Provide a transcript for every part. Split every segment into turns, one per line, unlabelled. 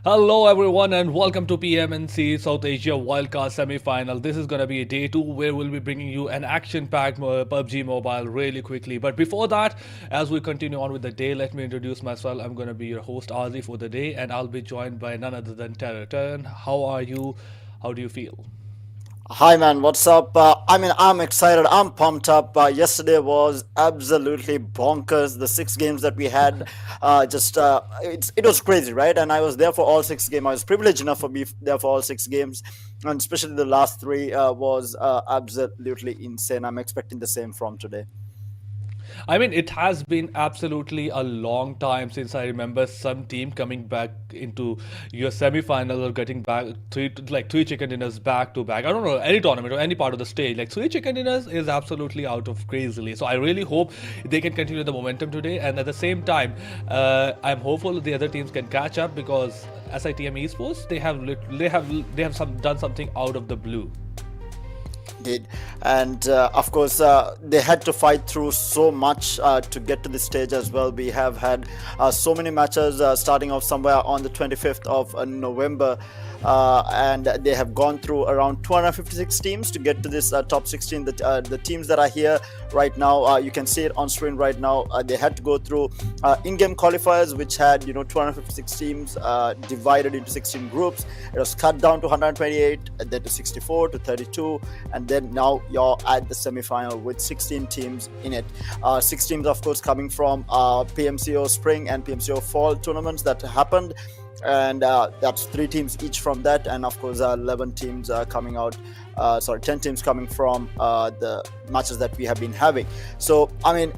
Hello everyone and welcome to PMNC South Asia Wildcard Semi-Final. This is going to be day 2 where we'll be bringing you an action-packed PUBG Mobile really quickly. But before that, as we continue on with the day, let me introduce myself. I'm going to be your host Azi for the day and I'll be joined by none other than Terran. Terran, how are you? How do you feel?
Hi man, what's up? I'm excited. I'm pumped up. Yesterday was absolutely bonkers. The 6 games that we had, it was crazy, right? And I was there for all 6 games. I was privileged enough for be there for all 6 games, and especially the last three was absolutely insane. I'm expecting the same from today.
I mean, it has been absolutely a long time since I remember some team coming back into your semi-final or getting back three chicken dinners back to back. I don't know any tournament or any part of the stage. Like three chicken dinners is absolutely out of crazily. So I really hope they can continue the momentum today. And at the same time, I'm hopeful the other teams can catch up because SITM Esports they have done something out of the blue.
Did and of course they had to fight through so much to get to this stage as well. We have had so many matches starting off somewhere on the 25th of November, and they have gone through around 256 teams to get to this top 16. The teams that are here right now, you can see it on screen right now. They had to go through in-game qualifiers, which had 256 teams divided into 16 groups. It was cut down to 128, and then to 64 to 32, and then now you're at the semi-final with 16 teams in it. 6 teams, of course, coming from PMCO Spring and PMCO Fall tournaments that happened, and that's 3 teams each from that, and of course 11 teams coming out, 10 teams coming from the matches that we have been having. So I mean,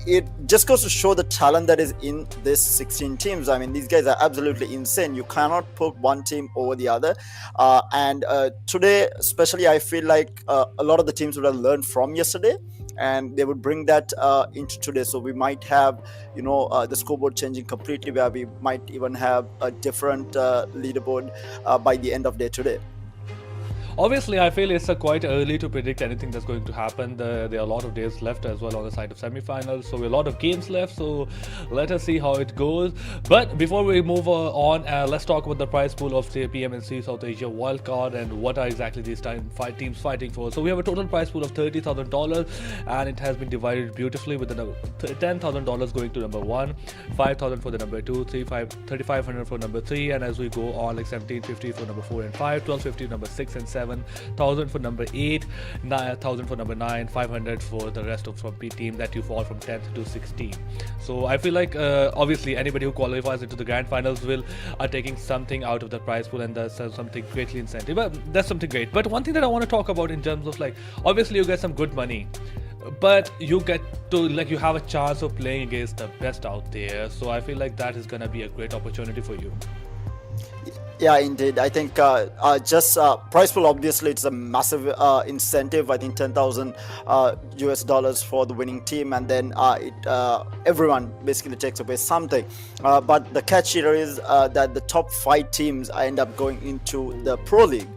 it just goes to show the talent that is in this 16 teams. I mean, these guys are absolutely insane. You cannot put one team over the other, and today especially I feel like a lot of the teams would have learned from yesterday and they would bring that into today. So we might have the scoreboard changing completely, where we might even have a different leaderboard by the end of day today.
Obviously, I feel it's quite early to predict anything that's going to happen. There are a lot of days left as well on the side of semi-finals, so a lot of games left. So let us see how it goes. But before we move on, let's talk about the prize pool of the PMNC South Asia wildcard and what are exactly these teams fighting for. So we have a total prize pool of $30,000, and it has been divided beautifully with the $10,000 going to number 1, 5,000 for the number 2, 3,500 for number 3, and as we go on, like 1,750 for number 4 and 5, 1,250 number 6 and 7. 1,000 for number 8, 9,000 for number 9, 500 for the rest of from P team that you fall from 10th to 16. So I feel like obviously anybody who qualifies into the grand finals will are taking something out of the prize pool, and that's something greatly incentive. But that's something great. But one thing that I want to talk about in terms of, like, obviously you get some good money, but you get to, like, you have a chance of playing against the best out there. So I feel like that is gonna be a great opportunity for you.
Yeah, indeed. I think just prize pool, obviously it's a massive incentive. I think 10,000 US dollars for the winning team, and then everyone basically takes away something. But the catch here is that the top 5 teams end up going into the Pro League,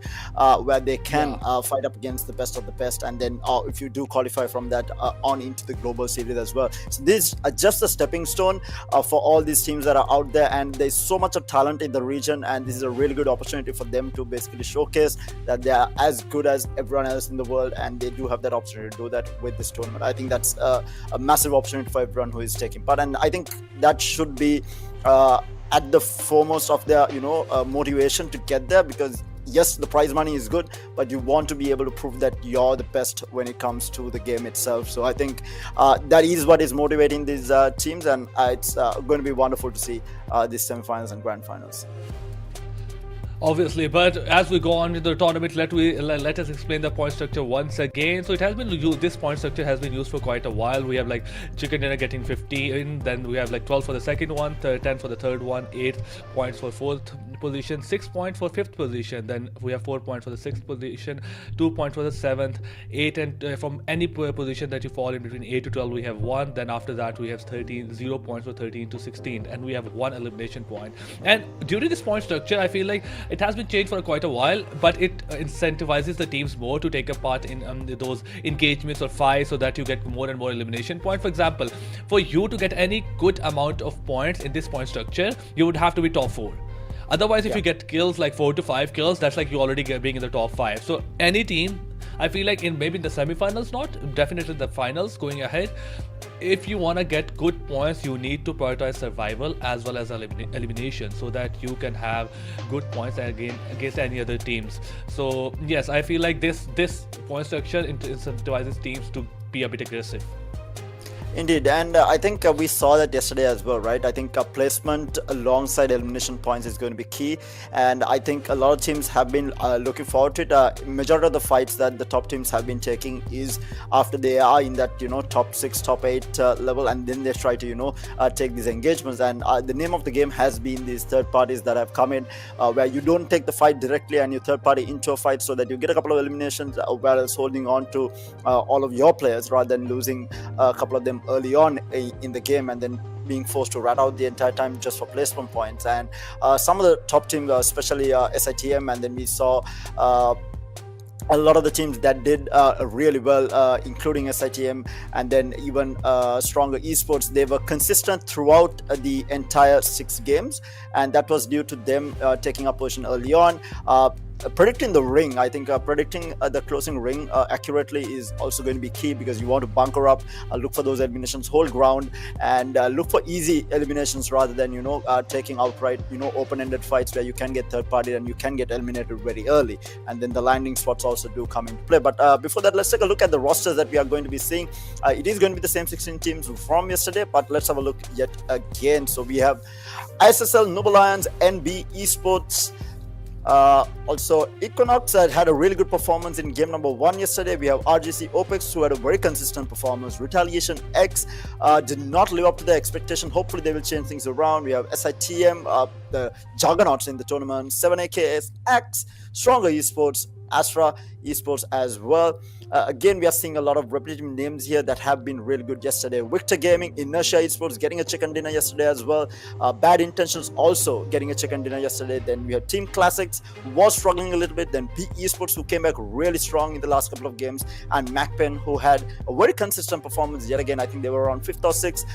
where they can fight up against the best of the best, and then if you do qualify from that on into the global series as well. So this is just a stepping stone for all these teams that are out there, and there's so much of talent in the region, and this is a really good opportunity for them to basically showcase that they are as good as everyone else in the world, and they do have that opportunity to do that with this tournament. I think that's a massive opportunity for everyone who is taking part, and I think that should be at the foremost of their motivation to get there, because yes, the prize money is good, but you want to be able to prove that you're the best when it comes to the game itself. So I think that is what is motivating these teams, and it's going to be wonderful to see these semifinals and grand finals.
Obviously, but as we go on with the tournament, let us explain the point structure once again. So it has been used. This point structure has been used for quite a while. We have like chicken dinner getting 15, then we have like 12 for the second one, 10 for the third one, 8 points for fourth position, 6 points for fifth position. Then we have 4 points for the sixth position, 2 points for the seventh, 8, and from any position that you fall in between 8 to 12, we have 1. Then after that, we have 0 points for 13 to 16, and we have 1 elimination point. And during this point structure, I feel like it has been changed for quite a while, but it incentivizes the teams more to take a part in those engagements or fights, so that you get more and more elimination points. For example, for you to get any good amount of points in this point structure, you would have to be top 4. Otherwise, if
Yeah.
you get kills like 4 to 5 kills, that's like you already being in the top 5. So any team, I feel like in maybe in the semi-finals, not definitely the finals going ahead, if you want to get good points, you need to prioritize survival as well as elimination, so that you can have good points against any other teams. So yes, I feel like this point structure incentivizes teams to be a bit aggressive.
Indeed, and I think we saw that yesterday as well, right? I think placement alongside elimination points is going to be key, and I think a lot of teams have been looking forward to it. Majority of the fights that the top teams have been taking is after they are in that top 6, top 8 level, and then they try to take these engagements. And the name of the game has been these third parties that have come in, where you don't take the fight directly and you third party into a fight, so that you get a couple of eliminations, whereas holding on to all of your players rather than losing a couple of them early on in the game and then being forced to rat out the entire time just for placement points. And some of the top teams, especially SITM, and then we saw a lot of the teams that did really well, including SITM, and then even stronger esports, they were consistent throughout the entire 6 games, and that was due to them taking up position early on. Predicting the ring, I think predicting the closing ring accurately is also going to be key, because you want to bunker up, look for those eliminations, hold ground, and look for easy eliminations rather than taking outright open-ended fights where you can get third party and you can get eliminated very early, and then the landing spots also do come into play. But before that, let's take a look at the rosters that we are going to be seeing. It is going to be the same 16 teams from yesterday, but let's have a look yet again. So we have ISSL, Noble Lions, NB Esports. Also, Equinox had a really good performance in game number 1 yesterday. We have RGC Opex, who had a very consistent performance. Retaliation X did not live up to their expectation. Hopefully they will change things around. We have SITM, the juggernauts in the tournament. 7AKS X, Stronger Esports, Astra Esports as well. Again, we are seeing a lot of repetitive names here that have been really good yesterday. Victor Gaming, Inertia Esports getting a chicken dinner yesterday as well. Bad Intentions also getting a chicken dinner yesterday. Then we have Team Classics, who was struggling a little bit. Then P Esports, who came back really strong in the last couple of games. And MAKPEN, who had a very consistent performance yet again. I think they were around 5th or 6th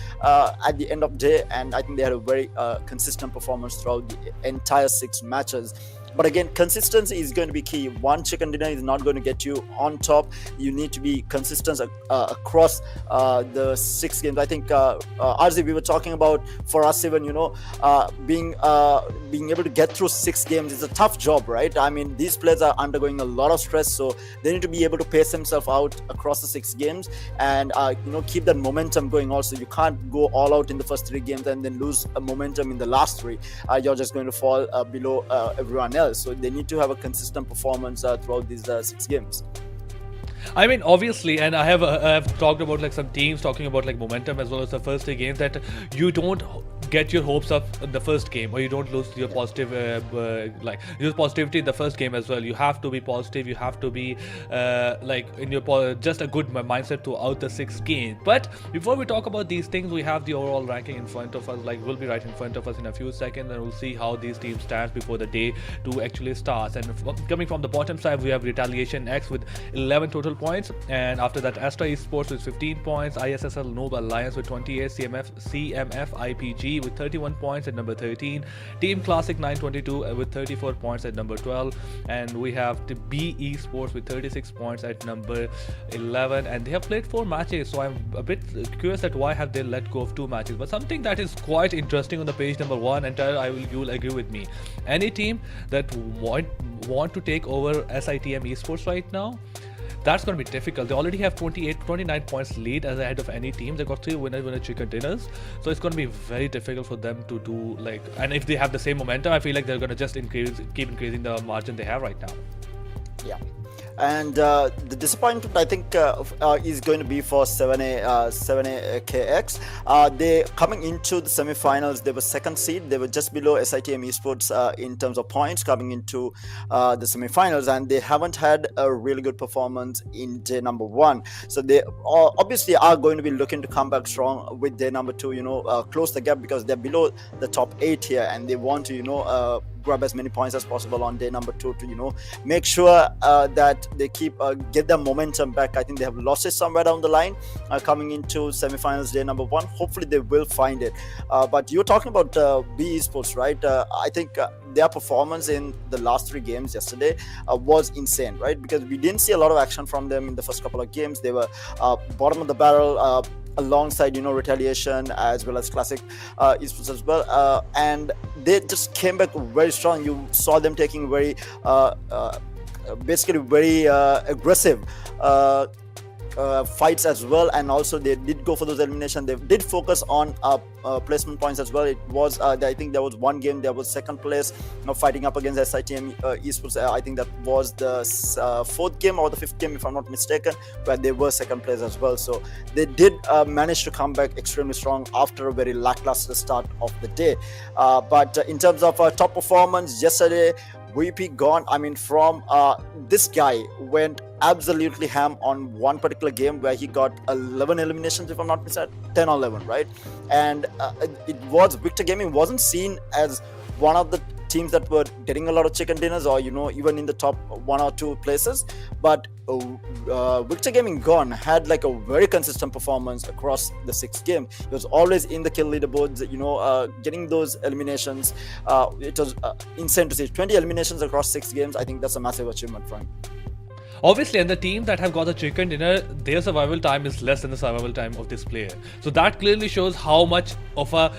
at the end of the day. And I think they had a very consistent performance throughout the entire 6 matches. But again, consistency is going to be key. One chicken dinner is not going to get you on top. You need to be consistent across the 6 games. I think RZ, we were talking about, for us even, being able to get through 6 games is a tough job, right? I mean, these players are undergoing a lot of stress, so they need to be able to pace themselves out across the 6 games and keep that momentum going. Also, you can't go all out in the first 3 games and then lose a momentum in the last 3. You're just going to fall below everyone else. So they need to have a consistent performance throughout these 6 games.
I mean, obviously, and I have talked about like some teams talking about like momentum as well as the first 3 games, that you don't get your hopes up in the first game, or you don't lose your positive use positivity in the first game as well. You have to be positive. You have to be in your just a good mindset throughout the 6 games. But before we talk about these things, we have the overall ranking in front of us. Like, will be right in front of us in a few seconds, and we'll see how these teams stand before the day 2 actually starts. And coming from the bottom side, we have Retaliation X with 11 total points, and after that Astra Esports with 15 points, ISSL Noble Alliance with 28, CMF IPG with 31 points at number 13, Team Classic 922 with 34 points at number 12, and we have the B Esports with 36 points at number 11, and they have played 4 matches, so I'm a bit curious at why have they let go of 2 matches. But something that is quite interesting on the page number 1, and you'll agree with me, any team that want to take over SITM Esports right now, that's going to be difficult. They already have 29 points lead as ahead of any team. They got 3 winner chicken dinners, so it's going to be very difficult for them to do and if they have the same momentum, I feel like they're going to just keep increasing the margin they have right now.
Yeah. And the disappointment, I think, is going to be for 7AKX. They coming into the semi-finals, they were 2nd seed. They were just below SITM Esports in terms of points coming into the semi-finals, and they haven't had a really good performance in day number 1. So they obviously are going to be looking to come back strong with day number 2. Close the gap, because they're below the top 8 here, and they want to grab as many points as possible on day number 2 to make sure that they get their momentum back. I think they have lost it somewhere down the line coming into semi-finals day number 1. Hopefully they will find it. But you're talking about B Esports, right? I think their performance in the last 3 games yesterday was insane, right? Because we didn't see a lot of action from them in the first couple of games. They were bottom of the barrel, alongside Retaliation as well as Classic Esports as well, and they just came back very strong. You saw them taking very basically very aggressive fights as well, and also they did go for those elimination. They did focus on placement points as well. It was I think there was one game there was second place, fighting up against SITM Esports. I think that was the fourth game or the fifth game if I'm not mistaken, where they were second place as well. So they did manage to come back extremely strong after a very lackluster start of the day. But in terms of top performance yesterday, VP gone. I mean, from this guy went absolutely ham on one particular game where he got 11 eliminations, if I'm not mistaken, 10 or 11, right? And it was Victor Gaming wasn't seen as one of the teams that were getting a lot of chicken dinners or even in the top 1 or 2 places, but Victor Gaming gone had like a very consistent performance across the 6 games. He was always in the kill leaderboards, getting those eliminations. It was insane to see 20 eliminations across 6 games. I think that's a massive achievement for him.
Obviously, and the team that have got the chicken dinner, their survival time is less than the survival time of this player. So that clearly shows how much of a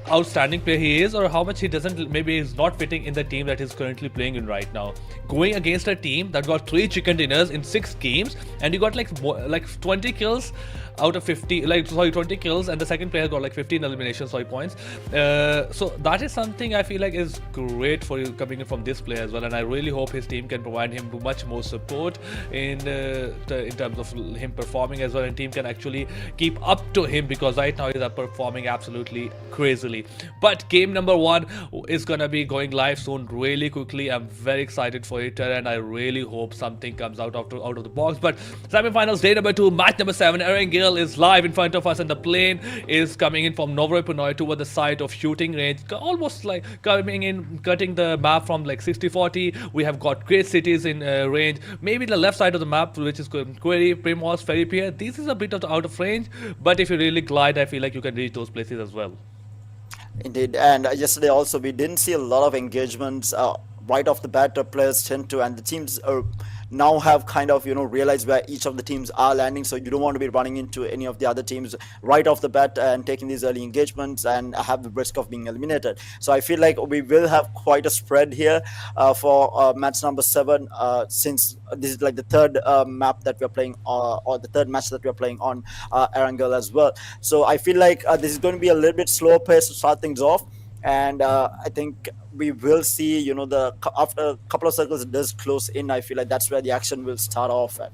outstanding player he is, or how much he doesn't, maybe is not fitting in the team that he's currently playing in right now. Going against a team that got 3 chicken dinners in 6 games, and you got like 20 kills out of 50, 20 kills, and the second player got like 15 eliminations, points. So that is something I feel like is great for you coming in from this player as well, and I really hope his team can provide him much more support in terms of him performing as well, and team can actually keep up to him, because right now he's performing absolutely crazily. But game number 1 is gonna be going live soon, really quickly. I'm very excited for it, and I really hope something comes out of the box. But semi-finals day number 2, match number 7, Erangel is live in front of us, and the plane is coming in from Novroy Pinoy toward the site of shooting range, almost like coming in, cutting the map from like 60-40. We have got great cities in range. Maybe the left side of the map, which is Query, Primos, Ferry Pier. This is a bit of out of range, but if you really glide, I feel like you can reach those places as well.
Indeed, and yesterday also we didn't see a lot of engagements right off the bat. Players tend to, and the teams now have kind of realized where each of the teams are landing, so you don't want to be running into any of the other teams right off the bat and taking these early engagements and have the risk of being eliminated. So I feel like we will have quite a spread here for match number 7, since this is like the third map that we're playing, or the third match that we're playing on Erangel as well. So I feel like this is going to be a little bit slower pace to start things off. And I think we will see, after a couple of circles it does close in, I feel like that's where the action will start off at.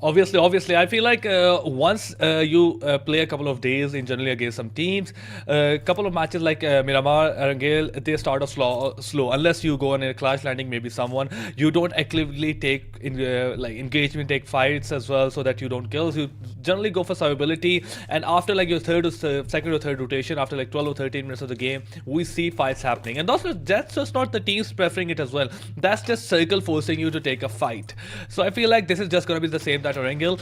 Obviously, I feel like once you play a couple of days in generally against some teams, a couple of matches like Miramar, Erangel, they start off slow. Unless you go on a clash landing, maybe someone, you don't actively take engagement, take fights as well, so that you don't kill. You generally go for survivability, and after like your second or third rotation, after like 12 or 13 minutes of the game, we see fights happening. And that's just not the teams preferring it as well. That's just circle forcing you to take a fight. So I feel like this is just going to be the same that Erangel.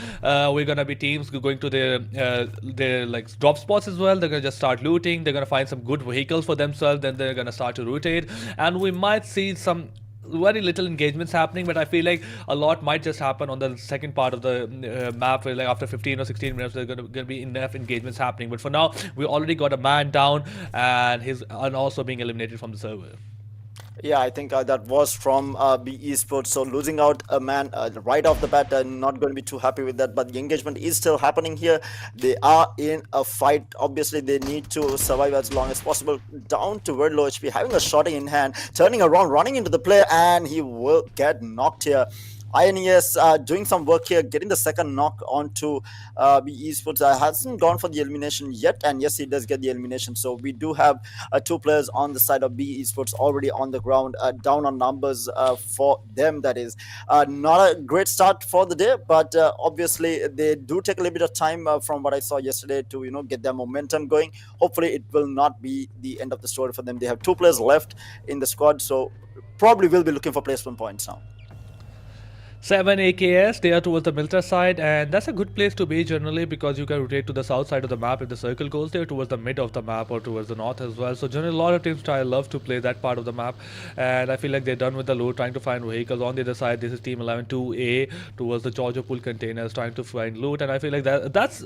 We're gonna be teams going to their like drop spots as well. They're gonna just start looting. They're gonna find some good vehicles for themselves. Then they're gonna start to rotate, and we might see some very little engagements happening, but I feel like a lot might just happen on the second part of the map, where like after 15 or 16 minutes there's gonna be enough engagements happening. But for now, we already got a man down, and he's also being eliminated from the server.
Yeah, I think that was from B Esports. So losing out a man right off the bat, not going to be too happy with that. But the engagement is still happening here. They are in a fight. Obviously, they need to survive as long as possible. Down to very low HP, having a shot in hand, turning around, running into the player, and he will get knocked here. INES doing some work here, getting the second knock onto B Esports. Hasn't gone for the elimination yet, and yes, he does get the elimination. So we do have 2 players on the side of B Esports already on the ground, down on numbers for them. That is not a great start for the day, but obviously they do take a little bit of time from what I saw yesterday to get their momentum going. Hopefully it will not be the end of the story for them. They have 2 players left in the squad, so probably will be looking for placement points now.
7 AKS, they are towards the Milta side, and that's a good place to be generally because you can rotate to the south side of the map if the circle goes there, towards the mid of the map or towards the north as well. So generally a lot of teams love to play that part of the map, and I feel like they're done with the loot, trying to find vehicles. On the other side, this is Team 11 2A towards the Georgia pool containers, trying to find loot, and I feel like that's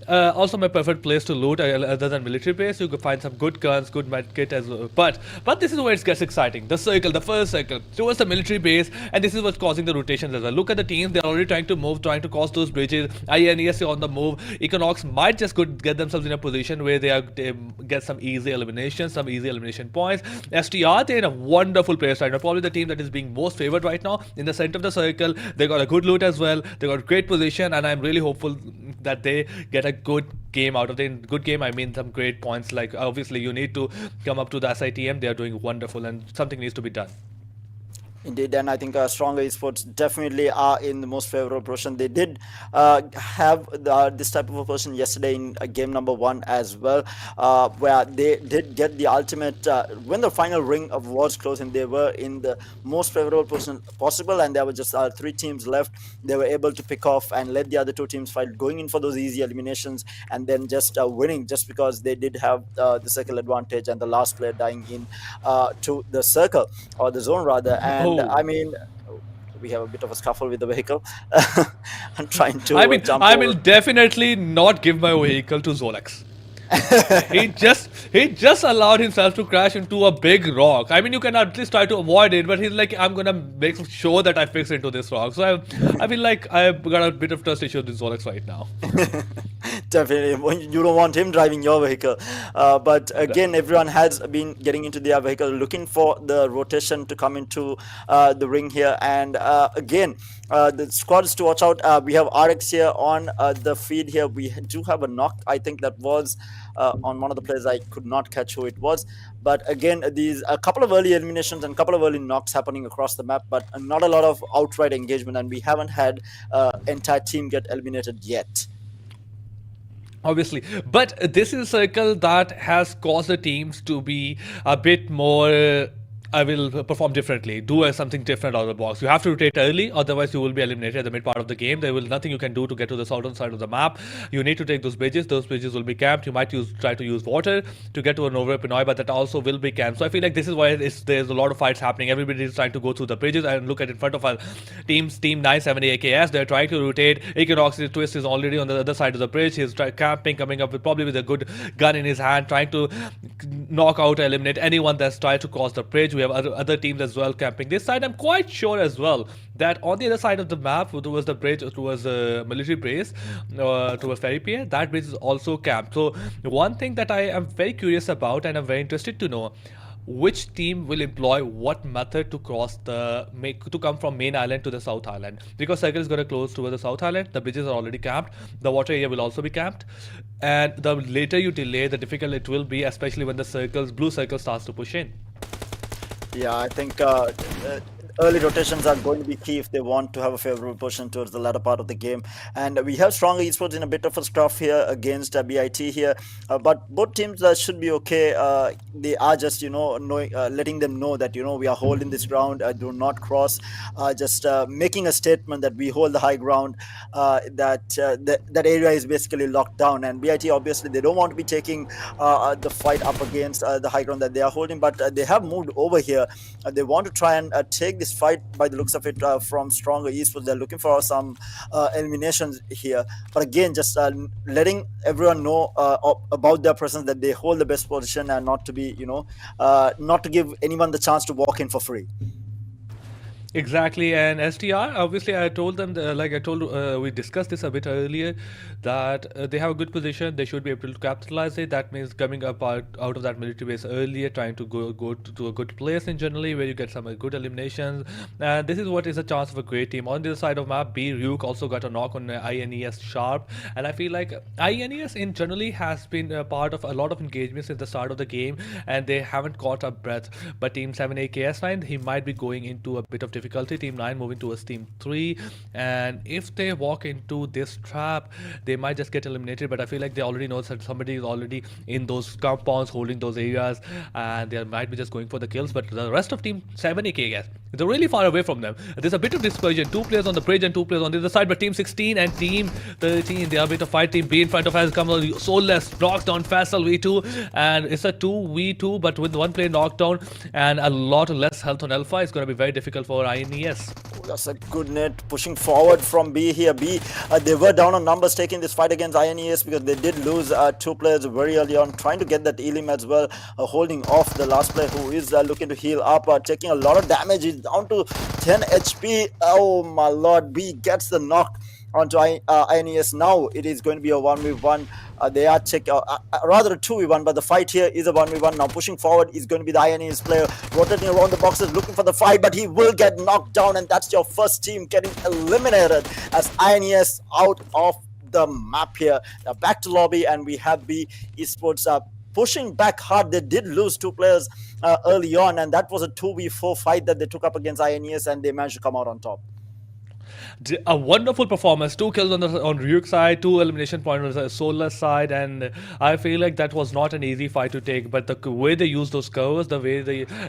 also my preferred place to loot other than military base. You could find some good guns, good med kit as well. But this is where it gets exciting. The circle, the first circle towards the military base, and this is what's causing the rotation as well. Look at the teams; they're already trying to move, trying to cross those bridges. INES on the move. Econox might just get themselves in a position where they get some easy elimination points. STR, they're in a wonderful place right now. Probably the team that is being most favored right now in the center of the circle. They got a good loot as well. They got great position, and I'm really hopeful that they get a good game out of it. Good game, I mean some great points. Like obviously you need to come up to the SITM. They are doing wonderful, and something needs to be done.
Indeed, and I think Stronger Esports definitely are in the most favorable position. They did have this type of a position yesterday in game number 1 as well, where they did get the ultimate. When the final ring of was closing, they were in the most favorable position possible, and there were just 3 teams left. They were able to pick off and let the other 2 teams fight, going in for those easy eliminations, and then just winning just because they did have the circle advantage and the last player dying in to the circle or the zone rather. And I mean, we have a bit of a scuffle with the vehicle. I'm trying to.
I will definitely not give my vehicle to Zolex. he just allowed himself to crash into a big rock. I mean, you can at least try to avoid it, but he's like, I'm gonna make sure that I fix into this rock. So I feel like I've got a bit of trust issues with Zolex right now.
Definitely, you don't want him driving your vehicle. But again, everyone has been getting into their vehicle, looking for the rotation to come into the ring here. And again, the squads to watch out. We have RX here on the feed here. We do have a knock. I think that was on one of the players. I could not catch who it was. But again, these a couple of early eliminations and a couple of early knocks happening across the map, but not a lot of outright engagement. And we haven't had entire team get eliminated yet.
Obviously, but this is a circle that has caused the teams to be a bit more I will perform differently, do something different out of the box. You have to rotate early, otherwise you will be eliminated at the mid part of the game. There will nothing you can do to get to the southern side of the map. You need to take those bridges. Those bridges will be camped. You might try to use water to get to a Nova Pinoy, but that also will be camped. So I feel like this is why there's a lot of fights happening. Everybody is trying to go through the bridges and look at in front of our teams. Team 970 AKS, they're trying to rotate. Equinox's twist is already on the other side of the bridge. He's camping, coming up with probably with a good gun in his hand, trying to knock out, eliminate anyone that's trying to cross the bridge. We have other teams as well camping this side. I'm quite sure as well that on the other side of the map, towards the bridge, towards the military base, towards Ferry Pier, that bridge is also camped. So one thing that I am very curious about and I'm very interested to know, which team will employ what method to cross to come from main island to the south island, because circle is going to close towards the south island. The bridges are already camped. The water area will also be camped, and the later you delay, the difficult it will be, especially when the blue circle starts to push in.
Yeah, I think early rotations are going to be key if they want to have a favorable position towards the latter part of the game. And we have Stronger Esports in a bit of a scruff here against BIT here, but both teams should be okay. They are just letting them know that we are holding this ground, do not cross, just making a statement that we hold the high ground, that area is basically locked down. And BIT, obviously they don't want to be taking the fight up against the high ground that they are holding, but they have moved over here. They want to try and take this fight by the looks of it from Stronger Esports. They're looking for some eliminations here, but again, just letting everyone know about their presence, that they hold the best position, and not to be not to give anyone the chance to walk in for free.
Exactly, and STR, obviously I told them, we discussed this a bit earlier, that they have a good position, they should be able to capitalize it. That means coming up out of that military base earlier, trying to go to a good place in generally, where you get some good eliminations. And this is what is a chance of a great team. On the other side of map, B Ryuk also got a knock on INES Sharp, and I feel like INES in generally has been a part of a lot of engagements at the start of the game, and they haven't caught a breath. But Team 7 AKS 9, he might be going into a bit of difficulty difficulty. Team 9 moving towards Team 3. And if they walk into this trap, they might just get eliminated. But I feel like they already know that somebody is already in those compounds, holding those areas, and they might be just going for the kills. But the rest of Team 7AK, guys, they're really far away from them. There's a bit of dispersion. 2 players on the bridge and 2 players on the other side. But Team 16 and Team 13, they are a bit of fight. Team B in front of us comes on. Soulless knocks down Faisal V2, and it's a 2v2, but with one player knocked down and a lot less health on Alpha, it's going to be very difficult for INES.
That's a good net pushing forward from B here. B, they were down on numbers taking this fight against INES because they did lose 2 players very early on, trying to get that elim as well, holding off the last player who is looking to heal up, taking a lot of damage. He's down to 10 HP. Oh my lord, B gets the knock onto INES. Now it is going to be a 1v1. They are rather a 2v1, but the fight here is a 1v1. Now pushing forward is going to be the INES player, rotating around the boxes, looking for the fight, but he will get knocked down, and that's your first team getting eliminated as INES out of the map here. Now back to lobby, and we have B Esports pushing back hard. They did lose 2 players early on, and that was a 2v4 fight that they took up against INES, and they managed to come out on top.
A wonderful performance. 2 kills on Ryuk side, 2 elimination points on the Solar side, and I feel like that was not an easy fight to take. But the way they used those covers, the way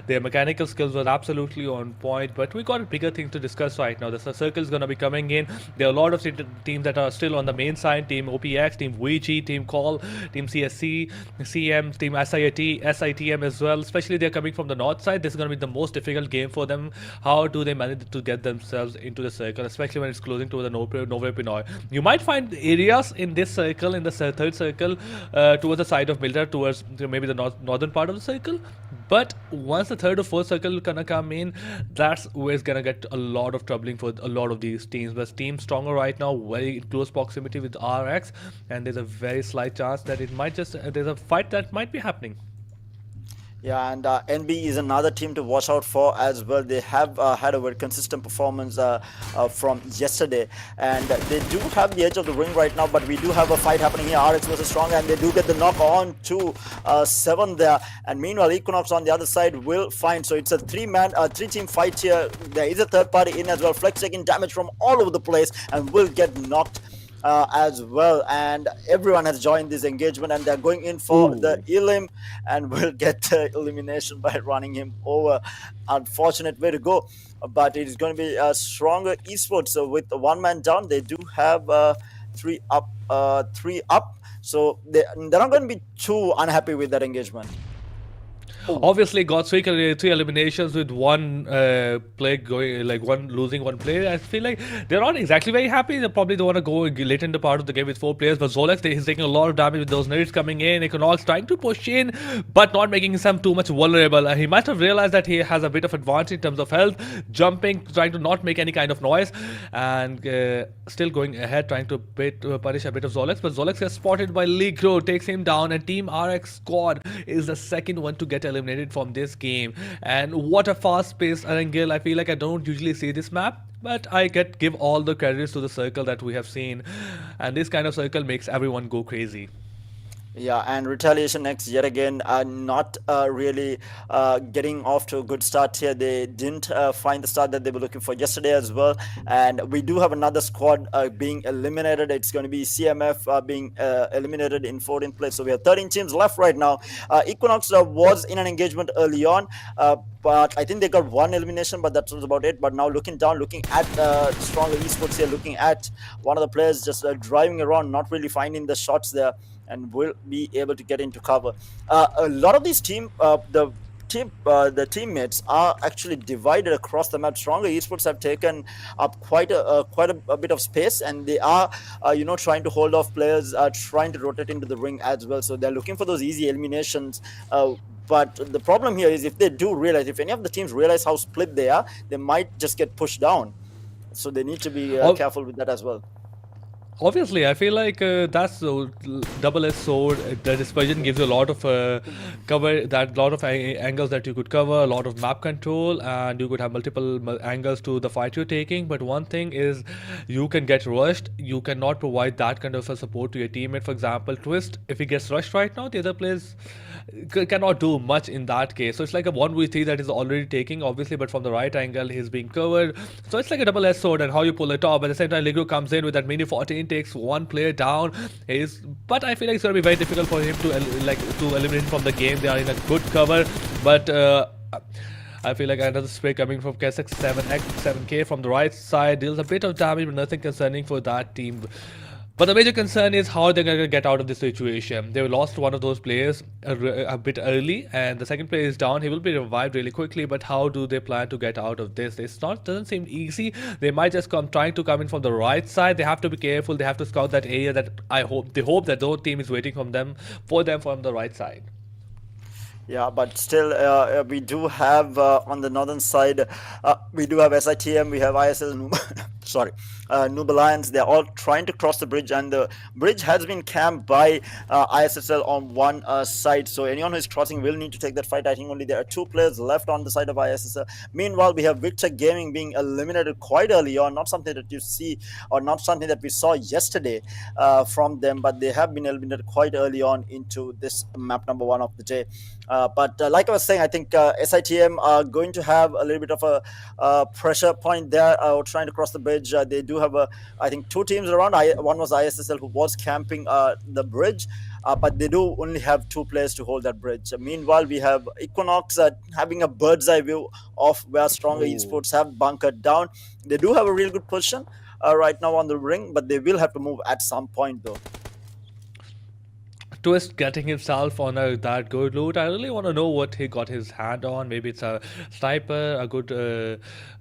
their mechanical skills were absolutely on point. But we got a bigger thing to discuss right now. The circle is going to be coming in. There are a lot of teams that are still on the main side. Team OPX, Team VG, Team Call, Team CSC, CM, Team SITM as well. Especially they're coming from the north side. This is going to be the most difficult game for them. How do they manage to get themselves into the circle, especially when it's closing to the Nové Pinoy? You might find areas in this circle, in the third circle, towards the side of Mildred, towards maybe the northern part of the circle. But once the third or fourth circle gonna come in, that's where it's gonna get a lot of troubling for a lot of these teams. But Team Stronger right now, very close proximity with RX, and there's a very slight chance that it might just there's a fight that might be happening.
Yeah, and NB is another team to watch out for as well. They have had a very consistent performance from yesterday, and they do have the edge of the ring right now, but we do have a fight happening here, RX versus Strong, and they do get the knock on to 7 there, and meanwhile Equinox on the other side will find, so it's a 3-team fight here. There is a third party in as well. Flex taking damage from all over the place and will get knocked as well, and everyone has joined this engagement, and they're going in for the elim and will get the elimination by running him over. Unfortunate way to go, but it is going to be a Stronger Esports. So with the 1 man down, they do have 3 up, so they're not going to be too unhappy with that engagement.
Obviously got 3 eliminations with 1 play going, like losing 1 player. I feel like they're not exactly very happy. They probably don't want to go late in the part of the game with 4 players. But Zolex, he's taking a lot of damage with those nades coming in. Equinox trying to push in, but not making him too much vulnerable. He might have realized that he has a bit of advantage in terms of health, jumping, trying to not make any kind of noise, and still going ahead, trying to punish a bit of Zolex. But Zolex gets spotted by Ligro, takes him down, and Team RX squad is the second one to get eliminated from this game. And what a fast-paced Erangel. I feel like I don't usually see this map, but I give all the credits to the circle that we have seen, and this kind of circle makes everyone go crazy.
Yeah, and Retaliation X yet again not really getting off to a good start here. They didn't find the start that they were looking for yesterday as well. And we do have another squad being eliminated. It's going to be CMF being eliminated in 14th place. So we have 13 teams left right now. Equinox was in an engagement early on, but I think they got 1 elimination, but that was about it. But now looking down, looking at Stronger Esports here, looking at one of the players just driving around, not really finding the shots there, and will be able to get into cover. A lot of these the teammates are actually divided across the map. Stronger Esports have taken up quite a bit of space, and they are trying to hold off players, trying to rotate into the ring as well. So they're looking for those easy eliminations. But the problem here is if any of the teams realize how split they are, they might just get pushed down. So they need to be careful with that as well.
Obviously, I feel like that's a double-edged sword. The dispersion gives you a lot of cover, that lot of angles that you could cover, a lot of map control, and you could have multiple angles to the fight you're taking. But one thing is, you can get rushed. You cannot provide that kind of a support to your teammate. For example, Twist, if he gets rushed right now, the other players cannot do much in that case. So it's like a 1v3 that is already taking, obviously, but from the right angle, he's being covered. So it's like a double-edged sword, and how you pull it off. At the same time, Ligro comes in with that mini 14, takes one player down. But I feel like it's going to be very difficult for him to eliminate him from the game. They are in a good cover, but I feel like another spray coming from Kessex 7K from the right side deals a bit of damage, but nothing concerning for that team. But the major concern is how they're going to get out of this situation. They lost one of those players a bit early, and the second player is down. He will be revived really quickly, but how do they plan to get out of this? Doesn't seem easy. They might just trying to come in from the right side. They have to be careful. They have to scout that area that they hope that their team is waiting for them from the right side.
Yeah, but still, we do have on the northern side, we do have SITM, we have ISL, sorry, Noob Alliance. They're all trying to cross the bridge, and the bridge has been camped by ISSL on one side. So anyone who is crossing will need to take that fight. I think only there are 2 players left on the side of ISSL. Meanwhile, we have Victor Gaming being eliminated quite early on. Not something that you see, or not something that we saw yesterday from them, but they have been eliminated quite early on into this map number 1 of the day. But like I was saying, I think SITM are going to have a little bit of a pressure point there, trying to cross the bridge. They do have, I think, 2 teams around. One was ISSL, who was camping the bridge, but they do only have 2 players to hold that bridge. Meanwhile, we have Equinox having a bird's eye view of where Stronger Esports have bunkered down. They do have a real good position right now on the ring, but they will have to move at some point, though.
Twist getting himself on that good loot. I really want to know what he got his hand on. Maybe it's a sniper, a good.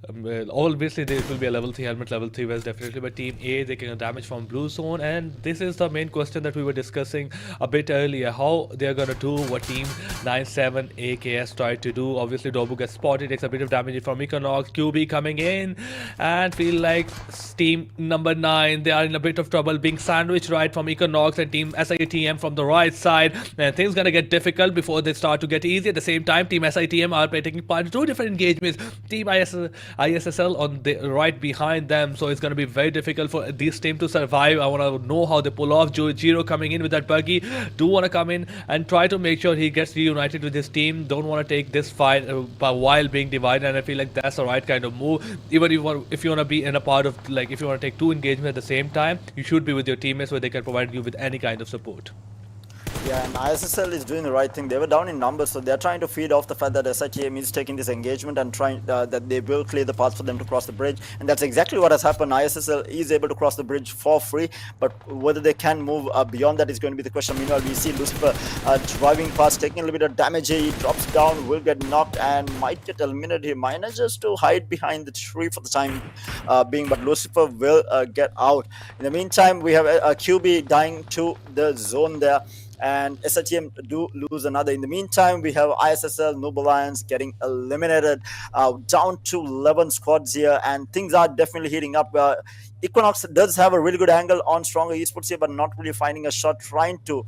Obviously, there will be a level 3 helmet, level 3 vest definitely. But Team A, they can damage from blue zone, and this is the main question that we were discussing a bit earlier. How they are gonna do what Team 97 AKS tried to do. Obviously, Dobu gets spotted, takes a bit of damage from Econox. QB coming in, and feel like Team number 9, they are in a bit of trouble, being sandwiched right from Econox and Team SITM from the right side, and things gonna get difficult before they start to get easy. At the same time, Team SITM are taking part in 2 different engagements. Team ISSL on the right behind them, so it's gonna be very difficult for this team to survive. I want to know how they pull off. Jiro coming in with that buggy, do want to come in and try to make sure he gets reunited with his team. Don't want to take this fight while being divided, and I feel like that's the right kind of move. Even if you want to be in a part of, like, if you want to take 2 engagements at the same time, you should be with your teammates where they can provide you with any kind of support.
Yeah, and ISSL is doing the right thing. They were down in numbers, so they're trying to feed off the fact that SITM is taking this engagement and trying that they will clear the path for them to cross the bridge. And that's exactly what has happened. ISSL is able to cross the bridge for free, but whether they can move beyond that is going to be the question. Meanwhile, we see Lucifer driving past, taking a little bit of damage here. He drops down, will get knocked, and might get eliminated. He manages to hide behind the tree for the time being, but Lucifer will get out. In the meantime, we have a QB dying to the zone there, and SITM do lose another. In the meantime, we have ISSL, Noob Alliance getting eliminated, down to 11 squads here, and things are definitely heating up. Equinox does have a really good angle on Stronger Esports here, but not really finding a shot, trying to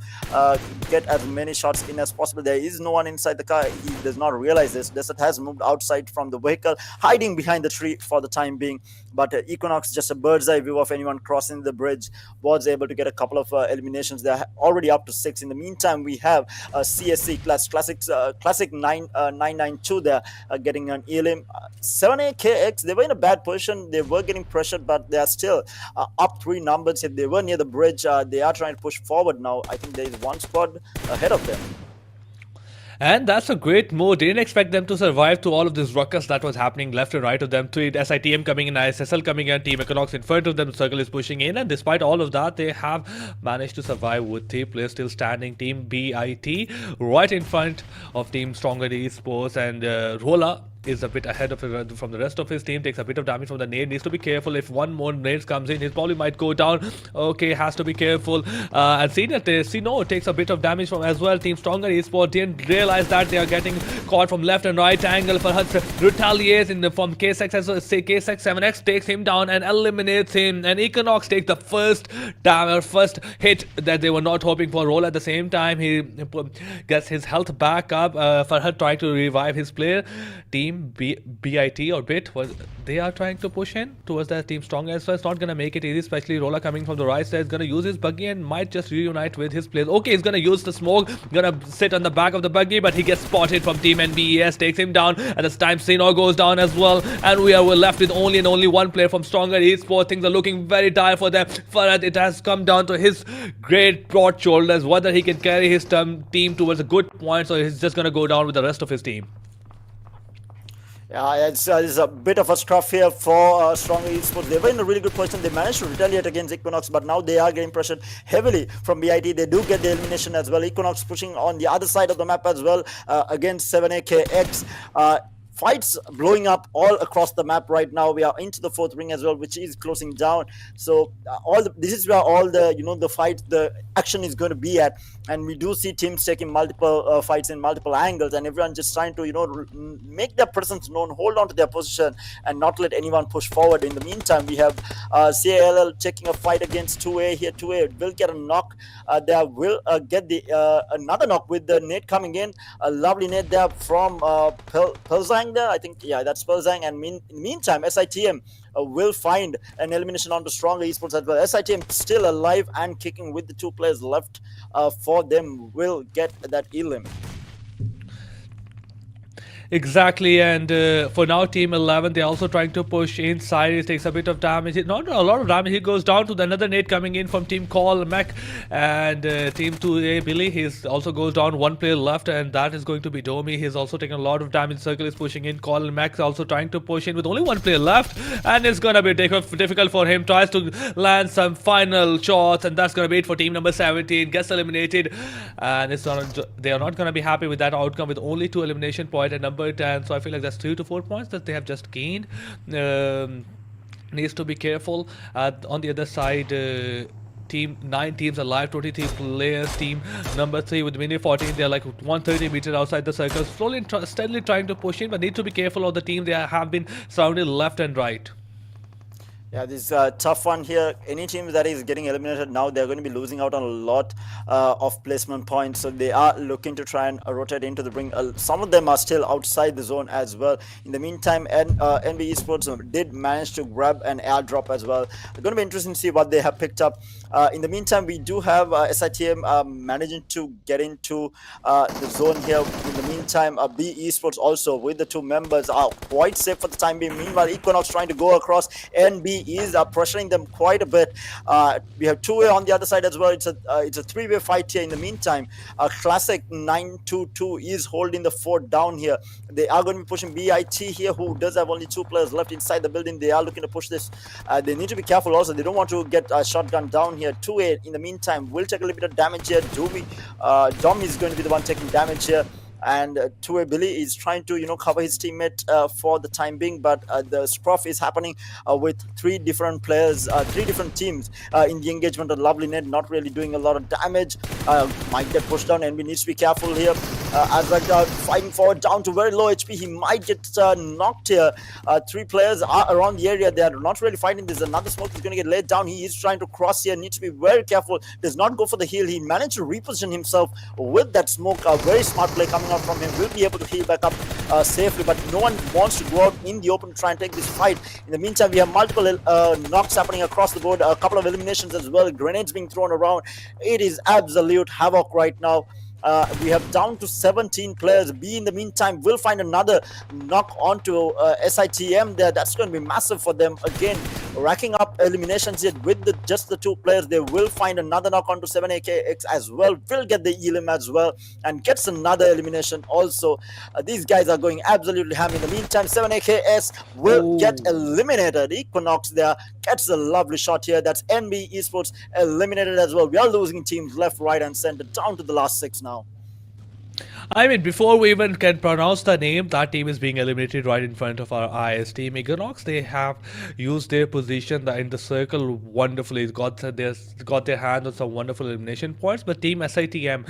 get as many shots in as possible. There is no one inside the car. He does not realize this. Desert has moved outside from the vehicle, hiding behind the tree for the time being. But Equinox, just a bird's eye view of anyone crossing the bridge, was able to get a couple of eliminations. They're already up to 6. In the meantime, we have CSC Classic 992 there, getting an elim. 7AKX, they were in a bad position. They were getting pressured, but they are still up 3 numbers. If they were near the bridge, they are trying to push forward now. I think there is 1 squad ahead of them.
And that's a great move. Didn't expect them to survive to all of this ruckus that was happening left and right of them. To SITM coming in, ISSL coming in, Team Econox in front of them, the circle is pushing in, and despite all of that, they have managed to survive with 3 players still standing. Team BIT right in front of Team Stronger Esports, and Rola is a bit ahead of from the rest of his team, takes a bit of damage from the nade, needs to be careful. If one more nade comes in, he probably might go down. Okay, has to be careful. And Sino takes a bit of damage from as well. Team Stronger Esports didn't realize that they are getting caught from left and right angle. Farhad retaliates from K6 7X takes him down and eliminates him. And Equinox takes the first hit that they were not hoping for. Roll at the same time, he gets his health back up. Farhad trying to revive his player. Team BIT or Bit, they are trying to push in towards their Team Strong as well. It's not gonna make it easy, especially Rolla coming from the right side. He's gonna use his buggy and might just reunite with his players. Okay, he's gonna use the smoke, gonna sit on the back of the buggy, but he gets spotted from Team NBES, takes him down. At this time, Sino goes down as well, and we're left with only one player from Stronger Esports. Things are looking very dire for them. Farhad, it has come down to his great broad shoulders, whether he can carry his team towards a good point, or he's just gonna go down with the rest of his team.
Yeah, it's a bit of a scruff here for Stronger Esports. They were in a really good position. They managed to retaliate against Equinox, but now they are getting pressured heavily from BIT. They do get the elimination as well. Equinox pushing on the other side of the map as well against 7AKX. Fights blowing up all across the map right now. We are into the fourth ring as well, which is closing down. So this is where all the the fight, the action is going to be at. And we do see teams taking multiple fights in multiple angles, and everyone just trying to make their presence known, hold on to their position, and not let anyone push forward. In the meantime, we have CALL taking a fight against 2A here. 2A will get a knock. They will get the another knock with the nade coming in. A lovely nade there from Pelzang there. I think, yeah, that's Pelzang. And in the meantime, SITM will find an elimination onto Stronger Esports as well. SITM still alive and kicking with the 2 players left for them, will get that elim.
Exactly, and for now, Team 11, they're also trying to push inside. It takes a bit of damage. Not a lot of damage. He goes down to another nade coming in from Team Call Mac, and Team 2A Billy. He also goes down. One player left, and that is going to be Domi. He's also taking a lot of damage. Circle is pushing in. Call Mac also trying to push in with only one player left, and it's gonna be difficult for him. Tries to land some final shots, and that's gonna be it for team number 17. Gets eliminated, and they are not gonna be happy with that outcome with only 2 elimination points at number 10. So I feel like that's 3 to 4 points that they have just gained. Needs to be careful. On the other side, team 9 teams alive, 23 players. Team number 3 with mini 14, they're like 130 meters outside the circle, slowly steadily trying to push in, but need to be careful of the team. They have been surrounded left and right.
Yeah, this is a tough one here. Any team that is getting eliminated now, they're going to be losing out on a lot of placement points. So they are looking to try and rotate into the ring. Some of them are still outside the zone as well. In the meantime, NB Esports did manage to grab an airdrop as well. It's going to be interesting to see what they have picked up. In the meantime, we do have SITM managing to get into the zone here. In the meantime, B Esports also with the 2 members are quite safe for the time being. Meanwhile, Equinox trying to go across. NB is pressuring them quite a bit. We have 2A on the other side as well. It's a 3-way fight here. In the meantime, Classic 922 is holding the fort down here. They are going to be pushing BIT here, who does have only 2 players left inside the building. They are looking to push this. They need to be careful also. They don't want to get shotgun down here. 2A in the meantime will take a little bit of damage here. Dom is going to be the one taking damage here. And 2A Billy is trying to cover his teammate for the time being, but the scruff is happening with 3 different players, 3 different teams in the engagement. A lovely net not really doing a lot of damage, might get pushed down, and we need to be careful here. Azrak fighting forward down to very low HP. He might get knocked here. 3 players are around the area. They are not really fighting. There's another smoke that's going to get laid down. He is trying to cross here. Needs to be very careful. Does not go for the heal. He managed to reposition himself with that smoke. A very smart play coming out from him. Will be able to heal back up safely, but no one wants to go out in the open to try and take this fight. In the meantime, we have multiple knocks happening across the board. A couple of eliminations as well. Grenades being thrown around. It is absolute havoc right now. We have down to 17 players. B in the meantime will find another knock onto SITM there. That's going to be massive for them. Again, racking up eliminations yet with just the 2 players. They will find another knock onto 7AKX as well. Will get the elim as well and gets another elimination also. These guys are going absolutely ham. In the meantime, 7AKS will get eliminated. Equinox there gets a lovely shot here. That's NB Esports eliminated as well. We are losing teams left, right and center down to the last 6 now.
I mean, before we even can pronounce the name, that team is being eliminated right in front of our eyes. Team Equinox, they have used their position in the circle wonderfully. Got their hand on some wonderful elimination points. But Team SITM,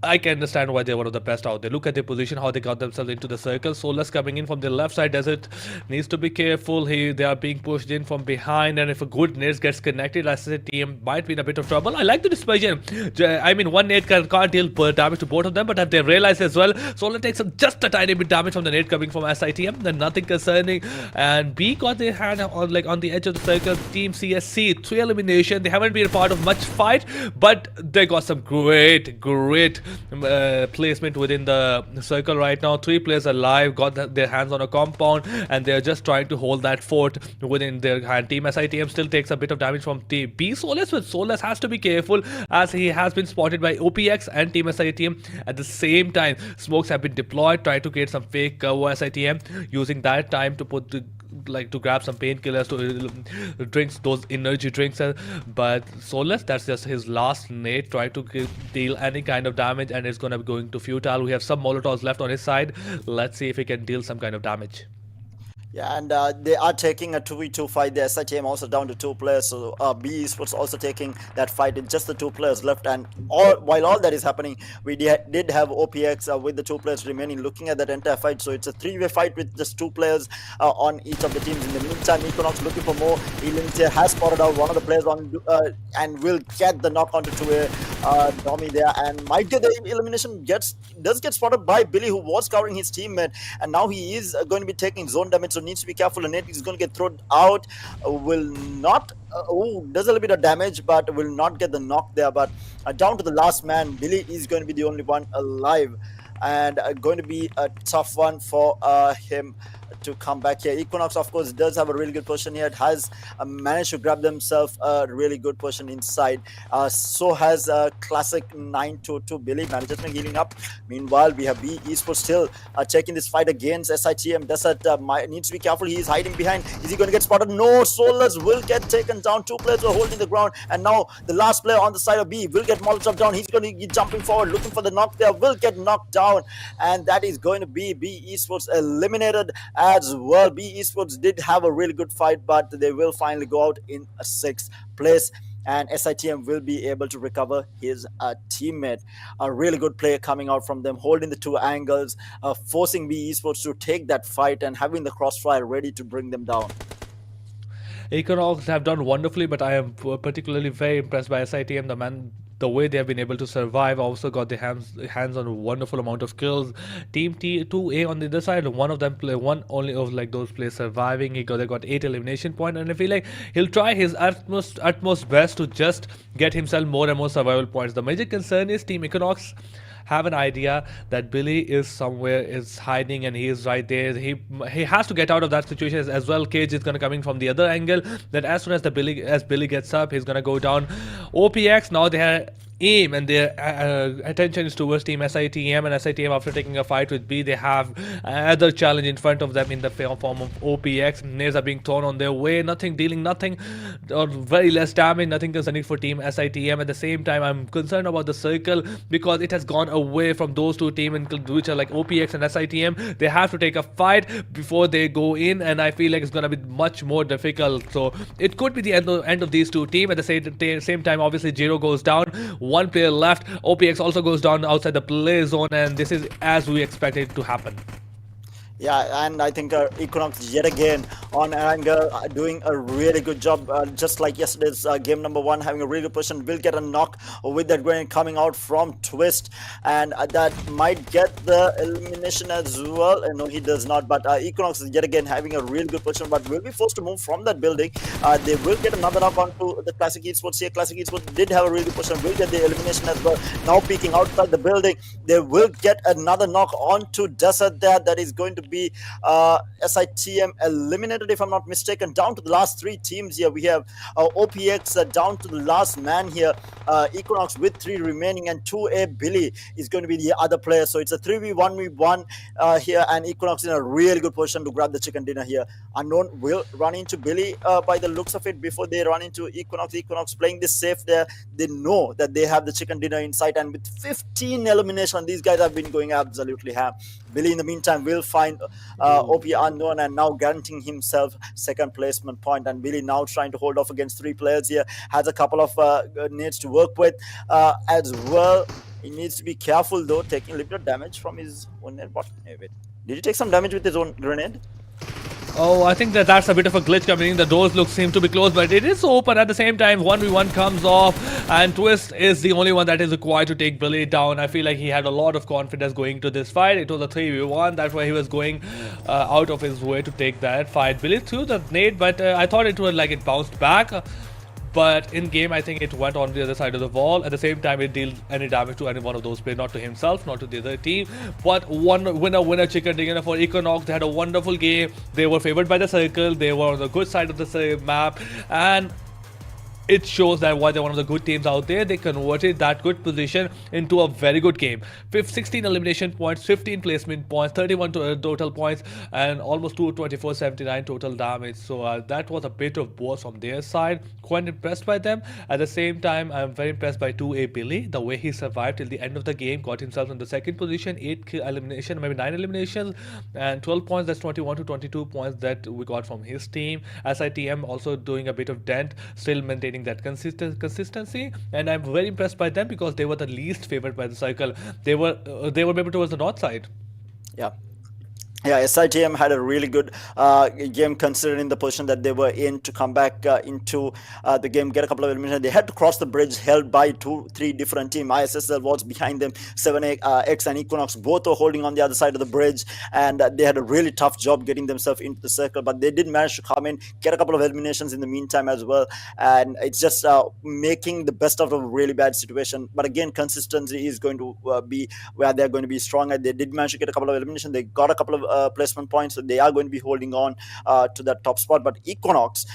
I can understand why they're one of the best out there. Look at their position, how they got themselves into the circle. Solus coming in from the left side. Desert needs to be careful. They are being pushed in from behind, and if a good nade gets connected, SITM might be in a bit of trouble. I like the dispersion. I mean, one nade can't deal damage to both of them, but have they realized as well? Solus takes just a tiny bit damage from the nade coming from SITM. Then nothing concerning. And B got their hand on the edge of the circle. Team CSC 3 elimination. They haven't been a part of much fight, but they got some great placement within the circle right now. 3 players alive, got their hands on a compound, and they're just trying to hold that fort within their hand. Team SITM still takes a bit of damage from Team B Solus, but Solus has to be careful as he has been spotted by OPX and Team SITM at the same time. Smokes have been deployed, trying to create some fake cover. SITM using that time to to grab some painkillers to drinks those energy drinks, but Solus, that's just his last nade, try to deal any kind of damage, and it's gonna be going to futile. We have some molotovs left on his side. Let's see if he can deal some kind of damage.
Yeah, and they are taking a 2v2 fight. The SITM also down to 2 players, so B Esports also taking that fight. It's just the 2 players left, and while all that is happening, we did have OPX with the 2 players remaining, looking at that entire fight. So it's a 3-way fight with just 2 players on each of the teams. In the meantime, Equinox looking for more. Inertia has spotted out one of the players on and will get the knock onto 2A Domi there, and might get the elimination. Does get spotted by Billy, who was covering his teammate, and now he is going to be taking zone damage. So needs to be careful. And is going to get thrown out. Will not. Does a little bit of damage, but will not get the knock there. But down to the last man, Billy is going to be the only one alive, and going to be a tough one for him to come back here. Equinox, of course, does have a really good position here. It has managed to grab themselves a really good position inside. So has Classic 922 Billy manages to healing up. Meanwhile, we have B Esports still checking this fight against SITM. Desert needs to be careful. He is hiding behind. Is he going to get spotted? No. Solus will get taken down. 2 players are holding the ground, and now the last player on the side of B will get Molotov down. He's going to be jumping forward, looking for the knock there. Will get knocked down, and that is going to be B Esports eliminated as well. B Esports did have a really good fight, but they will finally go out in a 6th place, and SITM will be able to recover his teammate. A really good play coming out from them, holding the 2 angles, forcing B Esports to take that fight and having the crossfire ready to bring them down.
Equinox have done wonderfully, but I am particularly very impressed by SITM. The way they have been able to survive, also got their hands on a wonderful amount of kills. Team T2A on the other side, one of them one only of those players surviving. They got 8 elimination points, and I feel like he'll try his utmost best to just get himself more and more survival points. The major concern is Team Equinox have an idea that Billy is hiding, and he is right there. He has to get out of that situation as well. Cage is gonna coming from the other angle. That as soon as Billy gets up, he's gonna go down. OPX now they aim and their attention is towards Team SITM, and SITM, after taking a fight with B, they have another challenge in front of them in the form of OPX. Nades are being thrown on their way, dealing nothing or very less damage, nothing concerning for Team SITM. At the same time, I'm concerned about the circle because it has gone away from those 2 teams, which are like OPX and SITM. They have to take a fight before they go in, and I feel like it's gonna be much more difficult. So it could be the end of these 2 teams. At the same time, obviously Jiro goes down, 1 player left. OPX also goes down outside the play zone, and this is as we expected it to happen.
Yeah, and I think Equinox yet again on Erangel doing a really good job, just like yesterday's game number 1, having a really good position. Will get a knock with that grenade coming out from Twist, and that might get the elimination as well. No, he does not, but Equinox is yet again having a really good position, but will be forced to move from that building. They will get another knock onto the Classic Esports here. Classic Esports did have a really good position, will get the elimination as well. Now peeking outside the building, they will get another knock onto Desert there. That is going to be SITM eliminated, if I'm not mistaken, down to the last three teams here. We have OPX down to the last man here. Equinox with three remaining, and 2A Billy is going to be the other player. So it's a 3v1v1 here, and Equinox in a really good position to grab the chicken dinner here. Unknown will run into Billy by the looks of it before they run into Equinox. Equinox playing this safe there. They know that they have the chicken dinner in sight, and with 15 elimination, these guys have been going absolutely ham. Billy, in the meantime, will find OP Unknown and now guaranteeing himself second placement point. And Billy now trying to hold off against three players here. Has a couple of nades to work with as well. He needs to be careful though, taking limited damage from his own net. What? Wait. Did he take some damage with his own grenade?
Oh, I think that's a bit of a glitch coming in. The doors seem to be closed, but it is open at the same time. 1v1 comes off, and Twist is the only one that is required to take Billy down. I feel like he had a lot of confidence going to this fight. It was a 3v1. That's why he was going out of his way to take that fight. Billy threw the nade, but I thought it would it bounced back. But in game, I think it went on the other side of the wall. At the same time, it dealt any damage to any one of those players, not to himself, not to the other team. But one winner chicken dinner for Equinox. They had a wonderful game. They were favored by the circle. They were on the good side of the map, and it shows that why they're one of the good teams out there. They converted that good position into a very good game. 16 elimination points, 15 placement points, 31 total points, and almost 224, 79 total damage. So that was a bit of both from their side. Quite impressed by them. At the same time, I'm very impressed by 2A Billy. The way he survived till the end of the game, got himself in the second position, 8 elimination, maybe 9 eliminations, and 12 points. That's 21 to 22 points that we got from his team. SITM also doing a bit of dent, still maintaining that consistency, and I'm very impressed by them because they were the least favored by the cycle. They were maybe towards the north side.
Yeah. Yeah, SITM had a really good game considering the position that they were in to come back into the game, get a couple of eliminations. They had to cross the bridge held by 2-3 different teams. ISSL was behind them, 7X and Equinox both were holding on the other side of the bridge, and they had a really tough job getting themselves into the circle, but they did manage to come in, get a couple of eliminations in the meantime as well, and it's just making the best out of a really bad situation. But again, consistency is going to be where they're going to be strong, and they did manage to get a couple of eliminations. They got a couple of placement points, so they are going to be holding on to that top spot. But Equinox,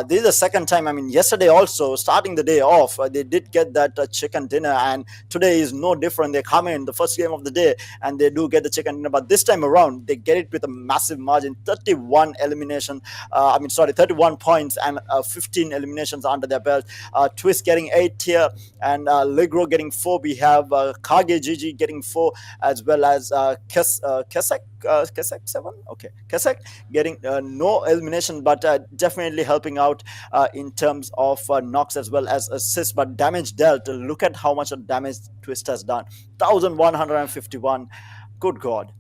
this is the second time. I mean, yesterday also, starting the day off, they did get that chicken dinner, and today is no different. They come in the first game of the day and they do get the chicken dinner, but this time around they get it with a massive margin, 31 points and 15 eliminations under their belt. Twist getting 8 here, and Ligro getting 4. We have Kage GG getting 4, as well as Kesek 7. Okay, Kesek getting no elimination, but definitely helping out in terms of knocks as well as assists. But damage dealt, look at how much damage Twist has done, 1151. Good God.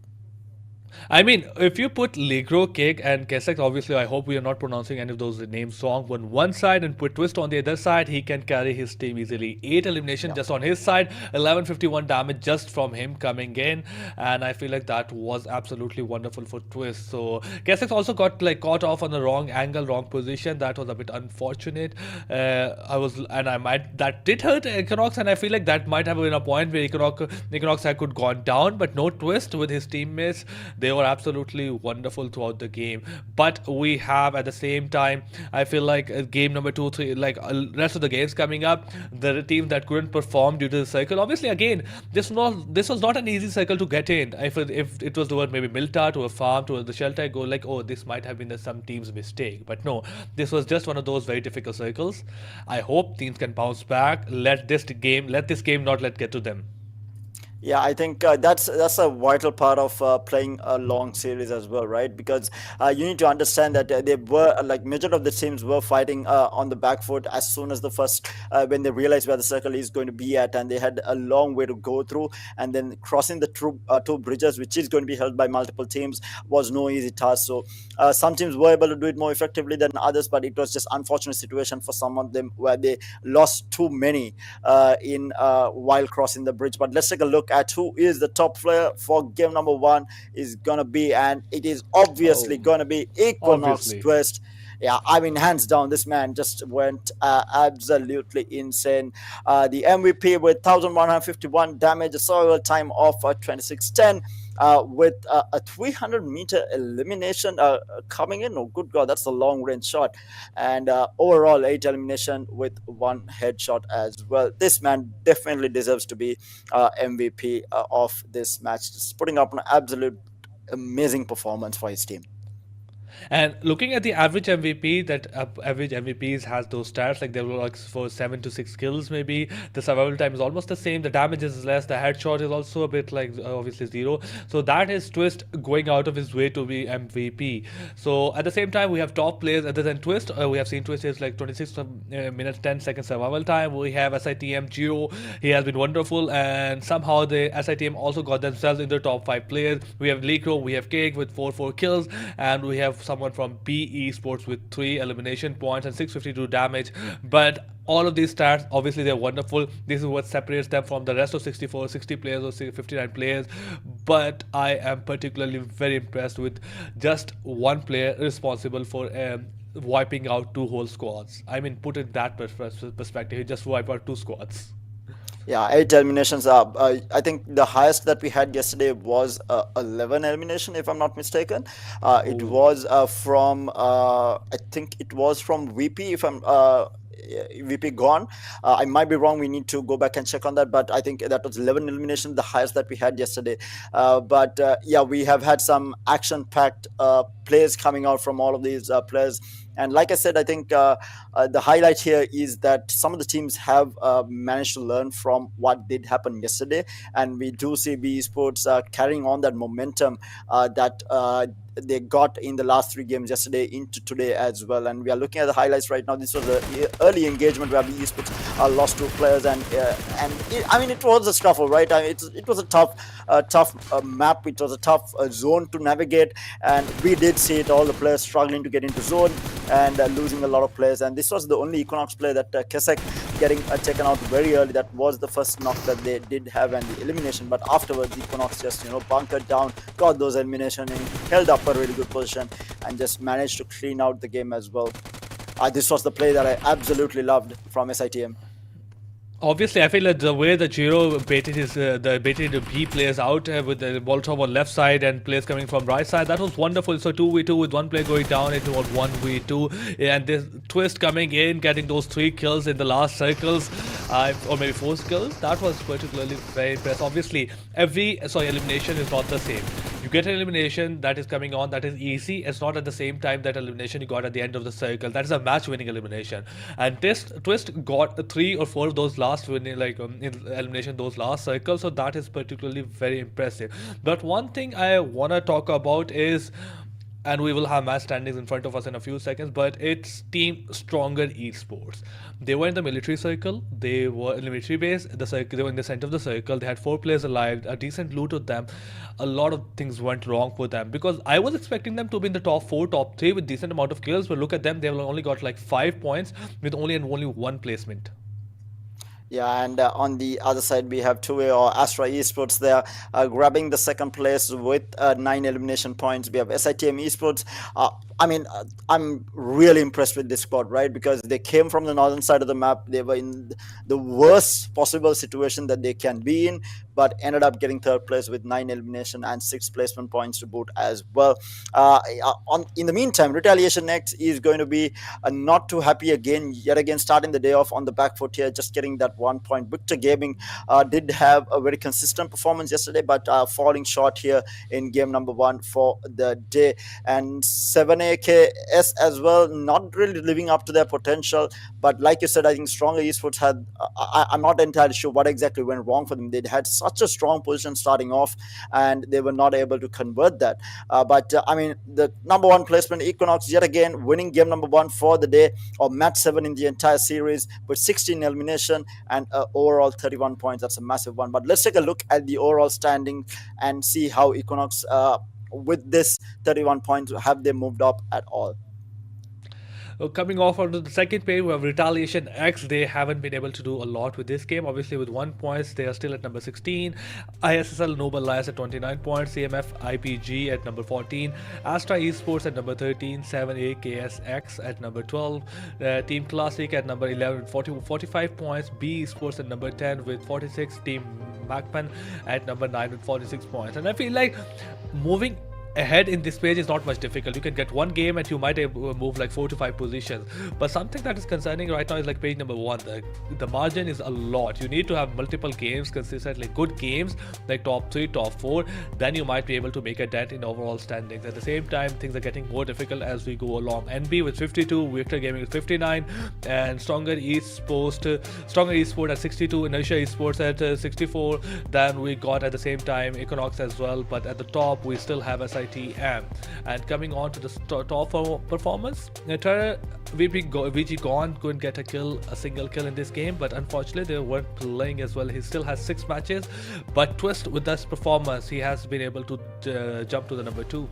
I mean, if you put Ligro, Cake, and Kesek, obviously, I hope we are not pronouncing any of those names wrong, on one side and put Twist on the other side, he can carry his team easily. 8 elimination just on his side, 1151 damage just from him coming in, and I feel like that was absolutely wonderful for Twist. So Kesek also got caught off on the wrong angle, wrong position. That was a bit unfortunate. That did hurt Equinox, and I feel like that might have been a point where Equinox had could gone down, but no Twist with his teammates. They were absolutely wonderful throughout the game. But we have at the same time, I feel like game number 2, 3, rest of the games coming up, the teams that couldn't perform due to the cycle. Obviously, again, this was not an easy cycle to get in. If it was toward maybe Milta, to a farm, to the shelter, I go oh, this might have been some team's mistake. But no, this was just one of those very difficult cycles. I hope teams can bounce back. Let this game not get to them.
Yeah, I think that's a vital part of playing a long series as well, right? Because you need to understand that they were majority of the teams were fighting on the back foot as soon as the first when they realized where the circle is going to be at, and they had a long way to go through, and then crossing the two bridges, which is going to be held by multiple teams, was no easy task. So some teams were able to do it more effectively than others, but it was just unfortunate situation for some of them where they lost too many in while crossing the bridge. But let's take a look at who is the top player for game number 1 is gonna be, and it is obviously gonna be Equinox Twist. Yeah, I mean, hands down, this man just went absolutely insane. The MVP with 1151 damage, a survival time of 2610. with a 300-meter elimination coming in. Oh, good God, that's a long range shot. And overall, 8 elimination with 1 headshot as well. This man definitely deserves to be MVP of this match. Just putting up an absolute amazing performance for his team.
And looking at the average MVP, that average MVPs has those stats like they were like for 7 to 6 kills maybe. The survival time is almost the same. The damage is less. The headshot is also a bit like obviously zero. So that is Twist going out of his way to be MVP. So at the same time, we have top players other than Twist. We have seen Twist is like 26 minutes 10 seconds survival time. We have SITM Geo. He has been wonderful, and somehow the SITM also got themselves in the top 5 players. We have Lekro, we have Cake with 4 kills, and we have someone from PE Sports with 3 elimination points and 652 damage. But all of these stats, obviously, they're wonderful. This is what separates them from the rest of 64, 60 players or 59 players. But I am particularly very impressed with just one player responsible for wiping out 2 whole squads. I mean, put it that perspective, he just wiped out 2 squads.
Yeah, 8 eliminations. I think the highest that we had yesterday was 11 elimination, if I'm not mistaken. It
Oh.
was from I think it was from VP. If I'm VP gone, I might be wrong. We need to go back and check on that. But I think that was 11 elimination, the highest that we had yesterday. But yeah, we have had some action-packed plays coming out from all of these players. And like I said, I think the highlight here is that some of the teams have managed to learn from what did happen yesterday, and we do see B Sports carrying on that momentum that they got in the last 3 games yesterday into today as well. And we are looking at the highlights right now. This was an early engagement where B Sports lost 2 players, and I mean, it was a scuffle, right? I mean, it was a tough map. It was a tough zone to navigate, and we did see it. All the players struggling to get into zone and losing a lot of players. And this was the only Equinox player that Kesek getting taken out very early. That was the first knock that they did have and the elimination. But afterwards, Equinox just bunkered down, got those elimination and held up a really good position and just managed to clean out the game as well. This was the play that I absolutely loved from SITM.
Obviously, I feel that the way that Jiro baited the B players out with the Molotov on left side and players coming from right side, that was wonderful. So 2v2 with one player going down, it was 1v2, and this Twist coming in, getting those 3 kills in the last circles, or maybe 4 kills. That was particularly very impressive. Obviously, every elimination is not the same. You get an elimination that is coming on, that is easy. It's not at the same time that elimination you got at the end of the circle. That is a match-winning elimination. And Twist got 3 or 4 of those last winning, elimination, those last circles. So that is particularly very impressive. But one thing I wanna talk about is, and we will have match standings in front of us in a few seconds, but it's Team Stronger Esports. They were in the military circle, they were in the military base, the circle, they were in the center of the circle, they had 4 players alive, a decent loot with them. A lot of things went wrong for them because I was expecting them to be in the top 4, top 3 with decent amount of kills, but look at them, they've only got like 5 points with only 1 placement.
Yeah, and on the other side, we have 2A or Astra Esports there grabbing the second place with 9 elimination points. We have SITM Esports. I'm really impressed with this squad, right? Because they came from the northern side of the map. They were in the worst possible situation that they can be in, but ended up getting third place with 9 elimination and 6 placement points to boot as well. In the meantime, Retaliation X is going to be not too happy again, yet again, starting the day off on the back foot here, just getting that 1 point. Victor Gaming did have a very consistent performance yesterday, but falling short here in game number 1 for the day. And 7AKS as well, not really living up to their potential. But like you said, I think Stronger Esports had, I'm not entirely sure what exactly went wrong for them. They had such a strong position starting off, and they were not able to convert that. But I mean, the number 1 placement, Equinox, yet again winning game number 1 for the day, or match 7 in the entire series, with 16 elimination and overall 31 points. That's a massive one. But let's take a look at the overall standing and see how Equinox, with this 31 points, have they moved up at all.
Coming off onto the second page, we have Retaliation X. They haven't been able to do a lot with this game. Obviously, with 1 point, they are still at number 16. ISSL Noble Lies at 29 points. CMF IPG at number 14. Astra Esports at number 13. 7AKSX at number 12. Team Classic at number 11 with 45 points. B Esports at number 10 with 46. Team MAKPEN at number 9 with 46 points. And I feel like moving ahead in this page is not much difficult. You can get one game and you might move like 4 to 5 positions, but something that is concerning right now is like page number 1. The margin is a lot. You need to have multiple games consistently, good games like top 3, top 4, then you might be able to make a dent in overall standings. At the same time, things are getting more difficult as we go along. NB with 52, Victor Gaming with 59, and Stronger Esport at 62, Inertia Esports at 64. Then we got at the same time Equinox as well, but at the top we still have SITM. And coming on to the top performance, VG Gone couldn't get a single kill in this game, but unfortunately they weren't playing as well. He still has 6 matches, but Twist with this performance, he has been able to jump to the number 2.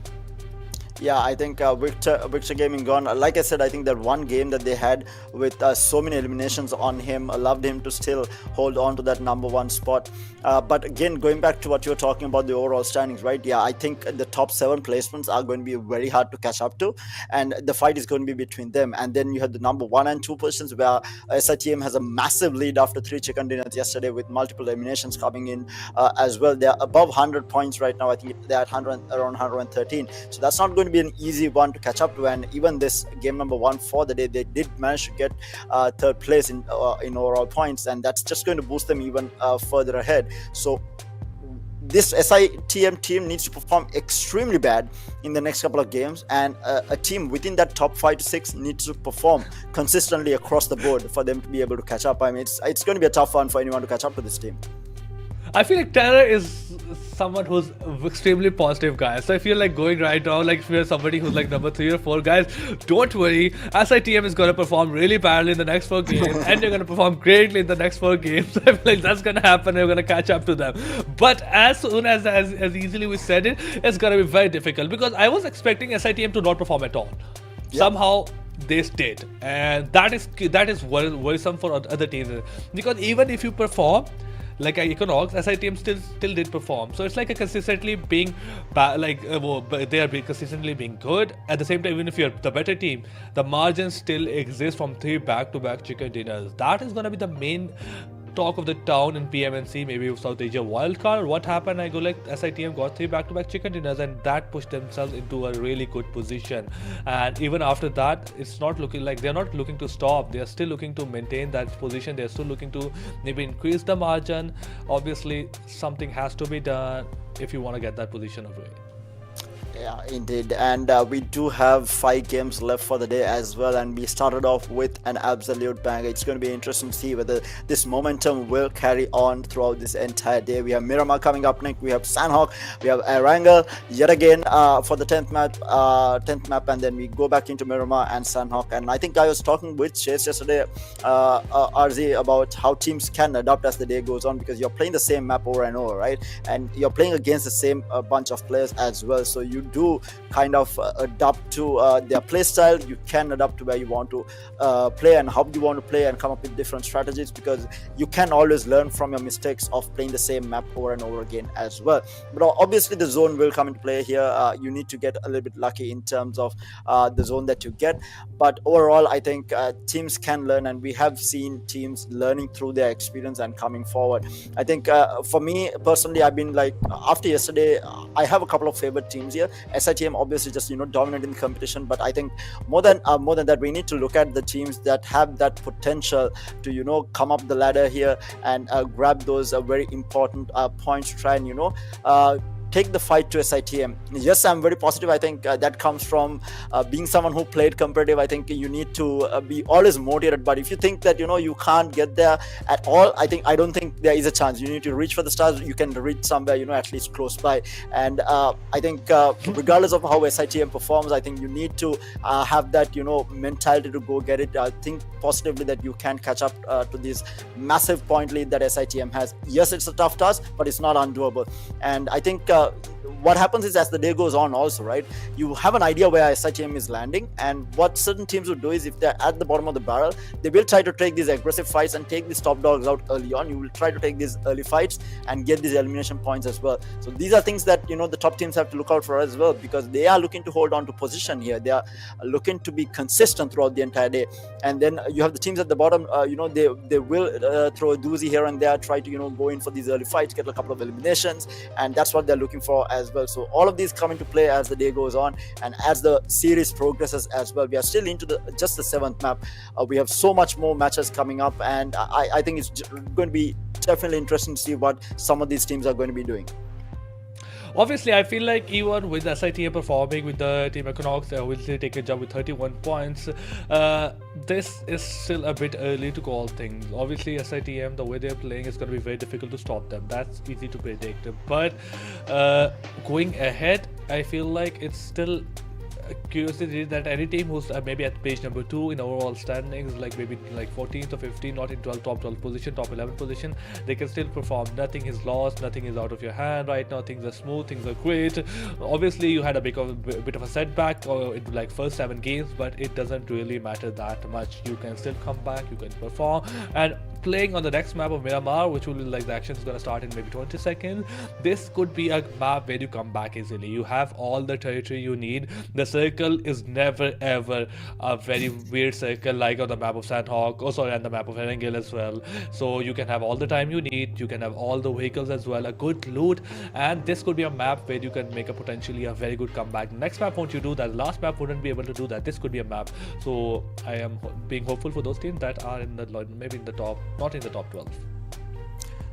Yeah, I think Victor Gaming Gone, like I said, I think that one game that they had with so many eliminations on him allowed him to still hold on to that number 1 spot. But again, going back to what you were talking about, the overall standings, right? Yeah, I think the top 7 placements are going to be very hard to catch up to, and the fight is going to be between them. And then you have the number 1 and 2 positions where SITM has a massive lead after 3 chicken dinners yesterday with multiple eliminations coming in as well. They're above 100 points right now. I think they're at around 113. So that's not going to be an easy one to catch up to, and even this game number 1 for the day, they did manage to get 3rd place in overall points, and that's just going to boost them even further ahead. So this SITM team needs to perform extremely bad in the next couple of games, and a team within that top 5 to 6 needs to perform consistently across the board for them to be able to catch up. I mean, it's going to be a tough one for anyone to catch up to this team.
I feel like Terror is someone who's extremely positive, guys. So I feel like going right now, like if you're somebody who's like number 3 or 4, guys, don't worry. SITM is going to perform really badly in the next 4 games, and you're going to perform greatly in the next 4 games. I feel like that's going to happen. You're going to catch up to them. But as soon as easily we said it, it's going to be very difficult, because I was expecting SITM to not perform at all. Yep. Somehow they did, and that is worrisome for other teams, because even if you perform like Equinox, SITM still did perform. So it's like a consistently being they are consistently being good. At the same time, even if you're the better team, the margins still exist from 3 back-to-back chicken dinners. That is gonna be the main talk of the town in PMNC, maybe South Asia wildcard. What happened? I go like SITM got 3 back-to-back chicken dinners, and that pushed themselves into a really good position. And even after that, it's not looking like they're not looking to stop. They're still looking to maintain that position. They're still looking to maybe increase the margin. Obviously, something has to be done if you want to get that position away.
Yeah, indeed. And we do have 5 games left for the day as well, and we started off with an absolute banger. It's going to be interesting to see whether this momentum will carry on throughout this entire day. We have Miramar coming up next, we have Sanhok, we have Erangel yet again for the 10th map, and then we go back into Miramar and Sanhok. And I think I was talking with Chase yesterday, RZ, about how teams can adapt as the day goes on, because you're playing the same map over and over, right? And you're playing against the same bunch of players as well, so you do kind of adapt to their play style. You can adapt to where you want to play and how you want to play, and come up with different strategies, because you can always learn from your mistakes of playing the same map over and over again as well. But obviously the zone will come into play here. You need to get a little bit lucky in terms of the zone that you get, but overall I think teams can learn, and we have seen teams learning through their experience and coming forward. I think for me personally, I've been like, after yesterday, I have a couple of favorite teams here. SITM obviously just dominating the competition, but I think more than that, we need to look at the teams that have that potential to come up the ladder here and grab those very important points to try and take the fight to SITM. Yes, I'm very positive. I think that comes from being someone who played competitive. I think you need to be always motivated, but if you think that you can't get there at all, I don't think there is a chance. You need to reach for the stars. You can reach somewhere at least close by, and I think regardless of how SITM performs, I think you need to have that mentality to go get it. Think positively that you can catch up to this massive point lead that SITM has. Yes, it's a tough task, but it's not undoable, and I think what happens is, as the day goes on also, right, you have an idea where SITM is landing, and what certain teams would do is, if they're at the bottom of the barrel, they will try to take these aggressive fights and take these top dogs out early on. You will try to take these early fights and get these elimination points as well. So these are things that the top teams have to look out for as well, because they are looking to hold on to position here. They are looking to be consistent throughout the entire day. And then you have the teams at the bottom, they will throw a doozy here and there, try to go in for these early fights, get a couple of eliminations, and that's what they're looking for as well. So all of these come into play as the day goes on, and as the series progresses as well. We are still into just the 7th map. We have so much more matches coming up, and I think it's going to be definitely interesting to see what some of these teams are going to be doing.
Obviously, I feel like even with SITM performing with the team Equinox, will take a jump with 31 points. This is still a bit early to call things. Obviously, SITM, the way they're playing, is going to be very difficult to stop them. That's easy to predict. But going ahead, I feel like it's still curiosity that any team who's maybe at page number 2 in overall standings, like maybe like 14th or 15th, not in top 12 position, top 11 position, they can still perform. Nothing is lost, nothing is out of your hand right now. Things are smooth, things are great. Obviously, you had a bit of a setback in like first 7 games, but it doesn't really matter that much. You can still come back, you can perform, and playing on the next map of Miramar, which will be like the action is going to start in maybe 20 seconds. This could be a map where you come back easily. You have all the territory you need. The circle is never ever a very weird circle like on the map of Sanhok, and the map of Erangel as well. So you can have all the time you need, you can have all the vehicles as well, a good loot, and this could be a map where you can make a potentially a very good comeback. Next map won't you do that, last map wouldn't be able to do that. This could be a map. So I am being hopeful for those teams that are in the maybe in the top, not in the top 12.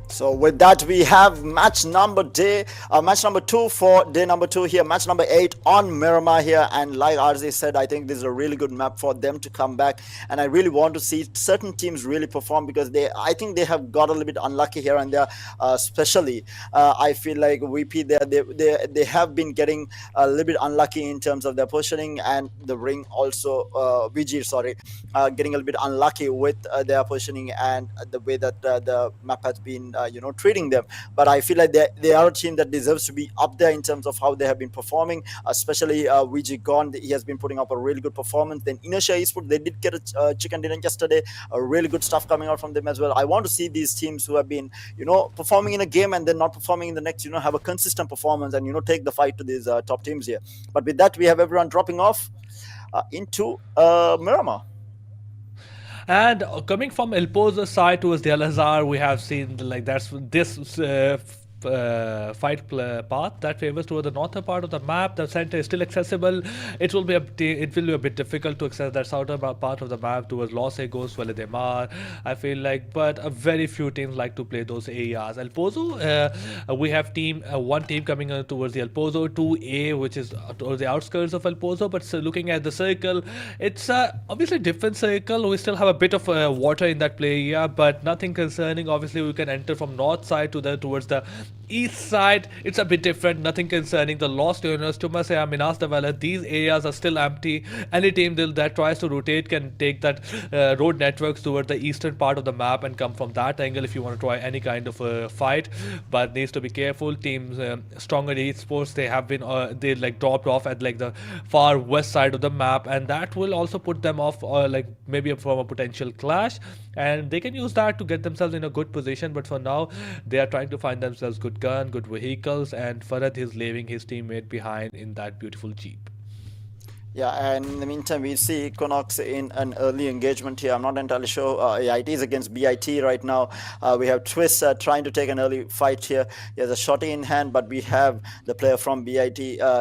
So with that, we have match number 2 for day number 2 here, match number 8 on Miramar here. And like RZ said, I think this is a really good map for them to come back, and I really want to see certain teams really perform, because I think they have got a little bit unlucky here and there. Especially I feel like VP they have been getting a little bit unlucky in terms of their positioning, and the ring also VG getting a little bit unlucky with their positioning and the way that the map has been treating them. But I feel like they are a team that deserves to be up there in terms of how they have been performing, especially VG Gone. He has been putting up a really good performance. Then Inertia Esports, they did get a chicken dinner yesterday, a really good stuff coming out from them as well. I want to see these teams who have been performing in a game and then not performing in the next, have a consistent performance and take the fight to these top teams here. But with that, we have everyone dropping off into Miramar.
And coming from El Pozo side towards the Al Azhar, we have seen like this fight path that favors toward the northern part of the map. The center is still accessible. It will be a bit difficult to access that southern part of the map towards Los Egos, Valedemar, I feel like, but a very few teams like to play those areas. El Pozo, we have one team coming towards the El Pozo 2A, which is towards the outskirts of El Pozo, but looking at the circle, it's obviously a different circle. We still have a bit of water in that play area, but nothing concerning. Obviously, we can enter from north side towards the east side. It's a bit different, nothing concerning the Lost Owners, Tumasaya, Minas Develop. These areas are still empty. Any team that tries to rotate can take that road networks towards the eastern part of the map and come from that angle if you want to try any kind of fight. But needs to be careful. Teams stronger esports, they have been they like dropped off at like the far west side of the map, and that will also put them off like maybe from a potential clash, and they can use that to get themselves in a good position. But for now, they are trying to find themselves good gun, good vehicles, and Farad is leaving his teammate behind in that beautiful Jeep.
Yeah, and in the meantime, we see Equinox in an early engagement here. I'm not entirely sure. It is against BIT right now. We have Twist trying to take an early fight here. He has a shotty in hand, but we have the player from BIT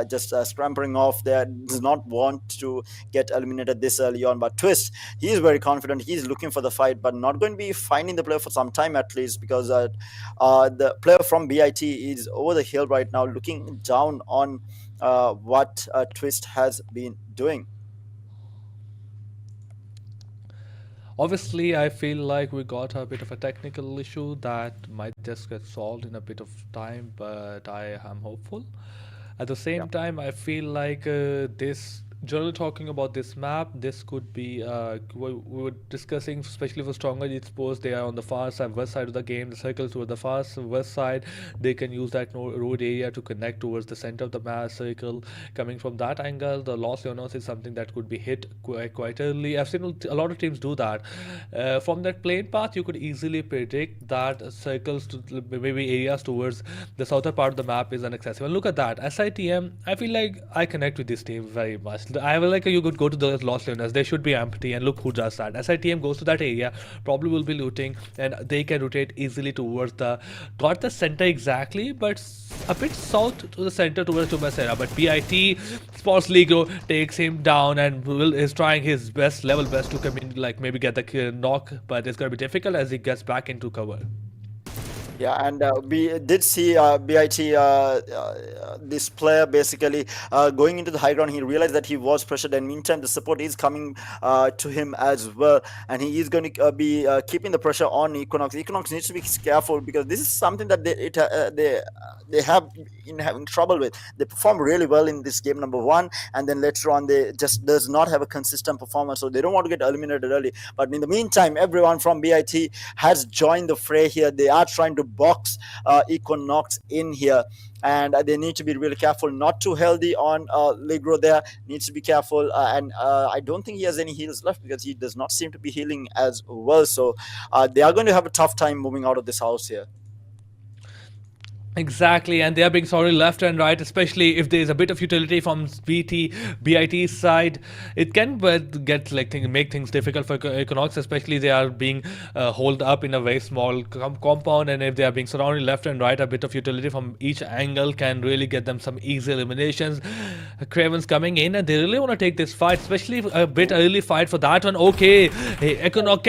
just scampering off there. Does not want to get eliminated this early on. But Twist, he is very confident. He's looking for the fight, but not going to be finding the player for some time at least, because the player from BIT is over the hill right now, looking down on what Twist has been doing.
Obviously, I feel like we got a bit of a technical issue that might just get solved in a bit of time, but I am hopeful. At the same time, I feel like this Generally talking about this map, this could be we were discussing, especially for stronger esports. They are on the far side, west side of the game. The circles toward the far west side. They can use that road area to connect towards the center of the map circle. Coming from that angle, the Los Leonos is something that could be hit quite early. I've seen a lot of teams do that. From that plane path, you could easily predict that circles to maybe areas towards the southern part of the map is inaccessible. And look at that, SITM. I feel like I connect with this team very much. I will like you could go to the Los Leonas. They should be empty, and look who does that. SITM goes to that area, probably will be looting, and they can rotate easily towards the got the center exactly, but a bit south to the center towards Tumasera. But PIT Sports Ligo takes him down and is trying his level best to come in, like maybe get the knock, but it's gonna be difficult as he gets back into cover.
Yeah, and we did see BIT, this player basically going into the high ground. He realized that he was pressured, and meantime, the support is coming to him as well. And he is going to be keeping the pressure on Equinox. Equinox needs to be careful because this is something that they have in having trouble with. They perform really well in this game number one, and then later on, they just does not have a consistent performance. So they don't want to get eliminated early. But in the meantime, everyone from BIT has joined the fray here. They are trying to box Equinox in here, and they need to be really careful. Not too healthy on Ligro there. Needs to be careful, and I don't think he has any heals left because he does not seem to be healing as well. So they are going to have a tough time moving out of this house here.
Exactly, and they are being sorry left and right, especially if there is a bit of utility from BIT's side. It can get make things difficult for Equinox, especially they are being holed up in a very small compound, and if they are being surrounded left and right, a bit of utility from each angle can really get them some easy eliminations. Craven's coming in, and they really want to take this fight, especially a bit early fight for that one. Okay, Equinox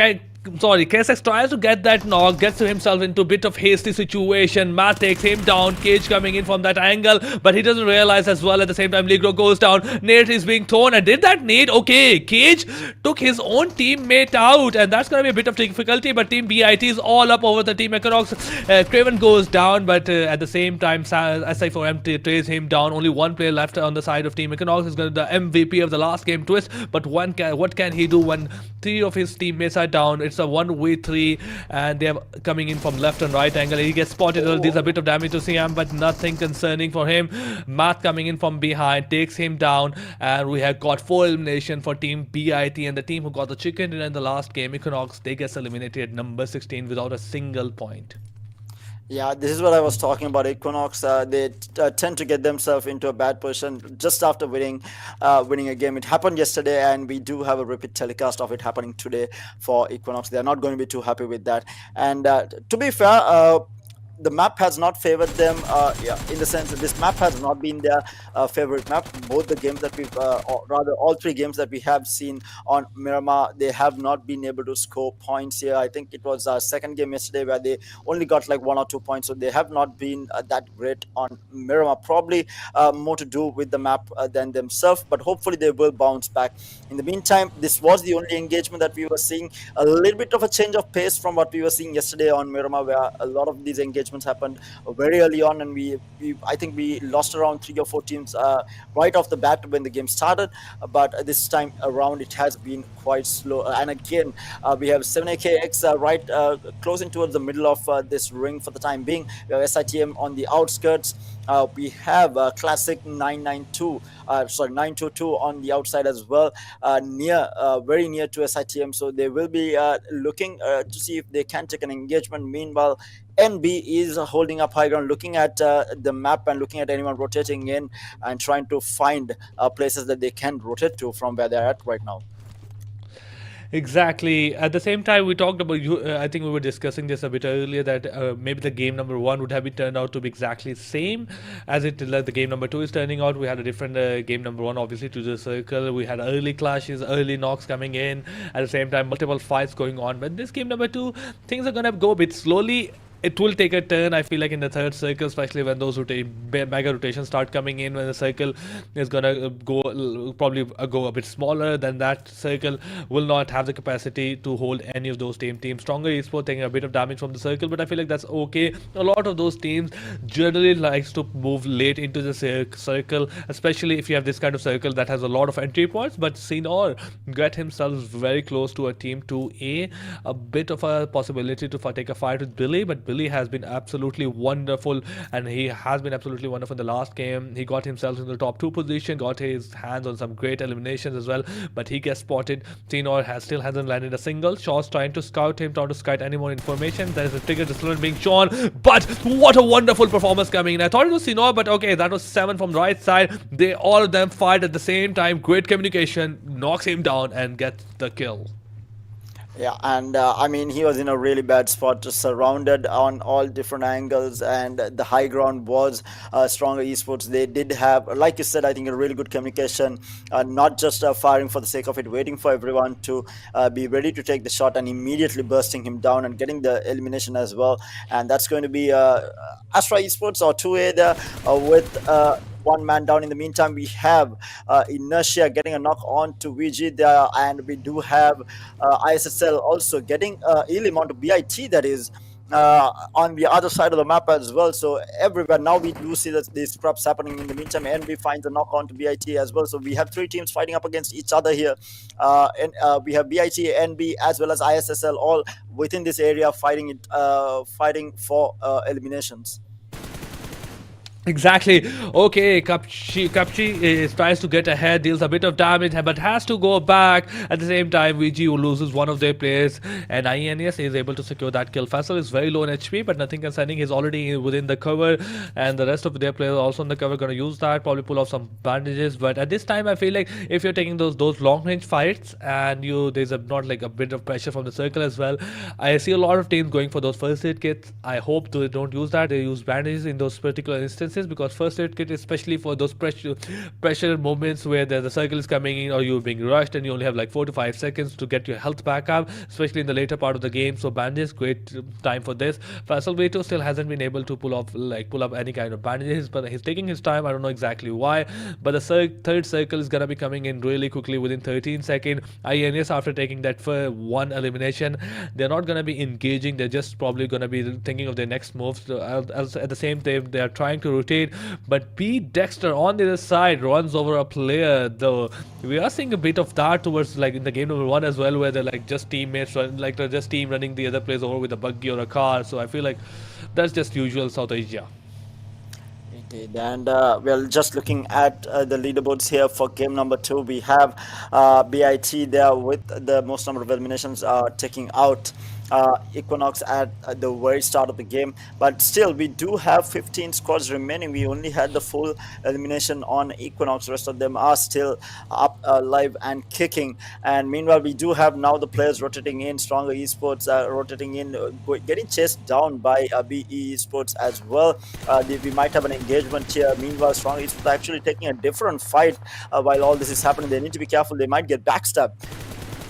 KSX tries to get that knock, gets himself into a bit of hasty situation. Matt takes him down. Cage coming in from that angle, but he doesn't realize as well. At the same time, Ligro goes down. Nate is being thrown, and did that Nate? Okay, Cage took his own teammate out, and that's gonna be a bit of difficulty. But Team BIT is all up over the Team Equinox. Craven goes down, but at the same time, SI4M trays him down. Only one player left on the side of Team Equinox. Is going to the MVP of the last game, Twist. But what can he do when three of his teammates are down? It's a 1v3, and they're coming in from left and right angle. He gets spotted. There's a bit of damage to CM, but nothing concerning for him. Matt coming in from behind takes him down, and we have got 4 elimination for Team BIT, and the team who got the chicken dinner in the last game, Equinox, they get eliminated number 16 without a single point.
Yeah, this is what I was talking about. Equinox, they tend to get themselves into a bad position just after winning a game. It happened yesterday, and we do have a repeat telecast of it happening today for Equinox. They are not going to be too happy with that. And to be fair, the map has not favored them, in the sense that this map has not been their favorite map. Both the games that we've, or rather all 3 games that we have seen on Miramar, they have not been able to score points here. I think it was our second game yesterday where they only got like 1 or 2 points, so they have not been that great on Miramar. Probably more to do with the map than themselves, but hopefully they will bounce back. In the meantime, this was the only engagement that we were seeing. A little bit of a change of pace from what we were seeing yesterday on Miramar, where a lot of these engagements happened very early on, and I think we lost around 3 or 4 teams right off the bat when the game started. But this time around, it has been quite slow. And again, we have 7AKX right closing towards the middle of this ring for the time being. We have SITM on the outskirts. We have Classic 922 on the outside as well, very near to SITM. So they will be looking to see if they can take an engagement. Meanwhile, NB is holding up high ground, looking at the map and looking at anyone rotating in and trying to find places that they can rotate to from where they're at right now.
Exactly. At the same time, we talked about, I think we were discussing this a bit earlier, that maybe the game number 1 would have been turned out to be exactly the same as the game number 2 is turning out. We had a different game number 1, obviously, to the circle. We had early clashes, early knocks coming in. At the same time, multiple fights going on. But this game number 2, things are going to go a bit slowly. it will take a turn, I feel like, in the third circle, especially when those mega rotations start coming in, when the circle is gonna probably go a bit smaller. Then that circle will not have the capacity to hold any of those teams. Stronger Esports taking a bit of damage from the circle, but I feel like that's okay. A lot of those teams generally likes to move late into the circle, especially if you have this kind of circle that has a lot of entry points. But Sinor get himself very close to a team 2A, a bit of a possibility to take a fight with Billy, but Billy has been absolutely wonderful, and he has been absolutely wonderful in the last game. He got himself in the top 2 position, got his hands on some great eliminations as well, but he gets spotted. Sinor still hasn't landed a single. Shaw's trying to scout him, trying to scout any more information. There is a trigger discipline being shown, but what a wonderful performance coming in. I thought it was Sinor, but okay, that was 7 from the right side. All of them fight at the same time. Great communication, knocks him down and gets the kill.
Yeah, and I mean, he was in a really bad spot, just surrounded on all different angles, and the high ground was stronger esports. They did have, like you said, I think a really good communication, not just firing for the sake of it, waiting for everyone to be ready to take the shot and immediately bursting him down and getting the elimination as well. And that's going to be Astra Esports or 2A there with one man down. In the meantime, we have Inertia getting a knock on to VG there, and we do have ISSL also getting Elim onto BIT, that is on the other side of the map as well. So everywhere now we do see that these scrubs happening. In the meantime, NB finds a knock on to BIT as well. So we have 3 teams fighting up against each other here, and we have BIT, NB as well as ISSL all within this area fighting for eliminations.
Exactly. Okay, Kapchi tries to get ahead, deals a bit of damage, but has to go back. At the same time, VG loses one of their players, and INS is able to secure that kill. Faisal is very low in HP, but nothing concerning. He's already within the cover, and the rest of their players also in the cover, going to use that, probably pull off some bandages. But at this time, I feel like if you're taking those long range fights, and there's not like a bit of pressure from the circle as well. I see a lot of teams going for those first aid kits. I hope they don't use that. They use bandages in those particular instances, because first aid kit, especially for those pressure moments where the circle is coming in or you're being rushed and you only have like 4 to 5 seconds to get your health back up, especially in the later part of the game. So bandages, great time for this. Faisal Veto still hasn't been able to pull up any kind of bandages, but he's taking his time. I don't know exactly why, but the third circle is gonna be coming in really quickly within 13 seconds. INS, after taking that for one elimination, they're not gonna be engaging. They're just probably gonna be thinking of their next moves. So, at the same time, they are trying to rotate, but Pete Dexter on the other side runs over a player. Though we are seeing a bit of that towards like in the game number 1 as well, where they're like just teammates, like they're just team running the other players over with a buggy or a car. So I feel like that's just usual South Asia.
Indeed. And we're just looking at the leaderboards here for game number 2. We have BIT there with the most number of eliminations, taking out Equinox at the very start of the game, but still we do have 15 squads remaining. We only had the full elimination on Equinox. The rest of them are still up, live and kicking. And meanwhile, we do have now the players rotating in. Stronger Esports rotating in, getting chased down by BE Esports as well. We might have an engagement here. Meanwhile, Stronger Esports actually taking a different fight while all this is happening. They need to be careful. They might get backstabbed,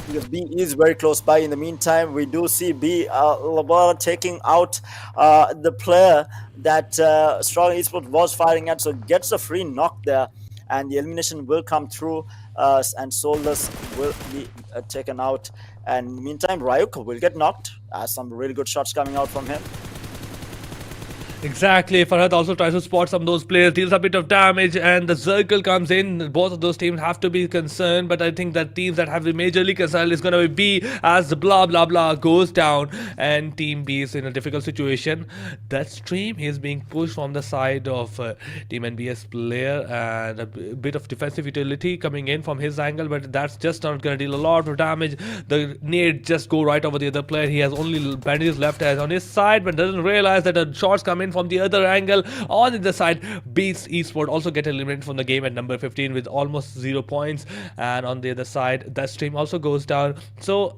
because B is very close by. In the meantime, we do see B Labora taking out the player that Strong Esports was firing at, so gets a free knock there, and the elimination will come through, and Soulless will be taken out. And in the meantime, Ryuk will get knocked. Some really good shots coming out from him.
Exactly. Farhad also tries to spot some of those players, deals a bit of damage, and the circle comes in. Both of those teams have to be concerned, but I think that teams that have been majorly concerned is going to be B, as the blah blah blah goes down, and Team B is in a difficult situation. That stream is being pushed from the side of Team NBS player, and a bit of defensive utility coming in from his angle, but that's just not going to deal a lot of damage. The nade just go right over the other player. He has only bandages left as on his side, but doesn't realize that the shots come in in from the other angle. On the side, Beats Esport also get eliminated from the game at number 15 with almost 0 points. And on the other side, that stream also goes down. So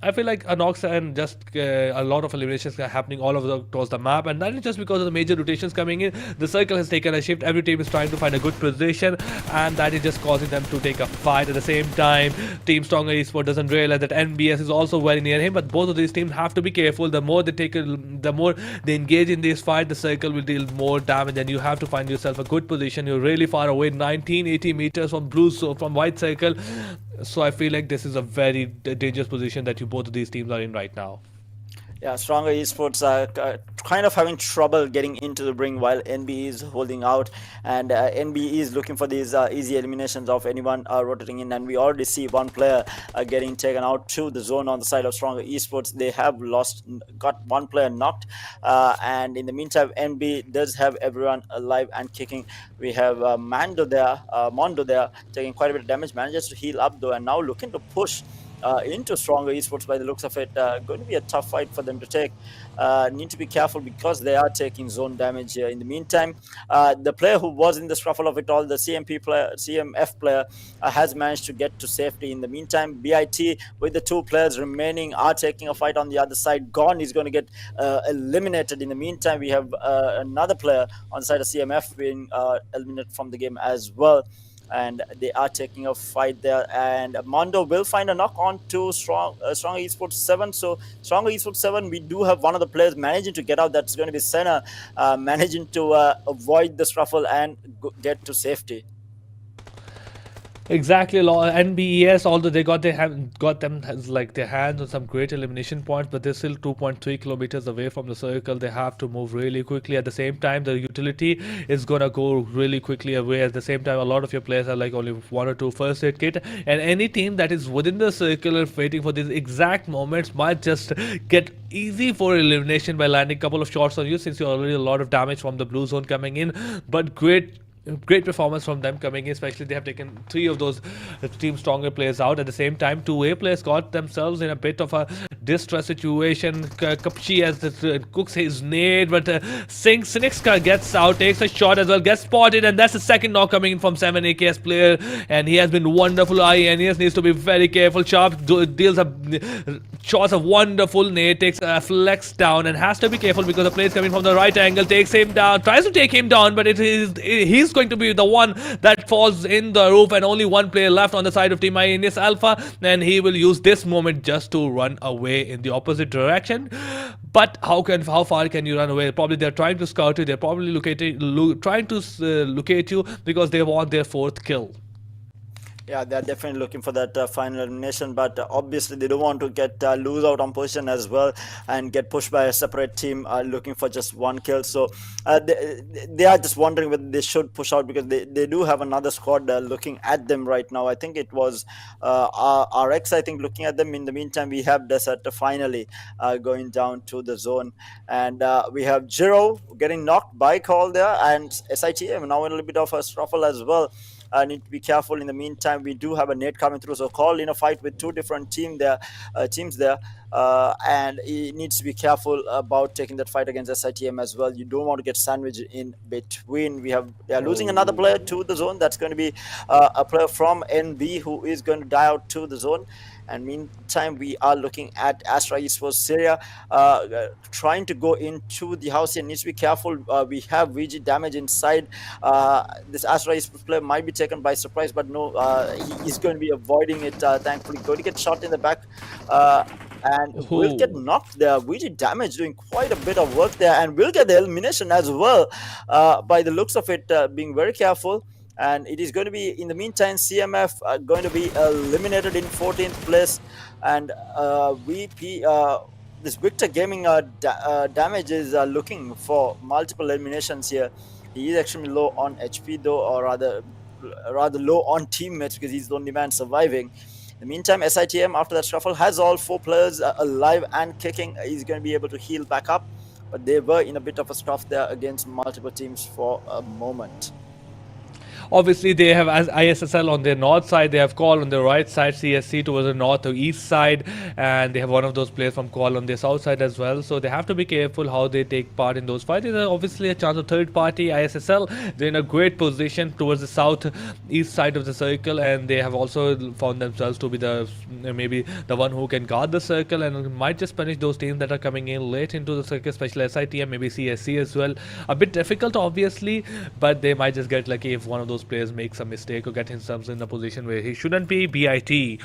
I feel like Anox and just a lot of eliminations are happening all over across the map, and that is just because of the major rotations coming in. The circle has taken a shift. Every team is trying to find a good position, and that is just causing them to take a fight. At the same time, Team Stronger Esport doesn't realize that NBS is also very near him. But both of these teams have to be careful. The more the more they engage in this fight, the circle will deal more damage, and you have to find yourself a good position. You're really far away, 1980 meters from blue, so from white circle. So I feel like this is a very dangerous position that both of these teams are in right now.
Yeah, Stronger Esports are kind of having trouble getting into the ring while NB is holding out, and NB is looking for these easy eliminations of anyone rotating in, and we already see one player getting taken out to the zone on the side of Stronger Esports. They have got one player knocked, and in the meantime, NB does have everyone alive and kicking. We have Mondo there taking quite a bit of damage, manages to heal up though, and now looking to push into Stronger Esports by the looks of it. Going to be a tough fight for them to take. Need to be careful because they are taking zone damage here. In the meantime, the player who was in the scuffle of it all, the CMF player, has managed to get to safety. In the meantime, BIT with the two players remaining are taking a fight on the other side. Gone is going to get eliminated. In the meantime, we have another player on the side of CMF being eliminated from the game as well, and they are taking a fight there, and Mondo will find a knock on to Stronger Esports 7. So Stronger Esports 7, we do have one of the players managing to get out. That's going to be Senna, managing to avoid the scuffle and get to safety.
Exactly, NBES, although they got their hands on some great elimination points, but they're still 2.3 kilometers away from the circle. They have to move really quickly. At the same time, the utility is gonna go really quickly away. At the same time, a lot of your players are like only 1 or 2 first aid kit, and any team that is within the circle waiting for these exact moments might just get easy for elimination by landing a couple of shots on you, since you're already a lot of damage from the blue zone coming in. But great performance from them coming in, especially they have taken 3 of those Team Stronger players out. At the same time, 2A players got themselves in a bit of a distress situation. Kapchi as cooks his nade, but Sinixka gets out, takes a shot as well, gets spotted, and that's the second knock coming in from 7AKS player, and he has been wonderful. INES needs to be very careful. Sharp deals up shots of wonderful nade, takes a flex down, and has to be careful because the player is coming from the right angle, takes him down, tries to take him down, but he's going to be the one that falls in the roof, and only one player left on the side of Team INS Alpha, and he will use this moment just to run away in the opposite direction. But how far can you run away? Probably they're trying to scout you. They're probably trying to locate you because they want their 4th kill.
Yeah, they're definitely looking for that final elimination, but obviously they don't want to get lose out on position as well and get pushed by a separate team looking for just 1 kill. So they are just wondering whether they should push out, because they do have another squad looking at them right now. I think it was RX, I think, looking at them. In the meantime, we have Desert finally going down to the zone, and we have Jiro getting knocked by Call there, and SITM now in a little bit of a scuffle as well. Need to be careful. In the meantime, we do have a nade coming through, so Call in a fight with 2 different teams there, and he needs to be careful about taking that fight against SITM as well. You don't want to get sandwiched in between. They are losing another player to the zone. That's going to be a player from NB who is going to die out to the zone. And meantime, we are looking at Astra Esports Syria trying to go into the house here. Needs to be careful. We have VG damage inside. This Astra Esports player might be taken by surprise, but no, he's going to be avoiding it. Thankfully, going to get shot in the back. And will get knocked there. VG damage doing quite a bit of work there, and will get the elimination as well. By the looks of it, being very careful. And it is going to be, in the meantime, CMF going to be eliminated in 14th place, and this Victor Gaming damage is looking for multiple eliminations here. He is actually low on HP though, or rather low on teammates, because he's the only man surviving. In the meantime, SITM, after that shuffle, has all 4 players alive and kicking. He's going to be able to heal back up, but they were in a bit of a scuff there against multiple teams for a moment.
Obviously, they have as ISSL on their north side, they have Call on the right side, CSC towards the north or east side, and they have one of those players from Call on their south side as well. So they have to be careful how they take part in those fights. There's obviously a chance of third party ISSL. They're in a great position towards the south east side of the circle, and they have also found themselves to be the maybe the one who can guard the circle and might just punish those teams that are coming in late into the circle, especially SITM, maybe CSC as well. A bit difficult, obviously, but they might just get lucky if one of those players makes a mistake or get himself in a position where he shouldn't be. BIT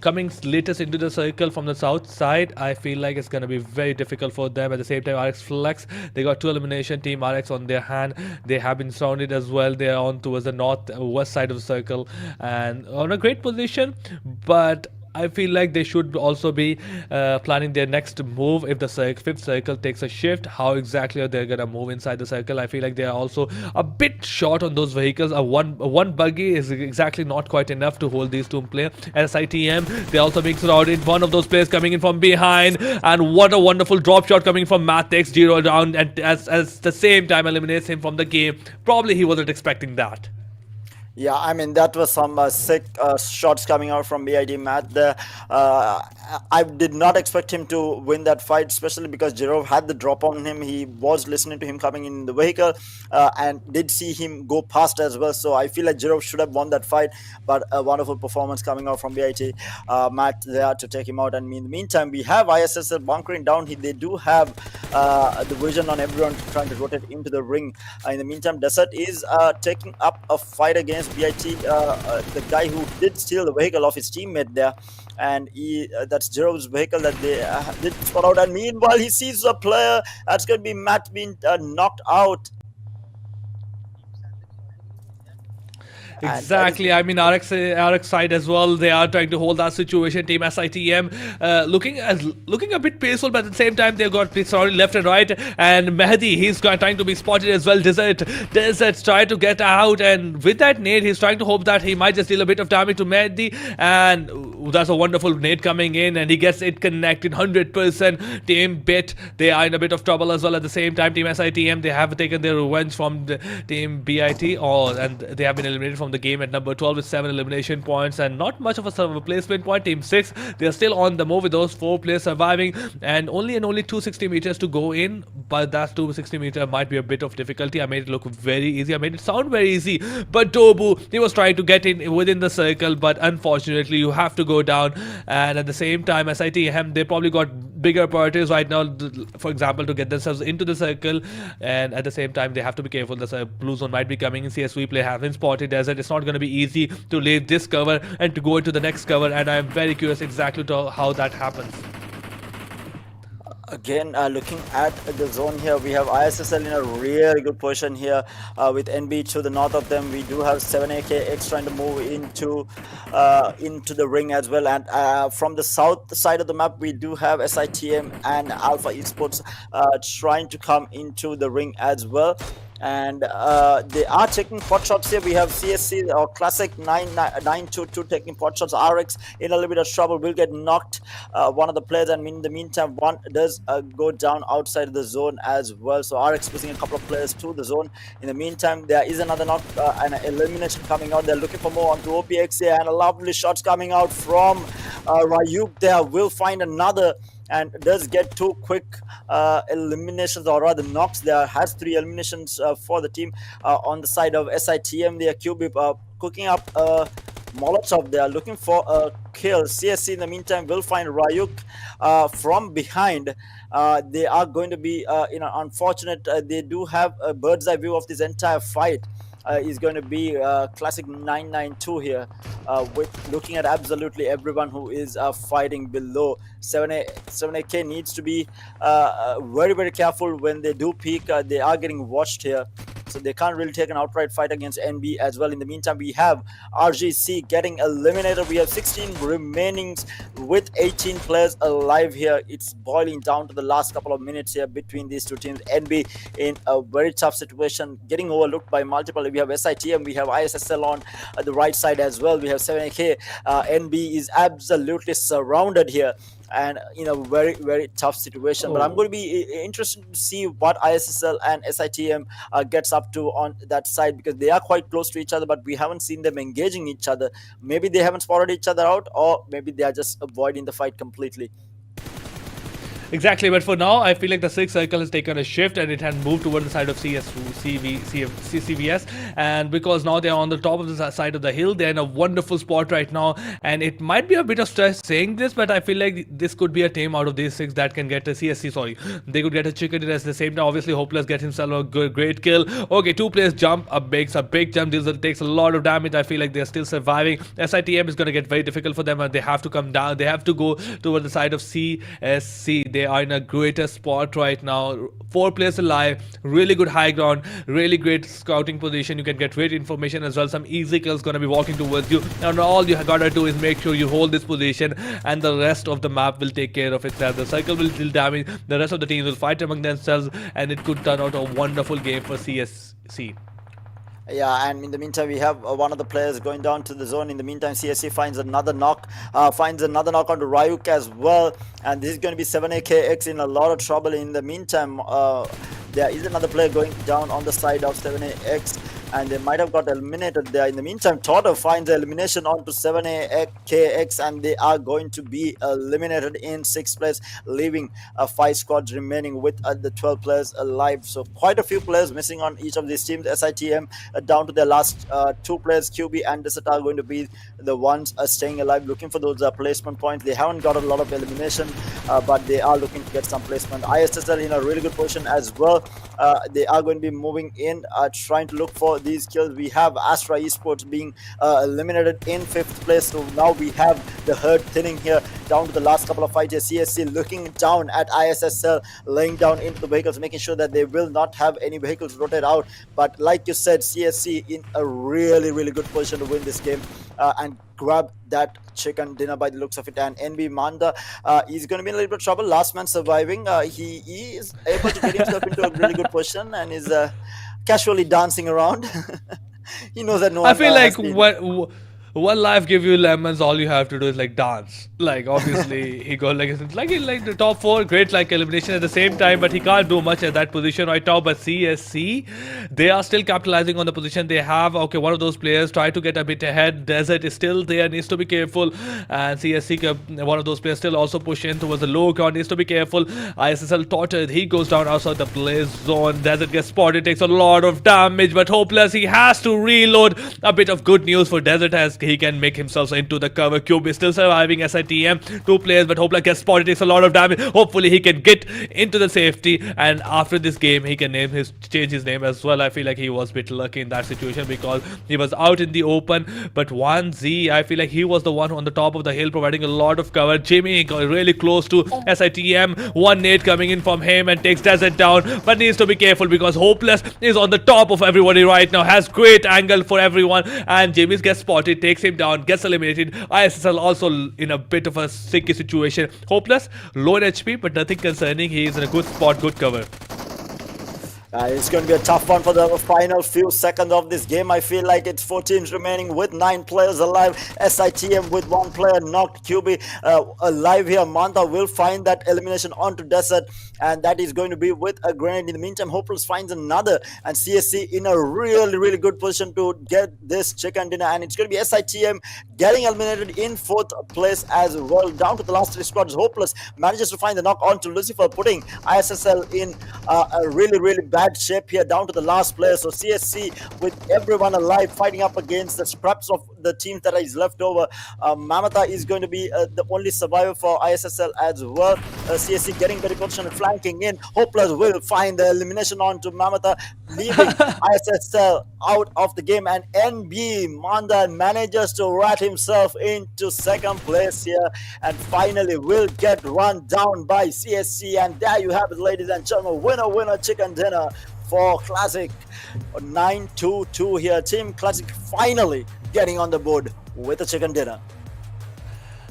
coming latest into the circle from the south side, I feel like it's going to be very difficult for them. At the same time, RX Flex, they got two elimination, Team RX on their hand. They have been surrounded as well. They are on towards the north west side of the circle and on a great position, but I feel like they should also be planning their next move if the fifth circle takes a shift. How exactly are they gonna move inside the circle? I feel like they are also a bit short on those vehicles. One buggy is exactly not quite enough to hold these two players. SITM, they also being surrounded. One of those players coming in from behind, and what a wonderful drop shot coming from Mathix. 0 down, and as the same time eliminates him from the game. Probably he wasn't expecting that.
Yeah, I mean that was some sick shots coming out from BID Matt there. I did not expect him to win that fight, especially because Jirov had the drop on him. He was listening to him coming in the vehicle and did see him go past as well. So I feel like Jirov should have won that fight, but a wonderful performance coming out from BIT Matt there to take him out. And in the meantime, we have ISSL bunkering down. They do have the vision on everyone trying to rotate into the ring. In the meantime, Desert is taking up a fight against BIT, the guy who did steal the vehicle of his teammate there, and that's Jerome's vehicle that they did spot out. And meanwhile, he sees a player that's going to be Matt being knocked out.
Exactly. I mean, RX side as well. They are trying to hold that situation. Team SITM looking a bit peaceful, but at the same time they've got surrounded left and right. And Mehdi, he's trying to be spotted as well. Desert's trying to get out, and with that nade, he's trying to hope that he might just deal a bit of damage to Mehdi. And that's a wonderful nade coming in, and he gets it connected 100%. Team Bit, they are in a bit of trouble as well. At the same time, Team SITM, they have taken their revenge from the Team BIT, and they have been eliminated from the game at number 12 with 7 elimination points and not much of a replacement point. Team 6, they are still on the move with those 4 players surviving, and only 260 meters to go in, but that 260 meter might be a bit of difficulty. I made it look very easy, I made it sound very easy, but Tobu, he was trying to get in within the circle, but unfortunately you have to go down. And at the same time, SITM, they probably got bigger priorities right now, for example, to get themselves into the circle, and at the same time they have to be careful. The blue zone might be coming in. CSV play have been spotted as it's not going to be easy to leave this cover and to go into the next cover, and I'm very curious exactly to how that happens.
Again, looking at the zone here, we have ISSL in a really good position here with NB to the north of them. We do have 7AKX trying to move into the ring as well, and from the south side of the map we do have SITM and Alpha Esports trying to come into the ring as well. And they are taking pot shots here. We have CSC or Classic 922 taking pot shots. RX in a little bit of trouble, will get knocked one of the players, and in the meantime one does go down outside of the zone as well. So RX losing a couple of players to the zone. In the meantime, there is another knock and an elimination coming out. They're looking for more onto OPX here, and a lovely shots coming out from Ryuk there. Will find another and does get 2 quick eliminations, or rather knocks. There has 3 eliminations for the team on the side of SITM. They are QB cooking up Molotov. They are looking for a kill. CSC in the meantime will find Ryuk from behind. They are going to be unfortunate. They do have a bird's eye view of this entire fight. Is going to be Classic 992 here, with looking at absolutely everyone who is fighting below. 7AK needs to be very, very careful when they do peek. They are getting watched here, so they can't really take an outright fight against NB as well. In the meantime, we have RGC getting eliminated. We have 16 remaining with 18 players alive here. It's boiling down to the last couple of minutes here between these two teams. NB in a very tough situation, getting overlooked by multiple. We have SITM, we have ISSL on the right side as well. We have 7AK. NB is absolutely surrounded here. and in a very, very tough situation. But I'm going to be interested to see what ISSL and SITM gets up to on that side, because they are quite close to each other, but we haven't seen them engaging each other. Maybe they haven't spotted each other out, or maybe they are just avoiding the fight completely.
Exactly, but for now, I feel like the sixth circle has taken a shift and it had moved toward the side of CVS. And because now they're on the top of the side of the hill, they're in a wonderful spot right now. And it might be a bit of stress saying this, but I feel like this could be a team out of these six that can get a CSC. Sorry, they could get a chicken dinner at the same time. Obviously, Hopeless gets himself a great kill. Okay, two players jump, a big jump. This takes a lot of damage. I feel like they're still surviving. SITM is going to get very difficult for them, and they have to come down. They have to go toward the side of CSC. They are in a greater spot right now. 4 players alive, really good high ground, really great scouting position. You can get great information as well. Some easy kills gonna be walking towards you, and all you gotta do is make sure you hold this position, and the rest of the map will take care of itself. The circle will deal damage, the rest of the teams will fight among themselves, and it could turn out a wonderful game for CSC.
Yeah, and in the meantime, we have one of the players going down to the zone. In the meantime, CSC finds another knock onto Ryuk as well, and this is going to be 7AKX in a lot of trouble. In the meantime, there is another player going down on the side of 7AX, and they might have got eliminated there. In the meantime, Toto finds the elimination onto 7AKX, and they are going to be eliminated in 6th place, leaving 5 squads remaining with the 12 players alive. So quite a few players missing on each of these teams. SITM down to their last 2 players. QB and Desert are going to be the ones staying alive, looking for those placement points. They haven't got a lot of elimination, but they are looking to get some placement. ISSL in a really good position as well. They are going to be moving in, trying to look for these kills. We have Astra Esports being eliminated in 5th place. So now we have the herd thinning here down to the last couple of fights here. CSC looking down at ISSL, laying down into the vehicles, making sure that they will not have any vehicles rotate out. But like you said, CSC in a really, really good position to win this game and grab that chicken dinner by the looks of it. And NB Manda is going to be in a little bit of trouble. Last man surviving. He is able to get himself into a really good position and is casually dancing around. He knows that no one.
I feel like when life give you lemons, all you have to do is like dance. Like obviously he got like the top 4, great like elimination at the same time, but he can't do much at that position right now. But CSC, they are still capitalizing on the position they have. Okay, one of those players try to get a bit ahead. Desert is still there, needs to be careful. And CSC, one of those players still also push in towards the low ground, needs to be careful. ISSL Tortured, he goes down outside the blaze zone. Desert gets spotted, takes a lot of damage, but Hopeless, he has to reload. A bit of good news for Desert as he can make himself into the cover. Cube is still surviving. SITM, 2 players, but Hopeless gets spotted, takes a lot of damage. Hopefully he can get into the safety, and after this game he can change his name as well. I feel like he was a bit lucky in that situation because he was out in the open. But 1Z, I feel like he was the one on the top of the hill providing a lot of cover. Jimmy got really close to SITM. 1 nade coming in from him and takes Desert down, but needs to be careful because Hopeless is on the top of everybody right now, has great angle for everyone, and Jimmy gets spotted, takes him down, gets eliminated. ISSL also in a bit of a sticky situation. Hopeless, low in HP, but nothing concerning. He is in a good spot, good cover.
It's going to be a tough one for the final few seconds of this game. I feel like it's 4 teams remaining with 9 players alive. SITM with 1 player knocked. QB alive here. Manta will find that elimination onto Desert, and that is going to be with a grenade. In the meantime, Hopeless finds another, and CSC in a really, really good position to get this chicken dinner, and it's going to be SITM getting eliminated in 4th place as well. Down to the last 3 squads. Hopeless manages to find the knock onto Lucifer, putting ISSL in a really, really bad shape here down to the last player. So CSC with everyone alive fighting up against the scraps of the teams that is left over. Mamata is going to be the only survivor for ISSL as well. CSC getting very position and flanking in. Hopeless will find the elimination onto Mamata, leaving ISSL out of the game, and NB Manda manages to rat himself into 2nd place here and finally will get run down by CSC. And there you have it, ladies and gentlemen, winner chicken dinner for Classic. 9-2-2 here. Team Classic finally getting on the board with a chicken dinner.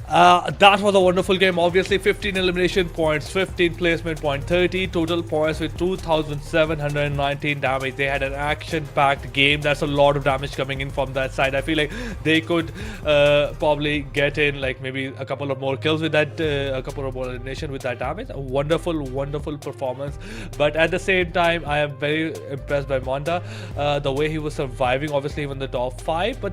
That was a wonderful game. Obviously, 15 elimination points, 15 placement point, 30 total points with 2,719 damage. They had an action-packed game. That's a lot of damage coming in from that side. I feel like they could probably get in like maybe a couple of more kills with that, a couple of more elimination with that damage. A wonderful, wonderful performance. But at the same time, I am very impressed by Monda. The way he was surviving, obviously, even the top 5, but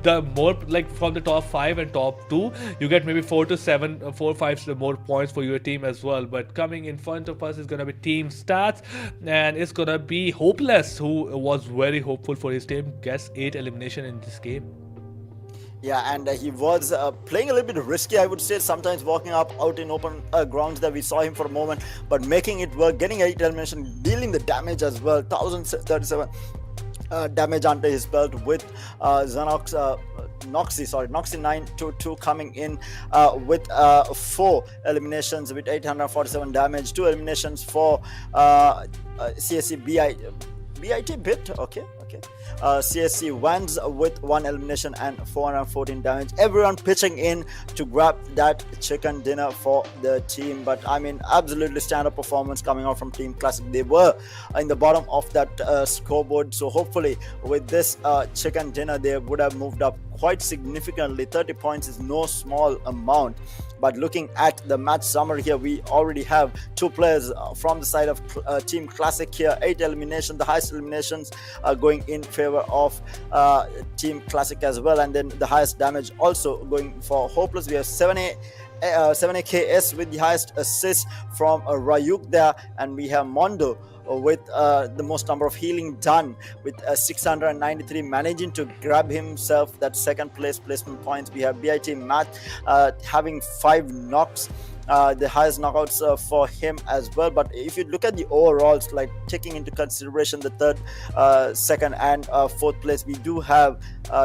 the more like from the top 5 and top 2 you get maybe 4 to 7 4 5 more points for your team as well. But coming in front of us is gonna be team stats, and it's gonna be Hopeless, who was very hopeful for his team, gets 8 elimination in this game.
Yeah, and he was playing a little bit risky, I would say, sometimes walking up out in open grounds that we saw him for a moment, but making it work, getting 8 elimination, dealing the damage as well, 1037 damage under his belt with Sanhok's Noxy 922 coming in with 4 eliminations with 847 damage, 2 eliminations for CSC BIT bit, okay. CSC Vans with 1 elimination and 414 damage. Everyone pitching in to grab that chicken dinner for the team. But I mean, absolutely stand-up performance coming out from Team Classic. They were in the bottom of that scoreboard. So hopefully with this chicken dinner, they would have moved up quite significantly. 30 points is no small amount. But looking at the match summary here, we already have 2 players from the side of Team Classic here. 8 eliminations, the highest eliminations going in favor of Team Classic as well. And then the highest damage also going for Hopeless. We have 7AKS with the highest assist from Rayuk there. And we have Mondo with the most number of healing done with 693, managing to grab himself that second place placement points. We have BIT Matt having 5 knocks, the highest knockouts for him as well. But if you look at the overalls, like taking into consideration the third, second and fourth place, we do have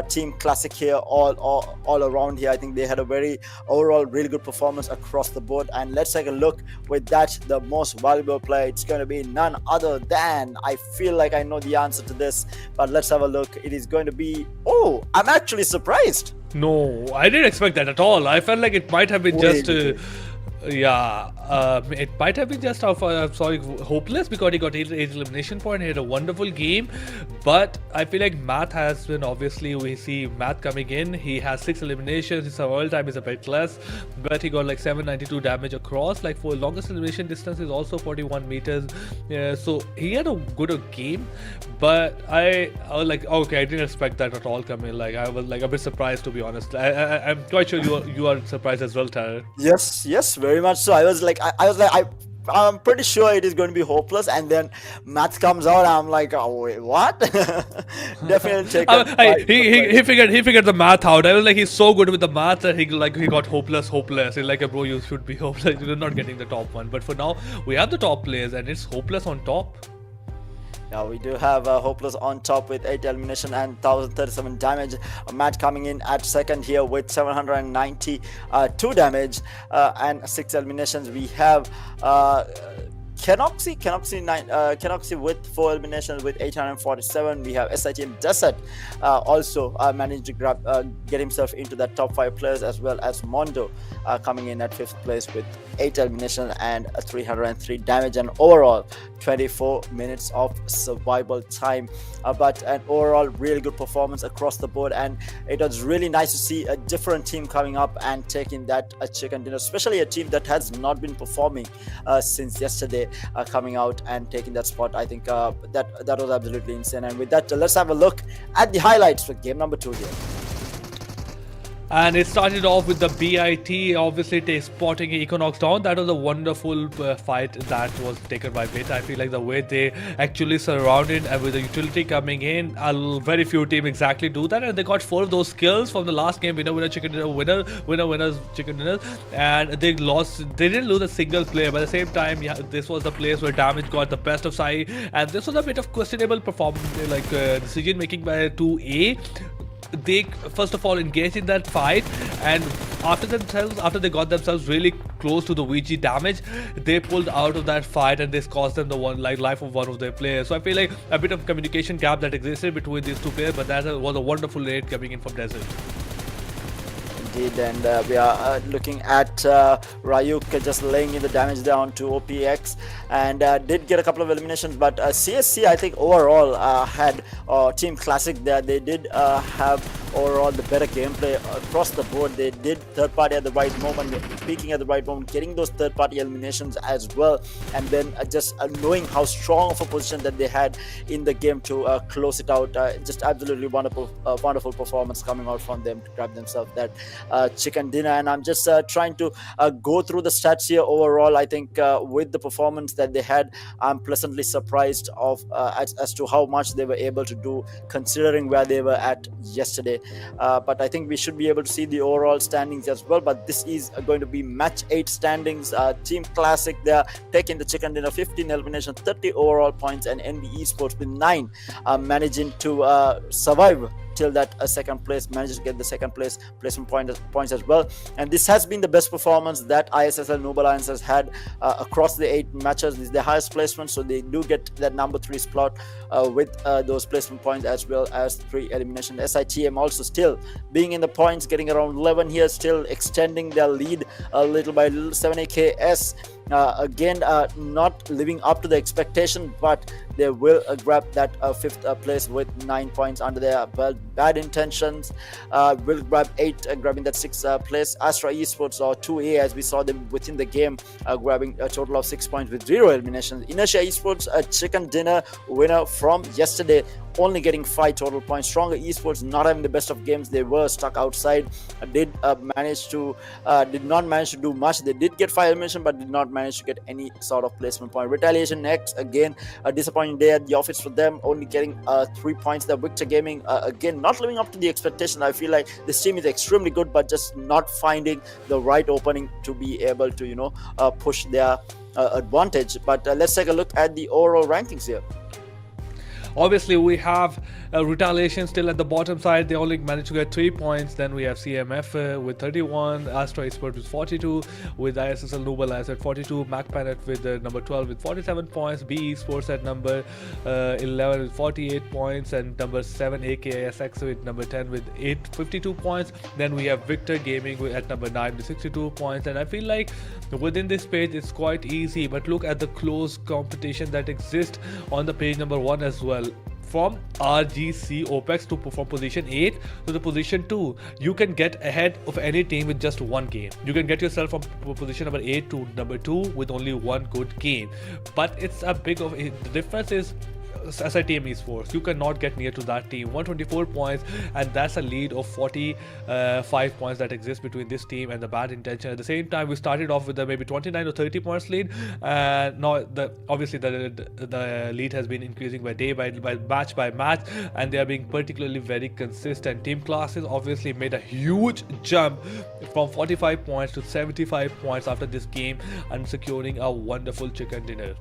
Team Classic here all around here. I think they had a very overall really good performance across the board. And let's take a look with that, the most valuable player. It's going to be none other than, I feel like I know the answer to this, but let's have a look. It is going to be, oh, I'm actually surprised.
No, I didn't expect that at all. I felt like it might have been just it might have been just Hopeless, because he got 8 elimination point. He had a wonderful game, but I feel like Math has been, obviously we see Math coming in. He has 6 eliminations. His survival time is a bit less, but he got like 792 damage across. Like for longest elimination distance is also 41 meters. So he had a good game, but I was like, okay, I didn't expect that at all coming. Like I was like a bit surprised, to be honest. I'm quite sure you are surprised as well, Tyler.
Yes, very much so. I was like, I'm pretty sure it is going to be Hopeless, and then Math comes out. I'm like, oh wait, what? Definitely take it.
He figured the math out. I was like, he's so good with the math that he got hopeless. He's like, bro, you should be hopeless. You're not getting the top one. But for now, we have the top players, and it's Hopeless on top.
Yeah, we do have Hopeless on top with 8 elimination and 1037 damage. Matt coming in at second here with 792 damage and 6 eliminations. We have Kenoxy with 4 eliminations with 847. We have SITM Desert also managed to get himself into that top 5 players, as well as Mondo coming in at 5th place with 8 eliminations and 303 damage, and overall 24 minutes of survival time. But an overall really good performance across the board, and it was really nice to see a different team coming up and taking that chicken dinner, especially a team that has not been performing since yesterday, coming out and taking that spot. I think that was absolutely insane. And with that, let's have a look at the highlights for game number 2 here.
And it started off with the BIT obviously spotting Equinox down. That was a wonderful fight that was taken by BIT. I feel like the way they actually surrounded, and with the utility coming in, very few teams exactly do that, and they got 4 of those kills from the last game. Winner chicken dinner, winners chicken dinner, and they didn't lose a single player. But at the same time, yeah, this was the place where damage got the best of Sai, and this was a bit of questionable performance, like decision making by 2A. They first of all engaged in that fight, and after they got themselves really close to the VG damage, they pulled out of that fight, and this cost them the life of one of their players. So I feel like a bit of communication gap that existed between these two players, but that was a wonderful raid coming in from Desert.
indeed. And we are looking at Ryuk just laying in the damage down to OPX, and did get a couple of eliminations. But CSC, I think, overall had Team Classic there. They did have overall the better gameplay across the board. They did third party at the right moment, peaking at the right moment, getting those third party eliminations as well, and then just knowing how strong of a position that they had in the game to close it out. Just absolutely wonderful performance coming out from them to grab themselves that chicken dinner. And I'm just trying to go through the stats here. Overall, I think with the performance that they had, I'm pleasantly surprised of as to how much they were able to do considering where they were at yesterday. But I think we should be able to see the overall standings as well. But this is going to be match 8 standings. Team Classic, they're taking the chicken dinner, 15 elimination, 30 overall points, and NB Esports with 9 managing to survive till that second place, managed to get the second place placement points as well. And this has been the best performance that ISSL Noob Alliance has had across the 8 matches. This is the highest placement, so they do get that number 3 slot with those placement points as well as 3 elimination. SITM also still being in the points, getting around 11 here, still extending their lead a little by little. 7AKS again not living up to the expectation, but they will grab that 5th place with 9 points under their belt. Bad Intentions will grab 8, grabbing that 6th place. Astra Esports, or 2A as we saw them within the game, grabbing a total of 6 points with 0 eliminations. Inertia Esports, a chicken dinner winner from yesterday, only getting 5 total points. Stronger Esports not having the best of games. They were stuck outside, did not manage to do much. They did get 5 elimination, but did not manage to get any sort of placement point. Retaliation X, again a disappointing day at the office for them, only getting 3 points there. Victor Gaming, again not living up to the expectation. I feel like this team is extremely good, but just not finding the right opening to be able to push their advantage. But let's take a look at the overall rankings here.
Obviously, we have Retaliation still at the bottom side. They only managed to get 3 points. Then we have CMF with 31, Astra Esports with 42, with ISSL Noob Alliance at 42, MAKPEN with number 12 with 47 points, B Esports at number 11 with 48 points, and number 7 AKSX with number 10 with 52 points. Then we have Victor Gaming at number 9 with 62 points. And I feel like within this page it's quite easy, but look at the close competition that exists on the page number 1 as well. From RGC OPEX from position 8 to the position 2, you can get ahead of any team with just one game. You can get yourself from position number 8 to number 2 with only one good game. But it's a big of the difference is SITM Esports, you cannot get near to that team. 124 points, and that's a lead of 45 points that exists between this team and the Bad Intention. At the same time, we started off with a maybe 29 or 30 points lead, and now obviously the lead has been increasing by match, and they are being particularly very consistent. Team Classes obviously made a huge jump from 45 points to 75 points after this game and securing a wonderful chicken dinner.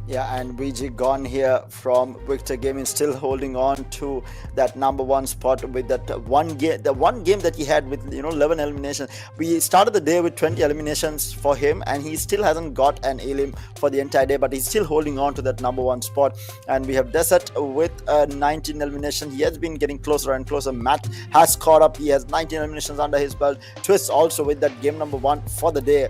Yeah, and VG gone here from Victor Gaming, still holding on to that number 1 spot with that one game, the one game that he had with 11 eliminations. We started the day with 20 eliminations for him, and he still hasn't got an elim for the entire day, but he's still holding on to that number 1 spot. And we have Desert with 19 eliminations. He has been getting closer and closer. Matt has caught up. He has 19 eliminations under his belt. Twist also with that game number 1 for the day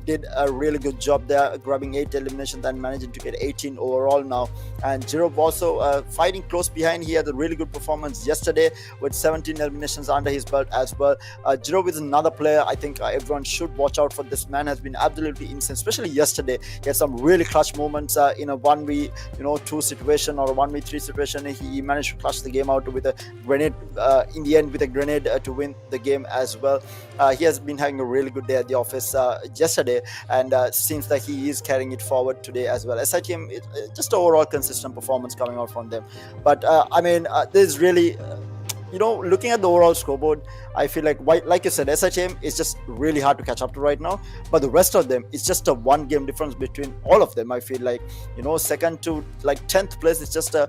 did a really good job there, grabbing 8 eliminations and managing to get 18 overall now. And Jiro also fighting close behind. He had a really good performance yesterday with 17 eliminations under his belt as well. Jiro is another player I think everyone should watch out for. This man has been absolutely insane, especially yesterday. He had some really clutch moments in a 1v2 situation or a 1v3 situation. He managed to clutch the game out with a grenade in the end, with a grenade to win the game as well. He has been having a really good day at the office yesterday, and seems like he is carrying it forward today as well. SITM, just overall consistent performance coming out from them. But there's really looking at the overall scoreboard, I feel like you said, SITM is just really hard to catch up to right now. But the rest of them, it's just a 1 game difference between all of them. I feel like, second to 10th place is just a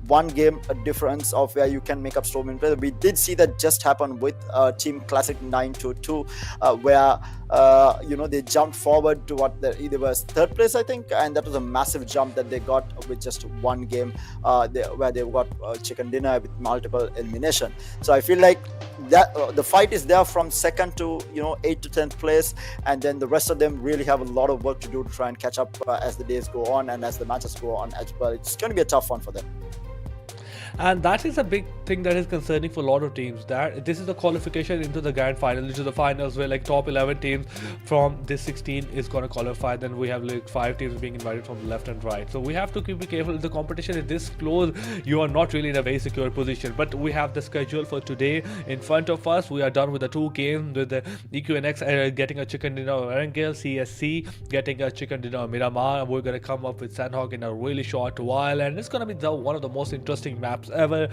one game a difference of where you can make up so many players. We did see that just happen with Team Classic 922, where they jumped forward to what they were third place, I think, and that was a massive jump that they got with just one game, where they got chicken dinner with multiple elimination. So I feel like that the fight is there from second to 8th to 10th place, and then the rest of them really have a lot of work to do to try and catch up as the days go on and as the matches go on as well. It's going to be a tough one for them.
And that is a big thing that is concerning for a lot of teams, that this is the qualification into the grand final, into the finals, where like top 11 teams from this 16 is going to qualify. Then we have like 5 teams being invited from the left and right. So we have to be careful. If the competition is this close, you are not really in a very secure position. But we have the schedule for today in front of us. We are done with the 2 games, with the EQNX getting a chicken dinner of Erangel, CSC getting a chicken dinner of Miramar. We're going to come up with Sanhok in a really short while, and it's going to be one of the most interesting maps ever.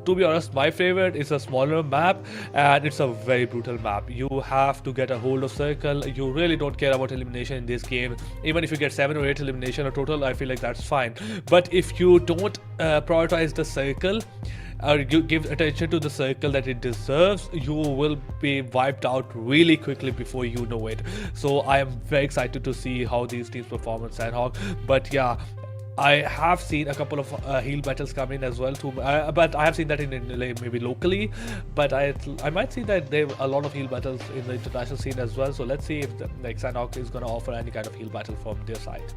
To be honest, my favorite is a smaller map, and it's a very brutal map. You have to get a hold of circle. You really don't care about elimination in this game. Even if you get 7 or 8 elimination or total, I feel like that's fine. But if you don't prioritize the circle, or you give attention to the circle that it deserves, you will be wiped out really quickly before you know it. So I am very excited to see how these teams perform in Sanhok. But yeah, I have seen a couple of heal battles come in as well too, but I have seen that in maybe locally, but I might see that there are a lot of heal battles in the international scene as well. So let's see if Sanhok is going to offer any kind of heal battle from their side.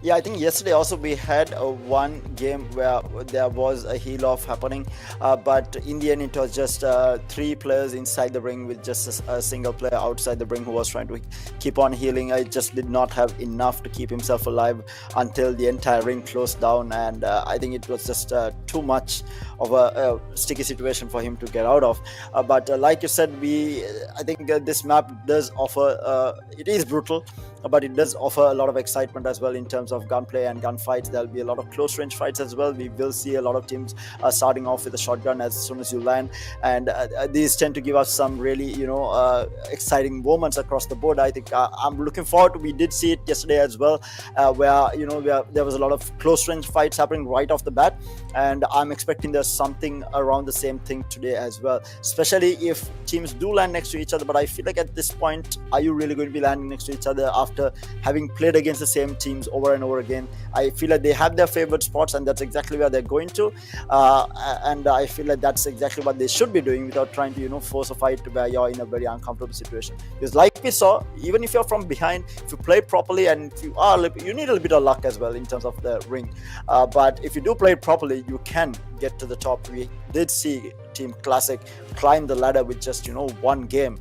Yeah, I think yesterday also we had one game where there was a heal off happening, but in the end it was just 3 players inside the ring with just a single player outside the ring who was trying to keep on healing. I just did not have enough to keep himself alive until the entire ring closed down, and I think it was just too much of a sticky situation for him to get out of. But like you said, I think this map does offer, it is brutal, but it does offer a lot of excitement as well in terms of gunplay and gunfights. There'll be a lot of close range fights as well. We will see a lot of teams starting off with a shotgun as soon as you land, and these tend to give us some really exciting moments across the board. I think I'm looking forward to, we did see it yesterday as well, where there was a lot of close range fights happening right off the bat, and I'm expecting there's something around the same thing today as well, especially if teams do land next to each other. But I feel like at this point, are you really going to be landing next to each other after having played against the same teams over and over again? I feel like they have their favorite spots, and that's exactly where they're going to, and I feel like that's exactly what they should be doing without trying to force a fight where you're in a very uncomfortable situation. Because like we saw, even if you're from behind, if you play properly, and if you need a little bit of luck as well in terms of the ring, but if you do play it properly, you can get to the top. We did see Team Classic climb the ladder with just one game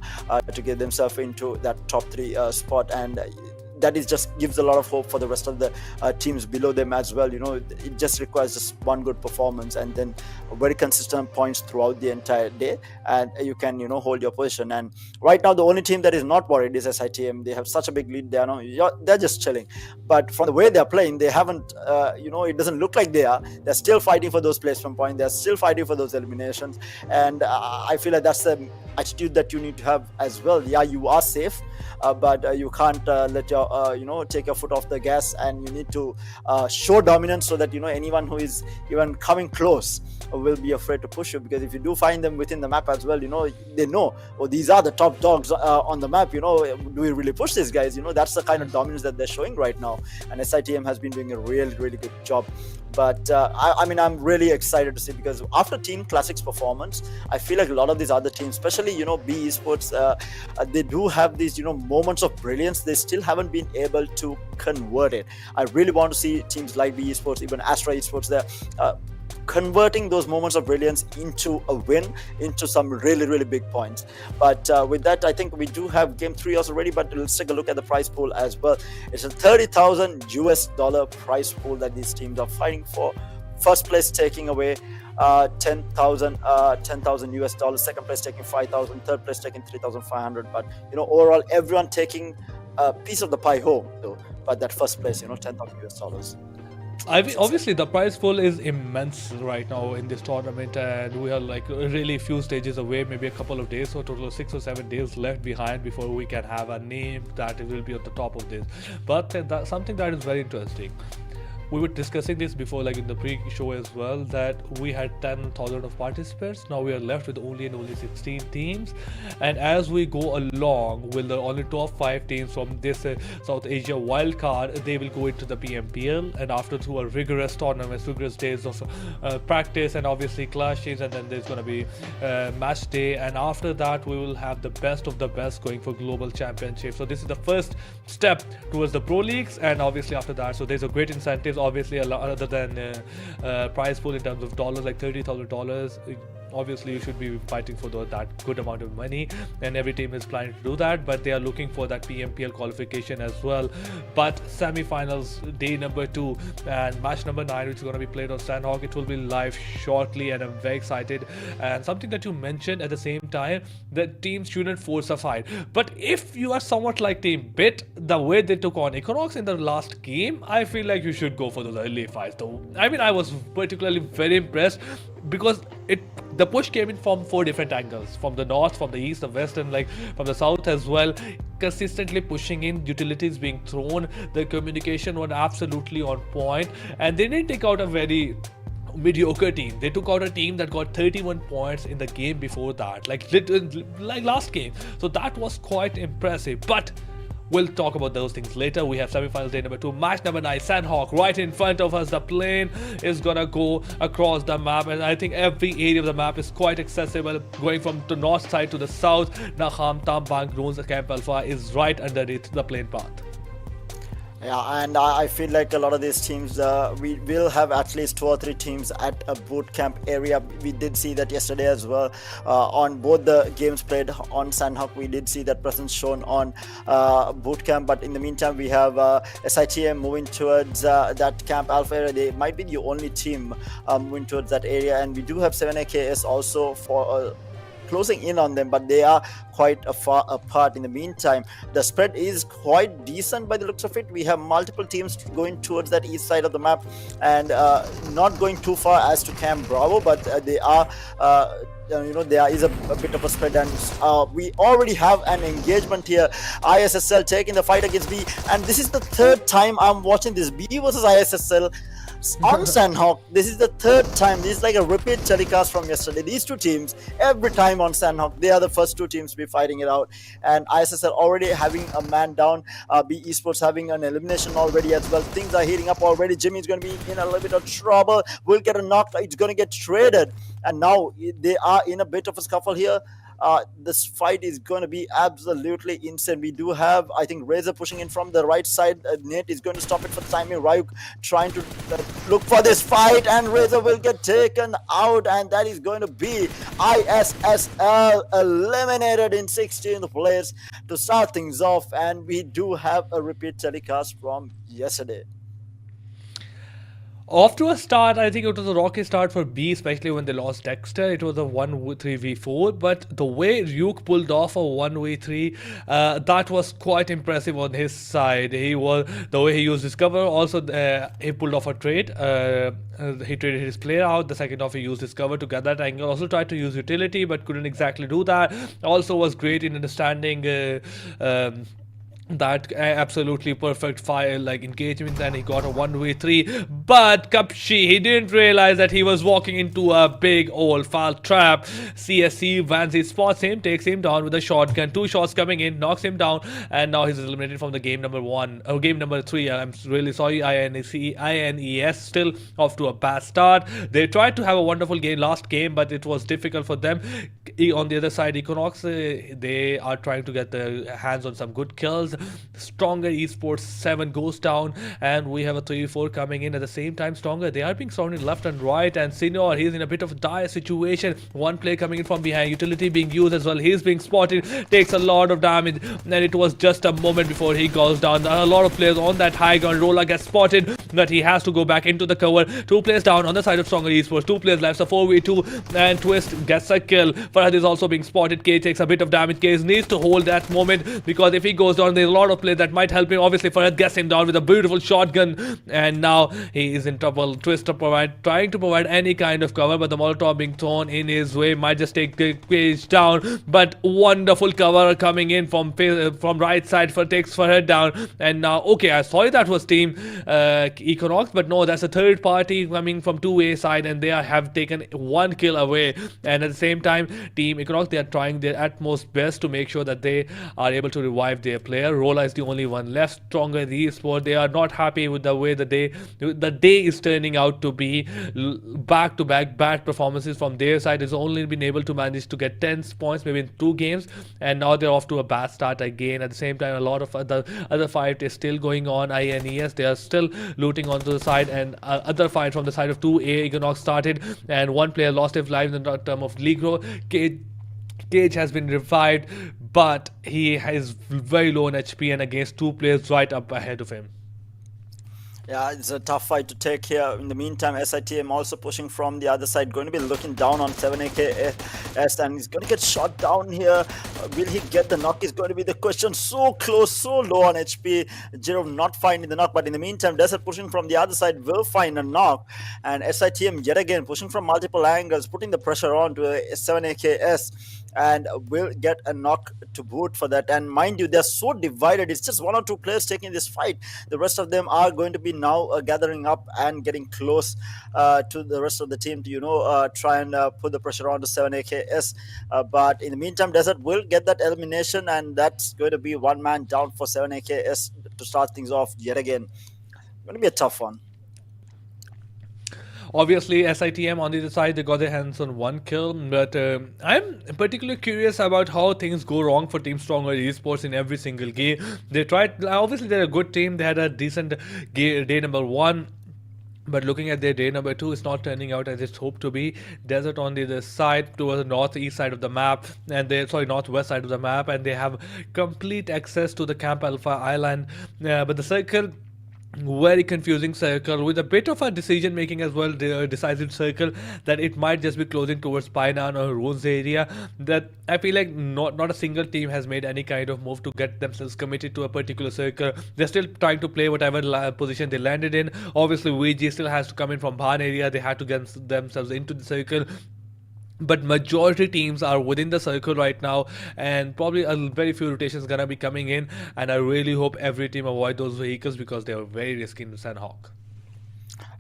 to get themselves into that top 3 spot, and that is just gives a lot of hope for the rest of the teams below them as well. It just requires just one good performance and then very consistent points throughout the entire day, and you can hold your position. And right now the only team that is not worried is SITM. They have such a big lead. They're just chilling, but from the way they're playing, they haven't it doesn't look like they're still fighting for those placement points. They're still fighting for those eliminations, and I feel like that's the attitude that you need to have as well. Yeah, you are safe, but you can't let your take your foot off the gas, and you need to show dominance so that anyone who is even coming close will be afraid to push you. Because if you do find them within the map as well, they know, oh, these are the top dogs on the map, do we really push these guys? That's the kind of dominance that they're showing right now, and SITM has been doing a really, really good job. But I mean, I'm really excited to see, because after Team Classic's performance, I feel like a lot of these other teams, especially B Esports, they do have these moments of brilliance. They still haven't been able to convert it. I really want to see teams like B Esports, even Astra Esports, there converting those moments of brilliance into a win, into some really, really big points. But with that, I think we do have game 3 also ready, but let's take a look at the prize pool as well. It's a $30,000 prize pool that these teams are fighting for. First place taking away $10,000 US, second place taking 5,000, third place taking 3,500. But overall, everyone taking a piece of the pie home though. But that first place, $10,000 US.
Obviously, the prize pool is immense right now in this tournament, and we are like really few stages away, maybe a couple of days, so total of 6 or 7 days left behind before we can have a name that will be at the top of this. But that's something that is very interesting. we were discussing this before, like in the pre-show as well, that we had 10,000 of participants. Now we are left with only 16 teams, and as we go along, with the only top 5 teams from this South Asia wild card, they will go into the PMPL, and after through a rigorous tournament, rigorous days of practice and obviously clashes, and then there's going to be match day, and after that we will have the best of the best going for global championship. So this is the first step towards the pro leagues, and obviously after that, so there's a great incentives, obviously a lot other than prize pool in terms of dollars, like $30,000. Obviously you should be fighting for that good amount of money, and every team is planning to do that, but they are looking for that PMPL qualification as well. But semi-finals day number 2 and match number 9, which is going to be played on Sanhok, it will be live shortly, and I'm very excited. And something that you mentioned at the same time, that teams shouldn't force a fight, but if you are somewhat like Team Bit, the way they took on Equinox in the last game, I feel like you should go for those early fights though. I mean, I was particularly very impressed because the push came in from 4 different angles, from the north, from the east, the west, and like from the south as well, consistently pushing in, utilities being thrown, the communication was absolutely on point, and they didn't take out a very mediocre team. They took out a team that got 31 points in the game before that, like last game. So that was quite impressive, but we'll talk about those things later. We have semi-finals day number 2, match number 9, Sanhok right in front of us. The plane is gonna go across the map, and I think every area of the map is quite accessible, going from the north side to the south. Naham, Tambang, Groons, Camp Alpha is right underneath the plane path.
Yeah, and I feel like a lot of these teams, we will have at least 2 or 3 teams at a boot camp area. We did see that yesterday as well. On both the games played on Sanhok, we did see that presence shown on boot camp. But in the meantime, we have SITM moving towards that Camp Alpha area. They might be the only team moving towards that area, and we do have 7AKS also for closing in on them, but they are quite far apart. In the meantime, the spread is quite decent by the looks of it. We have multiple teams going towards that east side of the map, and not going too far as to Camp Bravo, but they are there is a bit of a spread, and we already have an engagement here. ISSL taking the fight against B, and this is the 3rd time I'm watching this B versus ISSL on Sanhok. This is the 3rd time. This is like a repeat telecast from yesterday. These 2 teams, every time on Sanhok, they are the first 2 teams to be fighting it out, and ISSL already having a man down, B Esports having an elimination already as well. Things are heating up already. Jimmy is going to be in a little bit of trouble, will get a knock, it's going to get traded, and now they are in a bit of a scuffle here. This fight is going to be absolutely insane. We do have, I think, Razor pushing in from the right side. Nate is going to stop it for the timing. Ryuk trying to look for this fight, and Razor will get taken out, and that is going to be ISSL eliminated in 16th place to start things off. And we do have a repeat telecast from yesterday.
Off to a start, I think it was a rocky start for B, especially when they lost Dexter. It was a 1-3v4, but the way Ryuk pulled off a 1v3, that was quite impressive on his side. The way he used his cover, also he pulled off a trade. He traded his player out. The second off, he used his cover to get that angle. Also tried to use utility, but couldn't exactly do that. Also was great in understanding that absolutely perfect fire like engagement, and he got a 1v3. But Kapshi, he didn't realize that he was walking into a big old foul trap. CSC Vanzi spots him, takes him down with a shotgun. 2 shots coming in, knocks him down, and now he's eliminated from the game number 1 or game number 3. I'm really sorry. INES still off to a bad start. They tried to have a wonderful game last game, but it was difficult for them. On the other side, Equinox, they are trying to get their hands on some good kills. Stronger Esports 7 goes down, and we have a 3-4 coming in at the same time. Stronger, they are being surrounded left and right, and Senior, he's in a bit of a dire situation. One play coming in from behind, utility being used as well. He's being spotted, takes a lot of damage, and it was just a moment before he goes down. A lot of players on that high ground. Roller gets spotted, but he has to go back into the cover. 2 players down on the side of Stronger Esports, 2 players left, so 4v2, and Twist gets a kill for Shahid is also being spotted. K takes a bit of damage. K needs to hold that moment, because if he goes down, there's a lot of play that might help him. Obviously, Farhad gets him down with a beautiful shotgun, and now he is in trouble. Twister trying to provide any kind of cover, but the Molotov being thrown in his way might just take the page down. But wonderful cover coming in from right side for takes Farhad down, and now okay, I thought that was team Equinox, but no, that's a third party coming from 2A side, and they have taken one kill away. And at the same time, team Equinox, they are trying their utmost best to make sure that they are able to revive their player. Rola is the only one left. Stronger the esport, they are not happy with the way the day is turning out to be. Back to back bad performances from their side. Has only been able to manage to get 10 points maybe in 2 games, and now they're off to a bad start again. At the same time, a lot of other fight is still going on. INES, they are still looting onto the side, and other fight from the side of 2A Equinox started, and one player lost his life in the term of Ligro. Cage has been revived, but he is very low on HP and against 2 players right up ahead of him.
Yeah, it's a tough fight to take here. In the meantime, SITM also pushing from the other side, going to be looking down on 7AKS, and he's going to get shot down here. Will he get the knock is going to be the question. So close, so low on HP. Jerome not finding the knock, but in the meantime, Desert pushing from the other side will find a knock. And SITM yet again pushing from multiple angles, putting the pressure on to 7AKS, and will get a knock to boot for that. And mind you, they're so divided. It's just 1 or 2 players taking this fight. The rest of them are going to be now gathering up and getting close to the rest of the team to try and put the pressure on to 7AKS. But in the meantime, Desert will get that elimination, and that's going to be 1 man down for 7AKS to start things off yet again. Going to be a tough one.
Obviously, SITM on the other side, they got their hands on 1 kill, but I'm particularly curious about how things go wrong for Team Stronger Esports in every single game. They tried, obviously they're a good team, they had a decent day number 1, but looking at their day number 2, it's not turning out as it's hoped to be. Desert on the other side, towards the northeast side of the map, and northwest side of the map, and they have complete access to the Camp Alpha Island, but the circle, very confusing circle with a bit of a decision making as well, decisive circle that it might just be closing towards Painan or Runes area. That I feel like not a single team has made any kind of move to get themselves committed to a particular circle. They're still trying to play whatever position they landed in. Obviously VG still has to come in from Bhan area, they had to get themselves into the circle. But majority teams are within the circle right now, and probably a very few rotations gonna be coming in, and I really hope every team avoid those vehicles because they are very risky in Sanhok.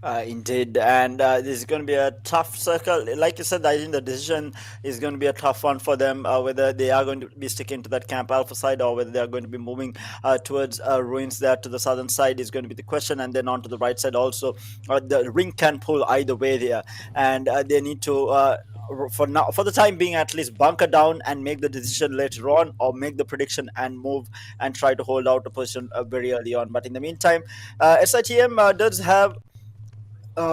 Indeed, and this is going to be a tough circle. Like you said, I think the decision is going to be a tough one for them, whether they are going to be sticking to that Camp Alpha side or whether they are going to be moving towards Ruins there to the southern side is going to be the question, and then on to the right side also. The ring can pull either way there, and they need to for the time being at least bunker down and make the decision later on, or make the prediction and move and try to hold out a position very early on. But in the meantime, SITM does have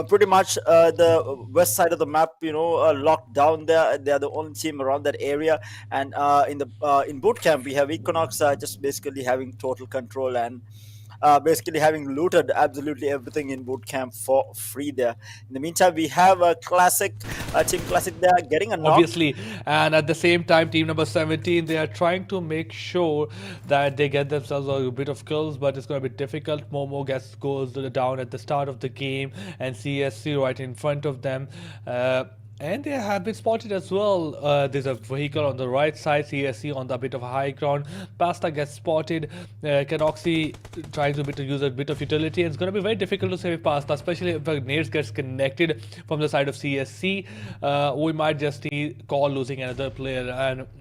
pretty much the west side of the map, locked down there. They are the only team around that area, and in boot camp we have Equinox just basically having total control and basically having looted absolutely everything in boot camp for free there. In the meantime, we have a team classic there getting a knock.
Obviously, and at the same time, team number 17, they are trying to make sure that they get themselves a bit of kills, but it's going to be difficult. Momo goes down at the start of the game, and CSC right in front of them. And they have been spotted as well. There's a vehicle on the right side, CSC on the bit of a high ground. Pasta gets spotted. Canoxy trying to use a bit of utility. And it's going to be very difficult to save Pasta, especially if the nades gets connected from the side of CSC. We might just see Call losing another player.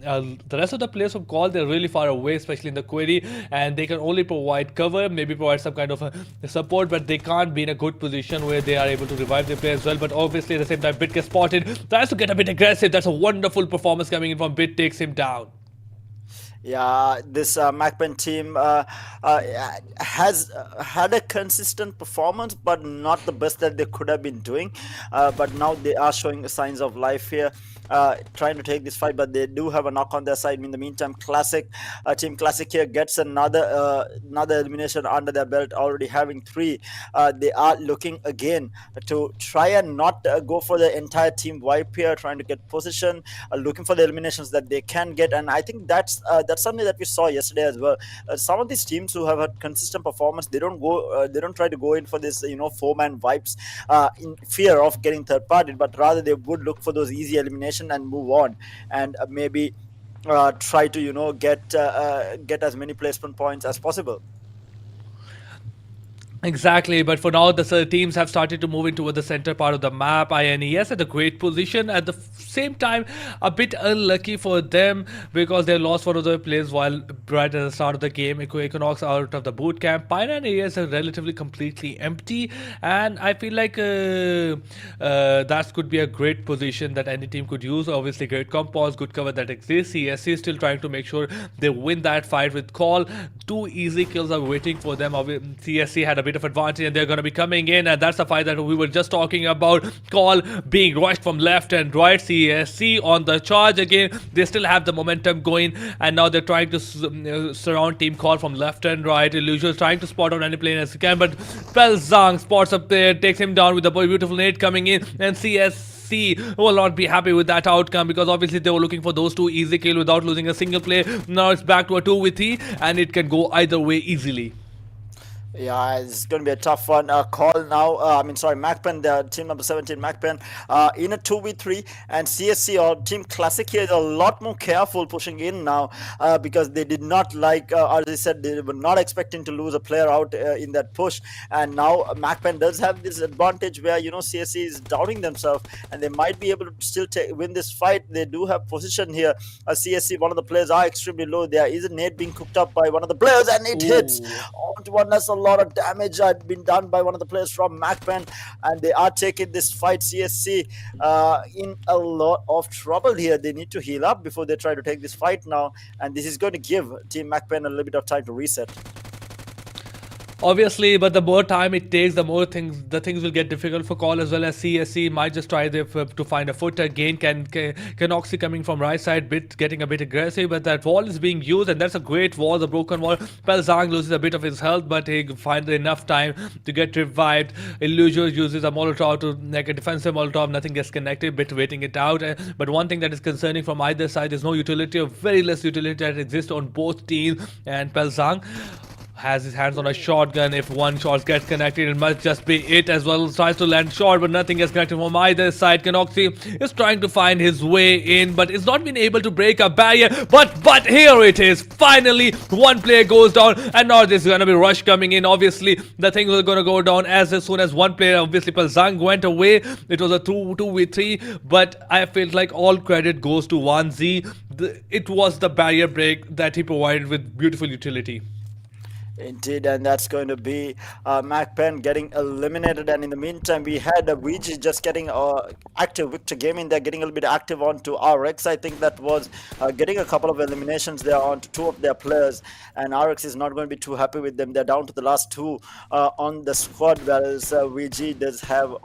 And the rest of the players from Call, they're really far away, especially in the query. And they can only provide cover, maybe provide some kind of support, but they can't be in a good position where they are able to revive their players as well. But obviously, at the same time, Bit gets spotted. Tries to get a bit aggressive. That's a wonderful performance coming in from Bit, takes him down.
Yeah, this MAKPEN team has had a consistent performance, but not the best that they could have been doing. But now they are showing signs of life here. trying to take this fight, but they do have a knock on their side. In the meantime, Team Classic here gets another elimination under their belt, already having three. They are looking again to try and not go for the entire team wipe here, trying to get position, looking for the eliminations that they can get. And I think that's something that we saw yesterday as well. Some of these teams who have had consistent performance, they don't try to go in for this, four-man wipes in fear of getting third party, but rather they would look for those easy elimination and move on, and maybe try to get as many placement points as possible.
Exactly, but for now, the teams have started to move into the center part of the map. INES at a great position. At the same time, a bit unlucky for them because they lost one of their players while right at the start of the game. Equinox out of the boot camp. Pioneer AES are relatively completely empty, and I feel like that could be a great position that any team could use. Obviously, great compos, good cover that exists. CSC is still trying to make sure they win that fight with call. Two easy kills are waiting for them. CSC had a bit of advantage and they're going to be coming in, and that's the fight that we were just talking about. Call being rushed from left and right. CSC on the charge again. They still have the momentum going, and now they're trying to surround Team Call from left and right. Illusion is trying to spot out any player as he can, but Pelzang spots up there, takes him down with a beautiful nade coming in, and CSC will not be happy with that outcome because obviously they were looking for those two easy kills without losing a single play. Now it's back to a 2v3 and it can go either way easily.
Yeah, it's going to be a tough one. Call now. MAKPEN, the team number 17, MAKPEN, in a 2v3, and CSC or Team Classic here is a lot more careful pushing in now because they did not like, as I said, they were not expecting to lose a player out in that push. And now MAKPEN does have this advantage where, CSC is doubting themselves and they might be able to still win this fight. They do have position here. CSC, one of the players are extremely low. There is a nade being cooked up by one of the players and it hits onto one. That's a lot of damage had been done by one of the players from MAKPEN, and they are taking this fight. CSC in a lot of trouble here. They need to heal up before they try to take this fight now, and this is going to give Team MAKPEN a little bit of time to reset.
Obviously, but the more time it takes, the things will get difficult for Call as well. As CSC might just try to find a foot again. Canoxy coming from right side, getting a bit aggressive, but that wall is being used, and that's a great wall, the broken wall. Pelzang loses a bit of his health, but he finds enough time to get revived. Illusion uses a Molotov to like a defensive Molotov, nothing gets connected, bit waiting it out. But one thing that is concerning from either side is no utility, or very less utility that exists on both teams, and Pelzang has his hands on a shotgun. If one shot gets connected, it must just be it as well. Tries to land shot, but nothing gets connected from either side. Canoxy is trying to find his way in, but it's not been able to break a barrier. But here it is. Finally, one player goes down, and now there's gonna be rush coming in. Obviously, the things are gonna go down as soon as one player, obviously Pelzang, went away. It was a 2v3, but I feel like all credit goes to 1Z. It was the barrier break that he provided with beautiful utility.
Indeed, and that's going to be MAKPEN getting eliminated. And in the meantime, we had VG just getting active. Victor Gaming, they're getting a little bit active onto RX. I think that was getting a couple of eliminations there onto two of their players. And RX is not going to be too happy with them. They're down to the last two on the squad, whereas VG does have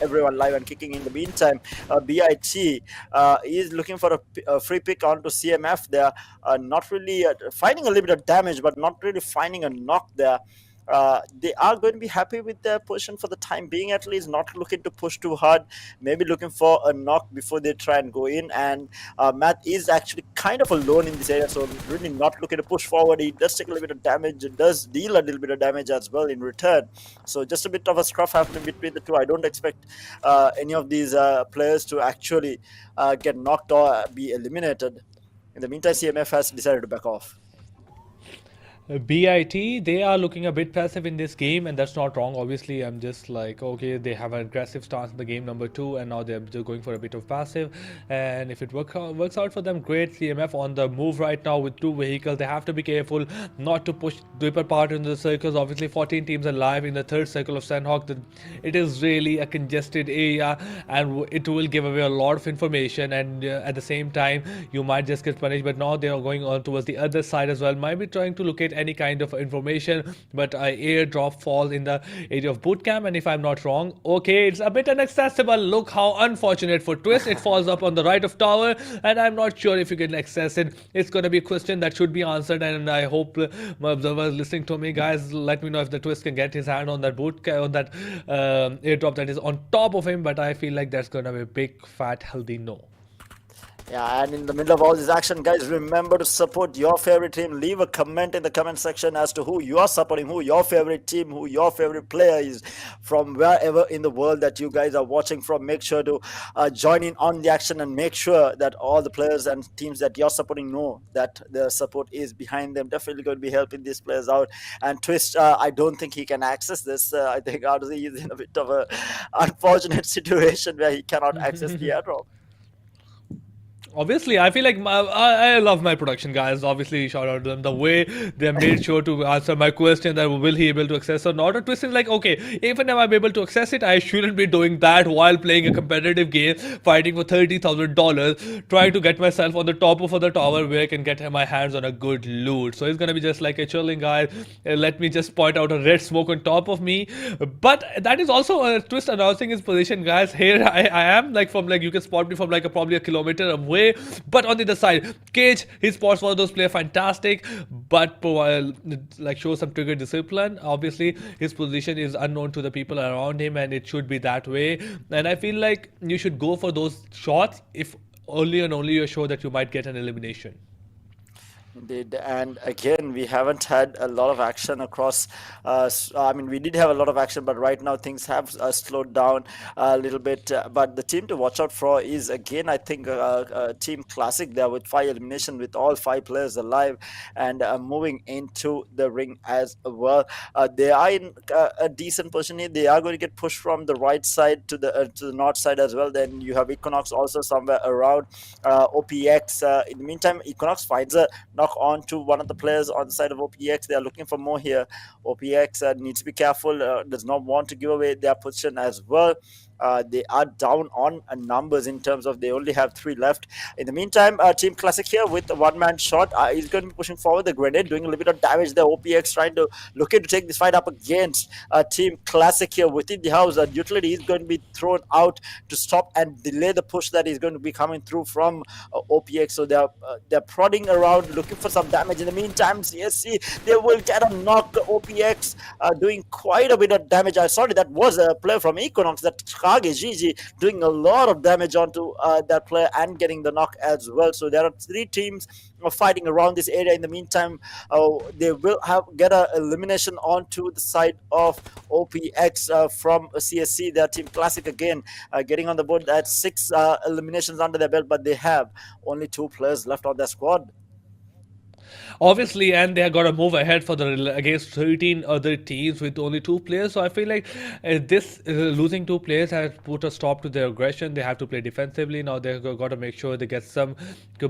everyone live and kicking. In the meantime, BIT is looking for a free pick onto CMF. They're not really finding a little bit of damage, but not really finding a knock there. They are going to be happy with their position for the time being, at least, not looking to push too hard, maybe looking for a knock before they try and go in. And Matt is actually kind of alone in this area, so really not looking to push forward. He does take a little bit of damage, it does deal a little bit of damage as well in return. So just a bit of a scruff happening between the two. I don't expect any of these players to actually get knocked or be eliminated. In the meantime, CMF has decided to back off.
BIT, they are looking a bit passive in this game, and that's not wrong. Obviously, I'm just like, okay, they have an aggressive stance in the game number 2, and now they're going for a bit of passive. And if it works out for them, great. CMF on the move right now with 2 vehicles. They have to be careful not to push deeper part into the circles. Obviously, 14 teams are live in the 3rd circle of Sanhok. It is really a congested area, and it will give away a lot of information. And at the same time, you might just get punished. But now they are going on towards the other side as well. Might be trying to locate get any kind of information, but I airdrop falls in the area of boot camp, and if I'm not wrong, okay, it's a bit inaccessible. Look how unfortunate for Twist. It falls up on the right of tower, and I'm not sure if you can access it. It's gonna be a question that should be answered, and I hope my observers listening to me, guys, let me know if the Twist can get his hand on that on that airdrop that is on top of him. But I feel like that's gonna be a big, fat, healthy no.
Yeah, and in the middle of all this action, guys, remember to support your favorite team. Leave a comment in the comment section as to who you are supporting, who your favorite team, who your favorite player is from wherever in the world that you guys are watching from. Make sure to join in on the action and make sure that all the players and teams that you're supporting know that the support is behind them. Definitely going to be helping these players out. And Twist, I don't think he can access this. I think obviously he's in a bit of a unfortunate situation where he cannot access the airdrop.
Obviously, I feel like I love my production guys. Obviously, shout out to them. The way they made sure to answer my question that will he able to access or not. A Twist is like, okay, even if I'm able to access it, I shouldn't be doing that while playing a competitive game, fighting for $30,000, trying to get myself on the top of the tower where I can get my hands on a good loot. So it's gonna be just like a chilling guy. Let me just point out a red smoke on top of me. But that is also a Twist announcing his position, guys. Here I am, like from like you can spot me from like probably a kilometer away. But on the other side, Cage, his spots for those players fantastic, but like show some trigger discipline. Obviously, his position is unknown to the people around him, and it should be that way. And I feel like you should go for those shots if only and only you're sure that you might get an elimination.
Indeed, and again, we haven't had a lot of action across. I mean, we did have a lot of action, but right now things have slowed down a little bit. But the team to watch out for is again, I think, Team Classic there with 5 elimination, with all 5 players alive and moving into the ring as well. They are in a decent position here. They are going to get pushed from the right side to the north side as well. Then you have Equinox also somewhere around. OPX. In the meantime, Equinox finds a knock on to one of the players on the side of OPX. They are looking for more here. OPX needs to be careful, does not want to give away their position as well. They are down on numbers in terms of they only have 3 left. In the meantime, Team Classic here with a one-man shot. He's going to be pushing forward. The grenade doing a little bit of damage there. OPX trying to look to take this fight up against Team Classic here within the house. Utility is going to be thrown out to stop and delay the push that is going to be coming through from OPX. So they're prodding around looking for some damage. In the meantime, CSC, they will get a knock. OPX doing quite a bit of damage. Sorry, that was a player from Equinox, that Gigi, doing a lot of damage onto that player and getting the knock as well. So there are 3 teams fighting around this area. In the meantime, they will get an elimination onto the side of OPX from CSC. Their Team Classic again getting on the board at 6 eliminations under their belt, but they have only 2 players left on their squad.
Obviously, and they have got to move ahead for the against 13 other teams with only 2 players. So I feel like this losing 2 players has put a stop to their aggression. They have to play defensively now. They've got to make sure they get some,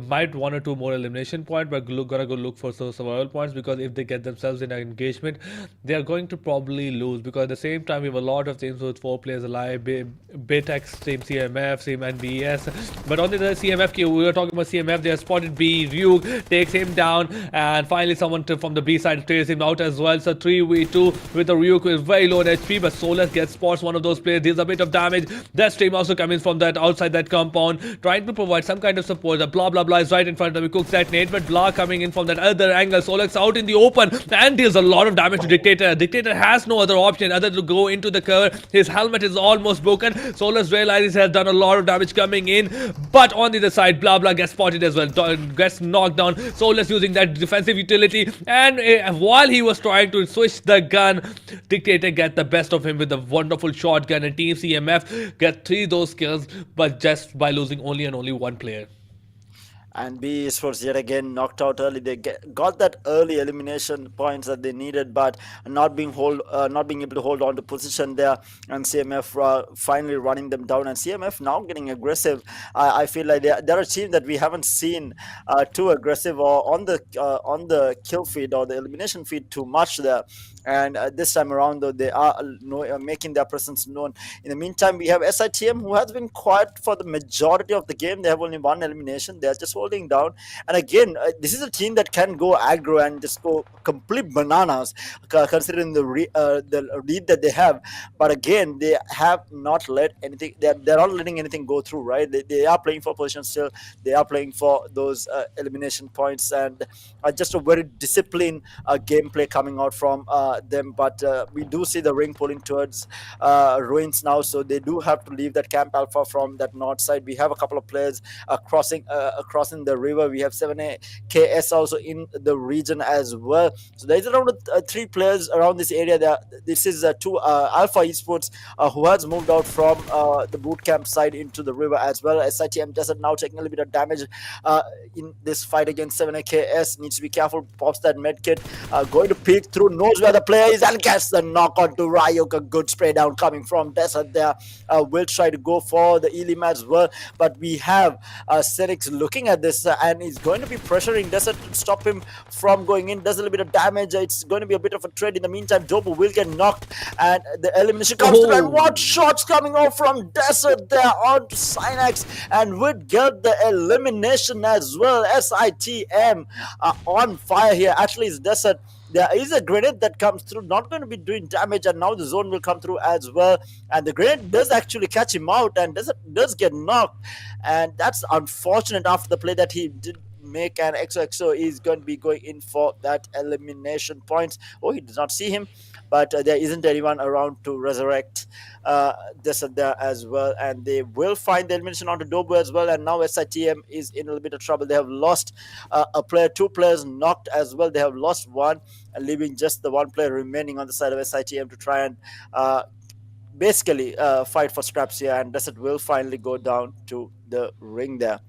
might 1 or 2 more elimination points, but gotta go look for some survival points, because if they get themselves in an engagement, they are going to probably lose. Because at the same time, we have a lot of teams with 4 players alive. Bitex, Team CMF, Team NBS. But on the CMF, we were talking about CMF. They have spotted B. Ryuk takes him down. And finally, someone from the B side clears him out as well. So 3v2 with the Ryuk with very low HP, but Solus gets spots one of those players, deals a bit of damage. That stream also coming from that outside that compound, trying to provide some kind of support. The blah blah blah is right in front of him, cooks that nade, but blah coming in from that other angle. Solus out in the open and deals a lot of damage to Dictator. Dictator has no other option other to go into the cover. His helmet is almost broken. Solus realizes he has done a lot of damage coming in, but on the other side, blah blah gets spotted as well, gets knocked down. Solus using that defensive utility, and while he was trying to switch the gun, Dictator get the best of him with a wonderful shotgun, and Team CMF get 3 those kills, but just by losing only 1 player.
And B Esports yet again knocked out early. They got that early elimination points that they needed, but not being able to hold on to position there. And CMF finally running them down. And CMF now getting aggressive. I feel like there are teams that we haven't seen too aggressive or on the kill feed or the elimination feed too much there. and this time around, though, they are making their presence known. In the meantime, we have SITM, who has been quiet for the majority of the game. They have only one elimination. They are just holding down. And again, this is a team that can go aggro and just go complete bananas, considering the lead that they have. But again, they have not let anything. They're not letting anything go through. Right? They are playing for position still. They are playing for those elimination points, and just a very disciplined gameplay coming out from them. But we do see the ring pulling towards ruins now, so they do have to leave that Camp Alpha from that north side. We have a couple of players crossing the river. We have 7KS also in the region as well. So there's around 3 players around this area. This is two Alpha Esports who has moved out from the boot camp side into the river as well. SITM Desert now taking a little bit of damage in this fight against 7KS. Needs to be careful. Pops that medkit. Going to peek through, knows where the player is, and gets the knock onto Ryuk. A good spray down coming from Desert there. Will try to go for the Elim as well, but we have Serix looking at this and he's going to be pressuring Desert to stop him from going in. Does a little bit of damage. It's going to be a bit of a trade. In the meantime, Dobu will get knocked and the elimination comes through. And what shots coming off from Desert there onto Synax, and would get the elimination as well. SITM on fire here. Actually, it's Desert. There is a grenade that comes through, not going to be doing damage, and now the zone will come through as well. And the grenade does actually catch him out, and does get knocked, and that's unfortunate after the play that he did make. And XOXO is going to be going in for that elimination points. Oh, he does not see him, but there isn't anyone around to resurrect this and there as well, and they will find the elimination onto Dobu as well. And now SITM is in a little bit of trouble. They have lost a player, 2 players knocked as well. They have lost one, leaving just the 1 player remaining on the side of SITM to try and basically fight for scraps here. And Desert will finally go down to the ring there.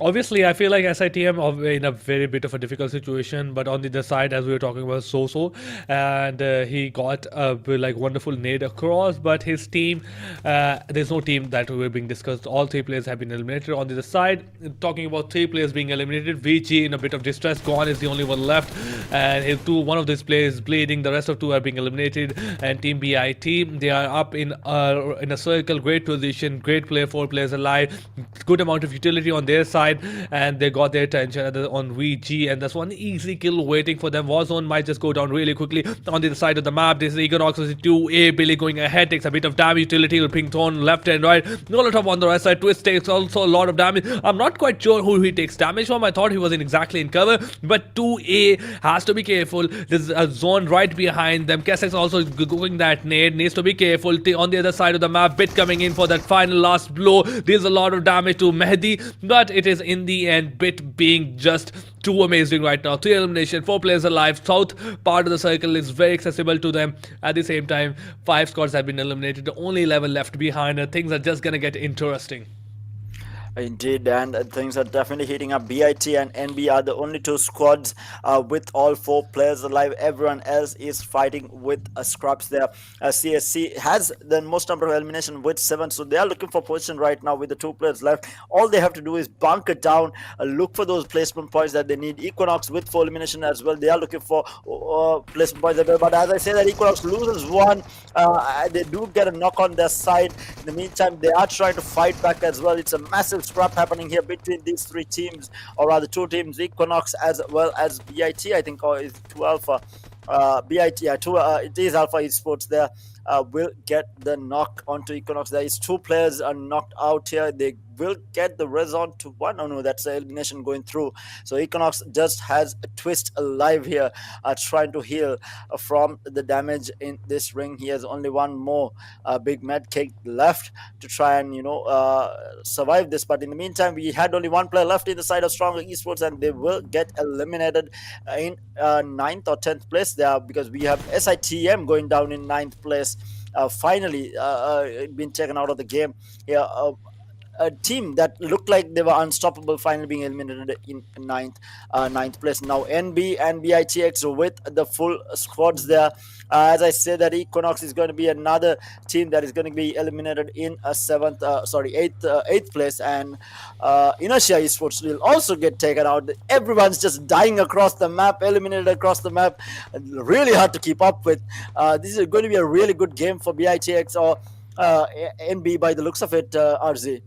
Obviously, I feel like SITM are in a very bit of a difficult situation, but on the other side, as we were talking about Soso, and he got a like wonderful nade across, but his team, there's no team that were being discussed. All 3 players have been eliminated. On the other side, talking about 3 players being eliminated, VG in a bit of distress. Gone is the only one left, and one of these players bleeding. The rest of 2 are being eliminated. And Team BIT, they are up in a circle, great position, great player, 4 players alive, good amount of utility on their side. And they got their attention on VG, and that's one easy kill waiting for them. Warzone might just go down really quickly on the other side of the map. This is Econox with 2A. Billy going ahead, takes a bit of damage. Utility will ping Thorn left and right. Molotov on the right side. Twist takes also a lot of damage. I'm not quite sure who he takes damage from. I thought he wasn't exactly in cover, but 2A has to be careful. There's a zone right behind them. Kessex also going that nade, needs to be careful. On the other side of the map, Bit coming in for that final last blow. There's a lot of damage to Mehdi, but it is in the end Bit being just too amazing right now. 3 elimination, 4 players alive. South part of the circle is very accessible to them. At the same time, 5 squads have been eliminated. The only 11 left behind. Things are just gonna get interesting.
Indeed, and things are definitely heating up. BIT and NB are the only 2 squads with all 4 players alive. Everyone else is fighting with scraps there. CSC has the most number of elimination with 7, so they are looking for position right now with the 2 players left. All they have to do is bunker down, look for those placement points that they need. Equinox with 4 elimination as well. They are looking for placement points as well. But as I say that Equinox loses 1, they do get a knock on their side. In the meantime, they are trying to fight back as well. It's a massive scrap happening here between these 3 teams, or rather 2 teams, Equinox as well as BIT, I think, or is 2 Alpha. BIT, yeah, it is Alpha Esports there. Will get the knock onto Equinox. There is 2 players are knocked out here. They will get the res on to 1. Oh no, that's the elimination going through. So Equinox just has a Twist alive here, trying to heal from the damage in this ring. He has only 1 more big med cake left to try and survive this. But in the meantime, we had only 1 player left in the side of Stronger Esports, and they will get eliminated in 9th or 10th place there, because we have SITM going down in 9th place. Finally been taken out of the game here. a team that looked like they were unstoppable, finally being eliminated in ninth place. Now NB and BITX with the full squads there. As I said, that Equinox is going to be another team that is going to be eliminated in a eighth place, and Inertia Esports will also get taken out. Everyone's just dying across the map, eliminated across the map. Really hard to keep up with. This is going to be a really good game for BITX or NB by the looks of it, RZ.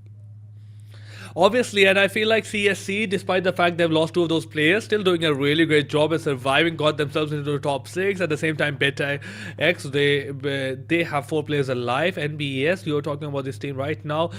Obviously, and I feel like CSC, despite the fact they've lost two of those players, still doing a really great job at surviving, got themselves into the top 6. At the same time, Beta X, they have 4 players alive. NBES, you're talking about this team right now.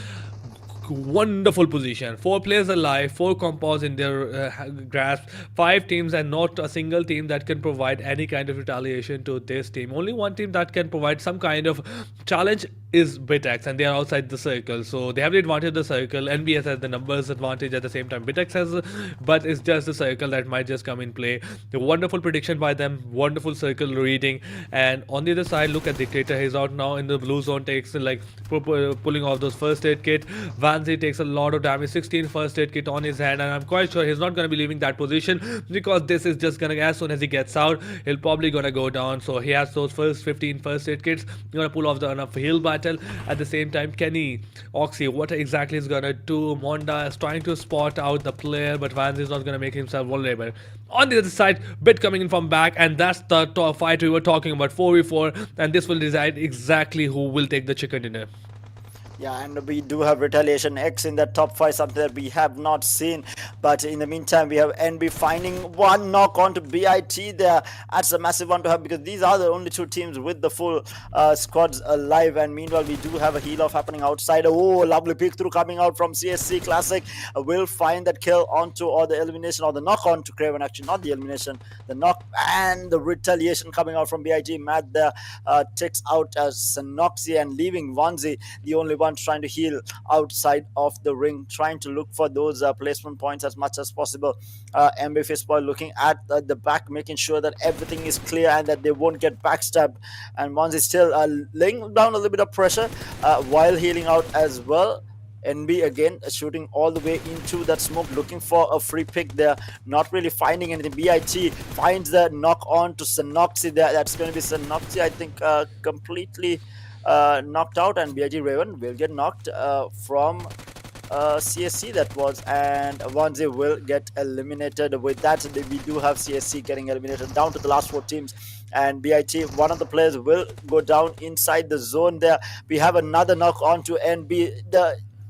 Wonderful position, 4 players alive, 4 compounds in their grasp, 5 teams, and not a single team that can provide any kind of retaliation to this team. Only one team that can provide some kind of challenge is Bitex, and they are outside the circle, so they have the advantage of the circle. NBS has the numbers advantage, at the same time Bitex has, but it's just the circle that might just come in play. The wonderful prediction by them, wonderful circle reading. And on the other side, look at Dictator. He's out now in the blue zone, takes like pulling off those first aid kit. Vanzi takes a lot of damage, 16 first aid kit on his hand, and I'm quite sure he's not going to be leaving that position, because this is just gonna, as soon as he gets out, he'll probably gonna go down. So he has those first 15 first aid kits, gonna pull off the enough heal battle. At the same time, Kenny, Oxy, what exactly is gonna do? Monda is trying to spot out the player, but Vance is not gonna make himself vulnerable. On the other side, Bit coming in from back, and that's the top fight we were talking about, 4v4, and this will decide exactly who will take the chicken dinner.
Yeah, and we do have Retaliation X in that top 5, something that we have not seen. But in the meantime, we have NB finding one knock onto BIT there. That's a massive one to have, because these are the only 2 teams with the full squads alive. And meanwhile, we do have a heal off happening outside. Oh, lovely pick through coming out from CSC Classic. Will find that kill onto, or the elimination, or the knock onto Craven. Actually, not the elimination, the knock and the retaliation coming out from BIT. Matt there takes out Sanoxi and leaving Vanzi, the only one trying to heal outside of the ring, trying to look for those placement points as much as possible. MB Fistboy looking at the back, making sure that everything is clear and that they won't get backstabbed. And once is still laying down a little bit of pressure while healing out as well. NB again shooting all the way into that smoke, looking for a free pick there, not really finding anything. BIT finds the knock on to Sanoxi there. That's going to be Sanoxi, I think, completely knocked out, and BIG Raven will get knocked from CSC that was, and Vanzi will get eliminated. With that, we do have CSC getting eliminated down to the last 4 teams, and BIT, one of the players will go down inside the zone there. We have another knock on to NB.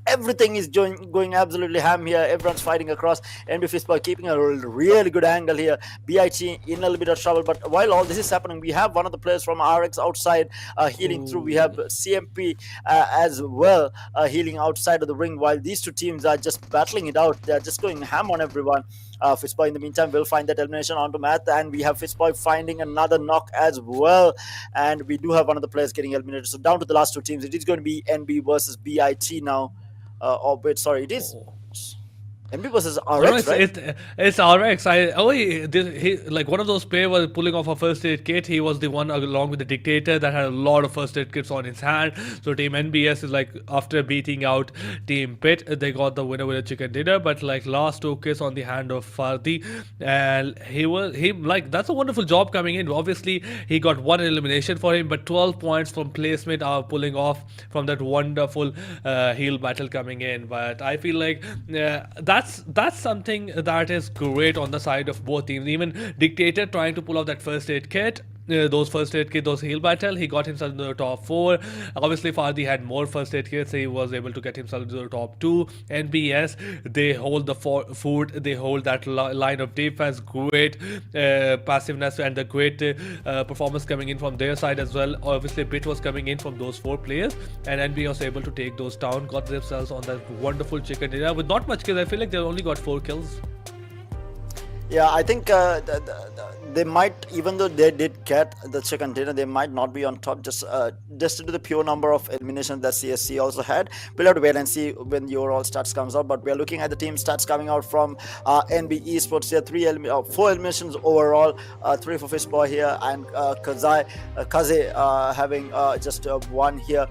Everything is going absolutely ham here. Everyone's fighting across. NB Fistboy keeping a really good angle here. BIT in a little bit of trouble. But while all this is happening, we have one of the players from RX outside healing through. We have CMP as well healing outside of the ring, while these 2 teams are just battling it out. They're just going ham on everyone. Fistboy in the meantime will find that elimination onto Math, and we have Fistboy finding another knock as well, and we do have one of the players getting eliminated. So down to the last 2 teams. It is going to be NB versus BIT now. It is NB versus RX,
no,
right?
It's RX. Like one of those players was pulling off a first aid kit. He was the one along with the Dictator that had a lot of first aid kits on his hand. So Team NBS is like, after beating out Team Pit, they got the winner with a chicken dinner. But like last 2 kits on the hand of Fardi, and that's a wonderful job coming in. Obviously, he got 1 elimination for him, but 12 points from placement are pulling off from that wonderful heal battle coming in. But I feel like that's something that is great on the side of both teams. Even Dictator trying to pull off that first aid kit, those first aid kit, those heal battle, he got himself into the top 4. Obviously, Fardi had more first aid kits, so he was able to get himself into the top 2. NBS, they hold the food, they hold that line of defense. Great passiveness and the great performance coming in from their side as well. Obviously, Bit was coming in from those 4 players, and NB was able to take those down, got themselves on that wonderful chicken dinner with not much kills. I feel like they only got 4 kills.
Yeah, I think they might, even though they did get the chicken dinner, they might not be on top just due to the pure number of eliminations that CSC also had. We'll have to wait and see when the overall stats comes out. But we are looking at the team stats coming out from NB Esports here. 4 eliminations overall, 3 for Fishboy here, and Kaze having just 1 here.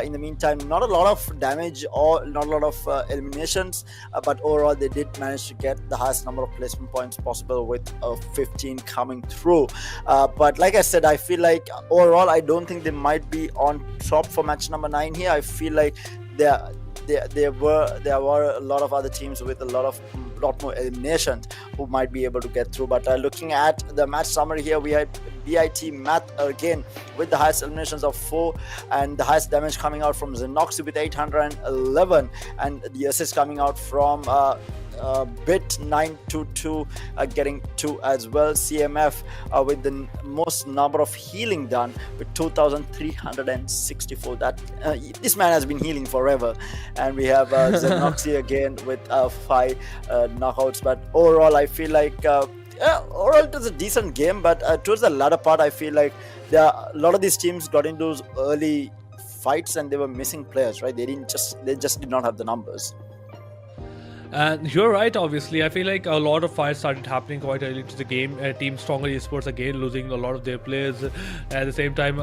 In the meantime, not a lot of damage or not a lot of eliminations, but overall they did manage to get the highest number of placement points possible with 15 coming through. But like I said, I feel like overall I don't think they might be on top for match number 9 here. I feel like there were a lot of other teams with a lot more eliminations who might be able to get through. But looking at the match summary here, we had BIT Math again with the highest eliminations of 4 and the highest damage coming out from Xenoxy with 811, and the assist coming out from Bit 922 getting 2 as well. CMF with the most number of healing done with 2364. That this man has been healing forever. And we have Xenoxy again with 5 knockouts. But overall I feel like overall it was a decent game, but towards the latter part I feel like a lot of these teams got into those early fights and they were missing players, right? They just did not have the numbers.
And you're right, obviously. I feel like a lot of fights started happening quite early to the game. Team Stronger Esports again losing a lot of their players. At the same time,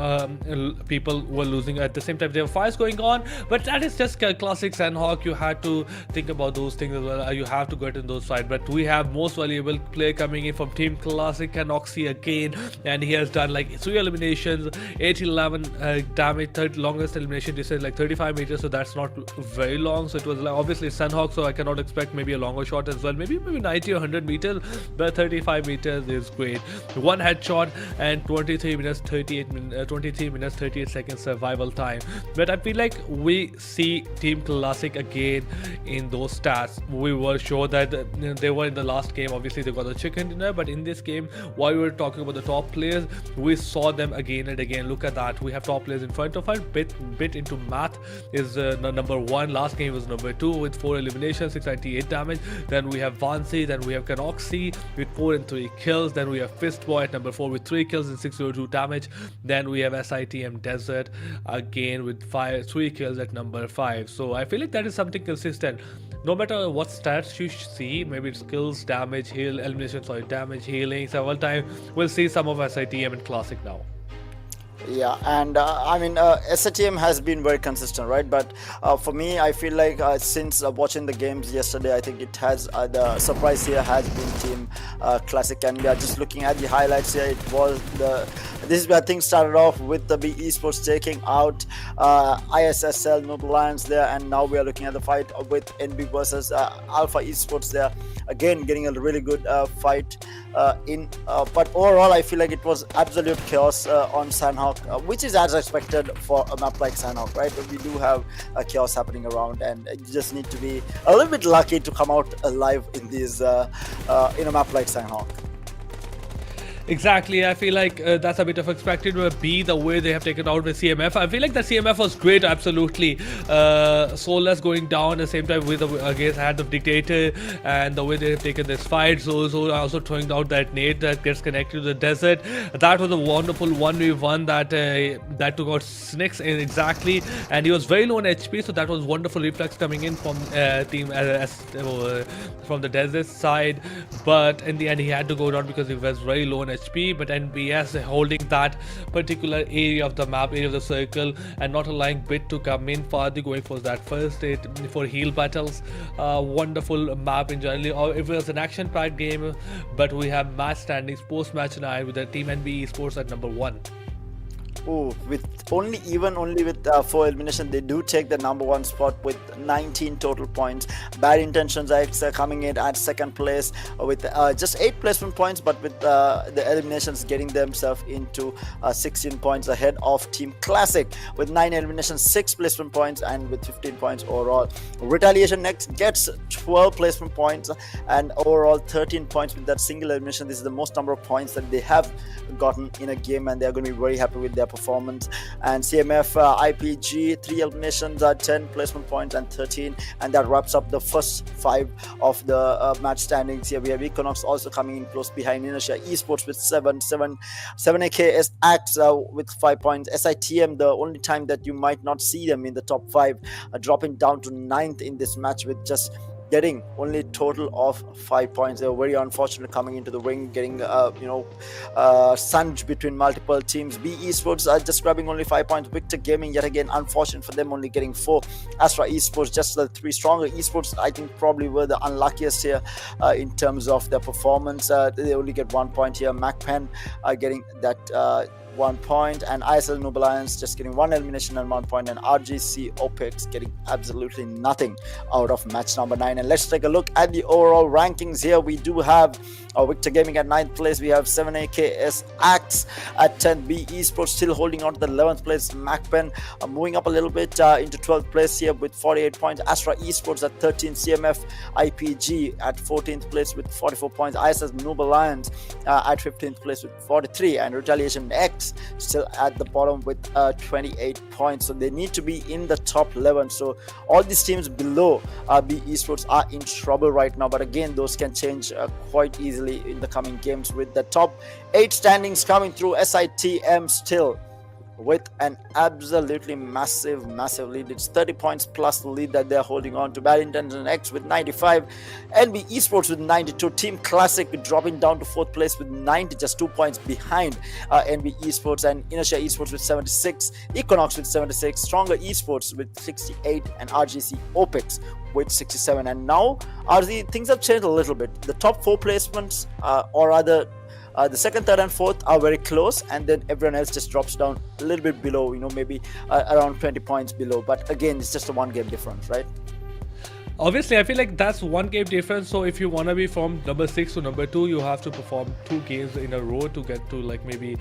people were losing. At the same time, there were fights going on. But that is just classic Sanhok. You had to think about those things as well. You have to get in those fights. But we have most valuable player coming in from Team Classic, Oxy again. And he has done like 3 eliminations, 811 damage, longest elimination distance like 35 meters. So that's not very long. So it was like, obviously Sanhok, so I cannot expect maybe a longer shot as well, maybe 90 or 100 meters, but 35 meters is great. 1 headshot and 23 minutes 38 seconds survival time. But I feel like we see Team Classic again in those stats. We were sure that they were in the last game, obviously they got the chicken dinner, but in this game, while we were talking about the top players, we saw them again and again. Look at that, we have top players in front of us. Bit into Math is number 1. Last game was number 2 with 4 eliminations, 698 damage. Then we have Vansi, then we have Kanoxy with 4 and 3 kills. Then we have Fistboy at number 4 with 3 kills and 602 damage. Then we have SITM Desert again with 3 kills at number 5. So I feel like that is something consistent. No matter what stats you see, maybe it's kills, damage, heal, elimination, damage, healing, several times, we'll see some of SITM in Classic now.
Yeah, and I mean SITM has been very consistent, right? But for me, I feel like since watching the games yesterday, I think it has the surprise here has been Team Classic, and we are just looking at the highlights here. It was this is where things started off with the B Esports taking out ISSL Noble Lions there, and now we are looking at the fight with NB versus Alpha Esports there, again getting a really good fight but overall I feel like it was absolute chaos on Sanhok, which is as expected for a map like Sanhok, right? But we do have chaos happening around, and you just need to be a little bit lucky to come out alive in these in a map like Sanhok.
Exactly, I feel like that's a bit of expected. B, the way they have taken out the CMF, I feel like the CMF was great, absolutely. Soulless going down at the same time with against Hand of Dictator, and the way they have taken this fight. So also throwing out that nade that gets connected to the desert. That was a wonderful 1v1 that took out Snix in exactly, and he was very low on HP, so that was wonderful reflex coming in from team from the desert side. But in the end, he had to go down because he was very low on HP, but NBS holding that particular area of the map, area of the circle, and not allowing Bit to come in farther, going for that first hit for heal battles. Wonderful map in general. It was an action-packed game, but we have match standings post-match 9 with the Team NB Esports at number 1.
Oh, with only with 4 elimination, they do take the number 1 spot with 19 total points. Bad Intentions X coming in at 2nd place with just 8 placement points, but with the eliminations getting themselves into 16 points ahead of Team Classic with 9 eliminations, 6 placement points, and with 15 points overall. Retaliation next gets 12 placement points and overall 13 points with that single elimination. This is the most number of points that they have gotten in a game, and they're going to be very happy with their performance. And CMF, IPG, 3 eliminations, 10 placement points and 13, and that wraps up the first 5 of the match standings. Here we have Equinox also coming in close behind Inertia Esports with 7 AKS with 5 points. SITM, the only time that you might not see them in the top 5, dropping down to 9th in this match with just getting only a total of 5 points. They were very unfortunate coming into the ring, getting sandwiched between multiple teams. B Esports just grabbing only 5 points. Victor Gaming, yet again unfortunate for them, only getting 4. Astra Esports, just the 3 stronger esports, I think probably were the unluckiest here in terms of their performance. They only get 1 point here. MAKPEN getting that 1 point, and ISL Noob Alliance just getting 1 elimination and 1 point, and RGC OPEX getting absolutely nothing out of match number 9. And let's take a look at the overall rankings here. We do have Victor Gaming at 9th place. We have 7AKS Axe at 10th. B Esports still holding on to the 11th place. MAKPEN moving up a little bit into 12th place here with 48 points. Astra Esports at 13th. CMF IPG at 14th place with 44 points. ISS Noob Alliance at 15th place with 43, and Retaliation X still at the bottom with 28 points. So they need to be in the top 11. So all these teams below B Esports are in trouble right now, but again, those can change quite easily in the coming games, with the top 8 standings coming through. SITM still with an absolutely massive lead. It's 30 points plus the lead that they're holding on to. Bad Intention X with 95, NB Esports with 92, Team Classic dropping down to 4th place with 90, just 2 points behind NB Esports, and Inertia Esports with 76, Equinox with 76, Stronger Esports with 68, and RGC OPEX with 67. And now things have changed a little bit. The top 4 placements, or rather the 2nd, 3rd and 4th are very close, and then everyone else just drops down a little bit below, maybe around 20 points below. But again, it's just a 1 game difference, right?
Obviously, I feel like that's 1 game difference. So if you want to be from number 6 to number 2, you have to perform 2 games in a row to get to like maybe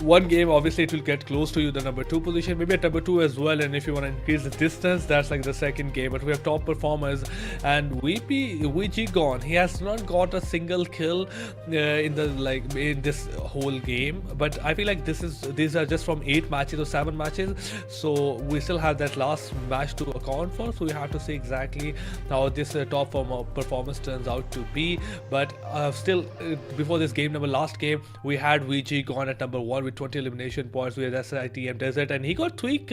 1 game. Obviously, it will get close to you, the number 2 position, maybe at number 2 as well. And if you want to increase the distance, that's like the 2nd game. But we have top performers, and VG gone. He has not got a single kill in this whole game. But I feel like these are just from 8 matches or 7 matches. So we still have that last match to account for. So we have to see exactly how this top performance turns out to be. But still, before this game, last game, we had VG gone at number 1 with 20 elimination points with SITM Desert, and he got 3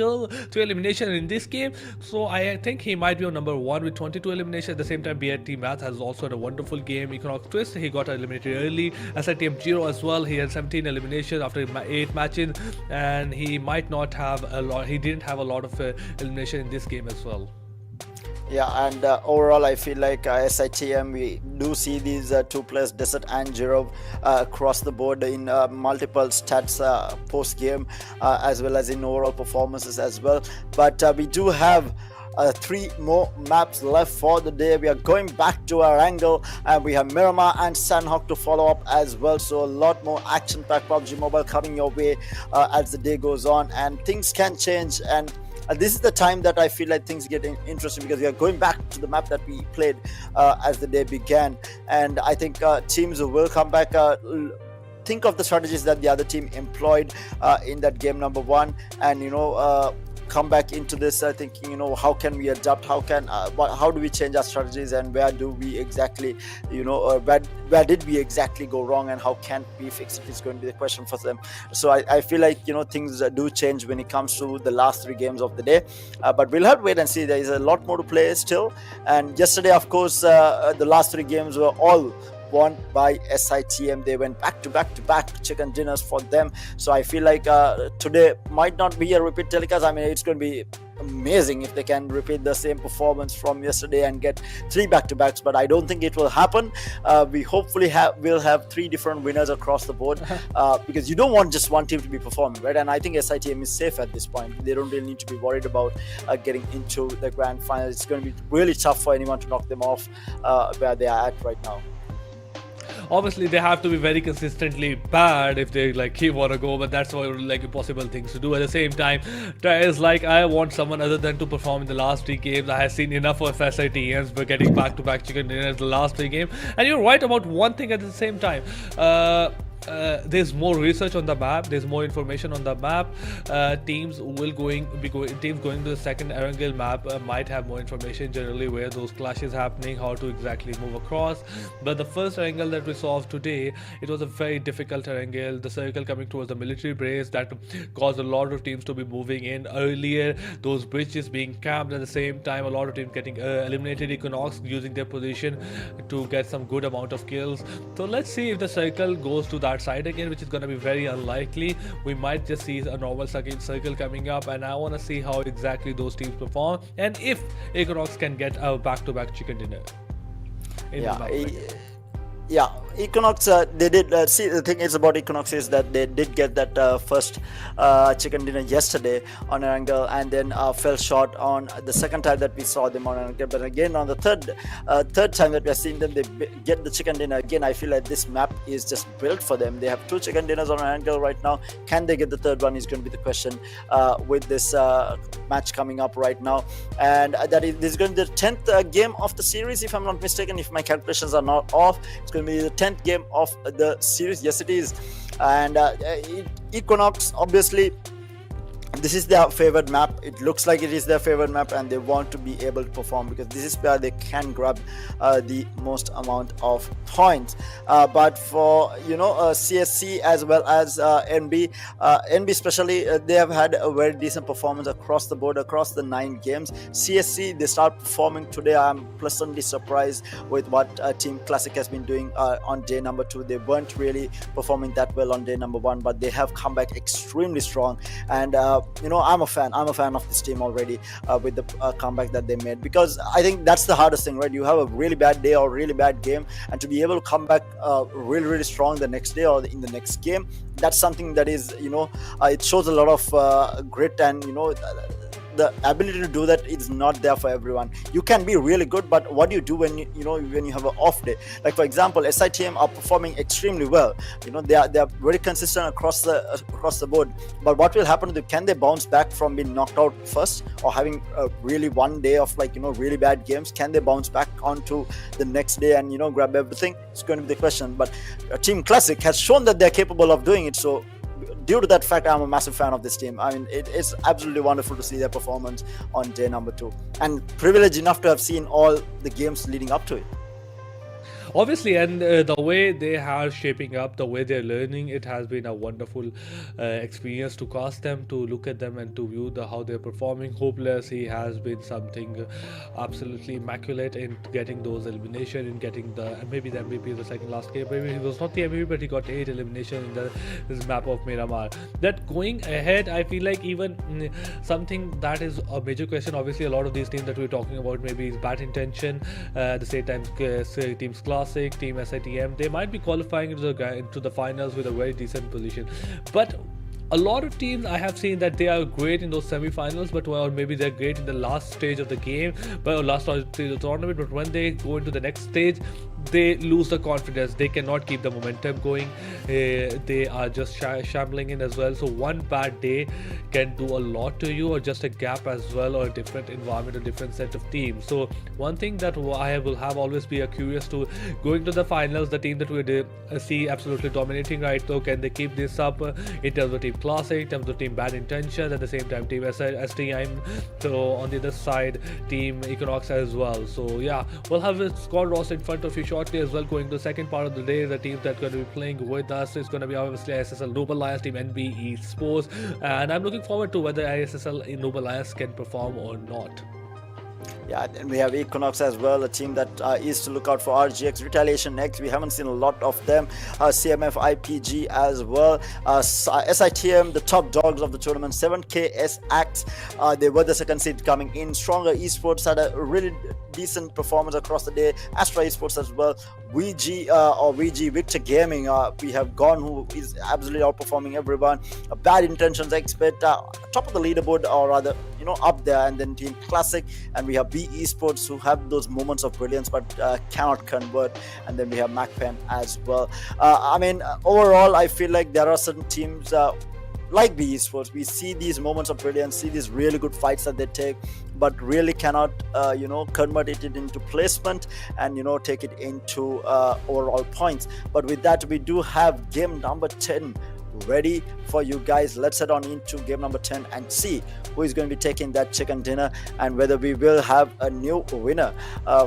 elimination in this game. So I think he might be on number 1 with 22 elimination. At the same time, BRT Math has also had a wonderful game. Equinox Twist, he got eliminated early. SITM Zero as well, he had 17 eliminations after 8 matches, and he might not have a lot. He didn't have a lot of elimination in this game as well.
Yeah, and overall, I feel like SITM, we do see these 2 players, Desert and Zero, across the board in multiple stats post-game, as well as in overall performances as well. But we do have 3 more maps left for the day. We are going back to Erangel, and we have Miramar and Sanhok to follow up as well. So a lot more action-packed PUBG Mobile coming your way as the day goes on, and things can change. And this is the time that I feel like things get interesting, because we are going back to the map that we played as the day began, and I think teams will come back. Think of the strategies that the other team employed in that game number 1, and come back into this thinking, how can we adapt, how do we change our strategies, and where do we exactly, where did we exactly go wrong, and how can we fix it is going to be the question for them. So I feel like things do change when it comes to the last 3 games of the day, but we'll have to wait and see. There is a lot more to play still, and yesterday, of course, the last 3 games were all won by SITM. They went back to back chicken dinners for them. So I feel like today might not be a repeat telecast. I mean, it's going to be amazing if they can repeat the same performance from yesterday and get 3 back-to-backs, but I don't think it will happen. We hopefully will have 3 different winners across the board, because you don't want just one team to be performing, right? And I think SITM is safe at this point. They don't really need to be worried about getting into the grand final. It's going to be really tough for anyone to knock them off where they are at right now.
Obviously, they have to be very consistently bad if they want to go, but that's what impossible things to do. At the same time, it's like I want someone other than to perform in the last 3 games. I have seen enough of SITMs but getting back-to-back chicken dinners the last 3 games. And you're right about one thing at the same time. there's more research on the map, there's more information on the map. Teams going to the second Erangel map might have more information generally where those clashes happening, how to exactly move across. But the first Erangel that we saw of today, it was a very difficult Erangel. The circle coming towards the military base that caused a lot of teams to be moving in earlier, those bridges being camped at the same time, a lot of teams getting eliminated. Equinox using their position to get some good amount of kills. So let's see if the circle goes to that side again, which is going to be very unlikely. We might just see a normal circle coming up, and I want to see how exactly those teams perform and if Equinox can get a back-to-back chicken dinner in the map.
Yeah, Equinox, they did see, the thing is about Equinox is that they did get that first chicken dinner yesterday on Erangel, and then fell short on the second time that we saw them on Erangel. But again, on the third time that we are seeing them, they get the chicken dinner again. I feel like this map is just built for them. They have 2 chicken dinners on Erangel right now. Can they get the third one is going to be the question with this match coming up right now. And this is going to be the 10th game of the series, if I'm not mistaken, if my calculations are not off. It's going to be the 10th game of the series. Yes, it is. And Equinox, obviously, this is their favorite map. It looks like it is their favorite map, and they want to be able to perform because this is where they can grab the most amount of points. But for CSC as well as NB especially, they have had a very decent performance across the board, across the 9 games. CSC, they start performing today. I'm pleasantly surprised with what Team Classic has been doing on day number 2. They weren't really performing that well on day number 1, but they have come back extremely strong. And I'm a fan of this team already with the comeback that they made, because I think that's the hardest thing, right? You have a really bad day or really bad game, and to be able to come back really strong the next day or in the next game, that's something that is it shows a lot of grit, and the ability to do that is not there for everyone. You can be really good, but what do you do when you have an off day? Like, for example, SITM are performing extremely well. They are very consistent across the board. But what will happen to them? Can they bounce back from being knocked out first, or having really one day of really bad games? Can they bounce back onto the next day and grab everything? It's going to be the question. But Team Classic has shown that they're capable of doing it. So due to that fact, I'm a massive fan of this team. I mean, it's absolutely wonderful to see their performance on day number 2, and privileged enough to have seen all the games leading up to it.
Obviously, and the way they are shaping up, the way they're learning, it has been a wonderful experience to cast them, to look at them, and to view how they're performing. Hopeless, he has been something absolutely immaculate in getting those elimination, in getting maybe the MVP of the second last game. Maybe he was not the MVP, but he got 8 elimination in this map of Miramar. That going ahead, I feel like even something that is a major question. Obviously, a lot of these teams that we're talking about, maybe is bad intention. At the same time, Teams Classic, Team SITM, they might be qualifying into the finals with a very decent position. But a lot of teams, I have seen that they are great in those semi-finals, but maybe they're great in the last stage of the game, but last stage of the tournament. But when they go into the next stage, they lose the confidence. They cannot keep the momentum going. They are just shambling in as well. So one bad day can do a lot to you, or just a gap as well, or a different environment, a different set of teams. So one thing that I will have always be curious to going to the finals, the team that we see absolutely dominating right now, can they keep this up in terms of Team Classic, in terms of Team Bad Intentions, at the same time Team STM, so on the other side Team Equinox as well. So yeah, we'll have a squad roster in front of you shortly as well. Going to the second part of the day, the teams that are going to be playing with us is going to be obviously ISSL Noble Alliance, Team NB Esports, and I'm looking forward to whether ISSL Noble Alliance can perform or not.
Yeah, then we have Equinox as well, a team that is to look out for. RGX, Retaliation X, we haven't seen a lot of them. CMF, IPG as well. SITM, the top dogs of the tournament. 7KS Acts, they were the second seed coming in. Stronger Esports had a really decent performance across the day. Astra Esports as well. VG Victor Gaming, we have Gone, who is absolutely outperforming everyone. Bad Intentions Expert, top of the leaderboard, or rather, up there. And then Team Classic, and we have B Esports, who have those moments of brilliance but cannot convert. And then we have MAKPEN as well. I mean, overall, I feel like there are certain teams like B Esports, we see these moments of brilliance, see these really good fights that they take, but really cannot, convert it into placement and take it into overall points. But with that, we do have game number 10 ready for you guys. Let's head on into game number 10 and see who is going to be taking that chicken dinner, and whether we will have a new winner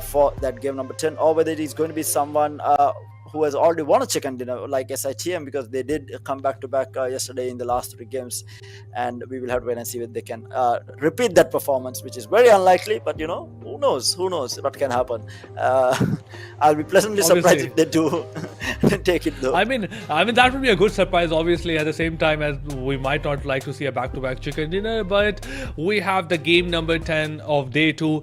for that game number 10, or whether it is going to be someone who has already won a chicken dinner like SITM, because they did come back to back yesterday in the last 3 games, and we will have to wait and see whether they can repeat that performance, which is very unlikely. But who knows? Who knows what can happen? Uh, I'll be pleasantly surprised
Obviously.
if they do take it though.
I mean that would be a good surprise. Obviously, at the same time as we might not like to see a back-to-back chicken dinner, but we have the game number 10 of day two,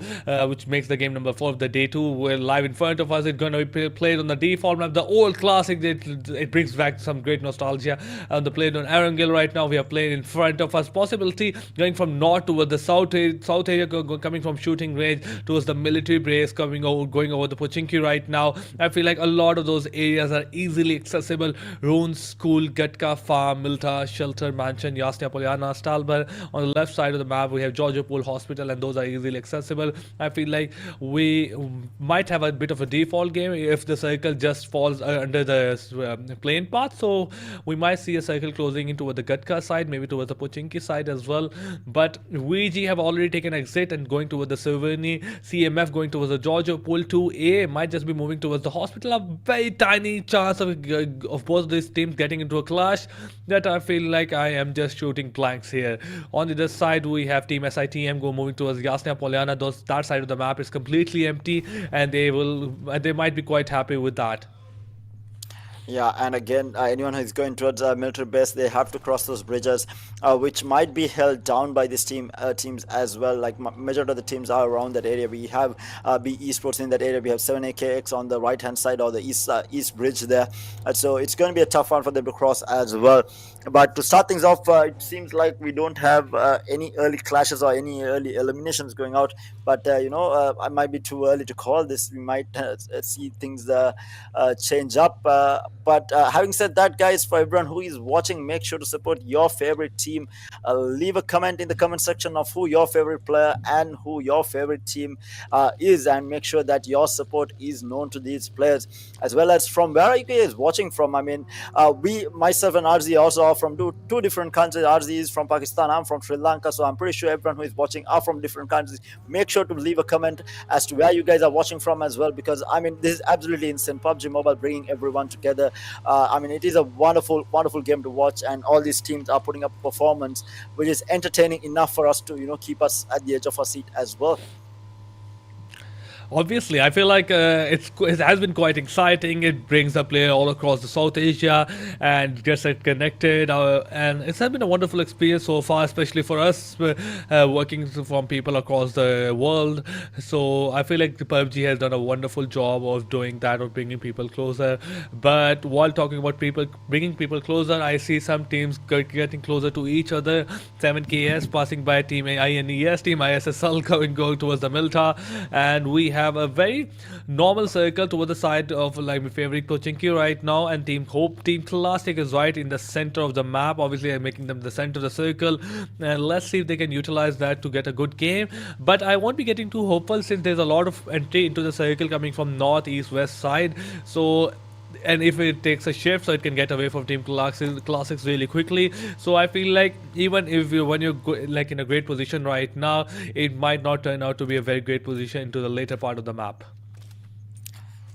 which makes the game number 4 of the day two. We're live in front of us. It's going to be played on the default map, the old classic. It brings back some great nostalgia. And the played on Erangel right now. We are playing in front of us. Possibility going from north towards the south area, coming from shooting range towards the military base, going over the Pochinki right now. I feel like a lot of those areas are easily accessible. Runes, School, Gatka, Farm, Milta, Shelter, Mansion, Yasnia Polyana, Stalber. On the left side of the map, we have Georgia Hospital, and those are easily accessible. I feel like we might have a bit of a default game if the circle just falls under the plain path. So we might see a circle closing in toward the Gatka side, maybe towards the Pochinki side as well. But VG have already taken exit and going towards the Silverni. CMF going towards the Georgia Pool. 2A might just be moving towards the hospital. A very tiny chance of both of these teams getting into a clash, that I feel like I am just shooting blanks here. On the other side, we have Team SITM moving towards Yasnia Polyana. That side of the map is completely empty, and they might be quite happy with that.
Yeah, and again, anyone who is going towards a military base, they have to cross those bridges, which might be held down by these teams as well. Like majority of the teams are around that area. We have B Esports in that area. We have 7AKX on the right hand side, or the east bridge there. So it's going to be a tough one for them to cross as well. But to start things off, it seems like we don't have any early clashes or any early eliminations going out. But I might be too early to call this. We might see things change up. But having said that, guys, for everyone who is watching, make sure to support your favorite team. Leave a comment in the comment section of who your favorite player and who your favorite team is, and make sure that your support is known to these players, as well as from where are you guys watching from. I mean, myself and RZ also are from two different countries. RZ is from Pakistan, I'm from Sri Lanka, so I'm pretty sure everyone who is watching are from different countries. Make sure to leave a comment as to where you guys are watching from as well, because I mean, this is absolutely insane. PUBG Mobile bringing everyone together. I mean, it is a wonderful, wonderful game to watch, and all these teams are putting up performance which is entertaining enough for us to keep us at the edge of our seat as well.
Obviously, I feel like it has been quite exciting. It brings the player all across the South Asia and gets it connected. And it's been a wonderful experience so far, especially for us working from people across the world. So I feel like the PUBG has done a wonderful job of doing that, of bringing people closer. But while talking about people bringing people closer, I see some teams getting closer to each other. 7KS passing by Team INES, Team ISSL going towards the Milta, and we have a very normal circle toward the side of like my favorite Pochinki right now, and Team Hope, Team Classic is right in the center of the map. Obviously, I'm making them the center of the circle, and let's see if they can utilize that to get a good game. But I won't be getting too hopeful since there's a lot of entry into the circle coming from north, east, west side. So and if it takes a shift, so it can get away from Team Classics really quickly. So I feel like even if when you're like in a great position right now, it might not turn out to be a very great position into the later part of the map.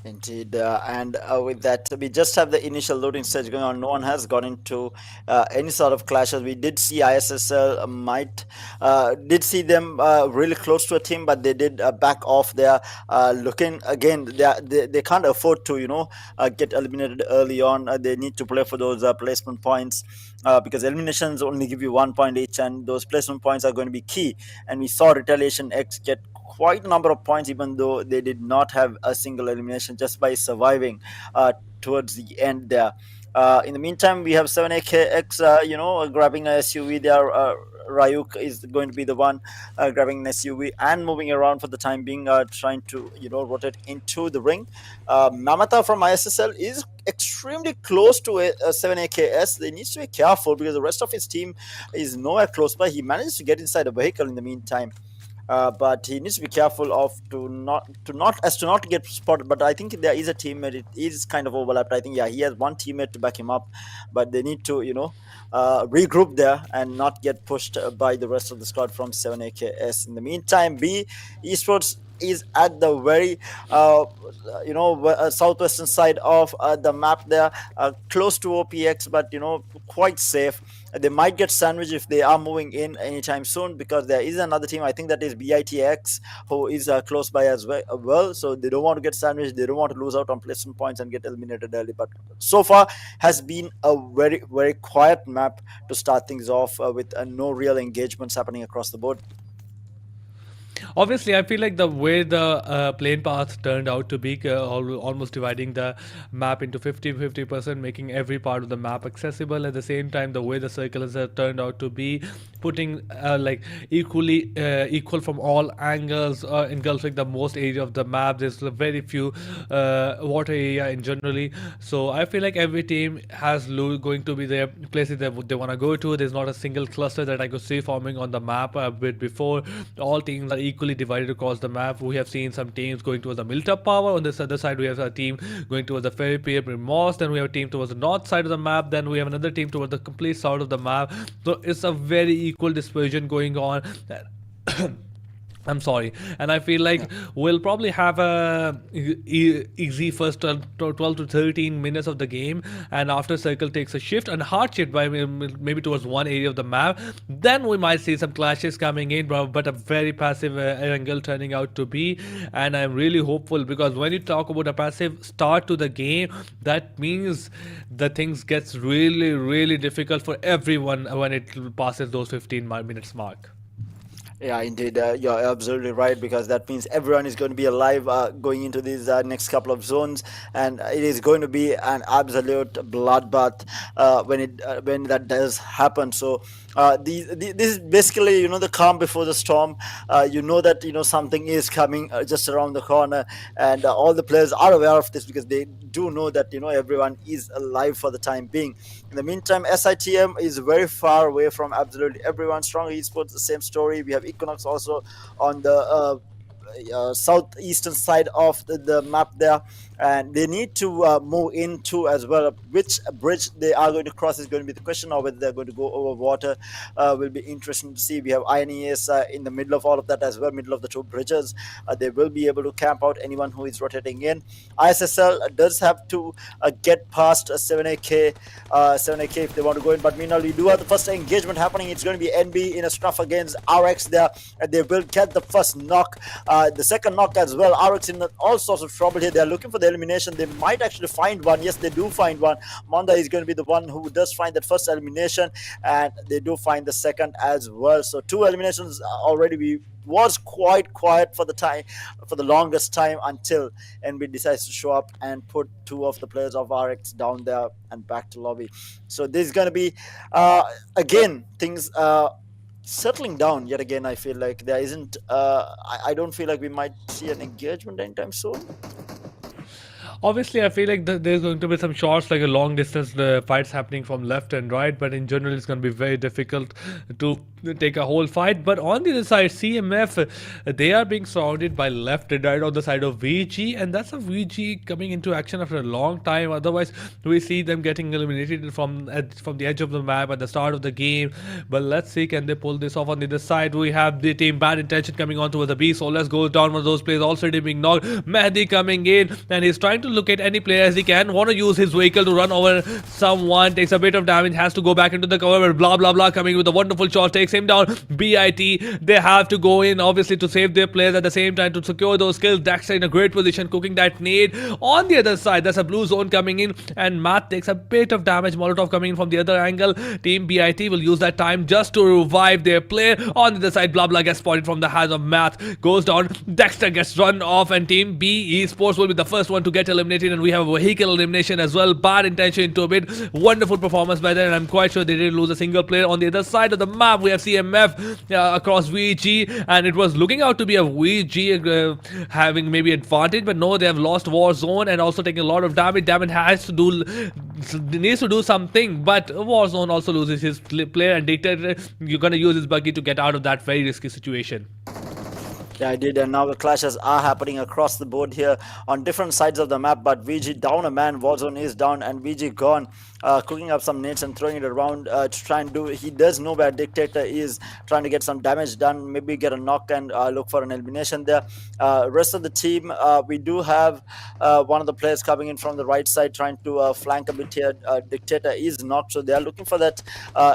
Indeed, and with that, we just have the initial loading stage going on. No one has got into any sort of clashes. We did see ISSL did see them really close to a team, but they did back off there. Looking again, they can't afford to get eliminated early on. They need to play for those placement points. Because eliminations only give you 1 point each, and those placement points are going to be key. And we saw Retaliation X get quite a number of points, even though they did not have a single elimination, just by surviving towards the end there. In the meantime, we have 7AKX, grabbing a SUV there. Ryuk is going to be the one grabbing an SUV and moving around for the time being, trying to rotate into the ring. Mamata from ISSL is extremely close to 7AKS. They need to be careful because the rest of his team is nowhere close by. He manages to get inside a vehicle in the meantime. But he needs to be careful of to not get spotted. But I think there is a teammate. It is kind of overlapped. I think he has one teammate to back him up, but they need to regroup there and not get pushed by the rest of the squad from 7AKS. In the meantime, B Esports is at the very southwestern side of the map there, close to OPX, but quite safe. They might get sandwiched if they are moving in anytime soon, because there is another team, I think that is BITX, who is close by as well. So they don't want to get sandwiched, they don't want to lose out on placement points and get eliminated early. But so far has been a very, very quiet map to start things off with no real engagements happening across the board.
Obviously, I feel like the way the plane path turned out to be, almost dividing the map into 50-50%, making every part of the map accessible. At the same time, the way the circles have turned out to be, putting like equal from all angles, engulfing the most area of the map. There's very few water area in generally. So I feel like every team has going to be their places that they want to go to. There's not a single cluster that I could see forming on the map a bit before. All teams are equally divided across the map. We have seen some teams going towards the Miltap Power. On this other side, we have a team going towards the Ferry Pier Moss. Then we have a team towards the north side of the map. Then we have another team towards the complete south of the map. So it's a very equal dispersion going on. I'm sorry, and I feel like we'll probably have a easy first 12 to 13 minutes of the game, and after Circle takes a shift and hard shift by maybe towards one area of the map, then we might see some clashes coming in, but a very passive Erangel turning out to be. And I'm really hopeful, because when you talk about a passive start to the game, that means the things gets really, really difficult for everyone when it passes those 15 minutes mark.
Yeah, indeed. You're absolutely right, because that means everyone is going to be alive going into these next couple of zones, and it is going to be an absolute bloodbath when that does happen. So this is basically the calm before the storm. That something is coming just around the corner, and all the players are aware of this, because they do know that everyone is alive for the time being. In the meantime, SITM is very far away from absolutely everyone. Strong Esports, the same story. We have Equinox also on the southeastern side of the map there, and they need to move into as well. Which bridge they are going to cross is going to be the question, or whether they're going to go over water will be interesting to see. We have INES in the middle of all of that as well, middle of the two bridges. They will be able to camp out anyone who is rotating in. ISSL does have to get past 7AK if they want to go in, but meanwhile we do have the first engagement happening. It's going to be NB in a scruff against RX there, and they will get the first knock, the second knock as well. RX in all sorts of trouble here. They're looking for the elimination. They might actually find one. Yes, they do find one. Monda is going to be the one who does find that first elimination, and they do find the second as well. So 2 eliminations already. We was quite quiet for the longest time, until NB decides to show up and put 2 of the players of RX down there and back to lobby. So this is going to be again things settling down yet again. I feel like there isn't I don't feel like we might see an engagement anytime soon.
Obviously, I feel like there's going to be some shots, like a long distance fights happening from left and right, but in general, it's going to be very difficult to take a whole fight. But on the other side, CMF, they are being surrounded by left and right on the side of VG, and that's a VG coming into action after a long time. Otherwise, we see them getting eliminated from the edge of the map at the start of the game. But let's see, can they pull this off? On the other side, we have the team Bad Intention coming on towards the B. So let's go down. One of those players already being knocked. Mehdi coming in, and he's trying to locate any player as he can. Want to use his vehicle to run over someone. Takes a bit of damage. Has to go back into the cover. But blah blah blah coming with a wonderful shot. Takes him down. BIT. They have to go in, obviously, to save their players at the same time to secure those kills. Daxter in a great position, cooking that nade. On the other side, there's a blue zone coming in, and Matt takes a bit of damage. Molotov coming in from the other angle. Team BIT will use that time just to revive their player. On the other side, blah blah gets spotted from the hands of Matt. Goes down. Daxter gets run off, and Team B Esports will be the first one to get eliminated. eliminated, and we have a vehicle elimination as well. Bad intention into a bit. Wonderful performance by them, and I'm quite sure they didn't lose a single player. On the other side of the map, we have CMF across VG, and it was looking out to be a VG having maybe advantage, but no, they have lost War Zone and also taking a lot of damage. Damage needs to do something, but Warzone also loses his player, and Dictator, you're gonna use his buggy to get out of that very risky situation.
Yeah, I did, and now the clashes are happening across the board here on different sides of the map. But VG down a man, Warzone is down, and VG gone, cooking up some nades and throwing it around to try and do. He does know where Dictator is, trying to get some damage done, maybe get a knock and look for an elimination there. Rest of the team, we do have one of the players coming in from the right side, trying to flank a bit here. Dictator is knocked, so they are looking for that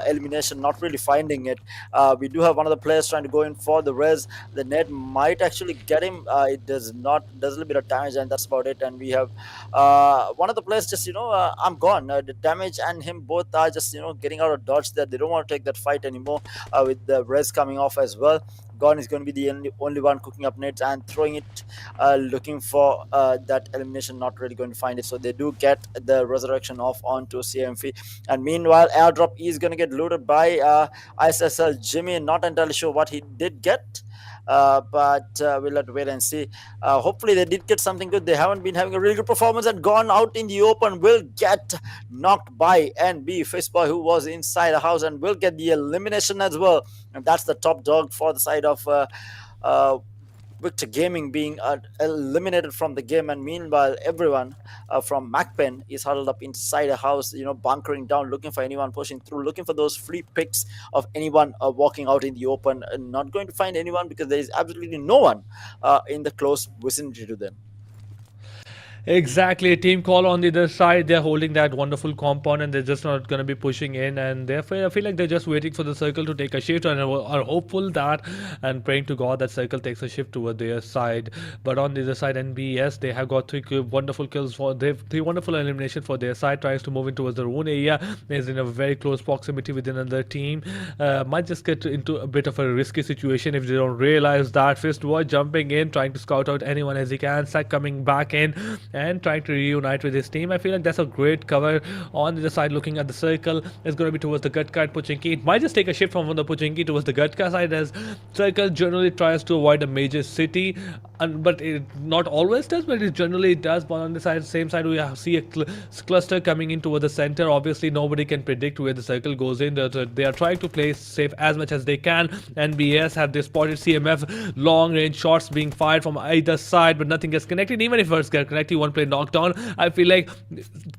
elimination, not really finding it. We do have one of the players trying to go in for the res. The net might actually get him. It does not. Does a little bit of damage, and that's about it. And we have one of the players just I'm gone. The damage and him both are just getting out of dodge there. They don't want to take that fight anymore with the res coming off as well. Gon is going to be the only one cooking up nades and throwing it, looking for that elimination. Not really going to find it, so they do get the resurrection off onto CMF. And meanwhile, airdrop is going to get looted by ISSL Jimmy. Not entirely sure what he did get. But we'll have to wait and see. Hopefully they did get something good. They haven't been having a really good performance, and gone out in the open will get knocked by NB Fistboy, who was inside the house, and will get the elimination as well. And that's the top dog for the side of Victor Gaming being eliminated from the game. And meanwhile, everyone from MAKPEN is huddled up inside a house, bunkering down, looking for anyone pushing through, looking for those free picks of anyone walking out in the open. Not going to find anyone because there is absolutely no one in the close vicinity to them.
Exactly, a team call on the other side. They're holding that wonderful compound, and they're just not going to be pushing in. And therefore, I feel like they're just waiting for the circle to take a shift, and are hopeful that and praying to God that circle takes a shift toward their side. But on the other side, NBS, they have got three wonderful kills for three wonderful elimination for their side. Tries to move in towards the Rune area. Is in a very close proximity with another team. Might just get into a bit of a risky situation if they don't realize that. Fistboy jumping in, trying to scout out anyone as he can. Sack coming back in and trying to reunite with his team. I feel like that's a great cover. On the other side, looking at the circle, it's going to be towards the Gutka at Pochinki. It might just take a shift from the Pochinki towards the Gutka side, as circle generally tries to avoid a major city, but it not always does, but it generally does. But on the same side, we see a cluster coming in towards the center. Obviously, nobody can predict where the circle goes in. They are trying to play safe as much as they can. NBS have they spotted CMF long range shots being fired from either side, but nothing gets connected. Even if it's get connected, one play knocked down. I feel like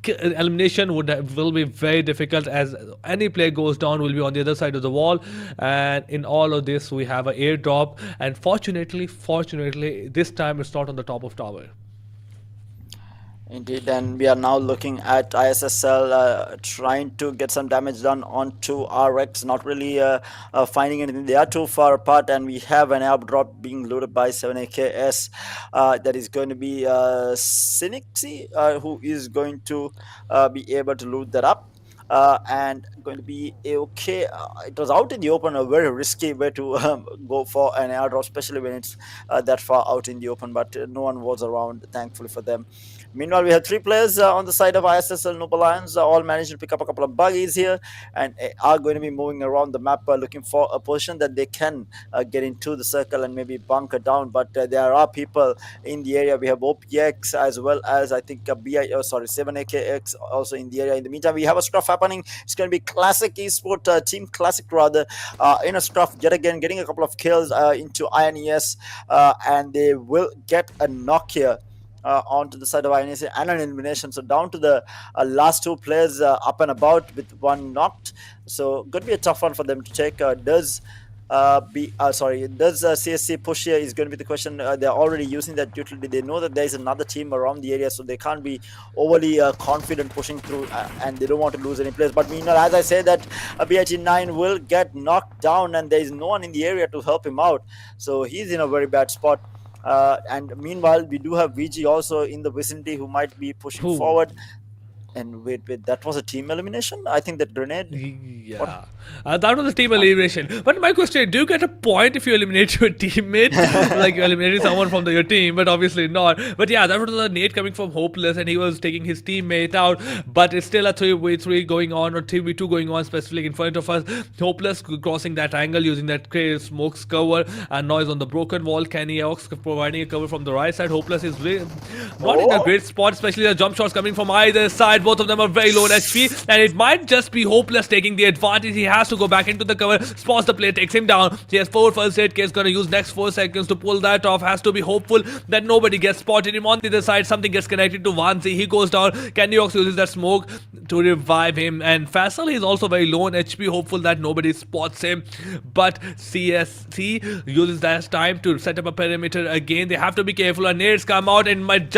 elimination will be very difficult, as any player goes down will be on the other side of the wall. And in all of this, we have an airdrop, and fortunately, this time it's not on the top of tower.
Indeed, and we are now looking at ISSL trying to get some damage done onto RX, not really finding anything. They are too far apart, and we have an airdrop being looted by 7AKS. That is going to be Cinixi, who is going to be able to loot that up. And going to be okay. It was out in the open, a very risky way to go for an airdrop, especially when it's that far out in the open, but no one was around, thankfully for them. Meanwhile, we have three players on the side of ISSL Noble Lions, all managed to pick up a couple of buggies here, and are going to be moving around the map, looking for a position that they can get into the circle and maybe bunker down. But there are people in the area. We have OPX as well as, I think, 7AKX also in the area. In the meantime, we have a scruff happening. It's going to be Classic Esport, Team Classic rather, in a scruff, yet again getting a couple of kills into INES, and they will get a knock here onto the side of INES and an elimination. So down to the last two players up and about with one knocked. So going to be a tough one for them to take. Does CSC push here is going to be the question. They're already using that utility. They know that there's another team around the area, so they can't be overly confident pushing through, and they don't want to lose any players. But meanwhile, as I say, that BIT9 will get knocked down, and there is no one in the area to help him out, so he's in a very bad spot. And meanwhile, we do have VG also in the vicinity, who might be pushing forward. And wait, that was a team elimination? I think that grenade. What?
Yeah, that was a team elimination. But my question: do you get a point if you eliminate your teammate, like you eliminated someone from your team? But obviously not. But yeah, that was a nade coming from Hopeless, and he was taking his teammate out. But it's still a 3v3 going on, or 3v2 going on, specifically in front of us. Hopeless crossing that angle using that smoke's cover and noise on the broken wall. Kenny Ox providing a cover from the right side. Hopeless is not in a great spot, especially the jump shots coming from either side. Both of them are very low on HP, and it might just be Hopeless taking the advantage. He has to go back into the cover, spots the play, takes him down. He has 4 first aid kits, gonna use next 4 seconds to pull that off. Has to be hopeful that nobody gets spotted him on the other side. Something gets connected to Vanzi. He goes down. Kenny Ox uses that smoke to revive him, and Faisal is also very low on HP, hopeful that nobody spots him. But CSC uses that time to set up a perimeter again. They have to be careful, and nades come out and might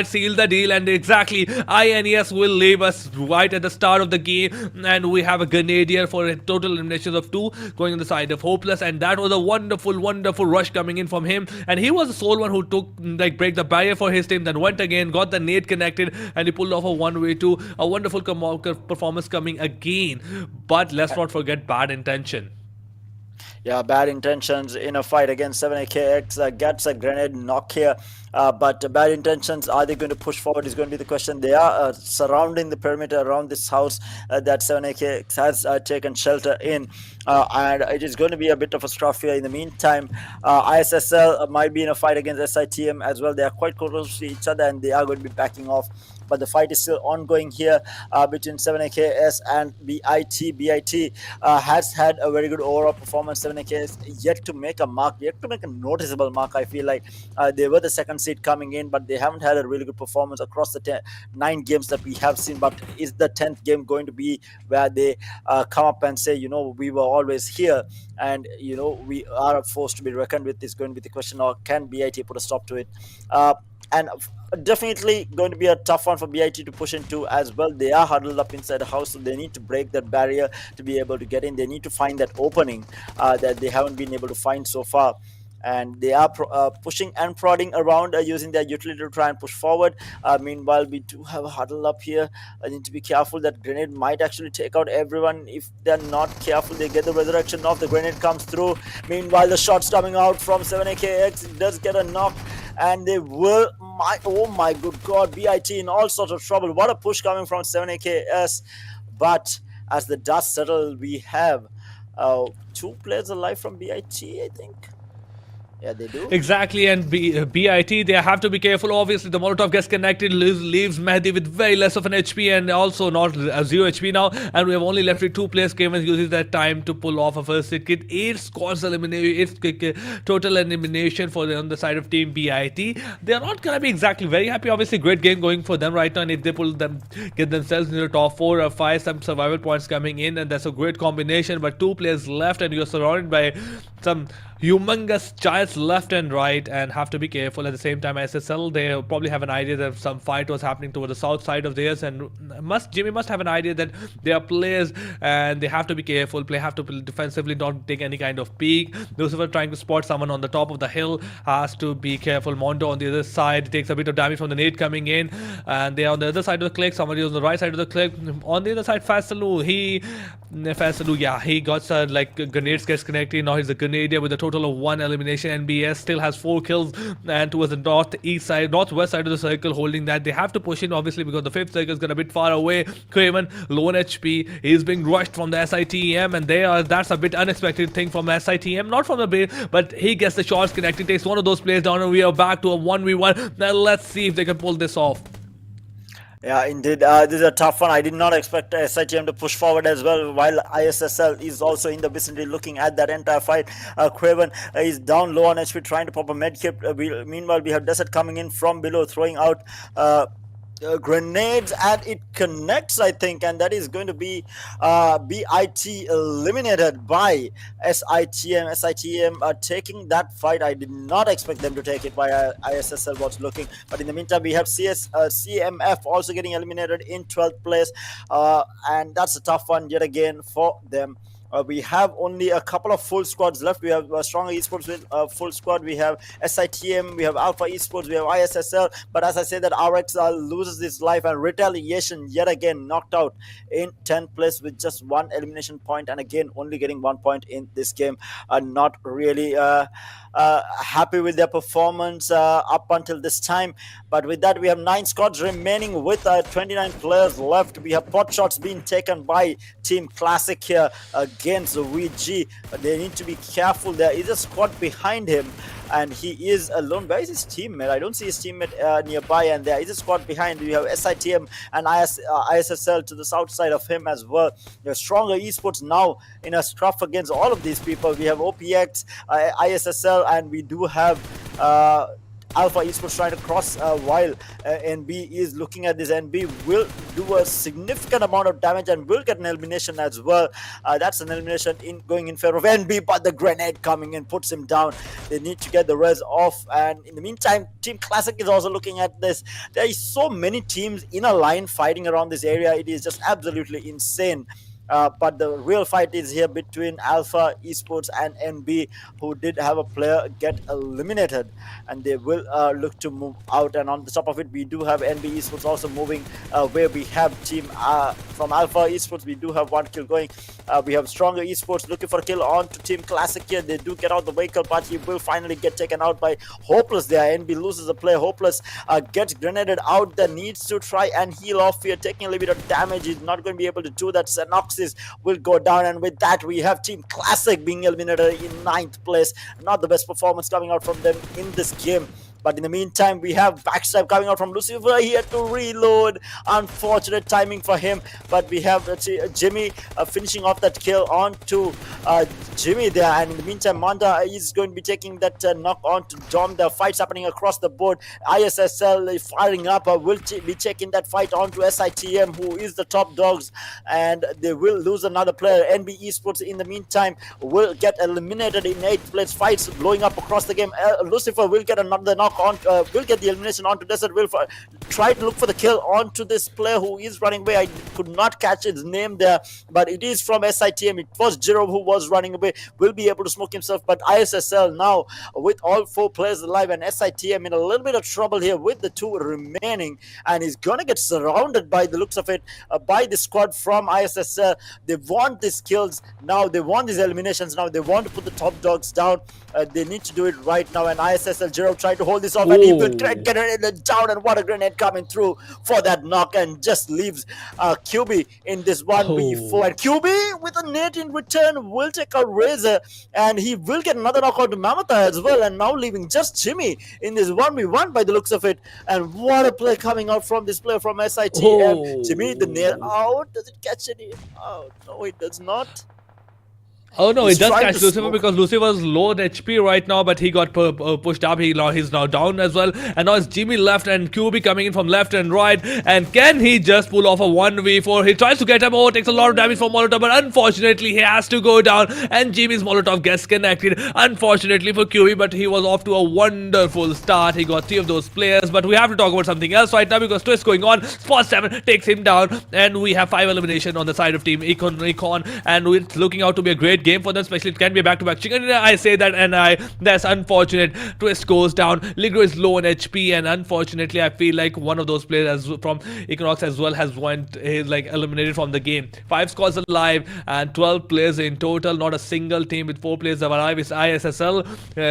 seal the deal. And exactly, INES will leave us right at the start of the game, and we have a Grenadier for a total elimination of 2 going on the side of Hopeless. And that was a wonderful rush coming in from him, and he was the sole one who took break the barrier for his team, then went again, got the nade connected, and he pulled off a 1v2. A wonderful performance coming again. But let's not forget Bad Intention.
Yeah, Bad Intentions in a fight against 7AKX gets a grenade knock here. But Bad Intentions, are they going to push forward is going to be the question. They are surrounding the perimeter around this house that 7AKX has taken shelter in. And it is going to be a bit of a scruff here. In the meantime, ISSL might be in a fight against SITM as well. They are quite close to each other, and they are going to be backing off. But the fight is still ongoing here between 7AKS and BIT. BIT has had a very good overall performance. 7AKS yet to make a mark, yet to make a noticeable mark. I feel like they were the second seed coming in, but they haven't had a really good performance across the 9 games that we have seen. But is the 10th game going to be where they come up and say, we were always here, and we are a force to be reckoned with? Is going to be the question, or can BIT put a stop to it? And definitely going to be a tough one for BIT to push into as well. They are huddled up inside the house, so they need to break that barrier to be able to get in. They need to find that opening that they haven't been able to find so far. And they are pushing and prodding around using their utility to try and push forward. Meanwhile, we do have a huddle up here. I need to be careful. That grenade might actually take out everyone. If they're not careful, they get the resurrection off. The grenade comes through. Meanwhile, the shots coming out from 7AKX does get a knock, and they will. Oh my good God, BIT in all sorts of trouble. What a push coming from 7AKS. But as the dust settles, we have 2 players alive from BIT, I think. Yeah, they do.
Exactly, and BIT, they have to be careful. Obviously, the Molotov gets connected, leaves Mehdi with very less of an HP, and also not 0 HP now. And we have only left with 2 players. Kevin uses that time to pull off a first aid kit. 8 scores elimination, 8 total elimination for on the side of Team BIT. They are not gonna be exactly very happy. Obviously, great game going for them right now, and if they get themselves in the top 4 or 5, some survival points coming in, and that's a great combination. But 2 players left, and you're surrounded by some humongous giants left and right, and have to be careful. At the same time, SSL, they probably have an idea that some fight was happening toward the south side of theirs, and Jimmy must have an idea that they are players and they have to be careful. Have to defensively not take any kind of peek. Those who are trying to spot someone on the top of the hill has to be careful. Mondo on the other side takes a bit of damage from the nade coming in, and they are on the other side of the click. Somebody on the right side of the click. On the other side, Fasalu, he got grenades gets connected. Now he's a Grenadier with a total of 1 elimination. NBS still has 4 kills, and towards the northwest side of the circle, holding that. They have to push in, obviously, because the 5th circle is got a bit far away. Craven, low on HP, he's being rushed from the SITM, and that's a bit unexpected thing from SITM, not from the base, but he gets the shots connected, takes one of those players down, and we are back to a 1v1. Now let's see if they can pull this off.
Yeah, indeed. This is a tough one. I did not expect SITM to push forward as well, while ISSL is also in the vicinity looking at that entire fight. Craven is down low on HP, trying to pop a medkit. Meanwhile, we have Desert coming in from below, throwing out grenades, and it connects, I think, and that is going to be BIT eliminated by SITM. SITM taking that fight. I did not expect them to take it by ISSL was looking, but in the meantime we have CMF also getting eliminated in 12th place, and that's a tough one yet again for them. We have only a couple of full squads left. We have Stronger Esports with a full squad. We have SITM, we have Alpha Esports, we have ISSL. But as I say, that RX loses his life, and Retaliation yet again knocked out in 10th place with just one elimination point, and again only getting 1 point in this game. Not really happy with their performance up until this time. But with that, we have 9 squads remaining with 29 players left. We have pot shots being taken by Team Classic here against VG. They need to be careful. There is a squad behind him, and he is alone. Where is his teammate? I don't see his teammate nearby, and there is a squad behind. We have SITM and ISSL to the south side of him as well. We have Stronger Esports now in a scruff against all of these people. We have OPX, ISSL, and we do have Alpha Esports trying to cross while NB is looking at this. NB will do a significant amount of damage and will get an elimination as well. That's an elimination going in favor of NB, but the grenade coming in puts him down. They need to get the res off, and in the meantime, Team Classic is also looking at this. There is so many teams in a line fighting around this area. It is just absolutely insane. But the real fight is here between Alpha Esports and NB, who did have a player get eliminated, and they will look to move out. And on the top of it, we do have NB Esports also moving, where we have team from Alpha Esports. We do have 1 kill going. We have Stronger Esports looking for a kill on to Team Classic here. They do get out the vehicle, but he will finally get taken out by Hopeless there. NB loses a player. Hopeless gets grenaded out there, needs to try and heal off here, taking a little bit of damage. He's not going to be able to do that. Sanhok will go down, and with that, we have Team Classic being eliminated in 9th place. Not the best performance coming out from them in this game. But in the meantime, we have backstab coming out from Lucifer. He had to reload. Unfortunate timing for him. But we have, let's see, Jimmy finishing off that kill onto Jimmy there. And in the meantime, Manda is going to be taking that knock on to Dom. The fight's happening across the board. ISSL firing up. Will be taking that fight onto SITM, who is the top dogs. And they will lose another player. NB Esports, in the meantime, will get eliminated in 8th place. Fights blowing up across the game. Lucifer will get another knock on, will get the elimination onto Desert. Will try to look for the kill onto this player who is running away. I could not catch his name there, but it is from SITM. It was Jiro who was running away. Will be able to smoke himself, but ISSL now with all 4 players alive, and SITM in a little bit of trouble here with the 2 remaining, and he's gonna get surrounded by the looks of it by the squad from ISSL. They want these kills now. They want these eliminations now. They want to put the top dogs down. They need to do it right now, and ISSL Jiro tried to hold this off, and he will get it down, and what a grenade coming through for that knock, and just leaves QB in this 1v4. And QB with a net in return will take a razor, and he will get another knockout to Mamata as well, and now leaving just Jimmy in this 1v1 by the looks of it. And what a play coming out from this player from SITM. Jimmy, the nail out. Does it catch any? Oh, no, it does not.
Oh no, it does catch Lucifer because Lucifer's low on HP right now, but he got pushed up. He's now down as well, and now it's Jimmy left and QB coming in from left and right. And can he just pull off a 1v4? He tries to get him over, takes a lot of damage from Molotov, but unfortunately he has to go down, and Jimmy's Molotov gets connected. Unfortunately for QB, but he was off to a wonderful start. He got 3 of those players, but we have to talk about something else right now because twist going on. Spot 7 takes him down, and we have 5 elimination on the side of Team Econ, and it's looking out to be a great game for them, especially it can be a back-to-back chicken dinner. I say that, and that's unfortunate. Twist goes down. Ligro is low on HP, and unfortunately I feel like one of those players from Equinox as well has eliminated from the game. 5 squads alive and 12 players in total. Not a single team with 4 players alive is ISSL,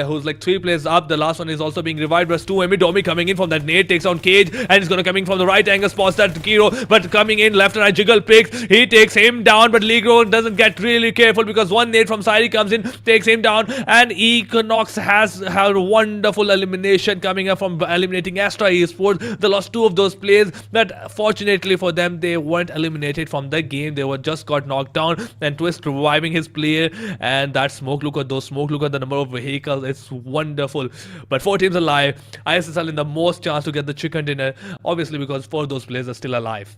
who's like 3 players up. The last one is also being revived. There's 2 Domi coming in from that nade, takes on Cage, and he's gonna coming from the right angle, spots that Kiro, but coming in left and right, jiggle picks. He takes him down, but Ligro doesn't get really careful because one nade from Sari comes in, takes him down, and Equinox has had a wonderful elimination coming up from eliminating Astra Esports. They lost 2 of those players, but fortunately for them, they weren't eliminated from the game. They were just got knocked down, and Twist reviving his player, and that smoke, look at those smoke, look at the number of vehicles. It's wonderful. But 4 teams alive. ISSL in the most chance to get the chicken dinner, obviously because 4 of those players are still alive.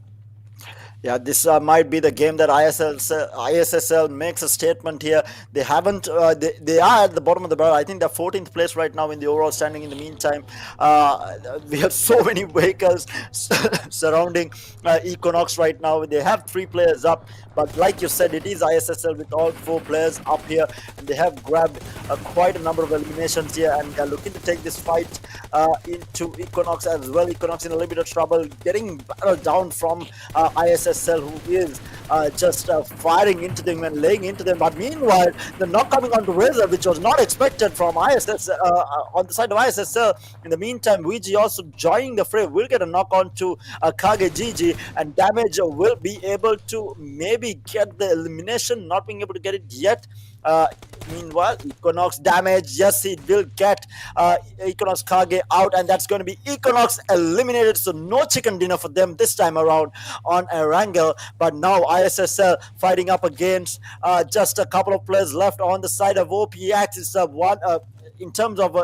Yeah, this might be the game that ISSL makes a statement here. They haven't. They are at the bottom of the barrel. I think they're 14th place right now in the overall standing. In the meantime, we have so many vehicles surrounding Equinox right now. They have 3 players up, But like you said, it is ISSL with all 4 players up here, and they have grabbed quite a number of eliminations here, and they're looking to take this fight into Equinox as well. Equinox in a little bit of trouble, getting battled down from ISSL, who is just firing into them and laying into them. But meanwhile, the knock coming onto Razor, which was not expected from ISS on the side of ISSL. In the meantime, VG also joining the fray will get a knock onto Kage GG, and Damage will be able to maybe get the elimination, not being able to get it yet. Meanwhile, Equinox Damage, yes, he will get Equinox Kage out, and that's going to be Equinox eliminated. So no chicken dinner for them this time around on Erangel. But now ISSL fighting up against just a couple of players left on the side of OPX. It's one. In terms of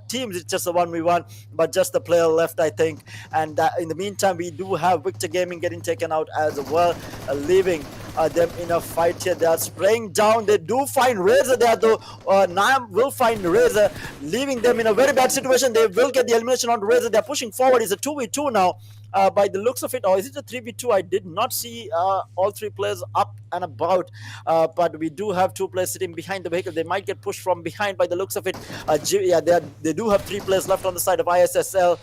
teams, it's just a 1v1, but just the player left, I think. And in the meantime, we do have Victor Gaming getting taken out as well, leaving them in a fight here. They are spraying down. They do find Razor there, though. Naam will find Razor, leaving them in a very bad situation. They will get the elimination on Razor. They're pushing forward. It's a 2v2 now. By the looks of it, or is it a 3v2? I did not see all 3 players up and about, but we do have 2 players sitting behind the vehicle. They might get pushed from behind by the looks of it. Yeah, they do have 3 players left on the side of ISSL.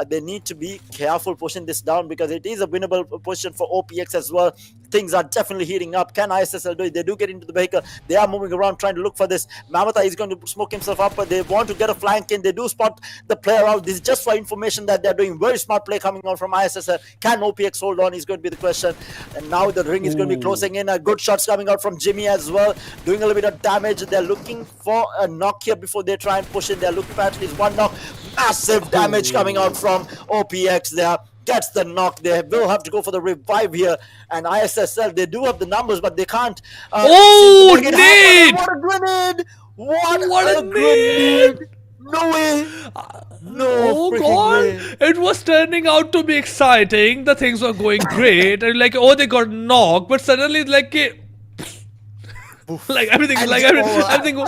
They need to be careful pushing this down, because it is a winnable position for OPX as well. Things are definitely heating up. Can ISSL do it? They do get into the vehicle. They are moving around trying to look for this. Mamata is going to smoke himself up, but they want to get a flank in. They do spot the player out. This is just for information that they're doing. Very smart play coming on from ISSL. Can OPX hold on is going to be the question. And now the ring is going to be closing in. Good shots coming out from Jimmy as well, doing a little bit of damage. They're looking for a knock here before they try and push in. They're looking for at least 1 knock. Massive damage coming out from OPX there. Gets the knock. They will have to go for the revive here. And ISSL, they do have the numbers, but they can't.
Oh, nade!
What a grenade! What a grenade! No way! No,
oh god,
way.
it was turning out to be exciting. The things were going great, and like, oh, they got knocked, but suddenly like like everything,
And
like
oh,
everything.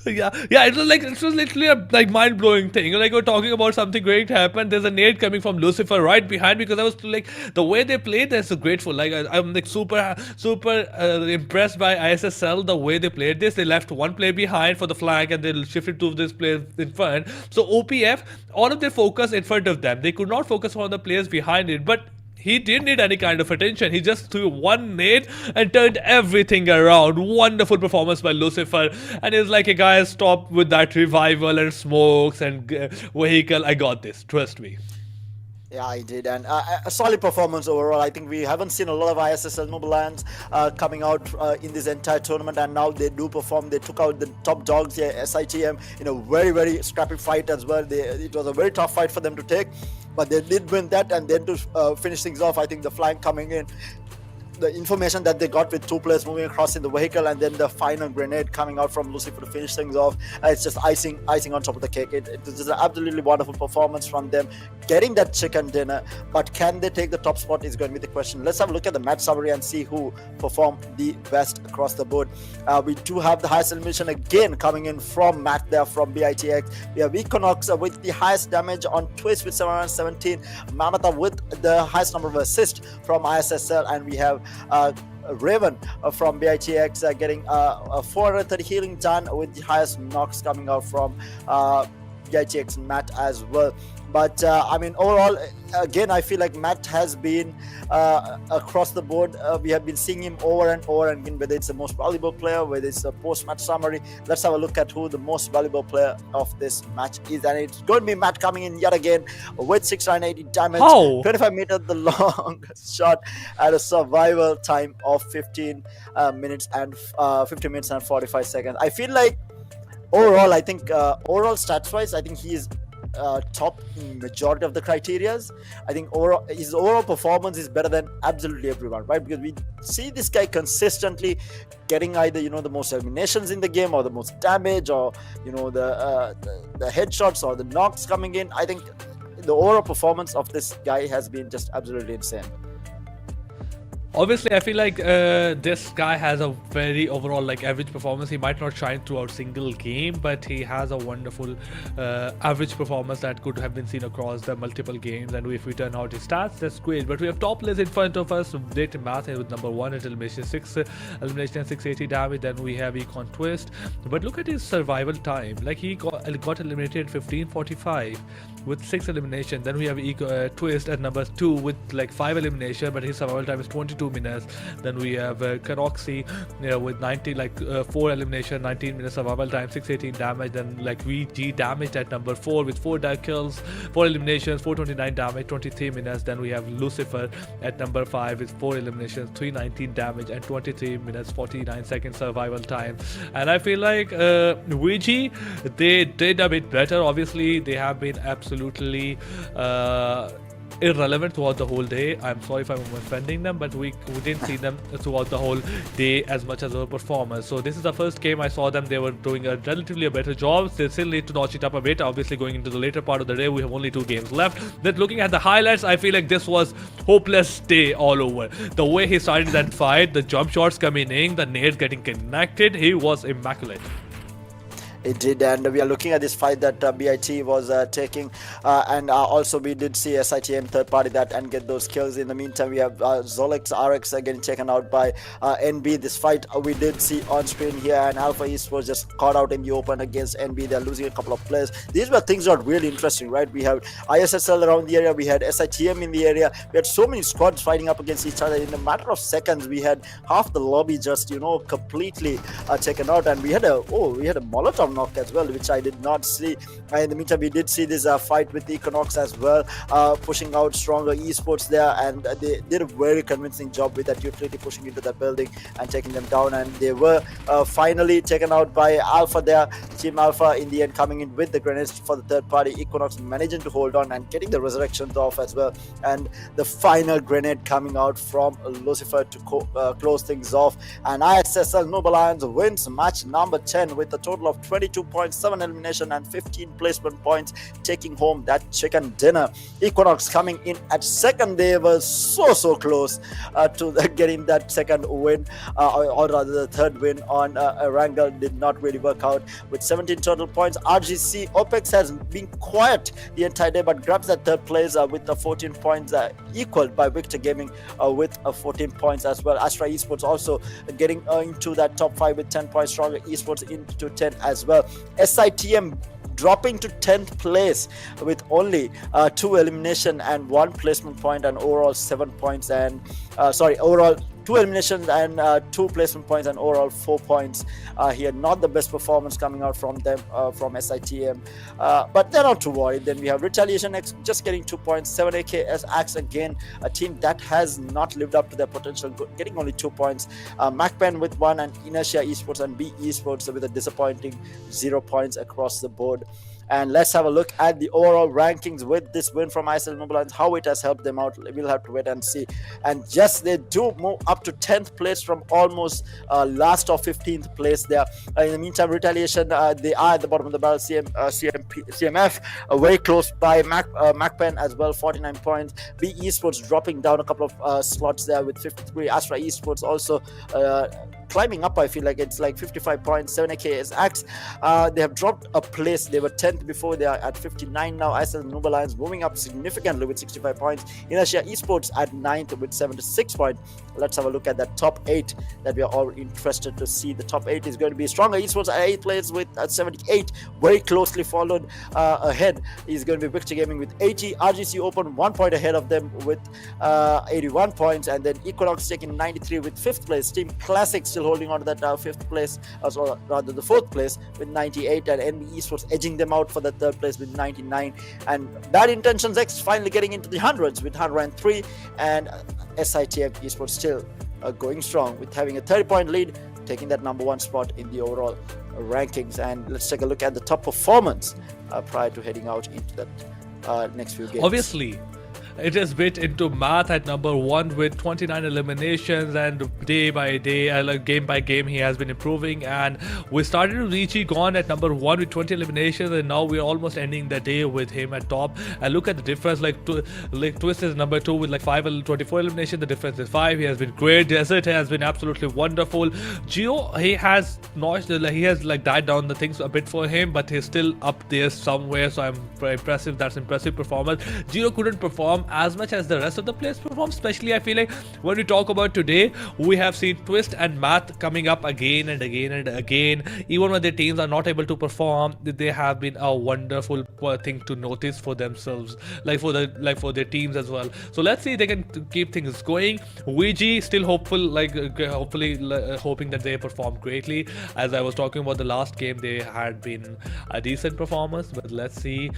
Yeah, it was literally a like mind-blowing thing. Like, we're talking about something great happened. There's a nade coming from Lucifer right behind, because I was like, the way they played, they're so grateful. Like, I'm like super impressed by ISSL, the way they played this. They left 1 player behind for the flank, and they shifted to this player in front. So OPF, all of their focus in front of them. They could not focus on the players behind it, but he didn't need any kind of attention. He just threw 1 nade and turned everything around. Wonderful performance by Lucifer. And it's like, hey guys, stop with that revival and smokes and vehicle. I got this. Trust me.
Yeah, I did, and a solid performance overall. I think we haven't seen a lot of ISSL Mobile Lions coming out in this entire tournament, and now they do perform. They took out the top dogs here, SITM, in a very, very scrappy fight as well. It was a very tough fight for them to take, but they did win that. And then to finish things off, I think the flank coming in, the information that they got with 2 players moving across in the vehicle, and then the final grenade coming out from Lucifer to finish things off. It's just icing on top of the cake. It was just an absolutely wonderful performance from them, getting that chicken dinner. But can they take the top spot is going to be the question. Let's have a look at the match summary and see who performed the best across the board. We do have the highest elimination again coming in from Matt there from BITX. We have Equinox with the highest damage on Twist with 717, Mamata with the highest number of assists from ISSL, and we have Raven from BITX getting 430 healing done, with the highest knocks coming out from BITX and Matt as well. But I mean, overall, again, I feel like Matt has been across the board. We have been seeing him over and over again, whether it's the most valuable player, whether it's a post-match summary. Let's have a look at who the most valuable player of this match is. And it's going to be Matt coming in yet again with 680 damage, 25 meters the longest shot at a survival time of 15 minutes and 45 seconds. I feel like overall, I think overall stats-wise, I think he is top in majority of the criterias. I think his overall performance is better than absolutely everyone, right? Because we see this guy consistently getting either the most eliminations in the game, or the most damage, or the headshots or the knocks coming in. I think the overall performance of this guy has been just absolutely insane.
Obviously, I feel like this guy has a very overall like average performance. He might not shine throughout single game, but he has a wonderful average performance that could have been seen across the multiple games. And if we turn out his stats, that's great. But we have top list in front of us. Date math with number 1 at elimination 6, elimination and 680 damage. Then we have Econ Twist. But look at his survival time. Like he got eliminated 15:45 with 6 elimination. Then we have Twist at number 2 with like 5 elimination, but his survival time is 22 minutes. Then we have Karoxy with 90 like 4 elimination, 19 minutes survival time, 618 damage. Then like VG damaged at number 4 with 4 kills, 4 eliminations, 429 damage, 23 minutes. Then we have Lucifer at number 5 with 4 eliminations, 319 damage and 23 minutes 49 seconds survival time. And I feel like VG, they did a bit better. Obviously they have been absolutely irrelevant throughout the whole day. I'm sorry if I'm offending them, but we didn't see them throughout the whole day as much as our performers. So this is the first game I saw them. They were doing a relatively better job. They still need to notch it up a bit. Obviously going into the later part of the day, we have only 2 games left. Then looking at the highlights, I feel like this was hopeless day all over. The way he started that fight, the jump shots coming in, the nades getting connected, he was immaculate.
It did, and we are looking at this fight that BIT was taking, and also we did see SITM third party that and get those kills. In the meantime, we have Zolex RX getting taken out by NB. This fight we did see on screen here, and Alpha Esports just caught out in the open against NB. They're losing a couple of players. These were things that are really interesting, right? We have ISSL around the area, we had SITM in the area, we had so many squads fighting up against each other. In a matter of seconds, we had half the lobby just completely taken out, and we had a Molotov knock as well, which I did not see. In the meantime, we did see this fight with Equinox as well, pushing out stronger esports there, and they did a very convincing job with that utility pushing into that building and taking them down, and they were finally taken out by Alpha there. Team Alpha in the end coming in with the grenades for the third party. Equinox managing to hold on and getting the resurrections off as well, and the final grenade coming out from Lucifer to close things off, and ISSL Noble Lions wins match number 10 with a total of 22 points, 7 elimination and 15 placement points, taking home that chicken dinner. Equinox coming in at second. They were so close to getting that second win, or rather the third win on Erangel. Did not really work out with 17 total points. RGC OPEX has been quiet the entire day, but grabs that third place with 14 points, equaled by Victor Gaming with 14 points as well. Astra Esports also getting into that top 5 with 10 points. Stronger Esports into 10 as well. SITM dropping to 10th place with only 2 elimination and 1 placement point, and overall 7 points, and overall 2 eliminations and 2 placement points, and overall 4 points here. Not the best performance coming out from them, from SITM, but they're not too worried. Then we have Retaliation X just getting 2 points. 7AK as Axe, again a team that has not lived up to their potential, getting only 2 points. MAKPEN with 1, and Inertia Esports and B Esports with a disappointing 0 points across the board. And let's have a look at the overall rankings with this win from ISL Noble Lions, how it has helped them out. We'll have to wait and see. And just they do move up to 10th place from almost last or 15th place there. In the meantime, Retaliation, they are at the bottom of the barrel. CMF very close by MAKPEN as well, 49 points. B Esports dropping down a couple of slots there with 53. Astra Esports also climbing up. I feel like it's like 55 points. 7AK is Axe. They have dropped a place. They were 10th before. They are at 59 now. ISL Noble Lions moving up significantly with 65 points. Inertia Esports at 9th with 76 points. Let's have a look at that top 8 that we are all interested to see. The top 8 is going to be Stronger Esports at 8th place with 78. Very closely followed ahead is going to be Victor Gaming with 80. RGC Open 1 point ahead of them with 81 points. And then Equinox taking 93 with 5th place. Team Classic still holding on to that 5th place, or rather the 4th place with 98, and NB Esports edging them out for the 3rd place with 99, and Bad Intentions X finally getting into the hundreds with 103, and SITM Esports still going strong with having a 30-point lead, taking that number 1 spot in the overall rankings. And let's take a look at the top performance prior to heading out into that next few games.
Obviously it is bit into math at number 1 with 29 eliminations, and day by day, like game by game, he has been improving. And we started with Richie gone at number 1 with 20 eliminations, and now we're almost ending the day with him at top. And look at the difference, like Twist is number 2 with like 24 eliminations. The difference is 5. He has been great. Desert has been absolutely wonderful. Geo, he has notched, he has like died down the things a bit for him, but he's still up there somewhere, so I'm very impressive. That's impressive performance. Geo couldn't perform as much as the rest of the players performed, especially I feel like when we talk about today, we have seen Twist and Math coming up again and again and again. Even when their teams are not able to perform, they have been a wonderful thing to notice for themselves, like for their teams as well. So let's see if they can keep things going. VG still hopeful, like hopefully hoping that they perform greatly. As I was talking about the last game, they had been a decent performance, but let's see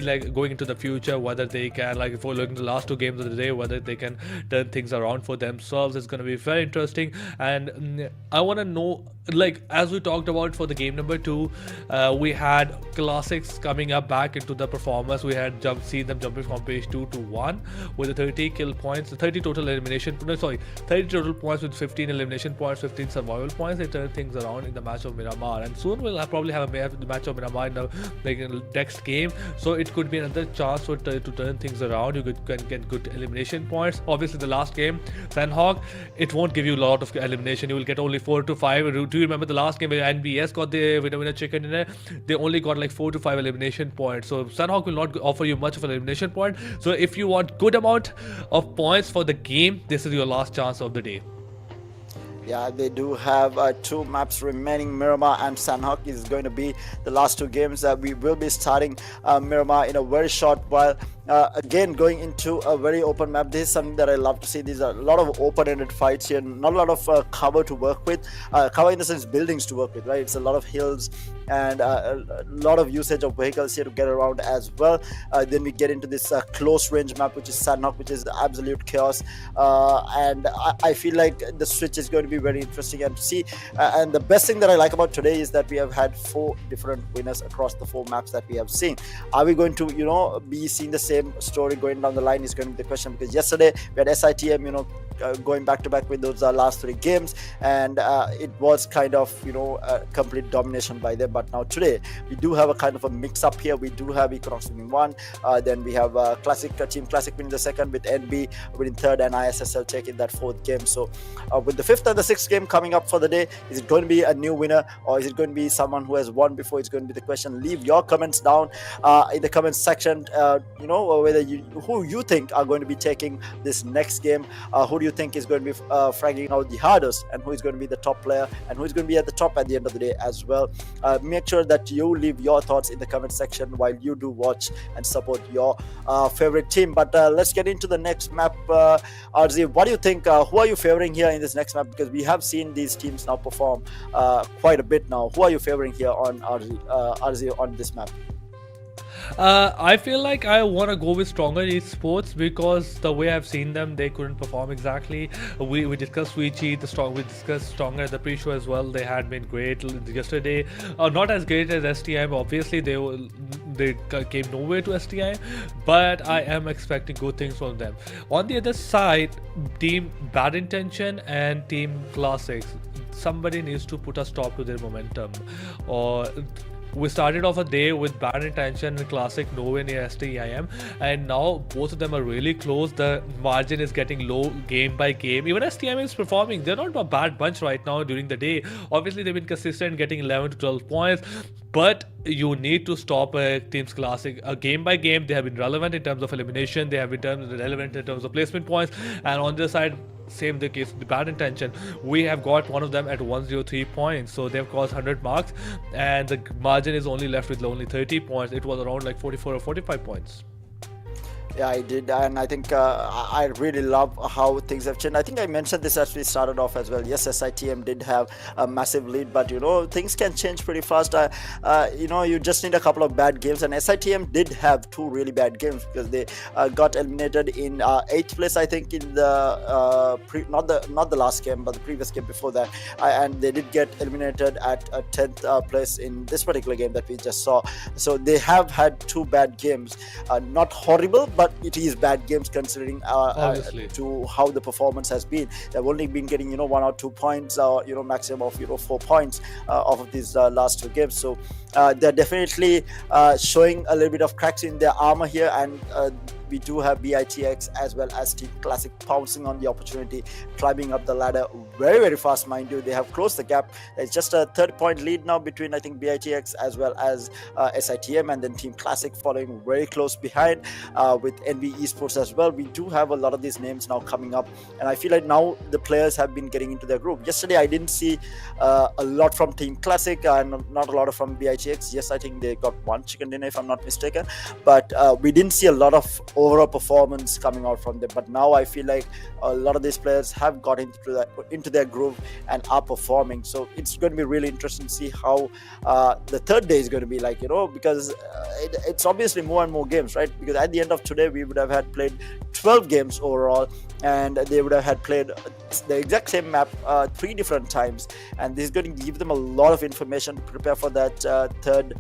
like going into the future whether they can, like if we're looking at the last 2 games of the day, whether they can turn things around for themselves. It's going to be very interesting, and I want to know, like as we talked about for the game number 2, we had classics coming up back into the performance. We had seen them jumping from page 2 to 1 with the 30 kill points, 30 total elimination, 30 total points with 15 elimination points, 15 survival points. They turn things around in the match of Miramar, and soon we'll probably have the match of Miramar in the next game, so it could be another chance to turn things around. You can get good elimination points. Obviously the last game, Sanhok, it won't give you a lot of elimination. You will get only 4 to 5. Do you remember the last game where NBS got the winner chicken dinner? They only got like 4 to 5 elimination points, so Sanhok will not offer you much of an elimination point. So if you want good amount of points for the game, this is your last chance of the day.
Yeah, they do have 2 maps remaining. Miramar and Sanhok is going to be the last 2 games. We will be starting Miramar in a very short while. Again, going into a very open map. This is something that I love to see. These are a lot of open-ended fights here, not a lot of cover to work with. Cover in the sense buildings to work with, right? It's a lot of hills and a lot of usage of vehicles here to get around as well. Then we get into this close range map, which is Sanhok, which is absolute chaos. And I feel like the switch is going to be very interesting and to see. And the best thing that I like about today is that we have had 4 different winners across the 4 maps that we have seen. Are we going to, be seeing the same story going down the line is going to be the question, because yesterday we had SITM, going back to back with those last 3 games, and it was kind of a complete domination by them. But now today we do have a kind of a mix up here. We do have Equinox winning 1, then we have Team Classic winning the 2nd, with NB winning 3rd, and ISSL taking that 4th game. So with the 5th and the 6th game coming up for the day, is it going to be a new winner, or is it going to be someone who has won before? It's going to be the question. Leave your comments down in the comments section, whether who you think are going to be taking this next game. Who do you think is going to be fragging out the hardest, and who is going to be the top player, and who is going to be at the top at the end of the day as well. Make sure that you leave your thoughts in the comment section while you do watch and support your favorite team. But let's get into the next map. RZ, what do you think? Who are you favoring here in this next map? Because we have seen these teams now perform quite a bit now. Who are you favoring here on RZ on this map?
I feel like I want to go with stronger esports, because the way I've seen them, they couldn't perform exactly. We discussed we discussed stronger at the pre-show as well. They had been great yesterday, not as great as STM. Obviously they came nowhere to STM, but I am expecting good things from them. On the other side, Team Bad Intention and Team Classics, somebody needs to put a stop to their momentum. Or we started off a day with Bad Intention and Classic nowhere near STIM, and now both of them are really close. The margin is getting low game by game. Even STIM is performing. They're not a bad bunch right now during the day. Obviously, they've been consistent, getting 11 to 12 points. But you need to stop Teams Classic game by game. They have been relevant in terms of elimination. They have been relevant in terms of placement points. And on the side, same the case with the Bad Intention. We have got one of them at 103 points. So they've caused 100 marks. And the margin is only left with only 30 points. It was around like 44 or 45 points.
Yeah, I did, and I think I really love how things have changed. I think I mentioned this as we started off as well. Yes, SITM did have a massive lead, but things can change pretty fast. You just need a couple of bad games, and SITM did have 2 really bad games, because they got eliminated in 8th place, I think, in the not the last game, but the previous game before that, and they did get eliminated at 10th place in this particular game that we just saw. So they have had 2 bad games, not horrible, but but it is bad games considering
Obviously.
to how the performance has been. They've only been getting 1 or 2 points, or maximum of 4 points off of these last 2 games. So they're definitely showing a little bit of cracks in their armor here, and we do have BITX as well as Team Classic pouncing on the opportunity, climbing up the ladder very, very fast, mind you. They have closed the gap. It's just a 30-point lead now between, I think, BITX as well as SITM, and then Team Classic following very close behind with NB Esports as well. We do have a lot of these names now coming up, and I feel like now the players have been getting into their group. Yesterday, I didn't see a lot from Team Classic and not a lot from BITX. Yes, I think they got 1 chicken dinner if I'm not mistaken, but we didn't see a lot of overall performance coming out from them. But now I feel like a lot of these players have got into their groove and are performing. So it's going to be really interesting to see how the third day is going to be like, because it's obviously more and more games, right? Because at the end of today, we would have had played 12 games overall, and they would have had played the exact same map 3 different times, and this is going to give them a lot of information to prepare for that third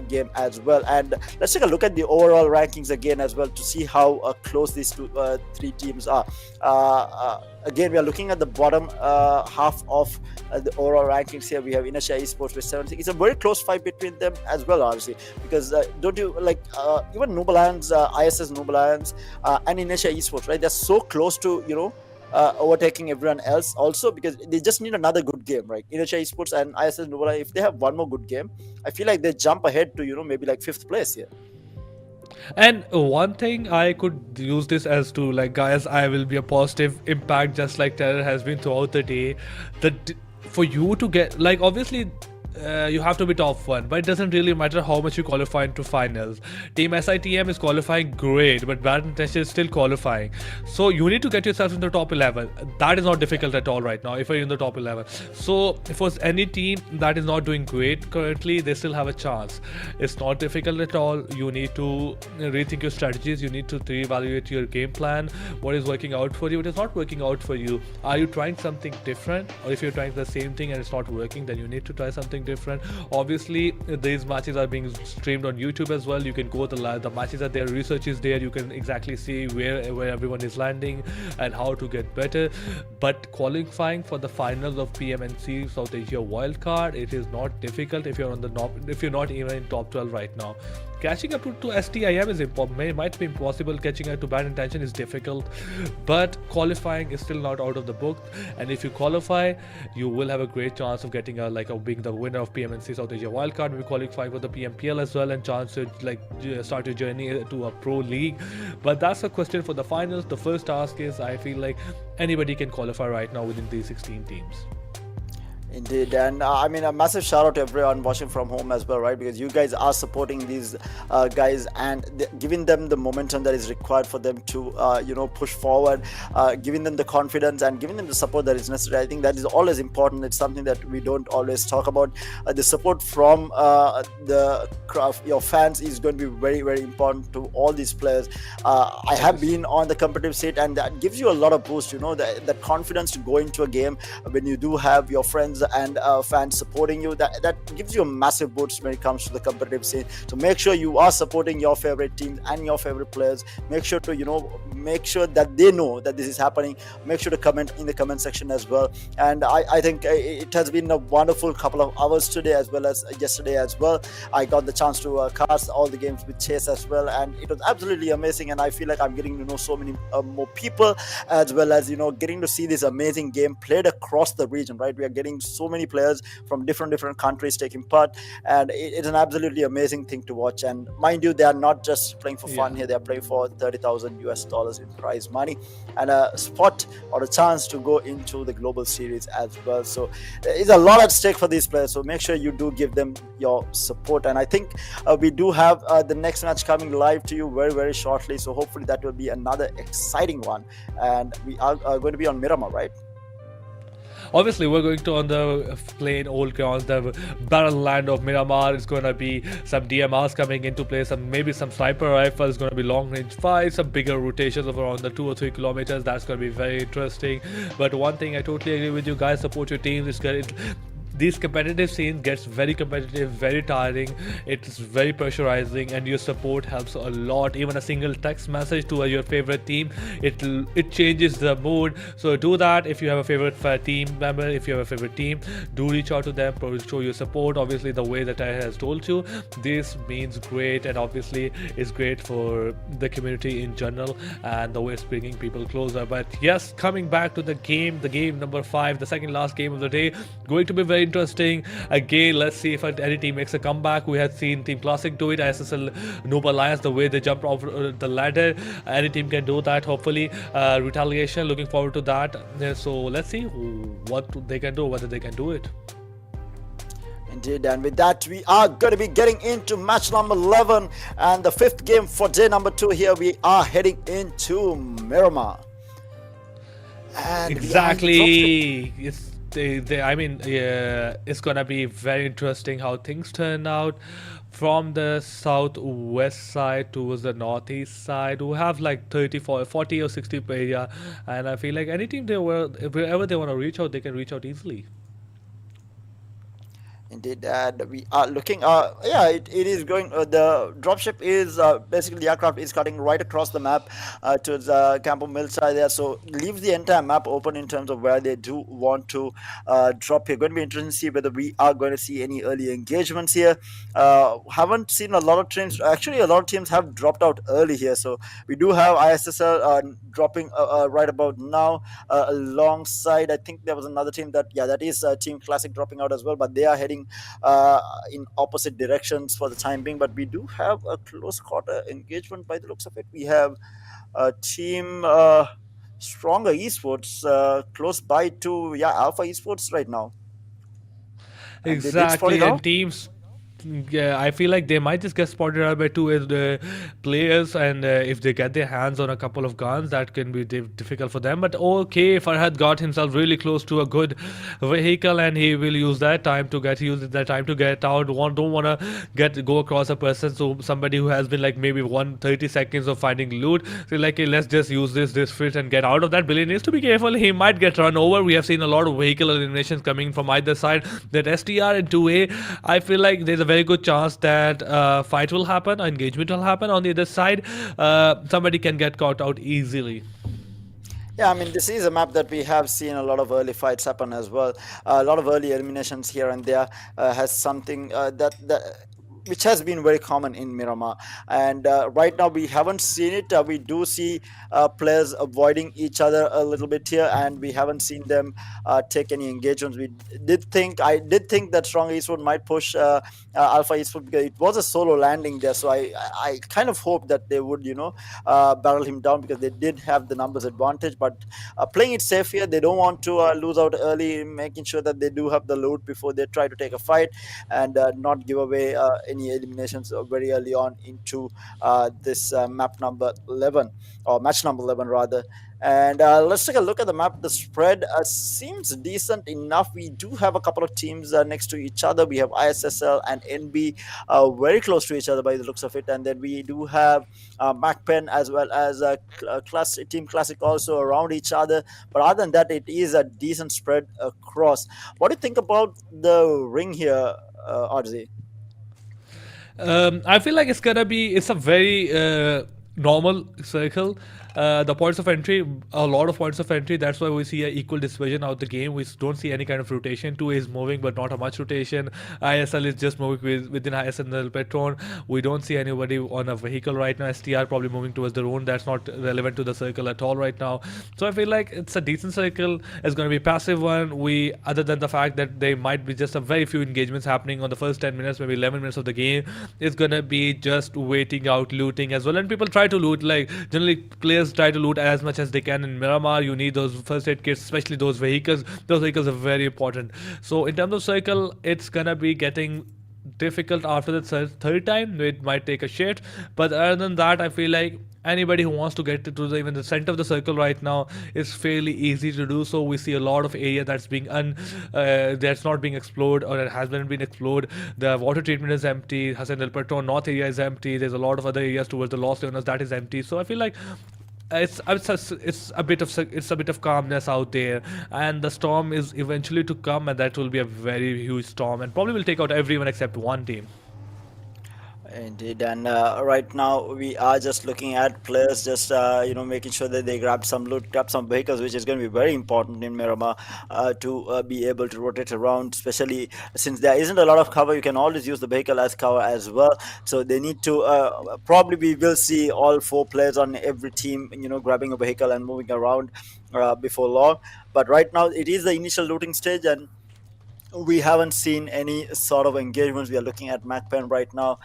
game as well. And let's take a look at the overall rankings again as well to see how close these 3 teams are. Again, we are looking at the bottom half of the overall rankings here. We have Inertia Esports with 76. It's a very close fight between them as well, honestly, because don't you like even Noble Lions, ISS Noble Lions, and Inertia Esports, right? They're so close to overtaking everyone else also, because they just need another good game, right? Inertia Esports and ISS Noble, if they have one more good game, I feel like they jump ahead to maybe like 5th place here.
And one thing I could use this as to, like, guys, I will be a positive impact just like Terror has been throughout the day. For you to get, like, obviously you have to be top 1, but it doesn't really matter how much you qualify into finals. Team SITM is qualifying great, but Bad Intention is still qualifying. So you need to get yourself in the top 11. That is not difficult at all right now if you're in the top 11. So for any team that is not doing great currently, they still have a chance. It's not difficult at all. You need to rethink your strategies. You need to reevaluate your game plan. What is working out for you? What is not working out for you? Are you trying something different? Or if you're trying the same thing and it's not working, then you need to try something different. Obviously, these matches are being streamed on YouTube as well. You can go the matches are there, research is there. You can exactly see where everyone is landing and how to get better. But qualifying for the finals of PMNC South Asia wildcard, it is not difficult if you're if you're not even in top 12 right now. Catching up to STIM is important. Might be impossible. Catching up to Bad Intention is difficult, but qualifying is still not out of the book. And if you qualify, you will have a great chance of getting being the winner of PMNC South Asia wildcard. We qualify for the PMPL as well, and chance to start your journey to a pro league. But that's a question for the finals. The first task is, I feel like anybody can qualify right now within these 16 teams.
Indeed, and I mean, a massive shout out to everyone watching from home as well, right? Because you guys are supporting these guys and giving them the momentum that is required for them to push forward, giving them the confidence and giving them the support that is necessary. I think that is always important. It's something that we don't always talk about. The support from your fans is going to be very, very important to all these players. I have been on the competitive seat, and that gives you a lot of boost, that confidence to go into a game when you do have your friends and fans supporting you. That gives you a massive boost when it comes to the competitive scene. So make sure you are supporting your favorite teams and your favorite players. Make sure to make sure that they know that this is happening. Make sure to comment in the comment section as well. And I think it has been a wonderful couple of hours today as well as yesterday as well. I got the chance to cast all the games with Chase as well, and it was absolutely amazing. And I feel like I'm getting to know so many more people, as well as getting to see this amazing game played across the region, right? We are getting so many players from different countries taking part, and it's an absolutely amazing thing to watch. And mind you, they are not just playing for fun here. They are playing for $30,000 in prize money and a spot or a chance to go into the global series as well. So there's a lot at stake for these players, so make sure you do give them your support. And I think we do have the next match coming live to you very, very shortly, so hopefully that will be another exciting one. And we are going to be on Miramar, right?
Obviously, we're going to on the plain old grounds, the barren land of Miramar. It's going to be some DMRs coming into play, maybe some sniper rifles, going to be long range fights, some bigger rotations of around the 2 or 3 kilometers. That's going to be very interesting. But one thing I totally agree with you guys, support your teams. these competitive scenes gets very competitive, very tiring. It's very pressurizing, and your support helps a lot. Even a single text message to your favorite team, it changes the mood. So do that. If you have a favorite team member, if you have a favorite team, do reach out to them, show your support. Obviously, the way that I has told you, this means great, and obviously is great for the community in general, and the way it's bringing people closer. But yes, coming back to the game number 5, the second last game of the day, going to be very interesting. Again, let's see if any team makes a comeback. We had seen Team Classic do it, ISSL Noble Alliance, the way they jumped off the ladder. Any team can do that, hopefully. Retaliation, looking forward to that. So let's see what they can do, whether they can do it.
Indeed, and with that, we are going to be getting into match number 11 and the 5th game for day number 2 here. We are heading into Miramar. And
exactly. It's gonna be very interesting how things turn out. From the southwest side towards the northeast side, we have like 30, 40 or 60 area, and I feel like any team wherever they want to reach out, they can reach out easily.
Indeed, and we are looking. It is going. The dropship is basically the aircraft is cutting right across the map towards Campo Military there. So leaves the entire map open in terms of where they do want to drop here. Going to be interesting to see whether we are going to see any early engagements here. Haven't seen a lot of teams. Actually, a lot of teams have dropped out early here. So we do have ISSL dropping right about now. Alongside, I think there was another team that is Team Classic dropping out as well, but they are heading in opposite directions for the time being. But we do have a close quarter engagement by the looks of it. We have a team Stronger Esports close by to Alpha Esports right now. And
exactly, and teams. Yeah, I feel like they might just get spotted out by two players, and if they get their hands on a couple of guns, that can be difficult for them. But okay, Farhad got himself really close to a good vehicle, and he will use that time to get out. Don't want to go across a person, so somebody who has been like maybe 30 seconds of finding loot. So like, hey, let's just use this fit and get out of that. Billy needs to be careful. He might get run over. We have seen a lot of vehicle eliminations coming from either side. That STR and 2A, I feel like there's a very good chance that fight will happen, engagement will happen on the other side. Somebody can get caught out easily.
Yeah, I mean, this is a map that we have seen a lot of early fights happen as well. A lot of early eliminations here and there has something that which has been very common in Miramar. And right now we haven't seen it. We do see players avoiding each other a little bit here, and we haven't seen them take any engagements. I did think that Strong Eastwood might push Alpha Eastwood because it was a solo landing there. So I kind of hope that they would, barrel him down because they did have the numbers advantage. But playing it safe here, they don't want to lose out early, making sure that they do have the loot before they try to take a fight and not give away any eliminations very early on into this map number 11, or match number 11 rather. And let's take a look at the map. The spread seems decent enough. We do have a couple of teams next to each other. We have ISSL and NB very close to each other by the looks of it. And then we do have MAKPEN as well as Team Classic also around each other. But other than that, it is a decent spread across. What do you think about the ring here, RZ?
I feel like it's a very normal circle. The points of entry, a lot of points of entry. That's why we see an equal division out the game. We don't see any kind of rotation. 2 is moving, but not a much rotation. ISL is just moving within ISL Petron. We don't see anybody on a vehicle right now. STR probably moving towards the road. That's not relevant to the circle at all right now. So I feel like it's a decent circle. It's going to be a passive one. Other than the fact that there might be just a very few engagements happening on the first 10 minutes, maybe 11 minutes of the game, it's going to be just waiting out, looting as well. And people try to loot. Like generally, players try to loot as much as they can in Miramar. You need those first aid kits, especially those vehicles. Those vehicles are very important. So in terms of circle, it's gonna be getting difficult after the third time. It might take a shit, but other than that, I feel like anybody who wants to get to even the center of the circle right now is fairly easy to do so. We see a lot of area that's being that's not being explored, or it hasn't been explored. The water treatment is empty. Hassan El Patron North area is empty. There's a lot of other areas towards the Lost Leonas that is empty. So I feel like it's a bit of calmness out there, and the storm is eventually to come, and that will be a very huge storm, and probably will take out everyone except one team.
Indeed, and right now we are just looking at players, just making sure that they grab some loot, grab some vehicles, which is going to be very important in Miramar to be able to rotate around. Especially since there isn't a lot of cover, you can always use the vehicle as cover as well. So they need to probably we will see all four players on every team, grabbing a vehicle and moving around before long. But right now it is the initial looting stage, and we haven't seen any sort of engagements. We are looking at MAKPEN right now,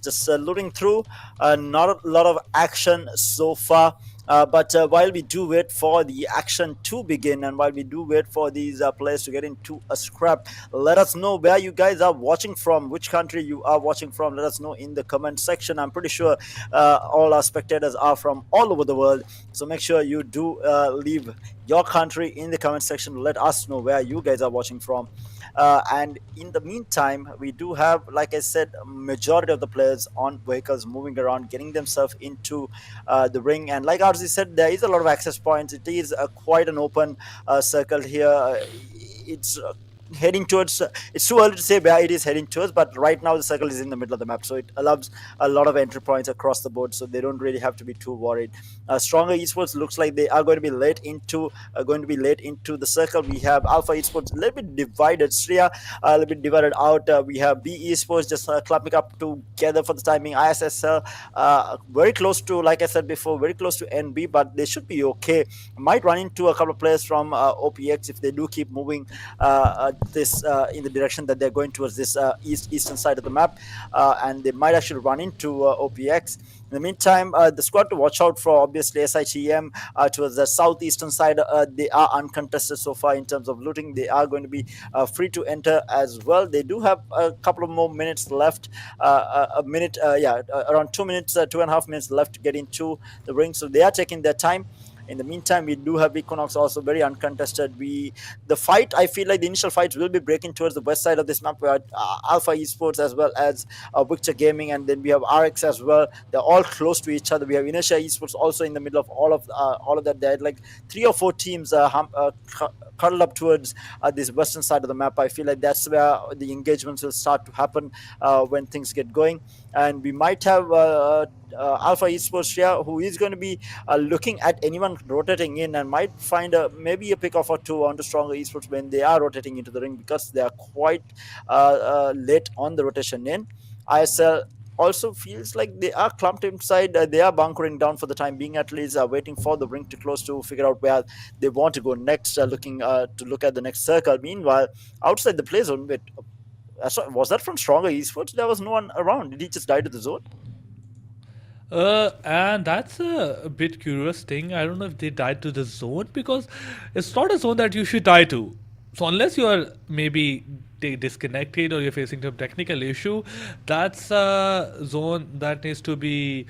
just looking through. Not a lot of action so far. But while we do wait for the action to begin, and while we do wait for these players to get into a scrap, let us know where you guys are watching from, which country you are watching from. Let us know in the comment section. I'm pretty sure all our spectators are from all over the world. So make sure you do leave your country in the comment section. Let us know where you guys are watching from. And in the meantime, we do have, like I said, majority of the players on vehicles moving around, getting themselves into the ring. And like RZ said, there is a lot of access points. It is quite an open circle here. It's heading towards, it's too early to say where it is heading towards, but right now the circle is in the middle of the map, so it allows a lot of entry points across the board, so they don't really have to be too worried. Stronger Esports looks like they are going to be late into the circle. We have Alpha Esports a little bit divided, Sria a little bit divided out. We have B Esports just clumping up together for the timing. ISSL very close to, like I said before, very close to NB, but they should be okay. Might run into a couple of players from OPX if they do keep moving this in the direction that they're going towards this eastern side of the map, and they might actually run into OPX. In the meantime, the squad to watch out for, obviously, SITM towards the southeastern side. They are uncontested so far in terms of looting. They are going to be free to enter as well. They do have a couple of more minutes left, around 2 minutes, 2.5 minutes left to get into the ring. So they are taking their time. In the meantime, we do have Equinox also very uncontested. The fight, I feel like the initial fights will be breaking towards the west side of this map, where Alpha Esports as well as Victor Gaming, and then we have RX as well. They're all close to each other. We have Inertia Esports also in the middle of all of that. They had like 3 or 4 teams cuddled up towards this western side of the map. I feel like that's where the engagements will start to happen when things get going, and we might have Alpha Esports here, who is going to be looking at anyone rotating in, and might find maybe a pick off or two onto Stronger Esports when they are rotating into the ring, because they are quite late on the rotation in. ISL also feels like they are clumped inside. They are bunkering down for the time being, at least, waiting for the ring to close to figure out where they want to go next, looking to look at the next circle. Meanwhile, outside the play zone, was that from Stronger Esports? There was no one around. Did he just die to the zone?
And that's a bit curious thing. I don't know if they died to the zone, because it's not a zone that you should die to. So unless you are maybe disconnected or you're facing some technical issue, that's a zone that needs to be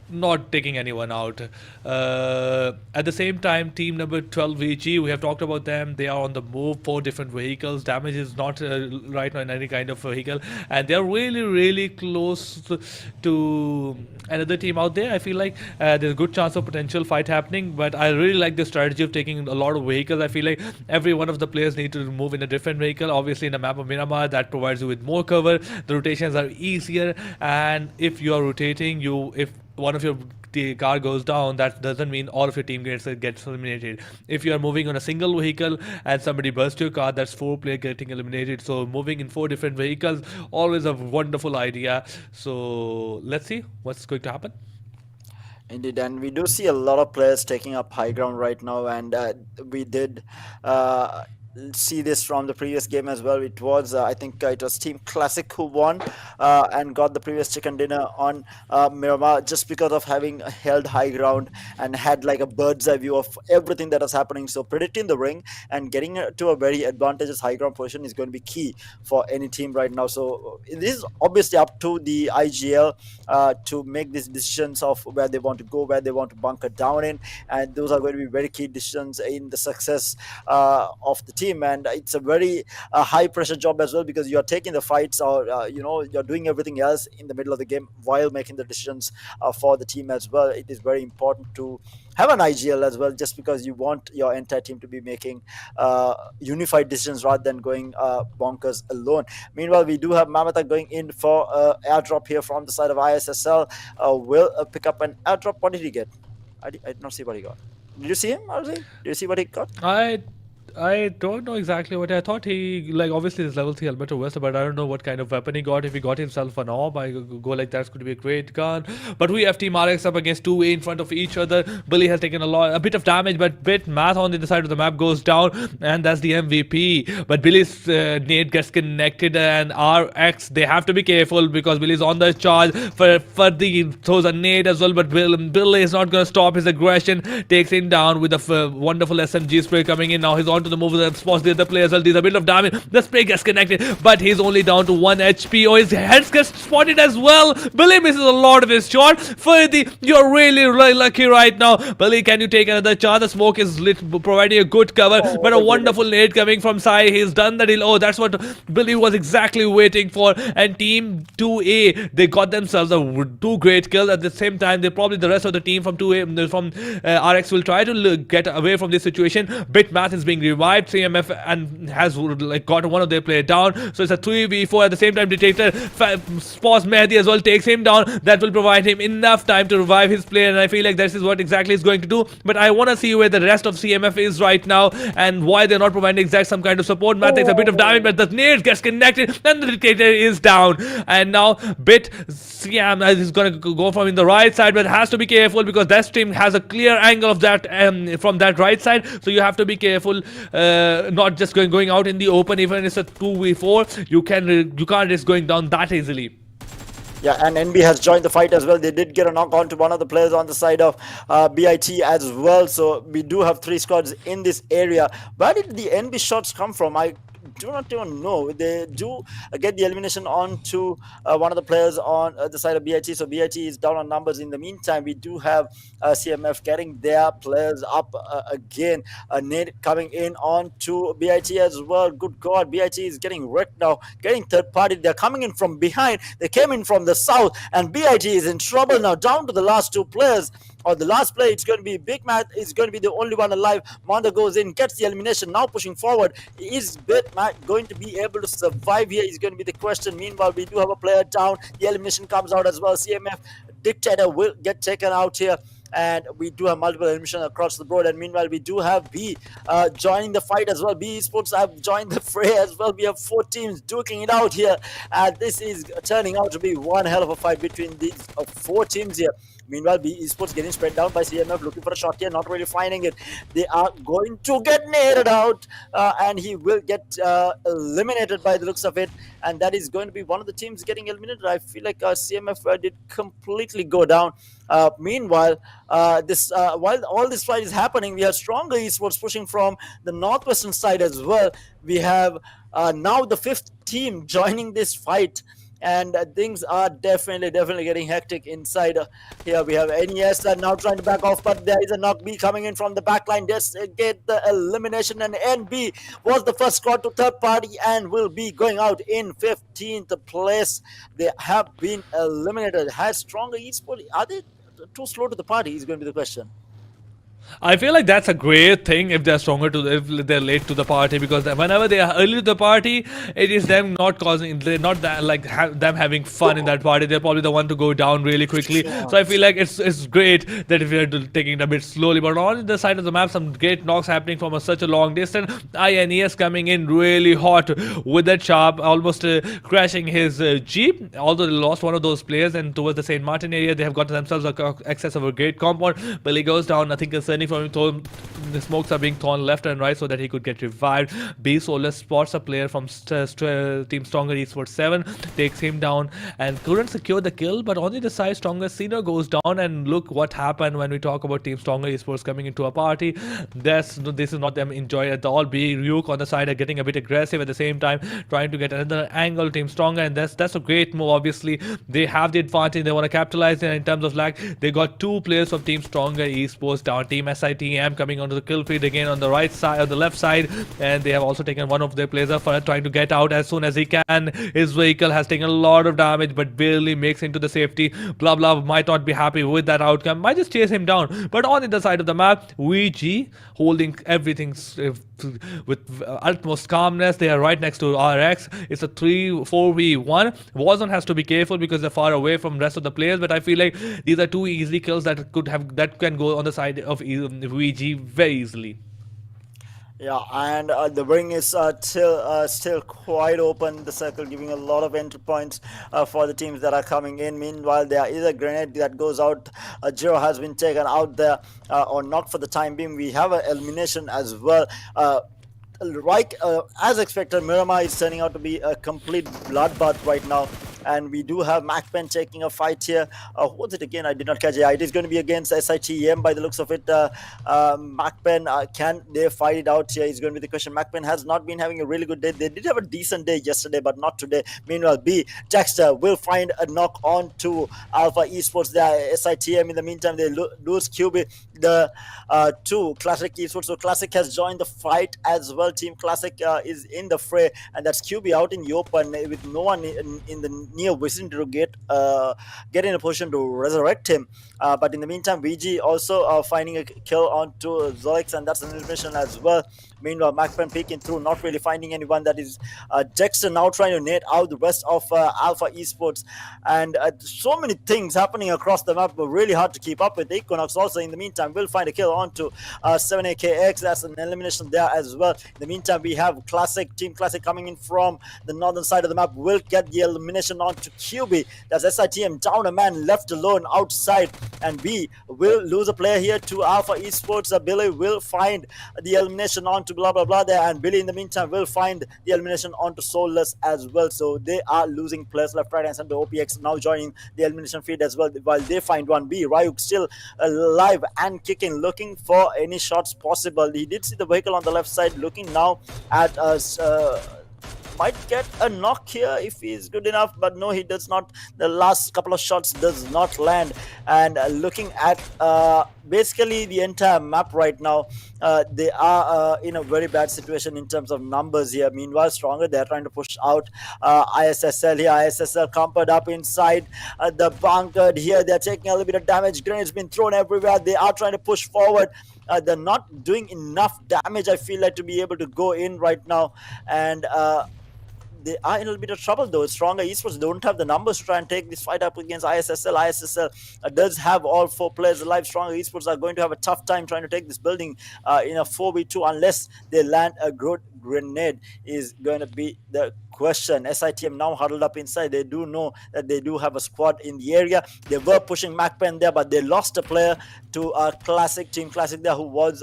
not taking anyone out. At the same time, team number 12 VG, we have talked about them. They are on the move, 4 different vehicles. Damage is not right now in any kind of vehicle, and they are really, really close to another team out there. I feel like there's a good chance of potential fight happening, but I really like the strategy of taking a lot of vehicles. I feel like every one of the players need to move in a different vehicle. Obviously, in the map of Miramar, that provides you with more cover. The rotations are easier, and if you are rotating, if one of your car goes down, that doesn't mean all of your team gets eliminated. If you are moving on a single vehicle and somebody bursts your car, that's 4 players getting eliminated. So moving in 4 different vehicles, always a wonderful idea. So let's see what's going to happen.
Indeed, and we do see a lot of players taking up high ground right now, and we did see this from the previous game as well. It was, I think, it was Team Classic who won and got the previous chicken dinner on Miramar, just because of having held high ground and had like a bird's eye view of everything that was happening. So predicting the ring and getting to a very advantageous high ground position is going to be key for any team right now. So this is obviously up to the IGL to make these decisions of where they want to go, where they want to bunker down in, and those are going to be very key decisions in the success of the team. team, and it's a very high pressure job as well, because you're taking the fights, or you're doing everything else in the middle of the game while making the decisions for the team as well. It is very important to have an IGL as well, just because you want your entire team to be making unified decisions rather than going bonkers alone. Meanwhile, we do have Mamata going in for airdrop here from the side of ISSL. Will pick up an airdrop. What did he get? I did not see what he got. Did you see him, Arzi? Did you see what he got?
I don't know exactly what I thought. He, like, obviously his level 3 helmet was, but I don't know what kind of weapon he got. If he got himself an orb, I go like that's going to be a great gun. But we have Team RX up against 2A in front of each other. Billy has taken a bit of damage, but bit math on the other side of the map goes down, and that's the MVP. But Billy's nade gets connected, and RX, they have to be careful because Billy's on the charge for the throws a nade as well. But Billy is not going to stop his aggression. Takes him down with a wonderful SMG spray coming in. Now he's on to the move and spots the other player as well. There's a bit of damage. The spray gets connected, but he's only down to 1 HP. Oh, his head gets spotted as well. Billy misses a lot of his shot. Ferdy, you're really lucky right now. Billy, can you take another chance? The smoke is lit, providing a good cover, but a wonderful nade coming from Sai. He's done the deal. Oh, that's what Billy was exactly waiting for. And Team 2A, they got themselves 2 great kills. At the same time, they probably, the rest of the team from 2A, from RX, will try to get away from this situation. Bitmath is being revived, CMF, and has got one of their players down. So it's a 3v4. At the same time, Detector spots Mehdi as well, takes him down. That will provide him enough time to revive his player, and I feel like this is what exactly he's going to do. But I want to see where the rest of CMF is right now and why they're not providing exact some kind of support. Matt takes a bit of damage, but the nade gets connected, and the Dictator is down. And now Bit Siam is going to go from in the right side, but has to be careful because that team has a clear angle of that from that right side. So you have to be careful, not just going out in the open. Even if it's a 2v4, you can't risk going down that easily.
Yeah, and NB has joined the fight as well. They did get a knock on to one of the players on the side of BIT as well. So we do have 3 squads in this area. Where did the NB shots come from? I do not even know. They do get the elimination on to one of the players on the side of BIT. So BIT is down on numbers. In the meantime, we do have CMF getting their players up again. Nade coming in on to BIT as well. Good God, BIT is getting wrecked now, getting third party. They're coming in from behind. They came in from the south, and BIT is in trouble now, down to the last 2 players. Or the last play, it's going to be Big Matt is going to be the only one alive. Monda goes in, gets the elimination, now pushing forward. Is Big Matt going to be able to survive here is going to be the question. Meanwhile, we do have a player down. The elimination comes out as well. CMF Dictator will get taken out here. And we do have multiple eliminations across the board. And meanwhile, we do have B joining the fight as well. B Esports have joined the fray as well. We have 4 teams duking it out here. And this is turning out to be one hell of a fight between these 4 teams here. Meanwhile, B Esports getting spread down by CMF, looking for a shot here, not really finding it. They are going to get naded out, and he will get eliminated by the looks of it. And that is going to be one of the teams getting eliminated. I feel like CMF did completely go down. Meanwhile, while all this fight is happening, we have stronger Esports pushing from the northwestern side as well. We have now the 5th team joining this fight. And things are definitely getting hectic inside here. We have NES now trying to back off, but there is a knock B coming in from the backline. Just get the elimination, and NB was the first squad to third party and will be going out in 15th place. They have been eliminated. Has stronger Esports, are they too slow to the party is going to be the question.
I feel like that's a great thing if they're if they're late to the party, because whenever they are early to the party, it is them not causing, they're not that, like them having fun in that party. They're probably the one to go down really quickly. So I feel like it's great that if you're taking it a bit slowly. But on the side of the map, some great knocks happening from such a long distance. INES coming in really hot with that sharp, almost crashing his Jeep. Although they lost one of those players, and towards the St. Martin area, they have got themselves access of a great compound. Billy goes down, I think from him, the smokes are being thrown left and right so that he could get revived. B Solar spots a player from Team Stronger Esports 7, takes him down and couldn't secure the kill. But on the other side, Stronger Senior goes down, and look what happened when we talk about Team Stronger Esports coming into a party. This is not them enjoy at all. B Ryuk on the side are getting a bit aggressive at the same time, trying to get another angle. Team Stronger, and that's a great move. Obviously, they have the advantage. They want to capitalize in terms of lag. They got 2 players from Team Stronger Esports down. Team team SITM coming onto the kill feed again on the right side, on the left side, and they have also taken one of their players up for trying to get out as soon as he can. His vehicle has taken a lot of damage, but barely makes into the safety. Blah blah might not be happy with that outcome, might just chase him down. But on the other side of the map, VG holding everything with utmost calmness. They are right next to RX. It's a 3-4v1. Warzone has to be careful because they're far away from rest of the players, but I feel like these are two easy kills that can go on the side of VG very easily.
Yeah, and the ring is still quite open. The circle giving a lot of entry points for the teams that are coming in. Meanwhile, there is a grenade that goes out. Zero has been taken out there or not for the time being. We have an elimination as well. Right, as expected, Miramar is turning out to be a complete bloodbath right now. And we do have MAKPEN taking a fight here. Who was it again? I did not catch it. It is going to be against SITM by the looks of it. MAKPEN, can they fight it out here? Is going to be the question. MAKPEN has not been having a really good day. They did have a decent day yesterday, but not today. Meanwhile, B, Dexter will find a knock on to Alpha Esports there. SITM, in the meantime, they lose QB to Classic Esports. So Classic has joined the fight as well. Team Classic is in the fray, and that's QB out in the open with no one in the near vicinity to get in a position to resurrect him. But in the meantime, VG also finding a kill onto Zoix, and that's an elimination as well. Meanwhile, MAKPEN peeking through, not really finding anyone. That is Dexter now trying to net out the rest of Alpha Esports. And so many things happening across the map, but really hard to keep up with. Equinox also, in the meantime, will find a kill onto 7AKX. That's an elimination there as well. In the meantime, we have Team Classic coming in from the northern side of the map, will get the elimination onto QB. That's SITM down a man, left alone outside. And we will lose a player here to Alpha Esports. Billy will find the elimination onto blah blah blah there, and Billy in the meantime will find the elimination onto Soulless as well. So they are losing players left, right, and center. OPX now joining the elimination feed as well, while they find one. B, Ryuk still alive and kicking, looking for any shots possible. He did see the vehicle on the left side, looking now at us. Might get a knock here if he's good enough, but no, he does not. The last couple of shots does not land. And looking at basically the entire map right now, they are in a very bad situation in terms of numbers here. Meanwhile, Stronger, they're trying to push out ISSL here. ISSL compered up inside the bunker here. They're taking a little bit of damage. Grenades been thrown everywhere. They are trying to push forward. They're not doing enough damage, I feel like, to be able to go in right now. And they are in a little bit of trouble though. Stronger Esports don't have the numbers to try and take this fight up against ISSL. ISSL does have all 4 players alive. Stronger Esports are going to have a tough time trying to take this building in a 4v2 unless they land a good grenade, is going to be the question. SITM now huddled up inside. They do know that they do have a squad in the area. They were pushing MAKPEN there, but they lost a player to Team Classic there, who was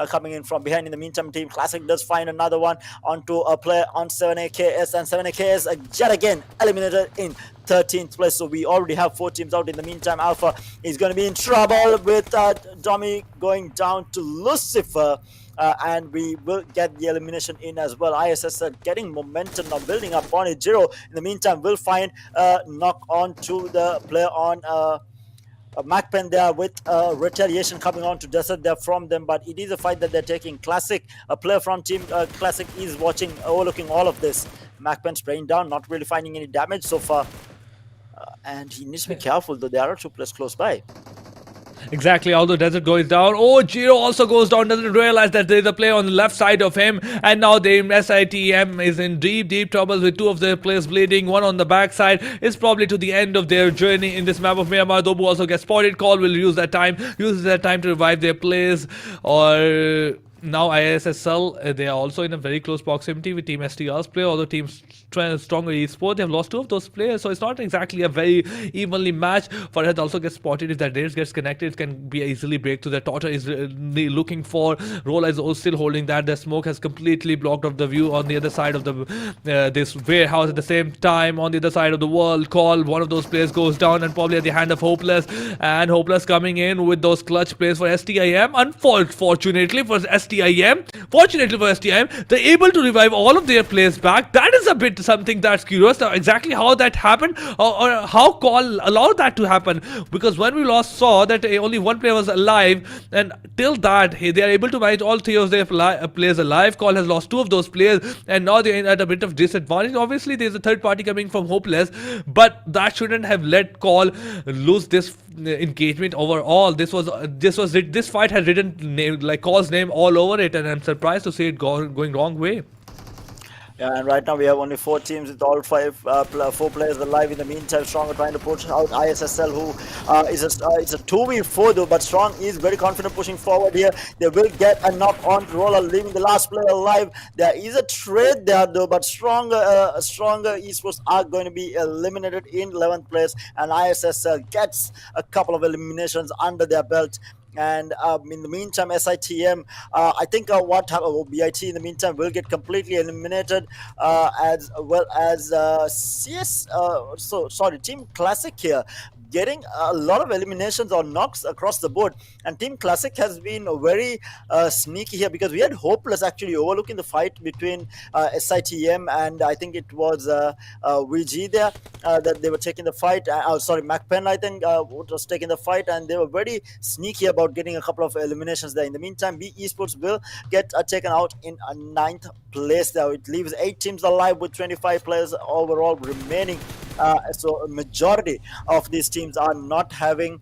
coming in from behind. In the meantime, Team Classic does find another one onto a player on 7AKS, and 7AKS yet again eliminated in 13th place. So we already have 4 teams out. In the meantime, Alpha is going to be in trouble with Domi going down to Lucifer. And we will get the elimination in as well. ISS getting momentum now, building up on it. Zero, in the meantime, will find knock on to the player on MAKPEN there, with retaliation coming on to desert there from them. But it is a fight that they're taking. Classic, a player from Team Classic is watching, overlooking all of this. MAKPEN spraying down, not really finding any damage so far. And he needs to be careful, though there are 2 players close by.
Exactly, although Desert goes down. Oh, Jiro also goes down, doesn't realize that there's a player on the left side of him. And now the SITM is in deep trouble with 2 of their players bleeding. One on the backside. It's probably to the end of their journey in this map of Miramar. Dobu also gets spotted. Call will use that time to revive their players. Or now ISSL, they are also in a very close proximity with Team STR's player, although Team Stronger Esports, they have lost 2 of those players, so it's not exactly a very evenly matched. Farhad also gets spotted. If that race gets connected, it can be easily break through. The Totter is looking for. Rolla is also still holding that. The smoke has completely blocked off the view on the other side of the this warehouse. At the same time, on the other side of the world, Call, one of those players goes down, and probably at the hand of Hopeless. And Hopeless coming in with those clutch plays for STIM. Unfortunately for STIM, STIM. Fortunately for STIM, they're able to revive all of their players back. That is a bit something that's curious. Now, exactly how that happened, or how Call allowed that to happen. Because when we last saw that only one player was alive, and till that they are able to manage all three of their players alive. Call has lost two of those players, and now they're at a bit of disadvantage. Obviously, there's a third party coming from Hopeless, but that shouldn't have let Call lose this engagement overall. This fight had written like Call's name all over it, and I'm surprised to see it going wrong way.
Yeah, and right now we have only 4 teams with all 4 players alive. In the meantime, Strong are trying to push out ISSL, who it's a 2v4 though, but Strong is very confident pushing forward here. They will get a knock on Roller, leaving the last player alive. There is a trade there though, but Stronger Esports are going to be eliminated in 11th place, and ISSL gets a couple of eliminations under their belt. And in the meantime, SITM, I think what happened, BIT in the meantime will get completely eliminated, as well as Team Classic here getting a lot of eliminations or knocks across the board. And Team Classic has been very sneaky here, because we had Hopeless actually overlooking the fight between SITM and I think it was VG there, that they were taking the fight. MAKPEN I think was taking the fight, and they were very sneaky about getting a couple of eliminations there. In the meantime, B Esports will get taken out in a 9th place there. It leaves 8 teams alive with 25 players overall remaining. So a majority of these teams are not having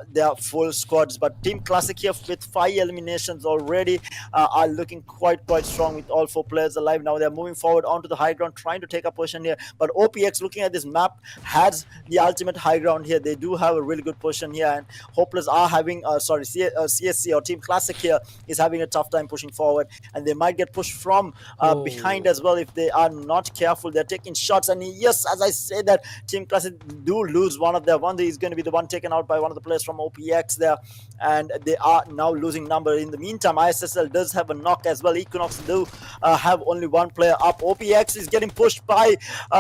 their full squads, but Team Classic here with 5 eliminations already are looking quite strong with all 4 players alive. Now they're moving forward onto the high ground, trying to take a position here, but OPX, looking at this map, has the ultimate high ground here. They do have a really good position here, and Hopeless are having CSC or Team Classic here is having a tough time pushing forward, and they might get pushed from behind as well if they are not careful. They're taking shots, and yes, as I say that Team Classic do lose one of their one. Is going to be the one taken out by one of the players from OPX there, and they are now losing number. In the meantime, ISSL does have a knock as well. Equinox do have only one player up. OPX is getting pushed by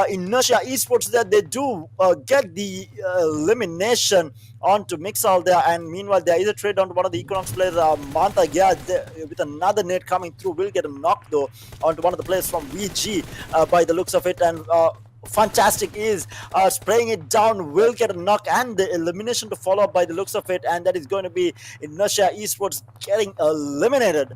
Inertia Esports there. They do get the elimination onto Mixal there, and meanwhile there is a trade onto one of the Equinox players, Mantha, with another net coming through, will get a knock though onto one of the players from VG by the looks of it, and Fantastic is spraying it down, will get a knock and the elimination to follow up by the looks of it, and that is going to be Inertia Esports getting eliminated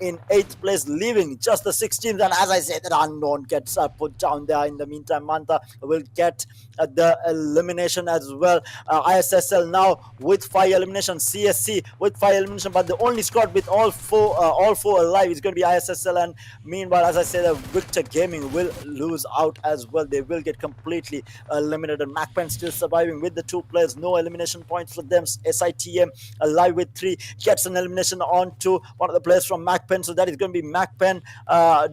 in 8th place, leaving just the 6 teams. And as I said, that Unknown gets put down there. In the meantime, Mantha will get the elimination as well. ISSL now with 5 eliminations, CSC with 5 eliminations, but the only squad with all four alive is going to be ISSL. And meanwhile, as I said, Victor Gaming will lose out as well. They will get completely eliminated. MAKPEN still surviving with the 2 players, no elimination points for them. SITM alive with 3 gets an elimination on to one of the players from MAKPEN, so that is going to be MAKPEN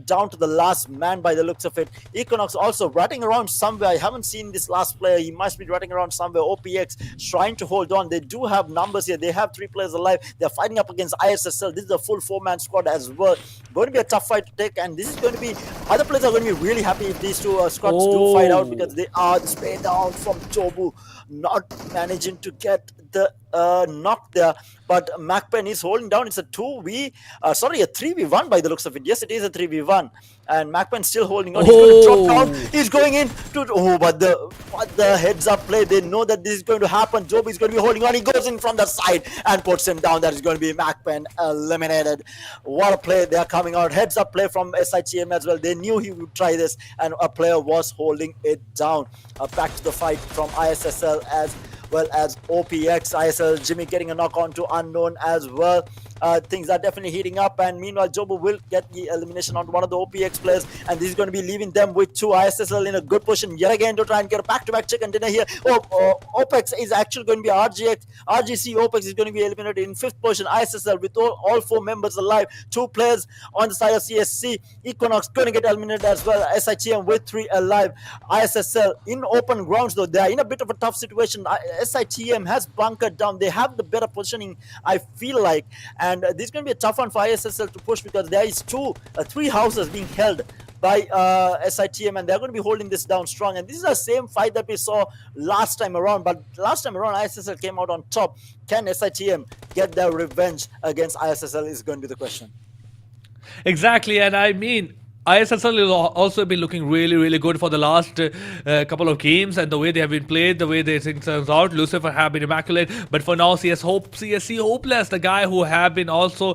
down to the last man by the looks of it. Equinox also ratting around somewhere. I haven't seen this last player. He must be ratting around somewhere. OPX trying to hold on. They do have numbers here. They have 3 players alive. They're fighting up against ISSL. This is a full 4-man squad as well. Going to be a tough fight to take, and this is going to be, other players are going to be really happy if these 2 squads do fight out, because they are the spray down from Jobu, not managing to get the knock there. But MAKPEN is holding down. It's a 3v1 by the looks of it. Yes, it is a 3v1, and MAKPEN still holding on. He's going to drop down. He's going in to but the heads up play. They know that this is going to happen. Jobu is going to be holding on. He goes in from the side and puts him down. That is going to be MAKPEN eliminated. What a play! They are coming out. Heads up play from SITM as well. They knew he would try this, and a player was holding it down. Back to the fight from ISSL as well as OPX. ISL Jimmy getting a knock on to Unknown as well. Things are definitely heating up, and meanwhile Jobu will get the elimination on one of the OPX players, and this is going to be leaving them with 2. ISSL in a good position yet again to try and get a back-to-back chicken dinner here. OPX is actually going to be RGC. OPX is going to be eliminated in 5th position. ISSL with all 4 members alive, 2 players on the side of CSC. Equinox going to get eliminated as well. SITM with 3 alive. ISSL in open grounds though. They are in a bit of a tough situation. SITM has bunkered down. They have the better positioning, I feel like, and this is going to be a tough one for ISSL to push, because there is 3 houses being held by SITM, and they're going to be holding this down strong. And this is the same fight that we saw last time around, but last time around ISSL came out on top. Can SITM get their revenge against ISSL is going to be the question.
Exactly, and I mean, ISSL will also be looking really, really good for the last couple of games, and the way they have been played, the way they things turns out. Lucifer have been immaculate, but for now, CSC hopeless. The guy who have been also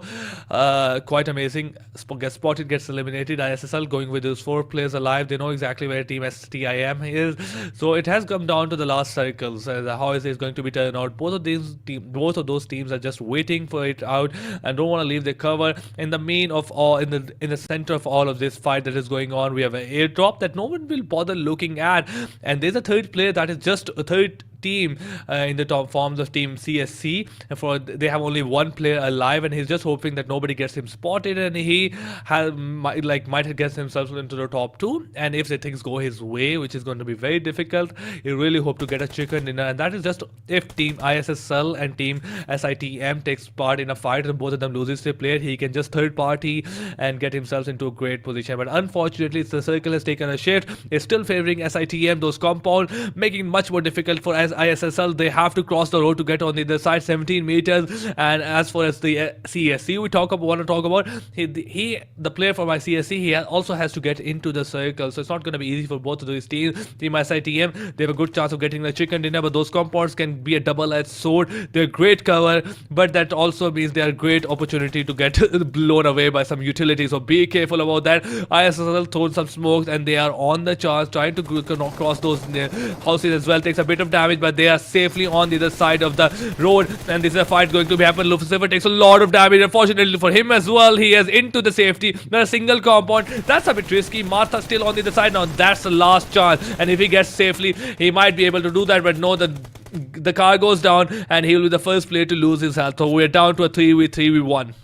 quite amazing gets spotted, gets eliminated. ISSL going with those 4 players alive. They know exactly where Team STIM is, so it has come down to the last circles. How is it going to be turned out? Both of those teams are just waiting for it out and don't want to leave the cover. In the main of all, in the center of all of this fight that is going on, we have an airdrop that no one will bother looking at, and there's a third player that is just a third team in the top forms of Team CSC. For they have only 1 player alive, and he's just hoping that nobody gets him spotted, and he might get himself into the top 2. And if the things go his way, which is going to be very difficult, he really hope to get a chicken dinner, and that is just if Team ISSL and Team SITM takes part in a fight and both of them loses their player, he can just third party and get himself into a great position. But unfortunately, the circle has taken a shift. It's still favoring SITM, those compound, making it much more difficult for ISSL. They have to cross the road to get on the other side, 17 meters. And as far as the CSC want to talk about, the player from ICSC, he also has to get into the circle, so it's not going to be easy for both of these teams. Team SITM, they have a good chance of getting the chicken dinner, but those compounds can be a double-edged sword. They're great cover, but that also means they are a great opportunity to get blown away by some utilities, so be careful about that. ISSL thrown some smokes, and they are on the charge, trying to cross those houses as well. Takes a bit of damage, but they are safely on the other side of the road, and this is a fight going to be happen. Lucifer takes a lot of damage, unfortunately for him as well. He is into the safety. Not a single compound. That's a bit risky. Martha still on the other side. Now that's the last chance, and if he gets safely, he might be able to do that, but no, the car goes down, and he will be the first player to lose his health. So we're down to a 3v1.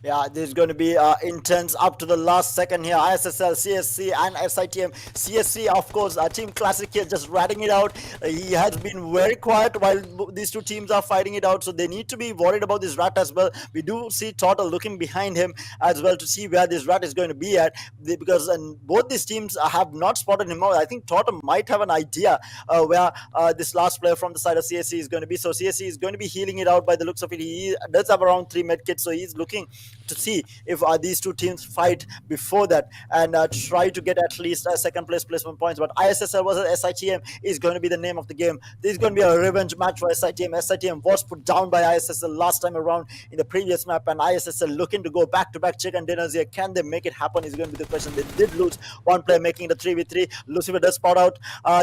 Yeah, this is going to be intense up to the last second here. ISSL, CSC and SITM. CSC, of course, Team Classic here just ratting it out. He has been very quiet while these two teams are fighting it out, so they need to be worried about this rat as well. We do see Total looking behind him as well to see where this rat is going to be at, because both these teams have not spotted him out. I think Total might have an idea where this last player from the side of CSC is going to be. So CSC is going to be healing it out by the looks of it. He does have around 3 medkits, so he's looking to see if these two teams fight before that and try to get at least second place placement points. But ISSL versus SITM is going to be the name of the game. This is going to be a revenge match for SITM. SITM was put down by ISSL last time around in the previous map, and ISSL looking to go back-to-back chicken dinners here. Can they make it happen is going to be the question. They did lose 1 player, making the 3v3. Lucifer does spot out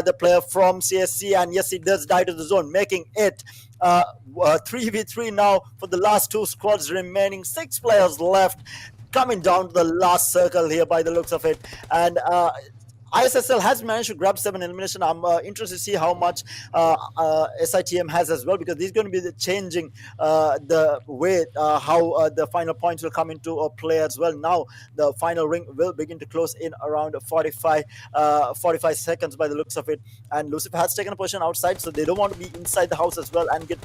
the player from CSC, and yes, he does die to the zone, making it 3v3 now for the last 2 squads remaining. 6 players left, coming down to the last circle here by the looks of it. And ISSL has managed to grab 7 elimination. I'm interested to see how much SITM has as well, because this is going to be changing the way how the final points will come into play as well. Now the final ring will begin to close in around 45 seconds by the looks of it, and Lucifer has taken a position outside, so they don't want to be inside the house as well and get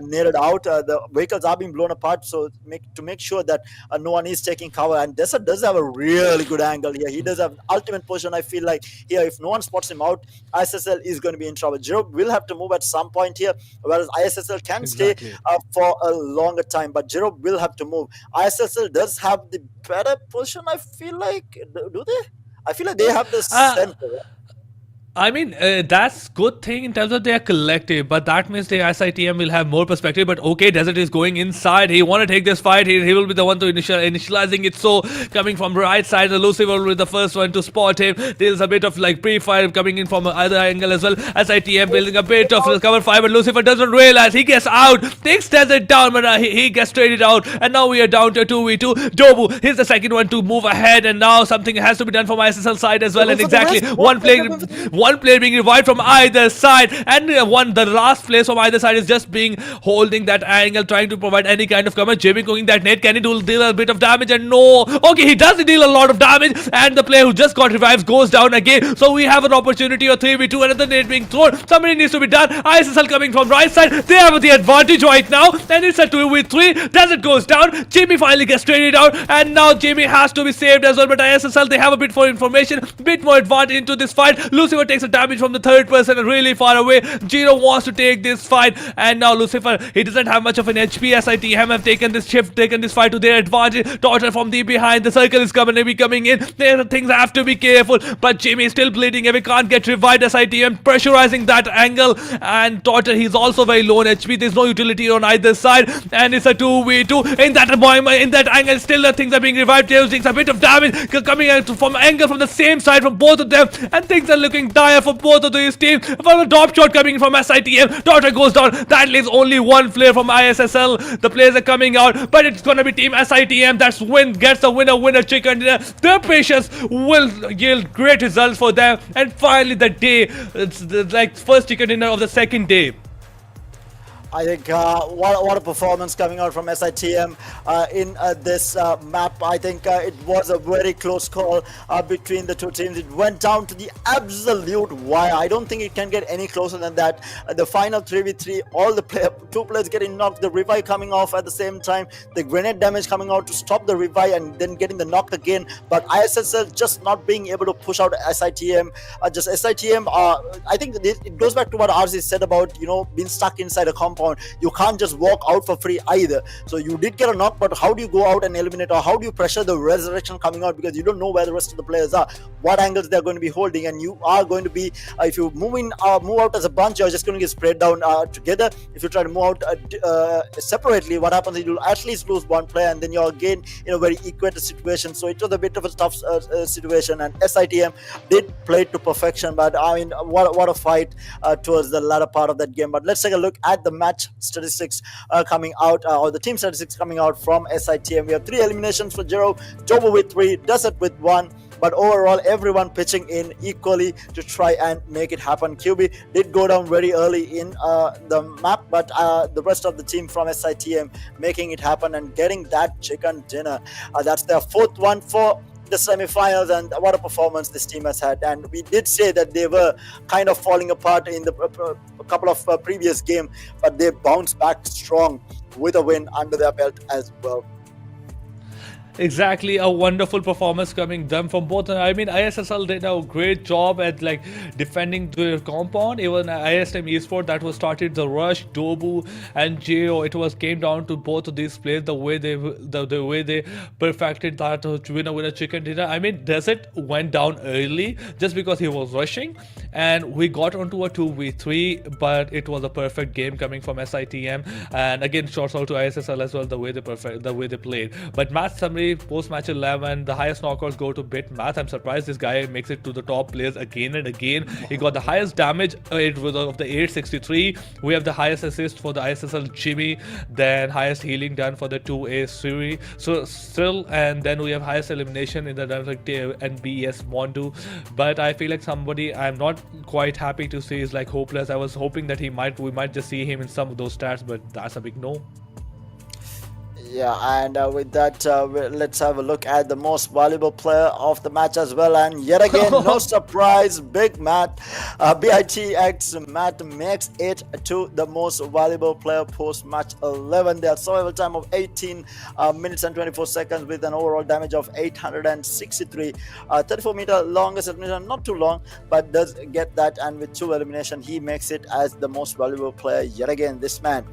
nailed out. The vehicles are being blown apart, so to make sure that no one is taking cover. And Desert does have a really good angle here. He does have an ultimate position. I feel like here, if no one spots him out, ISSL is going to be in trouble. Jiro will have to move at some point here, whereas ISSL can stay for a longer time, but Jiro will have to move. ISSL does have the better position, I feel like. Do they? I feel like they have the center.
I mean, that's good thing in terms of their collective, but that means the SITM will have more perspective. But okay, Desert is going inside. He want to take this fight. He will be the one to initializing it. So coming from right side, the Lucifer will be the first one to spot him. There's a bit of like pre-fire coming in from either angle as well. SITM building a bit of cover fire, but Lucifer doesn't realize. He gets out, takes Desert down, but he gets traded out. And now we are down to 2v2. Dobu, he's the second one to move ahead, and now something has to be done from ISSL side as well. And exactly one player being revived from either side, and the last place from either side is just being holding that angle, trying to provide any kind of cover. Jamie cooking that net. Can he deal a bit of damage? And no. Okay, he does deal a lot of damage, and the player who just got revived goes down again. So we have an opportunity of 3v2, another net being thrown. Somebody needs to be done. ISSL coming from right side. They have the advantage right now, and it's a 2v3. Desert goes down. Jamie finally gets traded out, and now Jamie has to be saved as well. But ISSL, they have a bit more information, bit more advantage into this fight. Lucifer takes takes a damage from the third person really far away. Jiro wants to take this fight, and now Lucifer, he doesn't have much of an HP. SITM have taken this shift, taken this fight to their advantage. Torture from the behind, the circle is coming in. There things have to be careful, but Jimmy is still bleeding away, can't get revived. SITM pressurizing that angle, and Torture, he's also very low on HP. There's no utility on either side, and it's a 2v2 in that angle. Still the things are being revived. Tails takes a bit of damage coming out from angle from the same side from both of them, and things are looking dire for both of these teams. From a drop shot coming from SITM, Torture goes down. That leaves only one player from ISSL. The players are coming out, but it's gonna be team SITM that's gets a winner chicken dinner. Their patience will yield great results for them, and finally the day, it's like first chicken dinner of the second day.
I think what a performance coming out from SITM in this map. I think it was a very close call between the two teams. It went down to the absolute wire. I don't think it can get any closer than that. The final 3v3, all the two players getting knocked, the revive coming off at the same time, the grenade damage coming out to stop the revive and then getting the knock again. But ISSL just not being able to push out SITM. Just SITM, I think it goes back to what RZ said about, being stuck inside a compound. You can't just walk out for free either. So you did get a knock, but how do you go out and eliminate, or how do you pressure the resurrection coming out, because you don't know where the rest of the players are, what angles they're going to be holding, and you are going to be, if you move out as a bunch, you're just going to get spread down together. If you try to move out separately, what happens is you'll at least lose one player, and then you're again in a very equator situation. So it was a bit of a tough situation, and SITM did play it to perfection. But I mean, what a fight towards the latter part of that game. But let's take a look at the match statistics coming out, or the team statistics coming out from SITM. We have 3 eliminations for Jiro, Jobo with 3, Desert with 1. But overall, everyone pitching in equally to try and make it happen. QB did go down very early in the map, but the rest of the team from SITM making it happen and getting that chicken dinner. That's their 4th one for the semi-finals, and what a performance this team has had. And we did say that they were kind of falling apart in the couple of previous games, but they bounced back strong with a win under their belt as well.
Exactly, a wonderful performance coming them from both. I mean, ISSL did a great job at defending their compound. Even ISM Esports that was started the rush, Dobu and Jo. It came down to both of these players, the way they perfected that winner chicken dinner. I mean, Desert went down early just because he was rushing, and we got onto a 2v3, but it was a perfect game coming from SITM. And again, shouts out to ISSL as well, the way they played. But match summary, post-match 11, the highest knockouts go to Bitmath. I'm surprised this guy makes it to the top players again and again. He got the highest damage of the 863. We have the highest assist for the ISSL Jimmy, then highest healing done for the 2A Suri. So still, and then we have highest elimination in the and BS Mondu. But I feel like somebody I'm not quite happy to see is Hopeless. I was hoping that we might just see him in some of those stats, but that's a big no.
Yeah, and with that, let's have a look at the most valuable player of the match as well. And yet again, no surprise, Big Matt, BITX Matt makes it to the most valuable player post-match 11. Their survival time of 18 minutes and 24 seconds with an overall damage of 863. 34-meter longest elimination, not too long, but does get that. And with 2 elimination, he makes it as the most valuable player yet again. This man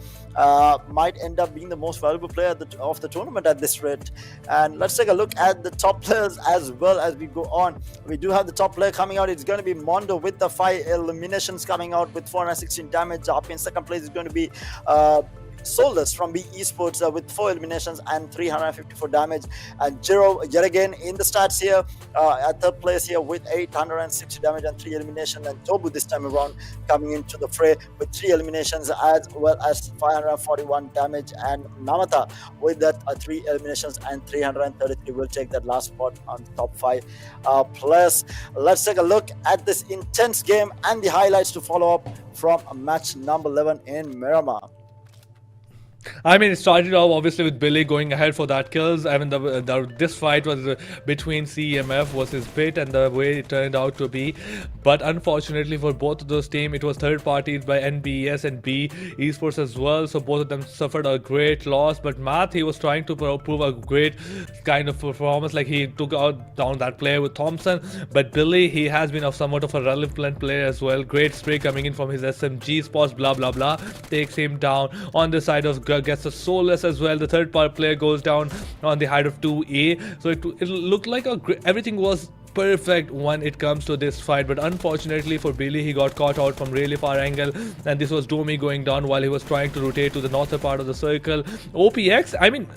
might end up being the most valuable player of the tournament at this rate. And let's take a look at the top players as well as we go on. We do have the top player coming out. It's going to be Mondo with the 5 eliminations coming out with 416 damage. Up in second place is going to be Solus from B Esports with 4 eliminations and 354 damage, and Jiro yet again in the stats here at third place here with 860 damage and 3 eliminations, and Tobu this time around coming into the fray with 3 eliminations as well as 541 damage, and Namata with that 3 eliminations and 333 will take that last spot on top 5 players. Let's take a look at this intense game and the highlights to follow up from match number 11 in Miramar.
I mean, it started off obviously with Billy going ahead for that kills. I mean, this fight was between CMF versus Pit, and the way it turned out to be. But unfortunately for both of those teams, it was third parties by NBS and B Esports as well. So both of them suffered a great loss. But Matt, he was trying to prove a great kind of performance. Like he took out down that player with Thompson. But Billy, he has been somewhat of a relevant player as well. Great spray coming in from his SMG spots, blah blah blah. Takes him down on the side of gets a soulless as well. The third part player goes down on the height of 2A. So it looked like everything was perfect when it comes to this fight, but unfortunately for Billy, he got caught out from really far angle, and this was Domi going down while he was trying to rotate to the northern part of the circle. OPX, I mean,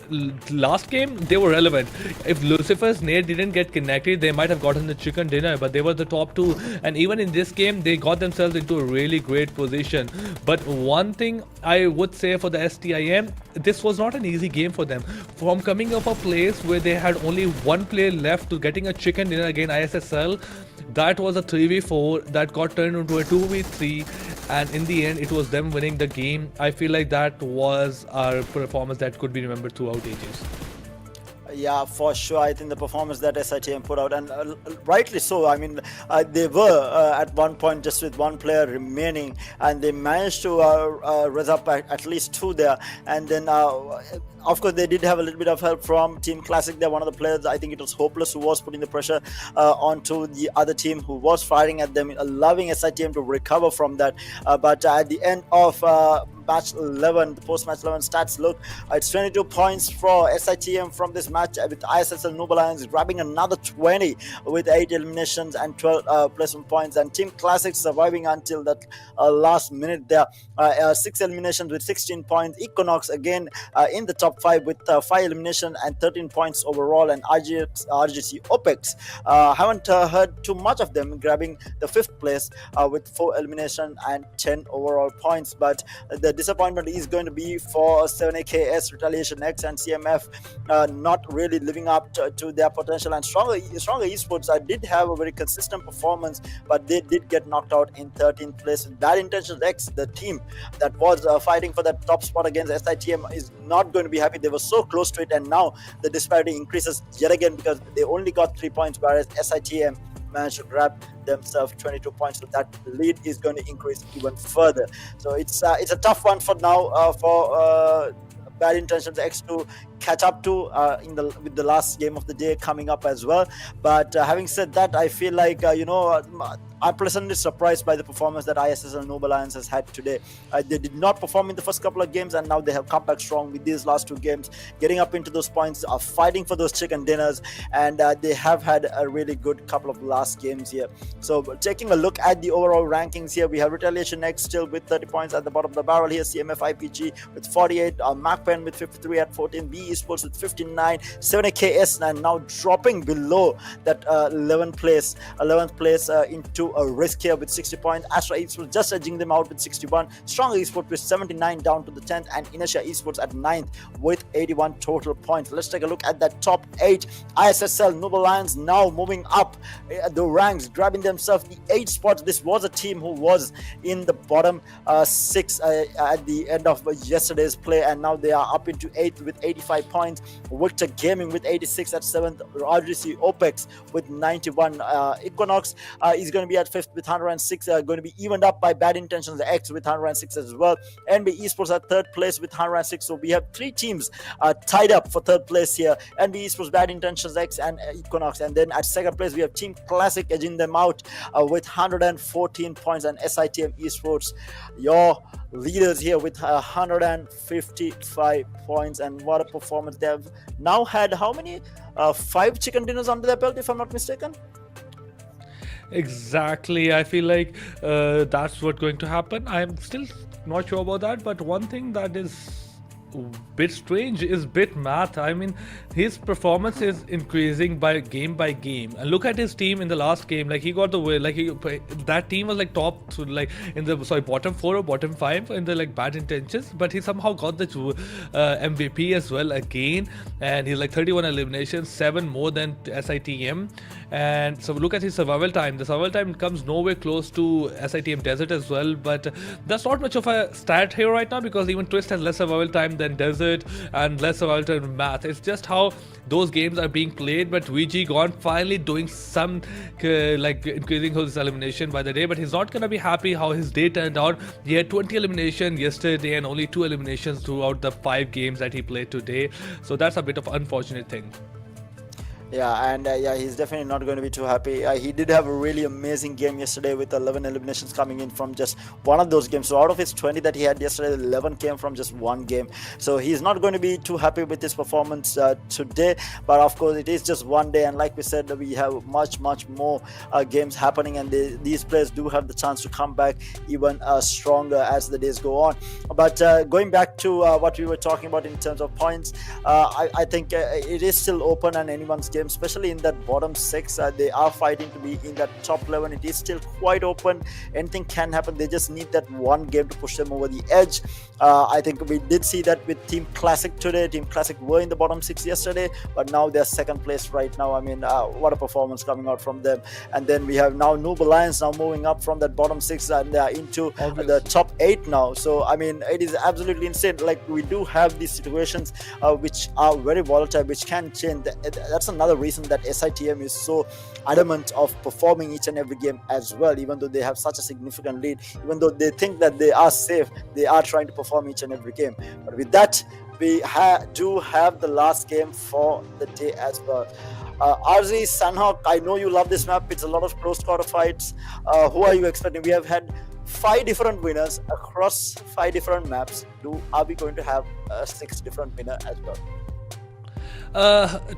last game they were relevant. If Lucifer's nade didn't get connected, they might have gotten the chicken dinner, but they were the top two, and even in this game they got themselves into a really great position. But one thing I would say for the STIM, this was not an easy game for them. From coming up a place where they had only one player left to getting a chicken dinner against ISSL, that was a 3v4 that got turned into a 2v3, and in the end it was them winning the game. I feel like that was our performance that could be remembered throughout ages.
Yeah, for sure. I think the performance that SITM put out, and rightly so. I mean, they were at one point just with one player remaining, and they managed to raise up at least two there. And then, of course, they did have a little bit of help from Team Classic. They're one of the players, I think it was Hopeless, who was putting the pressure onto the other team, who was firing at them, allowing SITM to recover from that. But at the end of match 11, the post-match 11 stats look, it's 22 points for SITM from this match, with ISSL Noble Lions grabbing another 20 with 8 eliminations and 12 placement points, and Team Classic surviving until that last minute there. 6 eliminations with 16 points. Equinox again in the top 5 with 5 eliminations and 13 points overall, and RGC OPEX haven't heard too much of them, grabbing the 5th place with 4 eliminations and 10 overall points. But the disappointment is going to be for 7AKS, Retaliation X, and CMF not really living up to their potential. And Stronger Esports did have a very consistent performance, but they did get knocked out in 13th place. Bad Intentions X, the team that was fighting for that top spot against SITM, is not going to be happy. They were so close to it, and now the disparity increases yet again because they only got 3 points, whereas SITM managed to grab themselves 22 points, so that lead is going to increase even further. So it's a tough one for now for Bad Intentions X to catch up to with the last game of the day coming up as well. But having said that, I feel like I'm pleasantly surprised by the performance that ISSL Noble Alliance has had today. They did not perform in the first couple of games, and now they have come back strong with these last 2 games, getting up into those points, fighting for those chicken dinners, and they have had a really good couple of last games here. So taking a look at the overall rankings here, we have Retaliation X still with 30 points at the bottom of the barrel here, CMF IPG with 48, MAKPEN with 53 at 14, B Esports with 59, 7AKS, and now dropping below that 11th place into a risk here with 60 points. Astra Esports just edging them out with 61, Stronger Esports with 79 down to the 10th, and Inertia Esports at 9th with 81 total points. Let's take a look at that top 8. ISSL Noble Lions now moving up the ranks, grabbing themselves the 8th spot. This was a team who was in the bottom 6 at the end of yesterday's play, and now they are up into 8th with 85 points. Victor Gaming with 86 at 7th, RGC OPEX with 91. Equinox is going to be at 5th with 106, going to be evened up by Bad Intentions X with 106 as well. NB Esports at 3rd place with 106. So we have 3 teams tied up for 3rd place here. NB Esports, Bad Intentions X, and Equinox. And then at 2nd place we have Team Classic edging them out with 114 points, and SITM Esports, your leaders here, with 155 points. And what a performance. They have now had how many? 5 chicken dinners under their belt, if I'm not mistaken.
Exactly. I feel like that's what's going to happen. I'm still not sure about that, but one thing that is bit strange is bit math. I mean, his performance is increasing by game, and look at his team in the last game. Like, he got the win. Like, that team was like top, like in the bottom 4 or bottom 5 in the like Bad Intentions, but he somehow got the MVP as well again, and he's like 31 eliminations, 7 more than SITM. And so look at his survival time. The survival time comes nowhere close to SITM Desert as well, but that's not much of a stat here right now, because even Twist has less survival time than and Desert, and less about Math. It's just how those games are being played. But VG gone finally doing some like increasing his elimination by the day, but he's not gonna be happy how his day turned out. He had 20 elimination yesterday and only 2 eliminations throughout the 5 games that he played today. So that's a bit of unfortunate thing.
Yeah, and he's definitely not going to be too happy. He did have a really amazing game yesterday with 11 eliminations coming in from just one of those games. So out of his 20 that he had yesterday, 11 came from just one game. So he's not going to be too happy with his performance today. But of course, it is just one day, and like we said, we have much more games happening, and these players do have the chance to come back even stronger as the days go on. But going back to what we were talking about in terms of points, I think it is still open, and anyone's game, especially in that bottom 6, they are fighting to be in that top 11. It is still quite open. Anything can happen. They just need that one game to push them over the edge. I think we did see that with Team Classic today. Team Classic were in the bottom 6 yesterday, but now they're second place right now. I mean, what a performance coming out from them. And then we have now Noob Alliance now moving up from that bottom 6 and they are into the top 8 now. So I mean, it is absolutely insane. Like, we do have these situations which are very volatile, which can change. That's another reason that SITM is so adamant of performing each and every game as well. Even though they have such a significant lead, even though they think that they are safe, they are trying to perform each and every game. But with that, we do have the last game for the day as well. RZ, Sanhok, I know you love this map. It's a lot of close quarter fights. Who are you expecting? We have had 5 different winners across 5 different maps. Are we going to have a 6th different winner as well?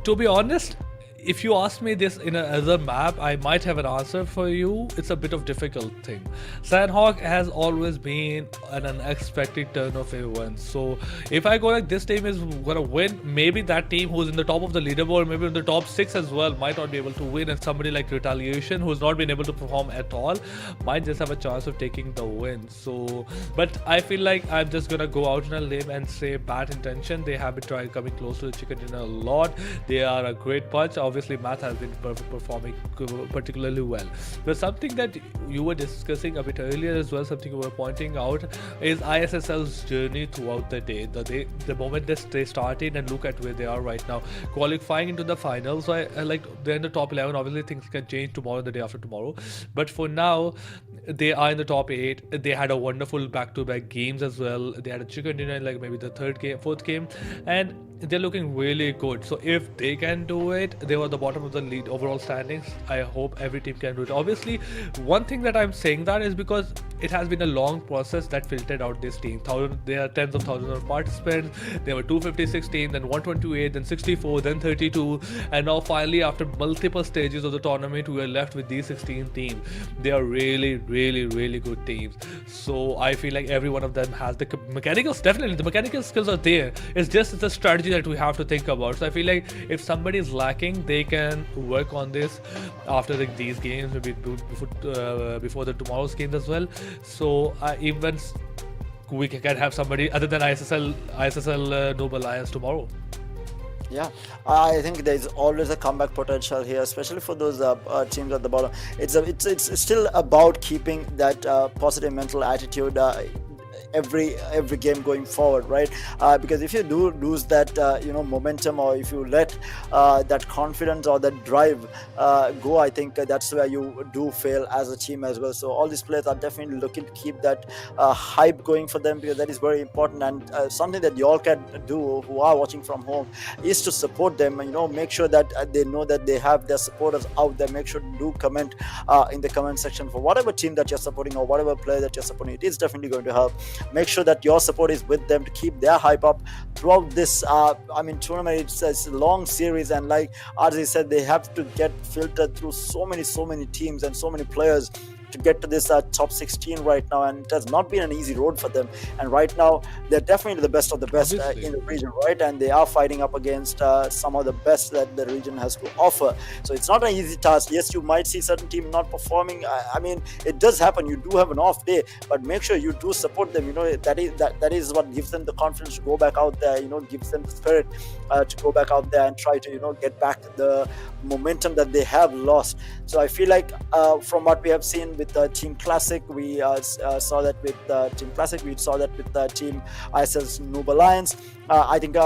To be honest, if you ask me this in another map, I might have an answer for you. It's a bit of difficult thing. Sanhok has always been an unexpected turn of events. So if I go like this team is gonna win, maybe that team who's in the top of the leaderboard, maybe in the top 6 as well, might not be able to win, and somebody like Retaliation, who's not been able to perform at all, might just have a chance of taking the win. So, but I feel like I'm just gonna go out on a limb and say Bad Intention. They have been coming close to the chicken dinner a lot. They are a great punch. Obviously, Math has been performing particularly well. But something that you were discussing a bit earlier as well, something you were pointing out, is ISSL's journey throughout the day. The moment they started and look at where they are right now, qualifying into the finals. So I like they're in the top 11. Obviously, things can change tomorrow and the day after tomorrow. But for now, they are in the top 8. They had a wonderful back-to-back games as well. They had a chicken dinner in like maybe the 4th game, and they're looking really good. So if they can do it, they were at the bottom of the lead overall standings. I hope every team can do it. Obviously, one thing that I'm saying that is because it has been a long process that filtered out this team. There are tens of thousands of participants. There were 256 teams, then 128, then 64, then 32, and now finally, after multiple stages of the tournament, we are left with these 16 teams. They are really good teams. So I feel like every one of them has the mechanicals. Definitely, the mechanical skills are there. It's just the strategy that we have to think about. So I feel like if somebody is lacking, they can work on this after these games, maybe before the tomorrow's games as well. So even we can have somebody other than ISSL Noble Alliance tomorrow.
Yeah, I think there's always a comeback potential here, especially for those teams at the bottom. It's still about keeping that positive mental attitude every game going forward, right? Because if you do lose that momentum, or if you let that confidence or that drive go, I think that's where you do fail as a team as well. So all these players are definitely looking to keep that hype going for them, because that is very important, and something that you all can do who are watching from home is to support them. Make sure that they know that they have their supporters out there. Make sure to do comment in the comment section for whatever team that you're supporting or whatever player that you're supporting. It is definitely going to help. Make sure that your support is with them to keep their hype up throughout this tournament. It's a long series, and like RZ said, they have to get filtered through so many teams and so many players to get to this top 16 right now, and it has not been an easy road for them. And right now, they're definitely the best of the best in the region, right? And they are fighting up against some of the best that the region has to offer. So it's not an easy task. Yes, you might see certain team not performing. I mean, it does happen. You do have an off day, but make sure you do support them. That is what gives them the confidence to go back out there. Gives them the spirit to go back out there and try to get back the momentum that they have lost. So I feel like from what we have seen, with Team Classic. We saw that with Team Classic. We saw that with Team ISL's Noob Alliance. I think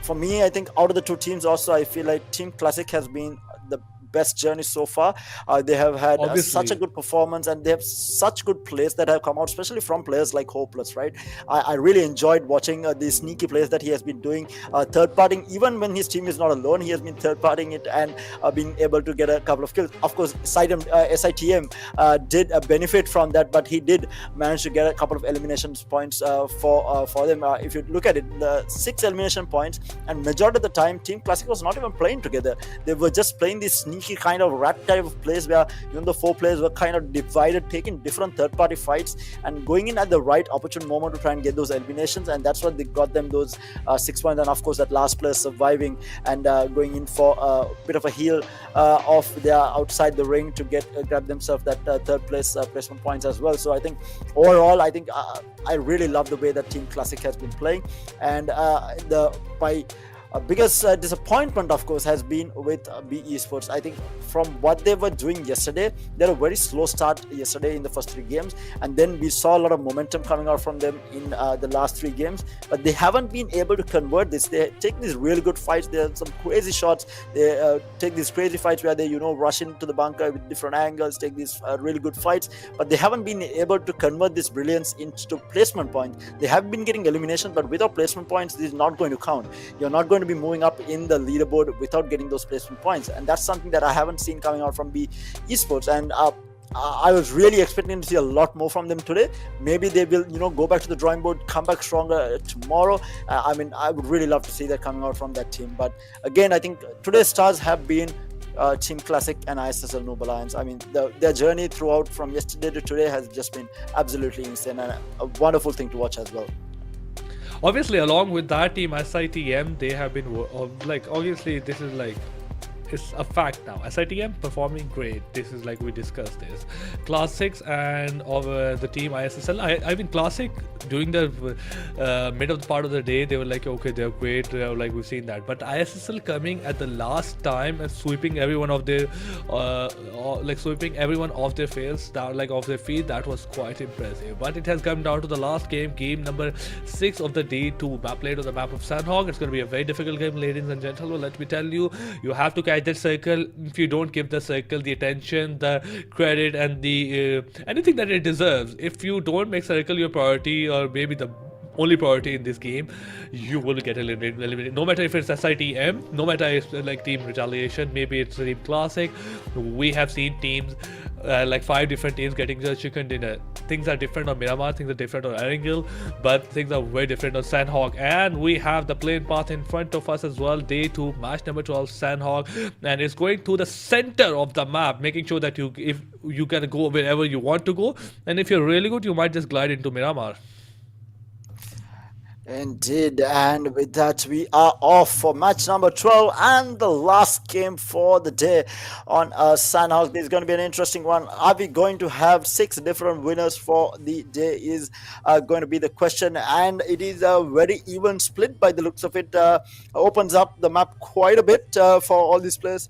for me, I think out of the two teams, also I feel like Team Classic has been the best journey so far. They have had such a
Obviously.
good performance, and they have such good plays that have come out, especially from players like Hopeless, right? I really enjoyed watching the sneaky plays that he has been doing, third partying. Even when his team is not alone, he has been third partying it and being able to get a couple of kills. Of course, SITM did benefit from that, but he did manage to get a couple of elimination points for them. If you look at it, the 6 elimination points, and majority of the time, Team Classic was not even playing together. They were just playing these sneaky kind of rat type of plays where the 4 players were kind of divided, taking different third-party fights and going in at the right opportune moment to try and get those eliminations, and that's what they got them those 6 points. And of course, that last player surviving and going in for a bit of a heal off there outside the ring to grab themselves that third place placement points as well. So I think overall, I really love the way that Team Classic has been playing, and my biggest disappointment, of course, has been with B Esports. I think from what they were doing yesterday, they had a very slow start yesterday in the first 3 games, and then we saw a lot of momentum coming out from them in the last 3 games, but they haven't been able to convert this. They take these really good fights, there are some crazy shots, they take these crazy fights where they rush into the bunker with different angles, take these really good fights, but they haven't been able to convert this brilliance into placement points. They have been getting elimination, but without placement points, this is not going to count. You're not going to be moving up in the leaderboard without getting those placement points, and that's something that I haven't seen coming out from B Esports. And I was really expecting to see a lot more from them today. Maybe they will go back to the drawing board, come back stronger tomorrow. I would really love to see that coming out from that team. But again, I think today's stars have been Team Classic and ISSL Noob Alliance. Their journey throughout from yesterday to today has just been absolutely insane, and a wonderful thing to watch as well.
Obviously, along with that team, SITM, they have been obviously this is it's a fact now. SITM performing great. This is we discussed this. Classics and the team ISSL. I mean, Classic during the mid of the part of the day, they were okay, they're great. We've seen that. But ISSL coming at the last time and sweeping everyone off their sweeping everyone off their face, down off their feet. That was quite impressive. But it has come down to the last game number 6 of the day 2, played on the map of Sanhok. It's going to be a very difficult game, ladies and gentlemen. Let me tell you, you have to catch that circle. If you don't give the circle the attention, the credit, and the anything that it deserves, if you don't make circle your priority, or maybe the only priority in this game, you will get eliminated. No matter if it's SITM, no matter if Team Retaliation, maybe it's Team Classic. We have seen teams 5 different teams getting the chicken dinner. Things are different on Miramar, things are different on Erangel, but things are very different on Sanhok. And we have the plane path in front of us as well. Day 2, match number 12, Sanhok, and it's going to the center of the map, making sure that if you can go wherever you want to go, and if you're really good, you might just glide into Miramar.
Indeed, and with that, we are off for match number 12 and the last game for the day on Sanhok. This is going to be an interesting one. Are we going to have 6 different winners for the day is going to be the question, and it is a very even split by the looks of it. Opens up the map quite a bit for all these players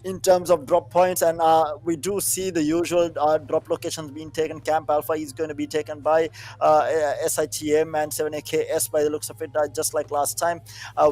in terms of drop points, and we do see the usual drop locations being taken. Camp Alpha is going to be taken by SITM and 7AKS by the looks of it, just like last time.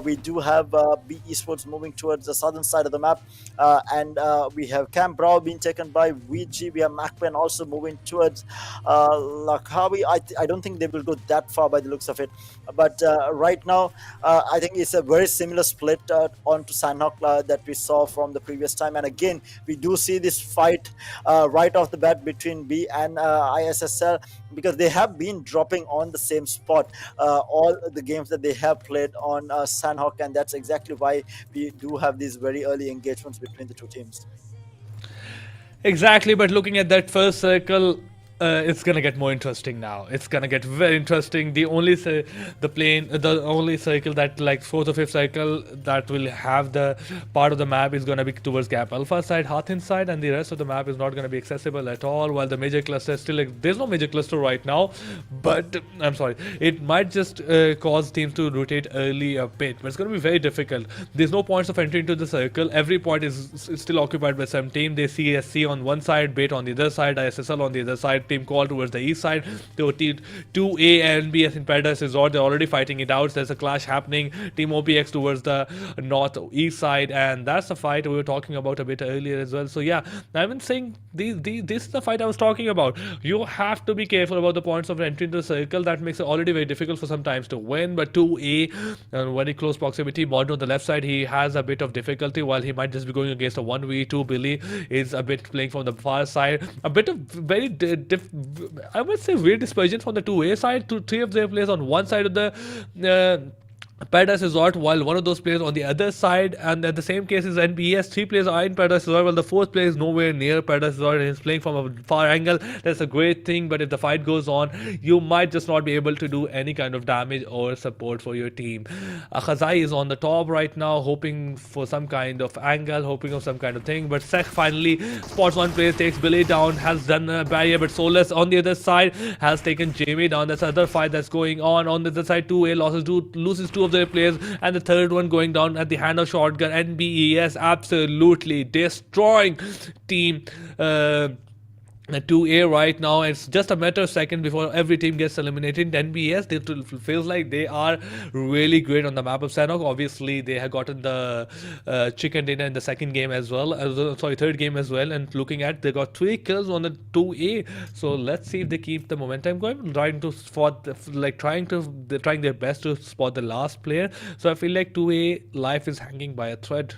We do have B Esports moving towards the southern side of the map, and we have Camp Bravo being taken by VG. We have MAKPEN also moving towards Lakhawi. I don't think they will go that far by the looks of it, but right now I think it's a very similar split onto Sanhok that we saw from the previous time. And again, we do see this fight right off the bat between B and ISSL, because they have been dropping on the same spot all the games that they have played on Sanhok, and that's exactly why we do have these very early engagements between the two teams.
Exactly, but looking at that first circle, It's gonna get more interesting now. It's gonna get very interesting. The only circle that like fourth or fifth circle that will have the part of the map is gonna be towards Gap Alpha side, Hathin side, and the rest of the map is not gonna be accessible at all. While the major cluster still there's no major cluster right now, but I'm sorry, it might just cause teams to rotate early a bit, but it's gonna be very difficult. There's no points of entry into the circle. Every point is still occupied by some team. They see SC on one side, Bait on the other side, ISSL on the other side, Team Call towards the east side. The 2A and BS in Paradise Resort, they're already fighting it out. There's a clash happening. Team OPX towards the northeast side, and that's the fight we were talking about a bit earlier as well. So yeah, I've been saying this is the fight I was talking about. You have to be careful about the points of entry into the circle. That makes it already very difficult for some times to win. But 2A, very close proximity. Modern on the left side, he has a bit of difficulty, while he might just be going against a 1v2. Billy is a bit playing from the far side. A bit of very I would say weird dispersion from the 2A side. Three of their players on one side of the Paradise Resort, while one of those players on the other side, and at the same case is NBS. Three players are in Paradise Resort, while the fourth player is nowhere near Paradise Resort and is playing from a far angle. That's a great thing, but if the fight goes on, you might just not be able to do any kind of damage or support for your team. Khazai is on the top right now, hoping for some kind of angle, hoping of some kind of thing, but Sek finally spots one player, takes Billy down, has done a barrier, but Solus on the other side has taken Jamie down. That's another fight that's going on the other side. 2A loses two of their players, and the third one going down at the hand of Shotgun. NBES absolutely destroying team 2A right now. It's just a matter of seconds before every team gets eliminated. NBS, feels like they are really great on the map of Sanhok. Obviously, they have gotten the chicken dinner in the second game as well. Third game as well. And looking at, they got 3 kills on the 2A. So let's see if they keep the momentum going. Trying to spot, they're trying their best to spot the last player. So I feel like 2A life is hanging by a thread.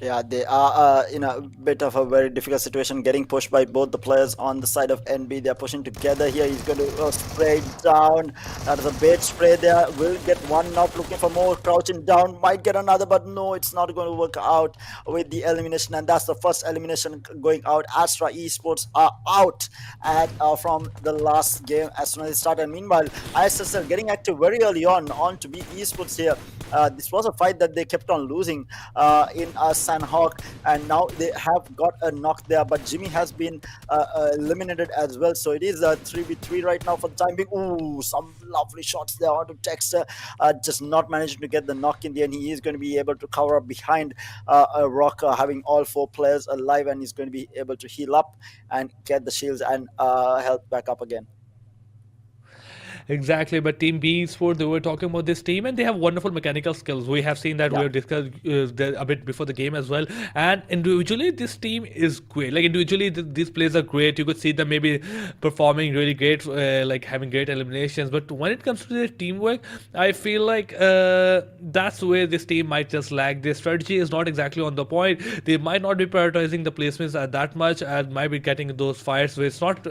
Yeah, they are in a bit of a very difficult situation, getting pushed by both the players on the side of NB. They're pushing together here. He's going to spray down. That is a bait spray there. Will get one knock, looking for more, crouching down. Might get another, but no, it's not going to work out with the elimination. And that's the first elimination going out. Astra Esports are out from the last game as soon as it started. Meanwhile, ISSL getting active very early on to beat Esports here. This was a fight that they kept on losing in Sanhok, and now they have got a knock there, but Jimmy has been eliminated as well. So it is a 3v3 right now for the time being. Ooh, some lovely shots there onto Texter, just not managing to get the knock in the end. He is going to be able to cover up behind a rock, having all 4 players alive, and he's going to be able to heal up and get the shields and help back up again.
Exactly, but Team B Sport, they were talking about this team, and they have wonderful mechanical skills. We have seen that.
Yeah.
We have discussed a bit before the game as well. And individually, this team is great. Like individually, these players are great. You could see them maybe performing really great, like having great eliminations. But when it comes to their teamwork, I feel like that's where this team might just lag. Their strategy is not exactly on the point. They might not be prioritizing the placements that much, and might be getting those fights where it's not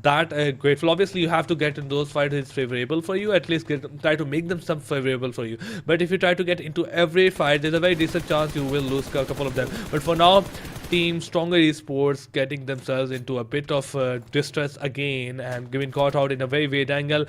that grateful. Obviously, you have to get in those fights. It's favorable for you. At least try to make them some favorable for you. But if you try to get into every fight, there's a very decent chance you will lose a couple of them. But for now, Team Stronger Esports getting themselves into a bit of distress again and getting caught out in a very weird angle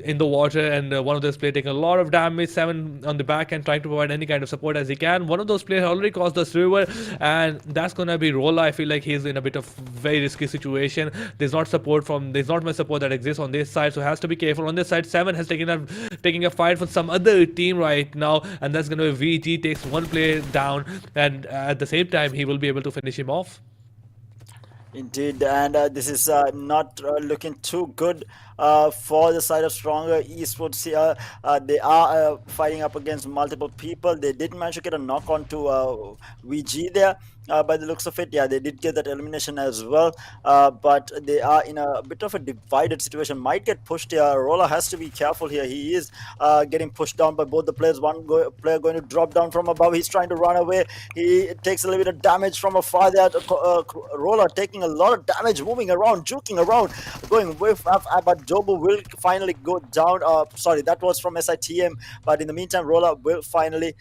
in the water, and one of those players taking a lot of damage. 7 on the back and trying to provide any kind of support as he can. One of those players already crossed the river, and that's gonna be Rolla. I feel like he's in a bit of very risky situation. There's not much support that exists on this side, so has to be careful. On this side, 7 has taking a fight for some other team right now, and that's gonna be VG takes one player down, and at the same time he will be able to finish him off.
Indeed, and this is not looking too good for the side of Stronger Esports here. They are fighting up against multiple people. They did manage to get a knock on to VG there. By the looks of it, yeah, they did get that elimination as well. But they are in a bit of a divided situation. Might get pushed here. Rolla has to be careful here. He is getting pushed down by both the players. One player going to drop down from above. He's trying to run away. He takes a little bit of damage from afar there. Rolla taking a lot of damage, moving around, juking around, going with. But Jobu will finally go down. Sorry, that was from SITM. But in the meantime, Rolla will finally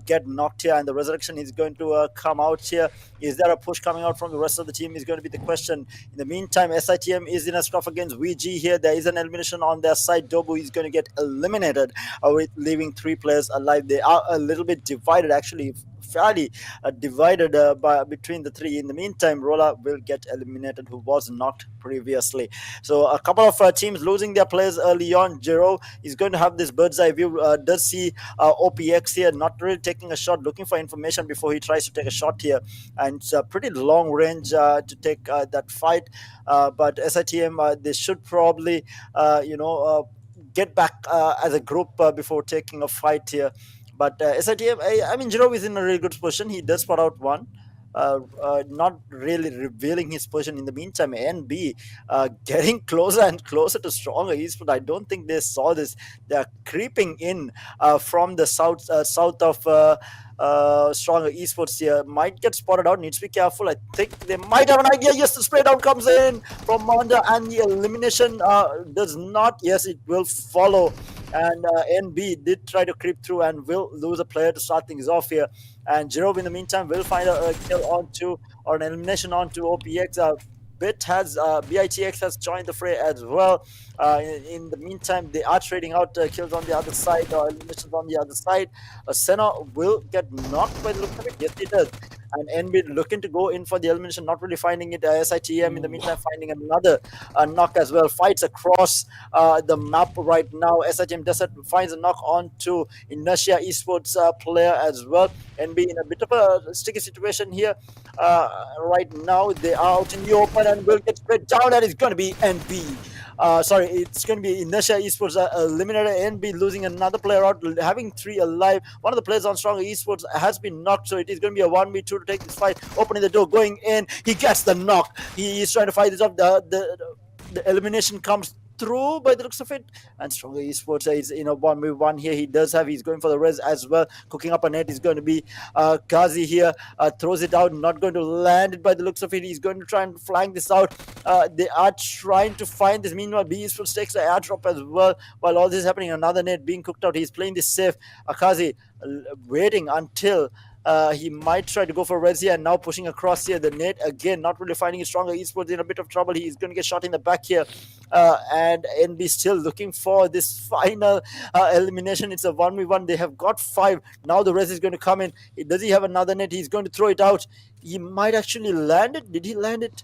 get knocked here, and the resurrection is going to come out here. Is there a push coming out from the rest of the team is going to be the question. In the meantime, SITM is in a scruff against VG here. There is an elimination on their side. Dobu is going to get eliminated with leaving 3 players alive. They are a little bit divided, actually, fairly divided between the 3. In the meantime, Rola will get eliminated, who was knocked previously. So a couple of teams losing their players early on. Jiro is going to have this bird's eye view. Does see OPX here, not really taking a shot, looking for information before he tries to take a shot here. And it's a pretty long range to take that fight. But SITM, they should probably, get back as a group before taking a fight here. But SITM, I mean, Jiro is in a really good position. He does spot out one. Not really revealing his position. In the meantime, NB getting closer and closer to stronger esports. I don't think they saw this. They are creeping in from the south of stronger esports here. Might get spotted out. Needs to be careful. I think they might have an idea. Yes, the spray down comes in from Manda, and the elimination does not. Yes, it will follow. And NB did try to creep through and will lose a player to start things off here. And Jiro, in the meantime, will find a kill onto, or an elimination onto OPX. BITX has joined the fray as well. In the meantime, they are trading out kills on the other side, or eliminations on the other side. Senna will get knocked by the look of it. Yes, he does. And NB looking to go in for the elimination, not really finding it. SITM in the meantime finding another knock as well. Fights across the map right now. SITM finds a knock onto Inertia Esports player as well. NB in a bit of a sticky situation here right now. They are out in the open and will get straight down, and it's going to be NB. It's going to be Inertia Esports eliminated. NB losing another player out, having 3 alive. One of the players on Stronger Esports has been knocked, so it is going to be a 1v2 to take this fight. Opening the door, going in. He gets the knock. He is trying to fight this up. The elimination comes through by the looks of it, and Stronger Esports is in a 1v1 here. He's going for the res as well. Cooking up a net is going to be Kazi here. Throws it out, not going to land it by the looks of it. He's going to try and flank this out. They are trying to find this. Meanwhile, B Esports takes the airdrop as well. While all this is happening, another net being cooked out. He's playing this safe. Akazi waiting until he might try to go for res here, and now pushing across here. The net again, not really finding his Stronger Esports in a bit of trouble. He's going to get shot in the back here. And NB still looking for this final elimination. It's a 1v1. They have got 5. Now the res is going to come in. Does he have another net? He's going to throw it out. He might actually land it. Did he land it?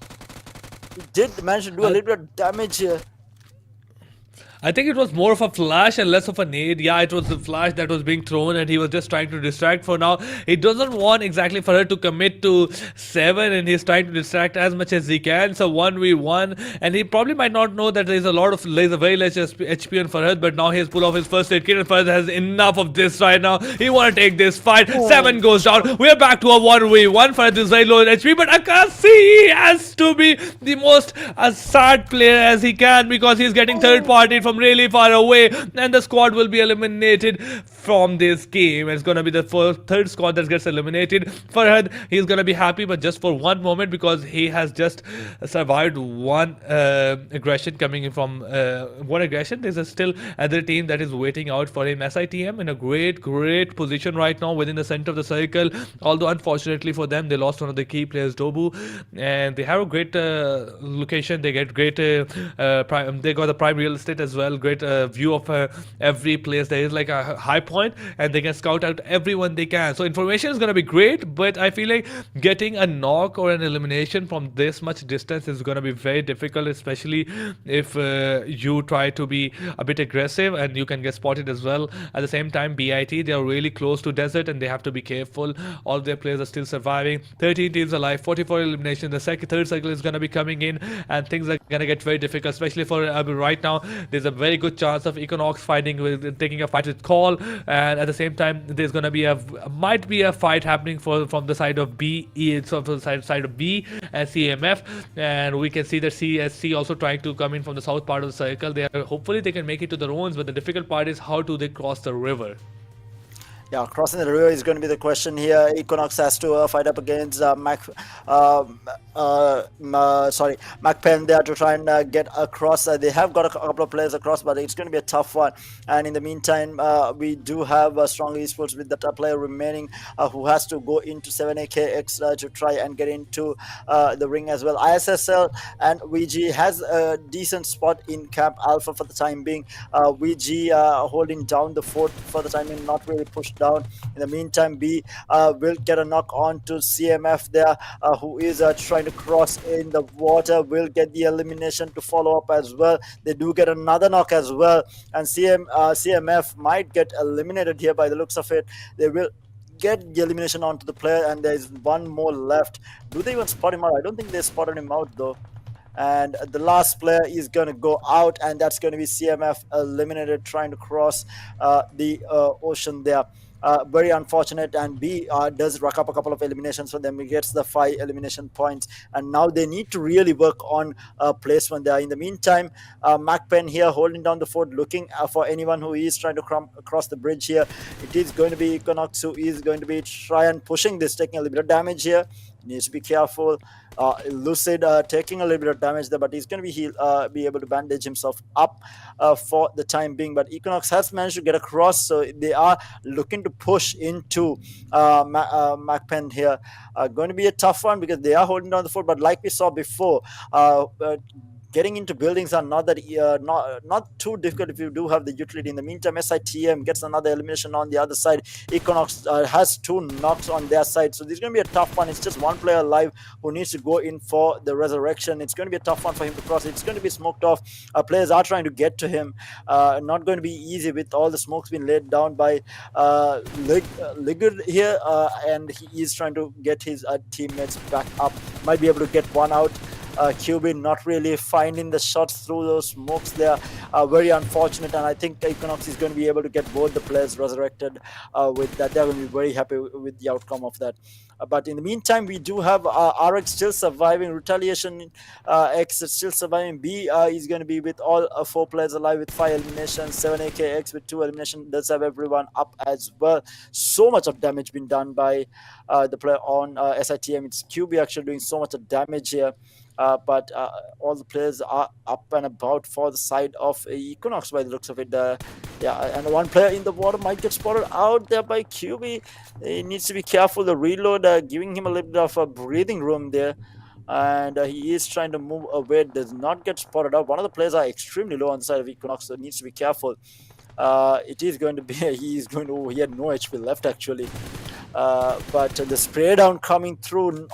He did manage to do a little bit of damage here.
I think it was more of a flash and less of a nade. Yeah, it was the flash that was being thrown, and he was just trying to distract for now. He doesn't want exactly for her to commit to 7, and he's trying to distract as much as he can. So 1v1, and he probably might not know that there's a very less HP on Farhad, but now he's pulled off his first aid kit, and Farhad has enough of this right now. He want to take this fight. 7 goes down. We're back to a 1v1. Farhad is very low in HP, but Akasi has to be the most sad player as he can, because he's getting third party from really far away, and the squad will be eliminated from this game. It's gonna be the third squad that gets eliminated. Farhad, he's gonna be happy, but just for one moment, because he has just survived one aggression coming in from one aggression. There's still other team that is waiting out for him. SITM in a great position right now within the center of the circle, although unfortunately for them, they lost one of the key players, Dobu, and they have a great location. They get great they got the prime real estate as well. Great view of every place. There is like a high point, and they can scout out everyone they can. So information is going to be great, but I feel like getting a knock or an elimination from this much distance is going to be very difficult, especially if you try to be a bit aggressive, and you can get spotted as well. At the same time, BIT, they are really close to desert, and they have to be careful. All their players are still surviving. 13 teams alive, 44 elimination. The third cycle is going to be coming in, and things are going to get very difficult, especially for right now. There's a very good chance of Equinox taking a fight with Call, and at the same time, there's going to be might be a fight happening from the side of B, from the side of B and CMF, and we can see that CSC also trying to come in from the south part of the circle. Hopefully they can make it to the ruins, but the difficult part is how do they cross the river.
Yeah, crossing the river is going to be the question here. Equinox has to fight up against uh, sorry, MAKPEN there to try and get across. They have got a couple of players across, but it's going to be a tough one. And in the meantime, we do have strong esports with that player remaining who has to go into 7AKX to try and get into the ring as well. ISSL and VG has a decent spot in Camp Alpha for the time being. VG holding down the fort for the time being, not really pushed down. In the meantime, B will get a knock on to CMF there, who is trying to cross in the water, will get the elimination to follow up as well. They do get another knock as well, and CMF might get eliminated here by the looks of it. They will get the elimination onto the player, and there's one more left. Do they even spot him out? I don't think they spotted him out though. And the last player is going to go out, and that's going to be CMF eliminated trying to cross the ocean there. Very unfortunate, and B does rack up a couple of eliminations for them. He gets the 5 elimination points, and now they need to really work on placement there. In the meantime, MAKPEN here holding down the fort, looking for anyone who is trying to cross the bridge here. It is going to be Equinox who is going to be trying pushing this, taking a little bit of damage here. Needs to be careful. Lucid taking a little bit of damage there, but he's going to be able to bandage himself up for the time being. But Equinox has managed to get across, so they are looking to push into MAKPEN here. Going to be a tough one because they are holding down the fort, but like we saw before, getting into buildings are not that not too difficult if you do have the utility. In the meantime, SITM gets another elimination on the other side. Equinox has 2 knocks on their side, so this is going to be a tough one. It's just one player alive who needs to go in for the resurrection. It's going to be a tough one for him to cross. It's going to be smoked off. Players are trying to get to him. Not going to be easy with all the smokes being laid down by Ligud here, and he is trying to get his teammates back up. Might be able to get one out. Cuban not really finding the shots through those smokes there. Very unfortunate, and I think Equinox is going to be able to get both the players resurrected with that. They're going to be very happy with the outcome of that. But in the meantime, we do have RX still surviving. Retaliation X is still surviving. B is going to be with all 4 players alive with 5 eliminations. 7AKX with 2 eliminations. Does have everyone up as well. So much of damage being done by the player on SITM. It's QB actually doing so much of damage here. But all the players are up and about for the side of Equinox by the looks of it. Yeah, and one player in the water might get spotted out there by QB. He needs to be careful. The reload giving him a little bit of a breathing room there. And he is trying to move away. Does not get spotted out. One of the players are extremely low on the side of Equinox, so needs to be careful. It is going to be he had no HP left actually. But the spray down coming through,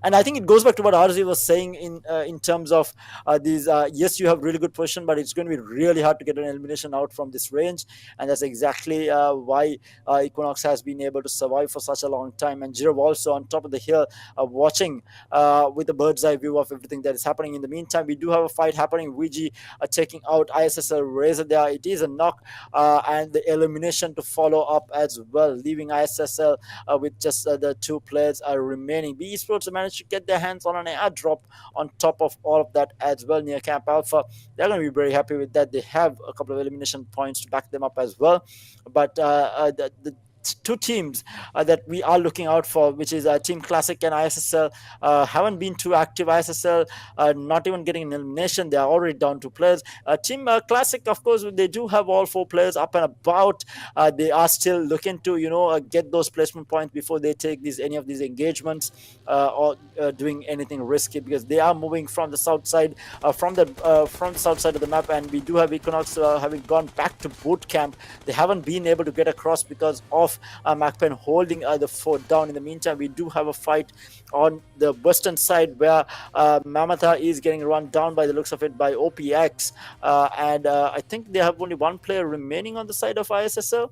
and I think it goes back to what RZ was saying in terms of these. Yes, you have really good position, but it's going to be really hard to get an elimination out from this range, and that's exactly why Equinox has been able to survive for such a long time. And Jiro also on top of the hill, watching with a bird's eye view of everything that is happening. In the meantime, we do have a fight happening. VG taking out ISSL Razor there. It is a knock, and the elimination to follow up as well, leaving ISSL with just the 2 players remaining. B Esports managed to get their hands on an airdrop on top of all of that as well near Camp Alpha. They're going to be very happy with that. They have a couple of elimination points to back them up as well. But the 2 teams that we are looking out for, which is Team Classic and ISSL, haven't been too active. ISSL not even getting an elimination. They are already down 2 players. Team Classic, of course, they do have all 4 players up and about. They are still looking to get those placement points before they take any of these engagements or doing anything risky, because they are moving from the south side from the south side of the map. And we do have Equinox having gone back to boot camp. They haven't been able to get across because of MAKPEN holding the fort down. In the meantime, we do have a fight on the western side where Mamata is getting run down by the looks of it by OPX, and I think they have only 1 player remaining on the side of ISSL,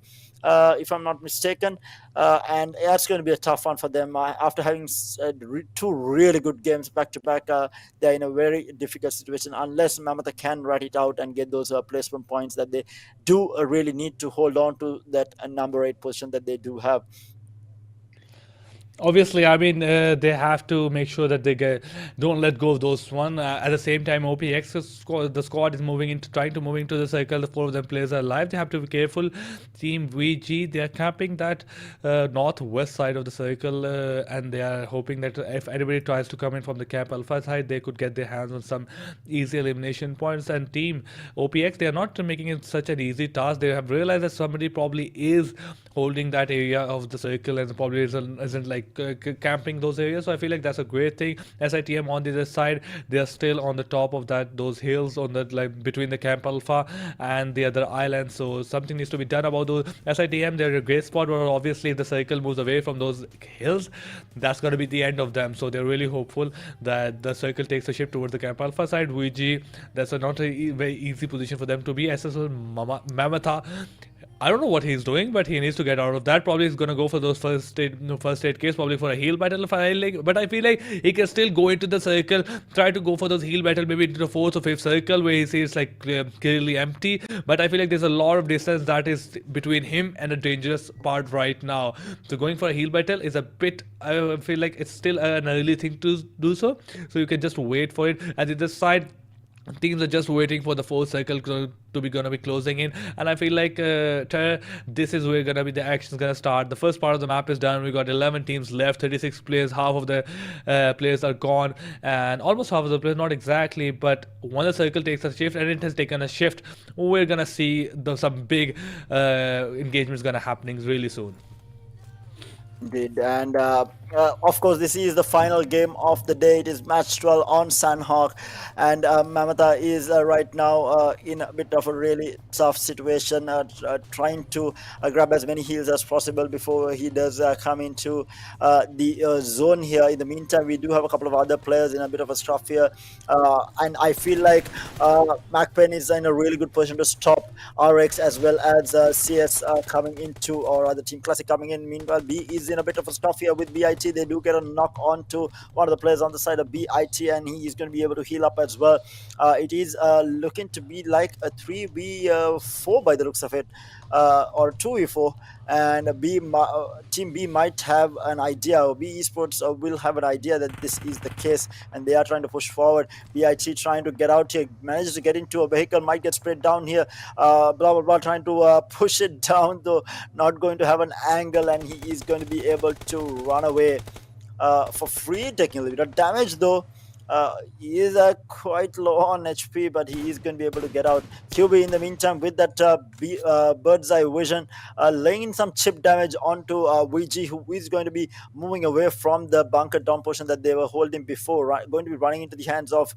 if I'm not mistaken, and that's going to be a tough one for them after having 2 really good games back to back. They're in a very difficult situation unless Mamata can write it out and get those placement points that they do really need to hold on to that number 8 position that they do have.
Obviously, I mean, they have to make sure that don't let go of those one. At the same time, OPX the squad is moving into trying to moving to the circle. The four of them players are alive. They have to be careful. Team VG, they are camping that northwest side of the circle, and they are hoping that if anybody tries to come in from the Camp Alpha side, they could get their hands on some easy elimination points. And Team OPX, they are not making it such an easy task. They have realized that somebody probably is holding that area of the circle and probably isn't like camping those areas. So I feel like that's a great thing. SITM on the other side, they are still on the top of those hills on the like between the Camp Alpha and the other islands. So something needs to be done about those. SITM, they're a great spot, but obviously if the circle moves away from those hills, that's going to be the end of them. So they're really hopeful that the circle takes a shift towards the Camp Alpha side. VG, that's not a very easy position for them to be. SSL Mamata, I don't know what he's doing, but he needs to get out of that. Probably he's gonna go for those first aid case, probably for a heal battle. If I like, but I feel like he can still go into the circle, try to go for those heal battle, maybe into the fourth or fifth circle where he sees like clearly empty. But I feel like there's a lot of distance that is between him and a dangerous part right now. So going for a heal battle is a bit. I feel like it's still an early thing to do so. So you can just wait for it. And the other side, teams are just waiting for the fourth circle to be gonna be closing in, and I feel like this is where gonna be the action's gonna start. The first part of the map is done. We got 11 teams left, 36 players. Half of the players are gone, and almost half of the players, not exactly, but when the circle takes a shift, and it has taken a shift, we're gonna see some big engagements gonna happening really soon.
Indeed, and of course, this is the final game of the day. It is match 12 on Sanhok, and Mamata is right now in a bit of a really tough situation, trying to grab as many heals as possible before he does come into the zone here. In the meantime, we do have a couple of other players in a bit of a stuff here, and I feel like MAKPEN is in a really good position to stop RX as well as CS coming into, or other Team Classic coming in. Meanwhile, B is in a bit of a stuff here with BIT. They do get a knock on to one of the players on the side of BIT, and he is going to be able to heal up as well. It is looking to be like a 3v4 by the looks of it, or 2v4, and Team B might have an idea, or B Esports will have an idea that this is the case, and they are trying to push forward. BIT trying to get out here, manages to get into a vehicle, might get sprayed down here, blah blah blah, trying to push it down, though not going to have an angle, and he is going to be able to run away for free, taking a little bit of damage though. He is quite low on HP, but he is going to be able to get out. QB in the meantime with that bird's eye vision, laying in some chip damage onto VG, who is going to be moving away from the bunker down portion that they were holding before, right? Going to be running into the hands of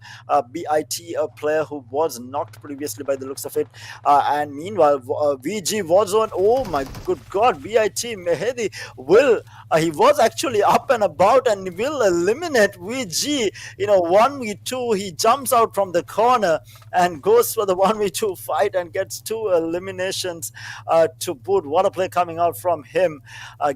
BIT, a player who was knocked previously by the looks of it. And meanwhile, VG was on. Oh my good God, BIT Mehedi will. He was actually up and about and will eliminate VG. 1v2, he jumps out from the corner and goes for the 1v2 fight and gets 2 eliminations to boot. What a play coming out from him,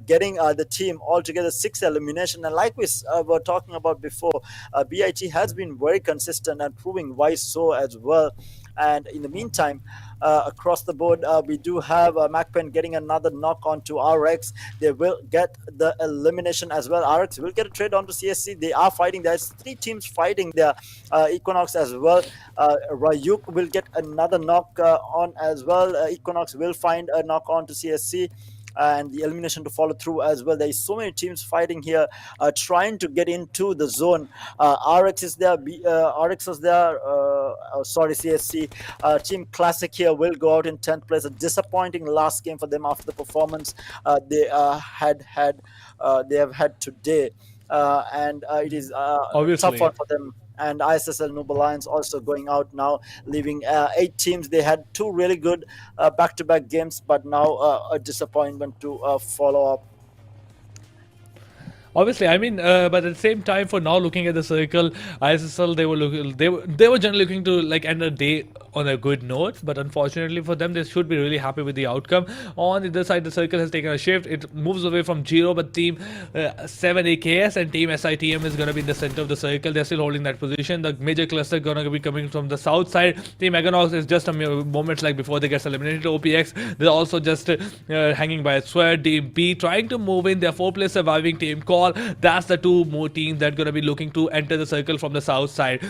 getting the team altogether 6 elimination. And like we were talking about before, BIT has been very consistent and proving why so as well. And in the meantime, across the board, we do have MAKPEN getting another knock onto RX. They will get the elimination as well. RX will get a trade onto CSC. They are fighting. There's 3 teams fighting there. Equinox as well. Ryuk will get another knock on as well. Equinox will find a knock on to CSC. And the elimination to follow through as well. There is so many teams fighting here, trying to get into the zone. RX is there. RX is there. Sorry, CSC. Team Classic here will go out in 10th place. A disappointing last game for them after the performance they have had today, and it is
Obviously.
tough one for them. And ISSL Noob Alliance also going out now, leaving 8 teams. They had 2 really good back-to-back games, but now a disappointment to follow up.
Obviously, I mean, but at the same time, for now, looking at the circle, ISSL, they were generally looking to like end the day on a good note, but unfortunately for them, they should be really happy with the outcome. On the other side, the circle has taken a shift. It moves away from Giro, but team 7 AKS and team SITM is going to be in the center of the circle. They're still holding that position. The major cluster going to be coming from the south side. Team Meganox is just a moment like before they get eliminated. OPX, they're also just hanging by a sweat. Team B trying to move in. They're 4 players surviving. Team Call, that's the two more teams that are going to be looking to enter the circle from the south side.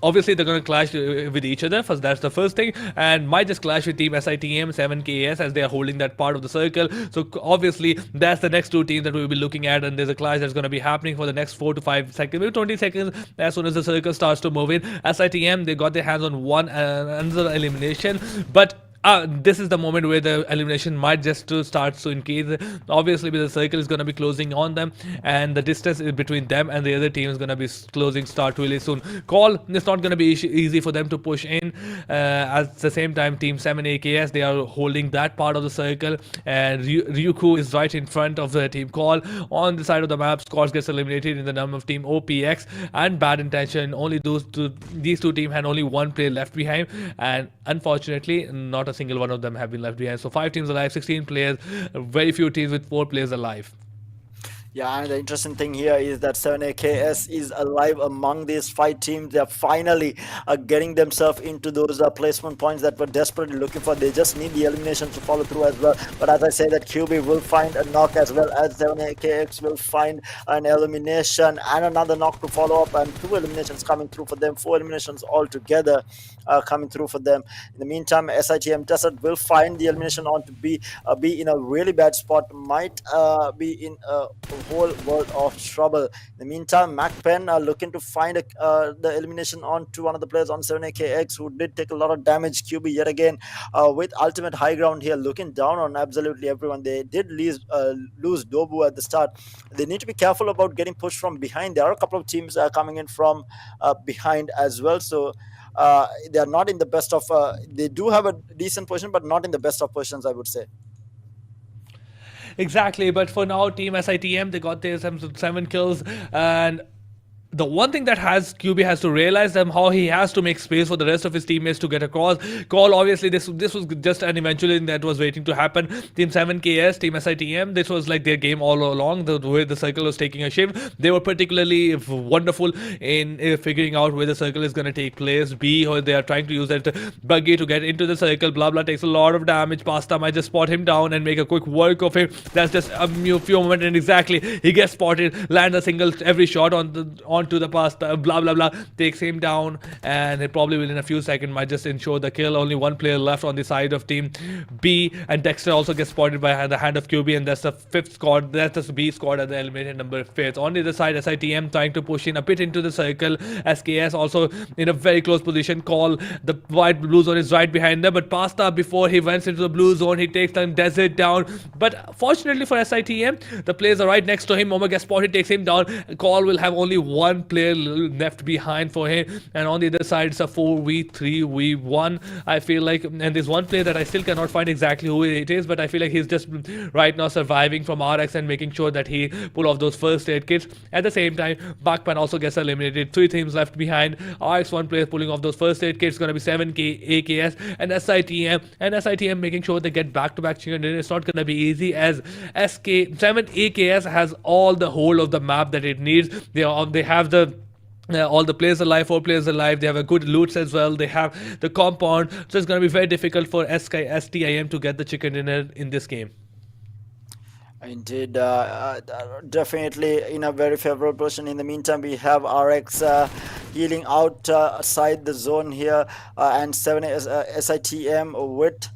Obviously, they're going to clash with each other. First, that's the first thing, and might just clash with Team SITM 7KS as they are holding that part of the circle. So obviously, that's the next two teams that we'll be looking at, and there's a clash that's going to be happening for the next 4 to 5 seconds, maybe 20 seconds. As soon as the circle starts to move in, SITM they got their hands on one another elimination, but this is the moment where the elimination might just to start to increase. Obviously, the circle is going to be closing on them, and the distance between them and the other team is going to be closing start really soon. Call, it's not going to be easy for them to push in. At the same time, Team 7 AKS they are holding that part of the circle, and Ryuku is right in front of the Team Call. On the side of the map, Scores gets eliminated in the name of Team OPX and Bad Intention. Only these two teams had only one player left behind, and unfortunately, not a single one of them have been left behind. So 5 teams alive, 16 players, very few teams with 4 players alive.
Yeah, and the interesting thing here is that 7AKS is alive among these 5 teams. They are finally getting themselves into those placement points that were desperately looking for. They just need the elimination to follow through as well. But as I say, that QB will find a knock as well as 7AKX will find an elimination and another knock to follow up, and 2 eliminations coming through for them. 4 eliminations altogether coming through for them. In the meantime, SITM Desert will find the elimination on to be in a really bad spot. Might be in a whole world of trouble. In the meantime, MAKPEN are looking to find the elimination on to one of the players on 7AKX who did take a lot of damage. QB yet again with ultimate high ground here, looking down on absolutely everyone. They did lose Dobu at the start. They need to be careful about getting pushed from behind. There are a couple of teams coming in from behind as well, so they are not in the best of they do have a decent position, but not in the best of positions, I would say.
Exactly, but for now, Team SITM they got their 7 kills, and the one thing that QB has to realize them how he has to make space for the rest of his teammates to get across. Call, obviously this was just an eventually that was waiting to happen. Team 7KS, Team SITM, this was like their game all along. The way the circle was taking a shift, they were particularly wonderful in figuring out where the circle is going to take place. B, or they are trying to use that buggy to get into the circle. Blah blah takes a lot of damage. Pasta might just spot him down and make a quick work of him. That's just a few moments, and exactly he gets spotted, lands a single every shot onto the Pasta, blah blah blah, takes him down, and it probably will in a few seconds might just ensure the kill. Only one player left on the side of Team B, and Dexter also gets spotted by the hand of QB, and that's the 5th squad. That's the B squad at the eliminated number 5th. On the other side, SITM trying to push in a bit into the circle. SKS also in a very close position. Call, the white blue zone is right behind them, but Pasta, before he went into the blue zone, he takes the desert down. But fortunately for SITM, the players are right next to him. Momo gets spotted, takes him down. Call will have only one player left behind for him, and on the other side it's a 4v3v1. I feel like, and there's one player that I still cannot find exactly who it is, but I feel like he's just right now surviving from RX and making sure that he pull off those first aid kits. At the same time, MAKPEN also gets eliminated. 3 teams left behind. RX one player pulling off those first aid kits, going to be 7K AKS and SITM making sure they get back-to-back chicken dinner. It's not going to be easy, as 7 AKS has all the whole of the map that it needs. They have the all the players alive, 4 players alive. They have a good loots as well. They have the compound, so it's going to be very difficult for STIM to get the chicken dinner in this game.
Indeed, definitely in a very favorable position. In the meantime, we have RX healing outside the zone here, and 7 SITM with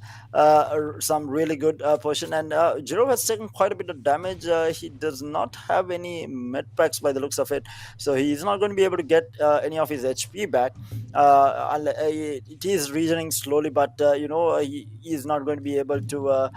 some really good position, and Jiro has taken quite a bit of damage. He does not have any med packs by the looks of it, so he's not going to be able to get any of his HP back. It is regening slowly, but he is not going to be able to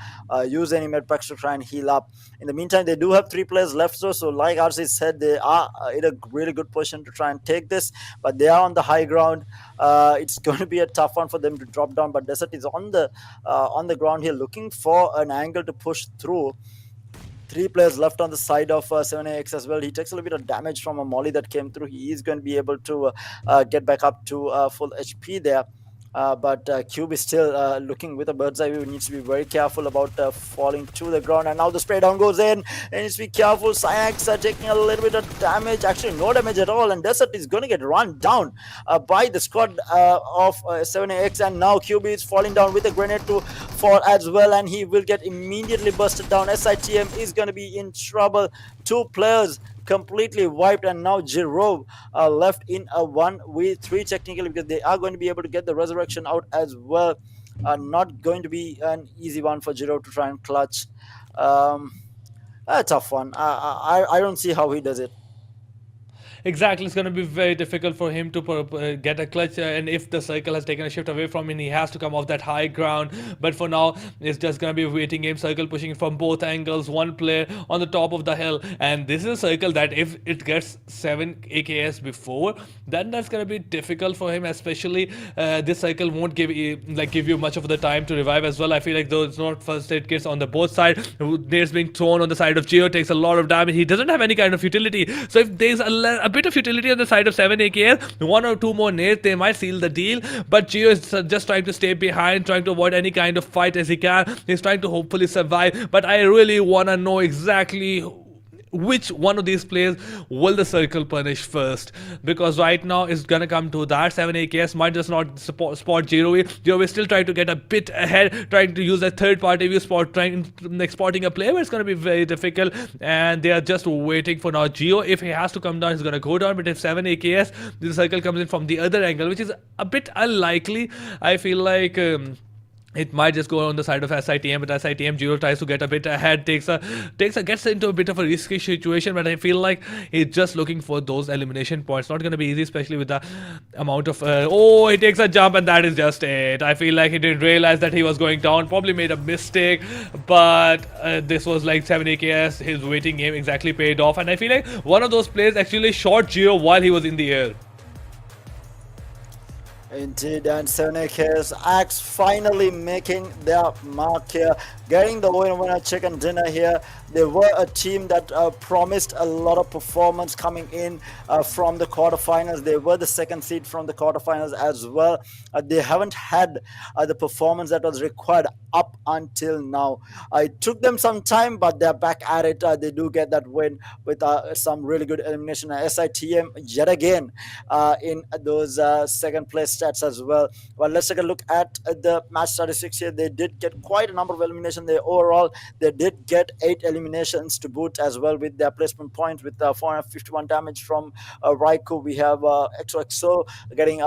use any med packs to try and heal up. In the meantime, they do have 3 players left, so like RC said, they are in a really good position to try and take this, but they are on the high ground. It's going to be a tough one for them to drop down, but Desert is on the ground here looking for an angle to push through. 3 players left on the side of 7AX as well. He takes a little bit of damage from a molly that came through. He is going to be able to get back up to full HP there. But Cube is still looking with a bird's eye view. Needs to be very careful about falling to the ground. And now the spray down goes in. And needs to be careful. Cyax are taking a little bit of damage. Actually, no damage at all. And Desert is going to get run down by the squad of 7AX. And now Cube is falling down with a grenade to fall as well. And he will get immediately busted down. SITM is going to be in trouble. Two players completely wiped, and now Jirov left in a 1v3 technically, because they are going to be able to get the resurrection out as well. Not going to be an easy one for Jirov to try and clutch. um, a tough one. I don't see how he does it.
Exactly, it's going to be very difficult for him to get a clutch, and if the circle has taken a shift away from him, he has to come off that high ground. But for now, it's just going to be a waiting game. Circle pushing it from both angles, one player on the top of the hill, and this is a circle that if it gets 7 AKS before, then that's going to be difficult for him. Especially this cycle won't give you much of the time to revive as well. I feel like those not first aid kits on the both side. There's being thrown on the side of Geo, takes a lot of damage. He doesn't have any kind of utility, so if there's a bit of utility on the side of 7 AKS, one or two more nades, they might seal the deal. But Geo is just trying to stay behind, trying to avoid any kind of fight as he can. He's trying to hopefully survive, but I really want to know exactly which one of these players will the circle punish first, because right now it's gonna come to that. 7 AKS might just not spot Jiro. Jiro is still trying to get a bit ahead, trying to use a third party view spot, trying exporting a player, but it's gonna be very difficult, and they are just waiting for now. Geo, if he has to come down, he's gonna go down, but if 7 AKS, the circle comes in from the other angle, which is a bit unlikely. I feel like it might just go on the side of SITM, but SITM Giro tries to get a bit ahead, gets into a bit of a risky situation, but I feel like he's just looking for those elimination points. Not going to be easy, especially with the amount of he takes a jump, and that is just it. I feel like he didn't realize that he was going down, probably made a mistake, but this was like 7 AKS, his waiting game exactly paid off, and I feel like one of those players actually shot Giro while he was in the air.
Indeed, and 7AK's Axe finally making their mark here, getting the winner chicken dinner here. They were a team that promised a lot of performance coming in from the quarterfinals. They were the second seed from the quarterfinals as well. They haven't had the performance that was required up until now. It took them some time, but they're back at it. They do get that win with some really good elimination. SITM yet again in those second place stats as well. Well, let's take a look at the match statistics here. They did get quite a number of eliminations. They did get 8 eliminations to boot as well, with their placement points, with 451 damage from Raikou. We have XOXO getting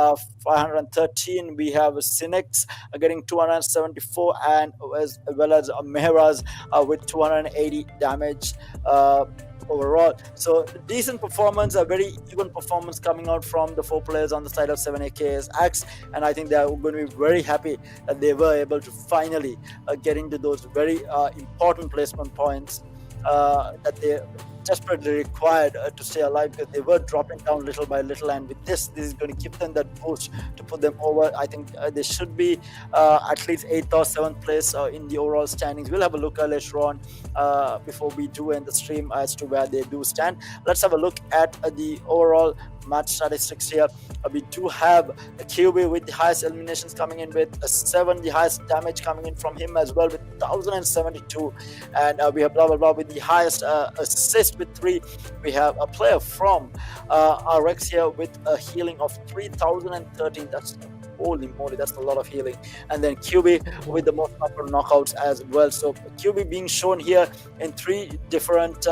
513. We have Cinex getting 274, and as well as Meheraz with 280 damage overall. So decent performance, a very even performance coming out from the 4 players on the side of 7AK's Axe, and I think they are going to be very happy that they were able to finally get into those very important placement points that they desperately required to stay alive, because they were dropping down little by little, and with this is going to give them that boost to put them over. I think they should be at least 8th or 7th place in the overall standings. We'll have a look later on before we do end the stream as to where they do stand. Let's have a look at the overall match statistics here. We do have a QB with the highest eliminations coming in with 7, the highest damage coming in from him as well with 1072, and we have blah blah blah with the highest assist with 3. We have a player from RX here with a healing of 3013. That's holy moly, that's a lot of healing. And then QB with the most number of knockouts as well. So QB being shown here in 3 different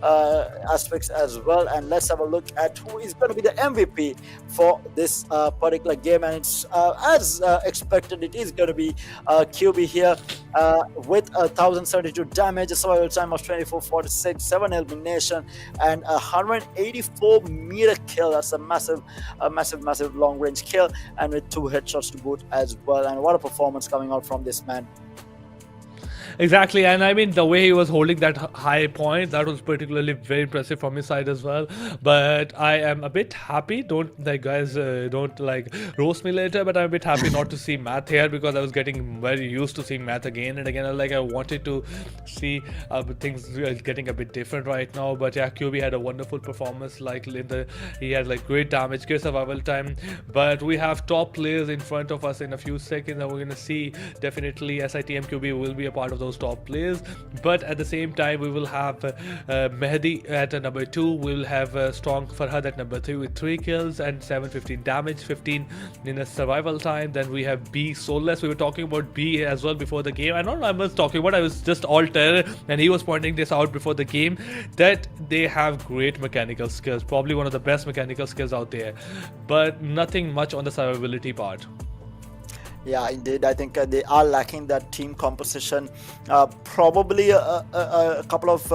aspects as well. And let's have a look at who is going to be the MVP for this particular game. And it's as expected, it is going to be QB here with 1072 damage, a survival time of 24:46, 7 elimination, and 184 meter kill. That's a massive long range kill, and with 2 headshots to boot as well. And what a performance coming out from this man.
Exactly, and I mean the way he was holding that high point, that was particularly very impressive from his side as well. But I am a bit happy. Don't like guys, don't like roast me later. But I'm a bit happy not to see Math here because I was getting very used to seeing Math again and again. Like I wanted to see things getting a bit different right now. But yeah, QB had a wonderful performance. Like he had like great damage, great survival time. But we have top players in front of us in a few seconds, and we're gonna see definitely SITM QB will be a part of those top players. But at the same time, we will have Mehdi at number 2. We will have strong Farhad at number 3 with 3 kills and 715 damage, 15 in a survival time. Then we have B Soulless. We were talking about B as well before the game. I don't know I was talking about. I was just all terror, and he was pointing this out before the game that they have great mechanical skills, probably one of the best mechanical skills out there, but nothing much on the survivability part.
Yeah, indeed. I think they are lacking that team composition. Probably a couple of,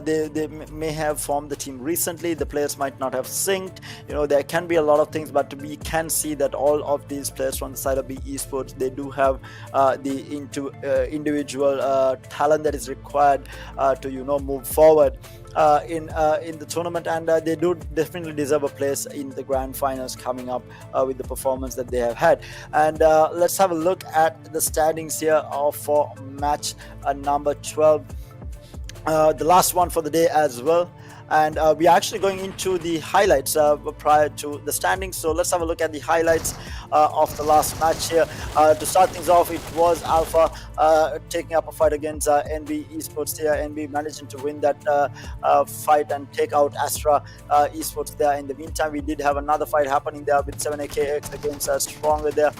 they may have formed the team recently. The players might not have synced. There can be a lot of things, but we can see that all of these players from the side of the esports, they do have the individual talent that is required to, move forward in the tournament, and they do definitely deserve a place in the grand finals coming up with the performance that they have had. And let's have a look at the standings here for match number 12, the last one for the day as well. And we are actually going into the highlights prior to the standings. So let's have a look at the highlights of the last match here. To start things off, it was Alpha taking up a fight against NB Esports here. NB managing to win that fight and take out Astra Esports there. In the meantime, we did have another fight happening there with 7AKX against Stronger there.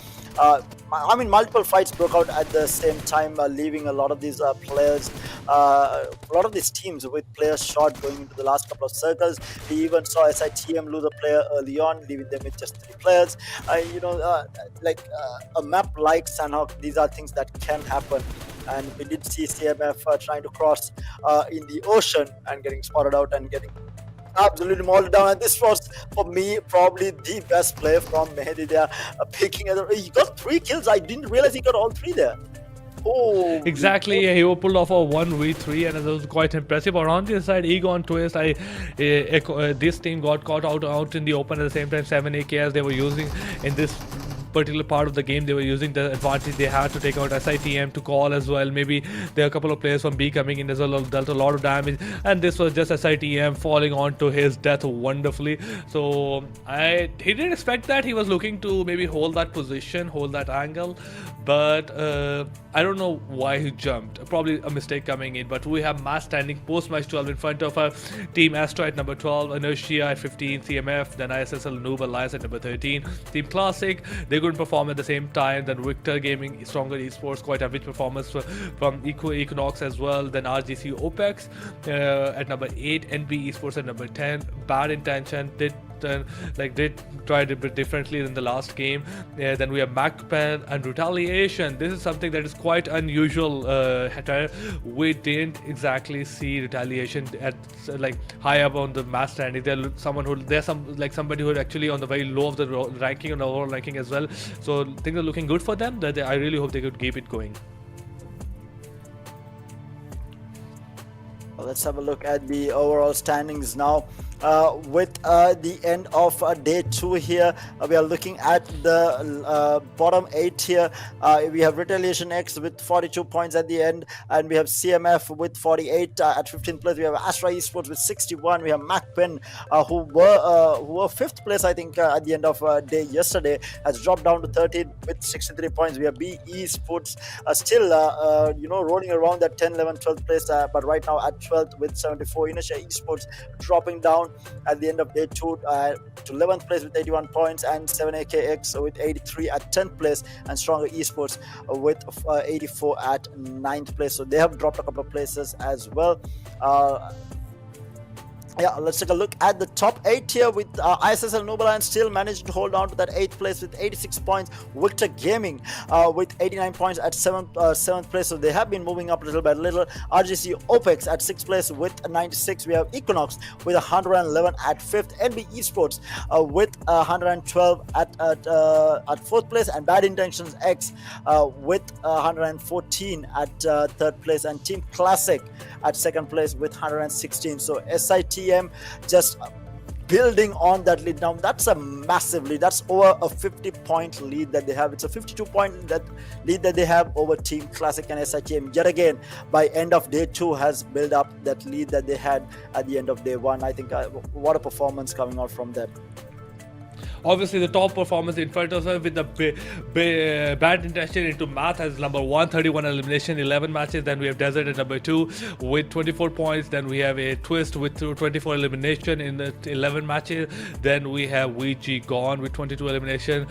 Multiple fights broke out at the same time, leaving a lot of these players, a lot of these teams with players short going into the last couple of circles. We even saw SITM lose a player early on, leaving them with just 3 players. A map like Sanhok, these are things that can happen. And we did see CMF trying to cross in the ocean and getting spotted out and getting absolutely mauled down. And this was, for me, probably the best play from Mehdi there. He got 3 kills. I didn't realize he got all 3 there. Oh,
exactly. Yeah, he pulled off a 1v3, and it was quite impressive. Around the side, Egon Twist, this team got caught out in the open at the same time. 7AKs they were using in this particular part of the game, they were using the advantage they had to take out SITM to call as well. Maybe there are a couple of players from B coming in as well, dealt a lot of damage, and this was just SITM falling onto his death wonderfully. So he didn't expect that. He was looking to maybe hold that position, hold that angle, but I don't know why he jumped. Probably a mistake coming in. But we have match standing post match 12 in front of our team. Astra at number 12, Inertia at 15, CMF, then ISSL Noob Alliance at number 13, Team Classic, they couldn't perform at the same time. Then Victor Gaming, Stronger Esports, quite average performance from Equinox as well. Then RGC OPEX at number 8, NB Esports at number 10. Bad Intention did try it a bit differently than the last game. Then we have MAKPEN and Retaliation. This is something that is quite unusual. We didn't exactly see Retaliation at high up on the match standing. There's somebody who is actually on the very low of the ranking, on the overall ranking as well. So things are looking good for them. I really hope they could keep it going.
Let's have a look at the overall standings now. With the end of day 2 here, we are looking at the bottom 8 here. We have Retaliation X with 42 points at the end, and we have CMF with 48 at 15th place. We have Astra Esports with 61. We have MAKPEN, who were 5th place, I think, at the end of day yesterday, has dropped down to 13 with 63 points. We have B Esports still rolling around that 10, 11, 12th place, but right now at 12th with 74. Inertia Esports dropping down at the end of day 2 to 11th place with 81 points, and 7AKX with 83 at 10th place, and Stronger Esports with 84 at 9th place. So they have dropped a couple of places as well. Yeah, let's take a look at the top 8 here with ISSL Noble Lions still managed to hold on to that 8th place with 86 points. Victor Gaming with 89 points at 7th place, so they have been moving up little by little. RGC OPEX at 6th place with 96. We have Equinox with 111 at 5th. NB Esports with 112 at 4th place, and Bad Intentions X with 114 at 3rd place, and Team Classic at 2nd place with 116. So SITM just building on that lead. Now that's a massive lead. That's over a 50-point lead that they have. It's a 52-point lead that they have over Team Classic, and SITM yet again by end of day 2 has built up that lead that they had at the end of day 1. I think what a performance coming out from them.
Obviously, the top performance in front of us with the Bad Intention into Math as number 1, 31 elimination, 11 matches. Then we have Desert at number 2 with 24 points. Then we have a Twist with 24 elimination in the 11 matches. Then we have VG Gone with 22 elimination.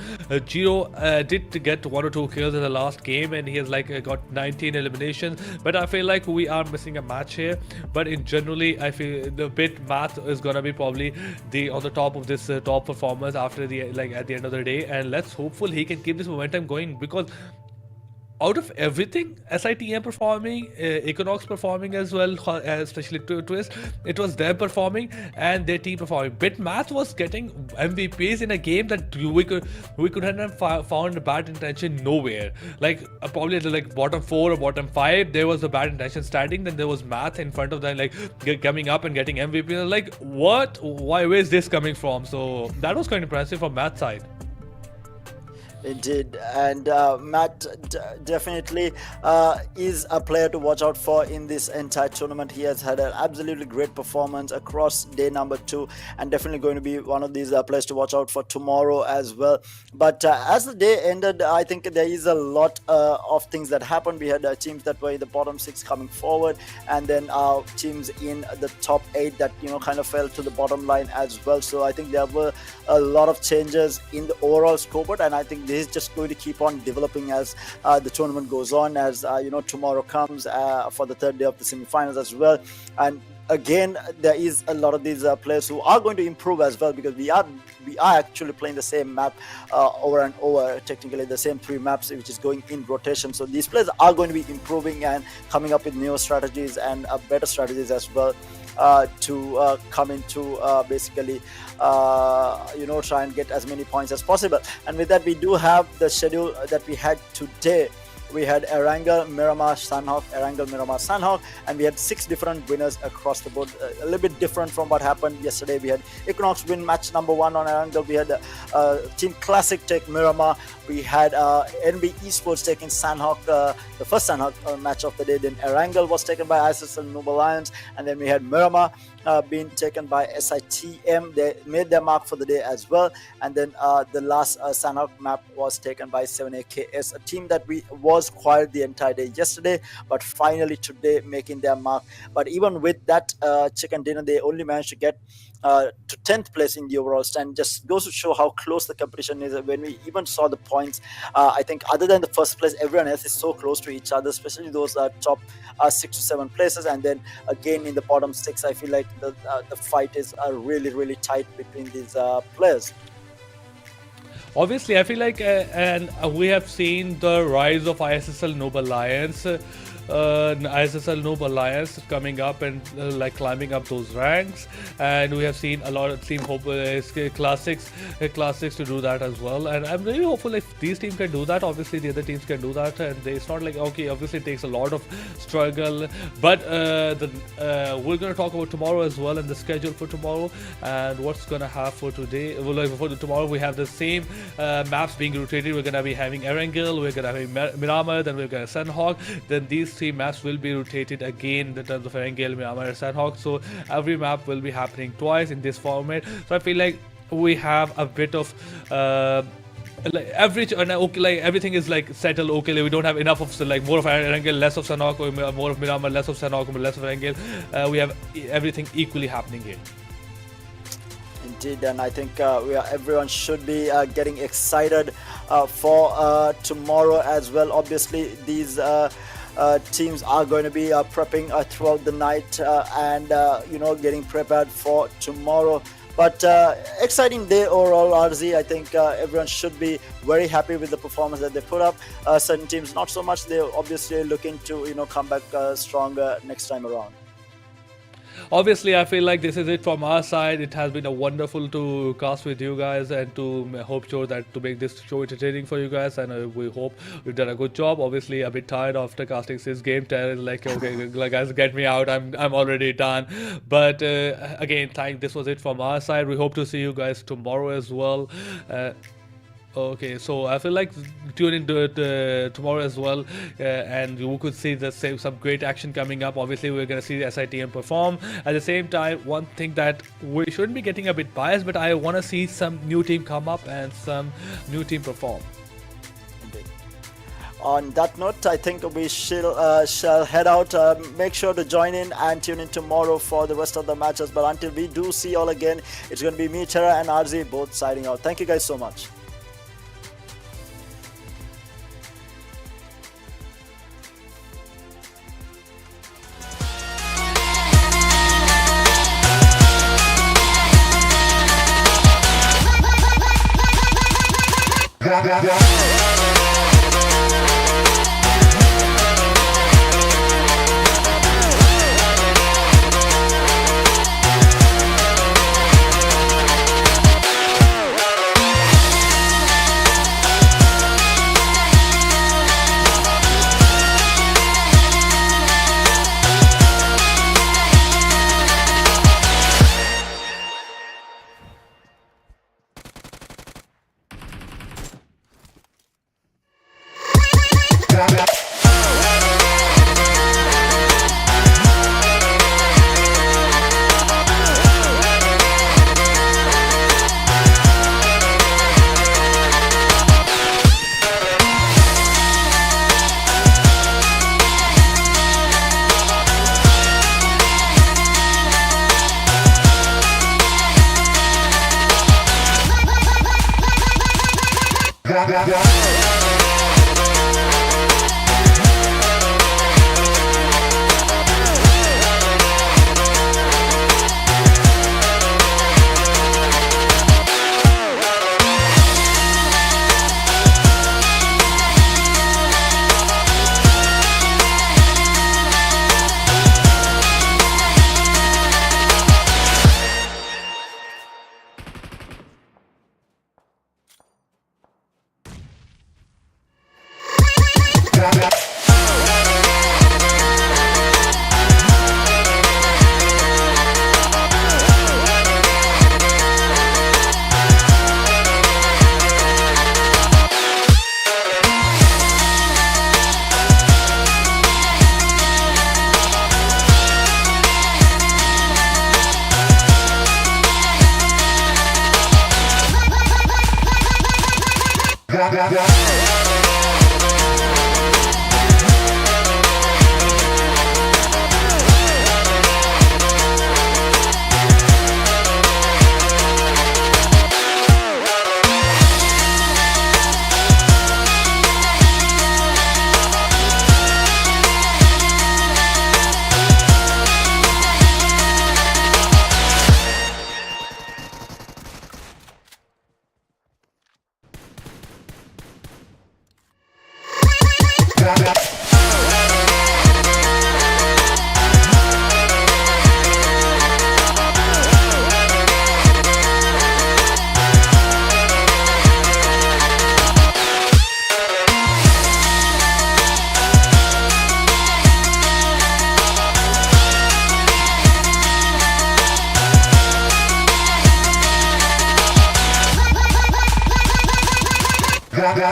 Giro did get 1 or 2 kills in the last game, and he has got 19 eliminations. But I feel like we are missing a match here. But in generally, I feel the bit Math is gonna be probably on the top of this top performance after at the end of the day, and let's hopefully he can keep this momentum going, because out of everything, SITM performing, Equinox performing as well, especially Twist, it was them performing and their team performing. Bitmath was getting MVPs in a game that we couldn't have found Bad Intention nowhere. Probably at the bottom 4 or bottom 5, there was a Bad Intention standing. Then there was Math in front of them, coming up and getting MVP. What? Why? Where is this coming from? So that was quite impressive from Math side.
It did, and Matt definitely is a player to watch out for in this entire tournament. He has had an absolutely great performance across day number 2, and definitely going to be one of these players to watch out for tomorrow as well. But as the day ended, I think there is a lot of things that happened. We had teams that were in the bottom 6 coming forward, and then teams in the top 8 that kind of fell to the bottom line as well. So I think there were a lot of changes in the overall scoreboard, and I think this is just going to keep on developing as the tournament goes on, as tomorrow comes for the 3rd day of the semi-finals as well. And again, there is a lot of these players who are going to improve as well, because we are actually playing the same map over and over, technically the same 3 maps which is going in rotation. So these players are going to be improving and coming up with newer strategies and better strategies as well to come into basically try and get as many points as possible. And with that, we do have the schedule that we had today. We had Erangel, Miramar, Sanhok, Erangel, Miramar, Sanhok, and we had 6 different winners across the board. A little bit different from what happened yesterday. We had Equinox win match number 1 on Erangel. We had Team Classic take Miramar. We had NB Esports taking Sanhok, the first Sanhok match of the day. Then Erangel was taken by ISSL Noble Lions, and then we had Miramar being taken by SITM. They made their mark for the day as well. And then the last Sanhok map was taken by 7AKS, a team that was quiet the entire day yesterday, but finally today making their mark. But even with that chicken dinner, they only managed to get to 10th place in the overall stand. Just goes to show how close the competition is. When we even saw the points, I think other than the first place, everyone else is so close to each other, especially those top 6 to 7 places. And then again in the bottom 6, I feel like the fight is really tight between these players.
Obviously, I feel like and we have seen the rise of ISSL Noble Lions. ISSL Noble Alliance coming up and climbing up those ranks, and we have seen a lot of Team Hope classics to do that as well. And I'm really hopeful if these teams can do that. Obviously, the other teams can do that, and it's not obviously it takes a lot of struggle. But we're gonna talk about tomorrow as well, and the schedule for tomorrow and what's gonna have for today. Well, for tomorrow we have the same maps being rotated. We're gonna be having Erangel, we're gonna have Miramar, then we're gonna Sanhok. Then these 3 maps will be rotated again in terms of Erangel, Miramar, and Sanhok. So every map will be happening twice in this format. So I feel like we have a bit of average, and everything is settled. We don't have enough of more of Erangel, less of Sanhok, or more of Miramar, less of Sanhok, or less of Erangel. We have everything equally happening here.
Indeed, and I think everyone should be getting excited for tomorrow as well. Obviously, these teams are going to be prepping throughout the night and getting prepared for tomorrow. But exciting day overall, RZ. I think everyone should be very happy with the performance that they put up. Certain teams not so much. They're obviously looking to come back stronger next time around.
Obviously, I feel like this is it from our side. It has been a wonderful to cast with you guys and to hope sure that to make this show entertaining for you guys. And we hope we've done a good job. Obviously, a bit tired after casting this game. Like, okay, like, guys, get me out. I'm already done. But again, this was it from our side. We hope to see you guys tomorrow as well. Okay, so I feel like tune in to it tomorrow as well, and you could see some great action coming up. Obviously, we're gonna see the SITM perform. At the same time, one thing that we shouldn't be getting a bit biased, but I want to see some new team come up and some new team perform.
On that note, I think we shall head out. Make sure to join in and tune in tomorrow for the rest of the matches. But until we do see you all again, it's going to be me, Tara, and RZ both signing out. Thank you guys so much.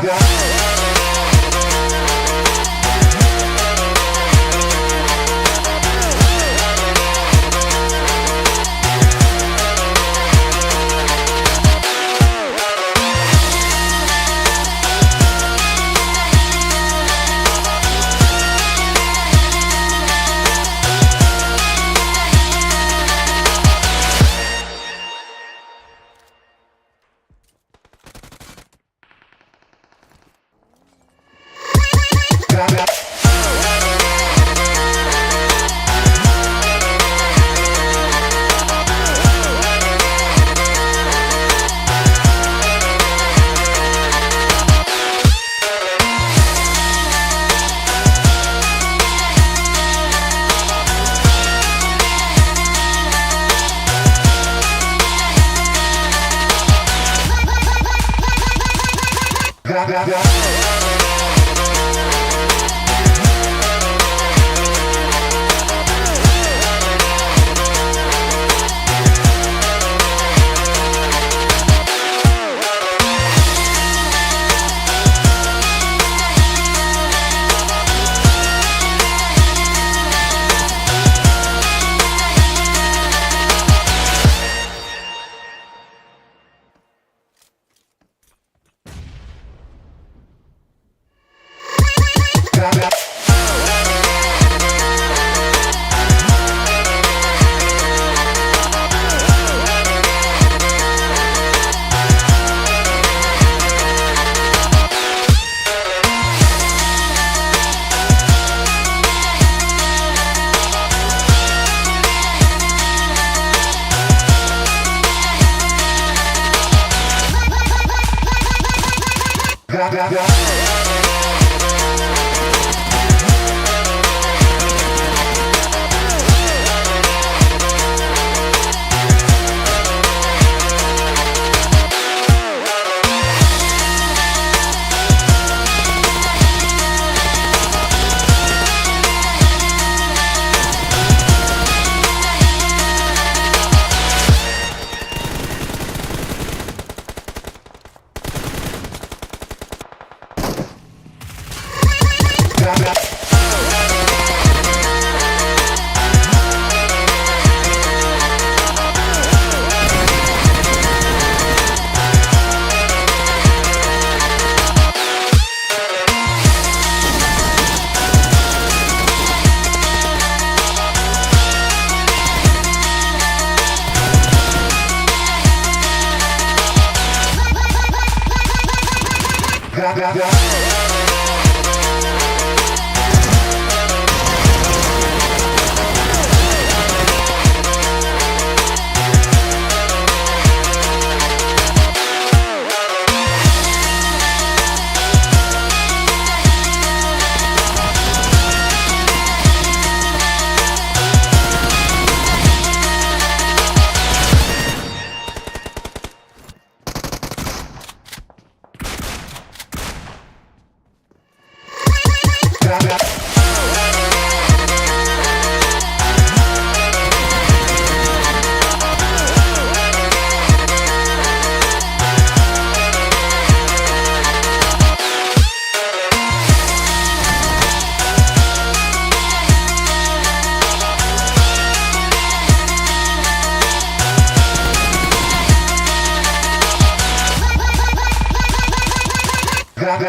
Yeah.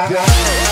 Yeah.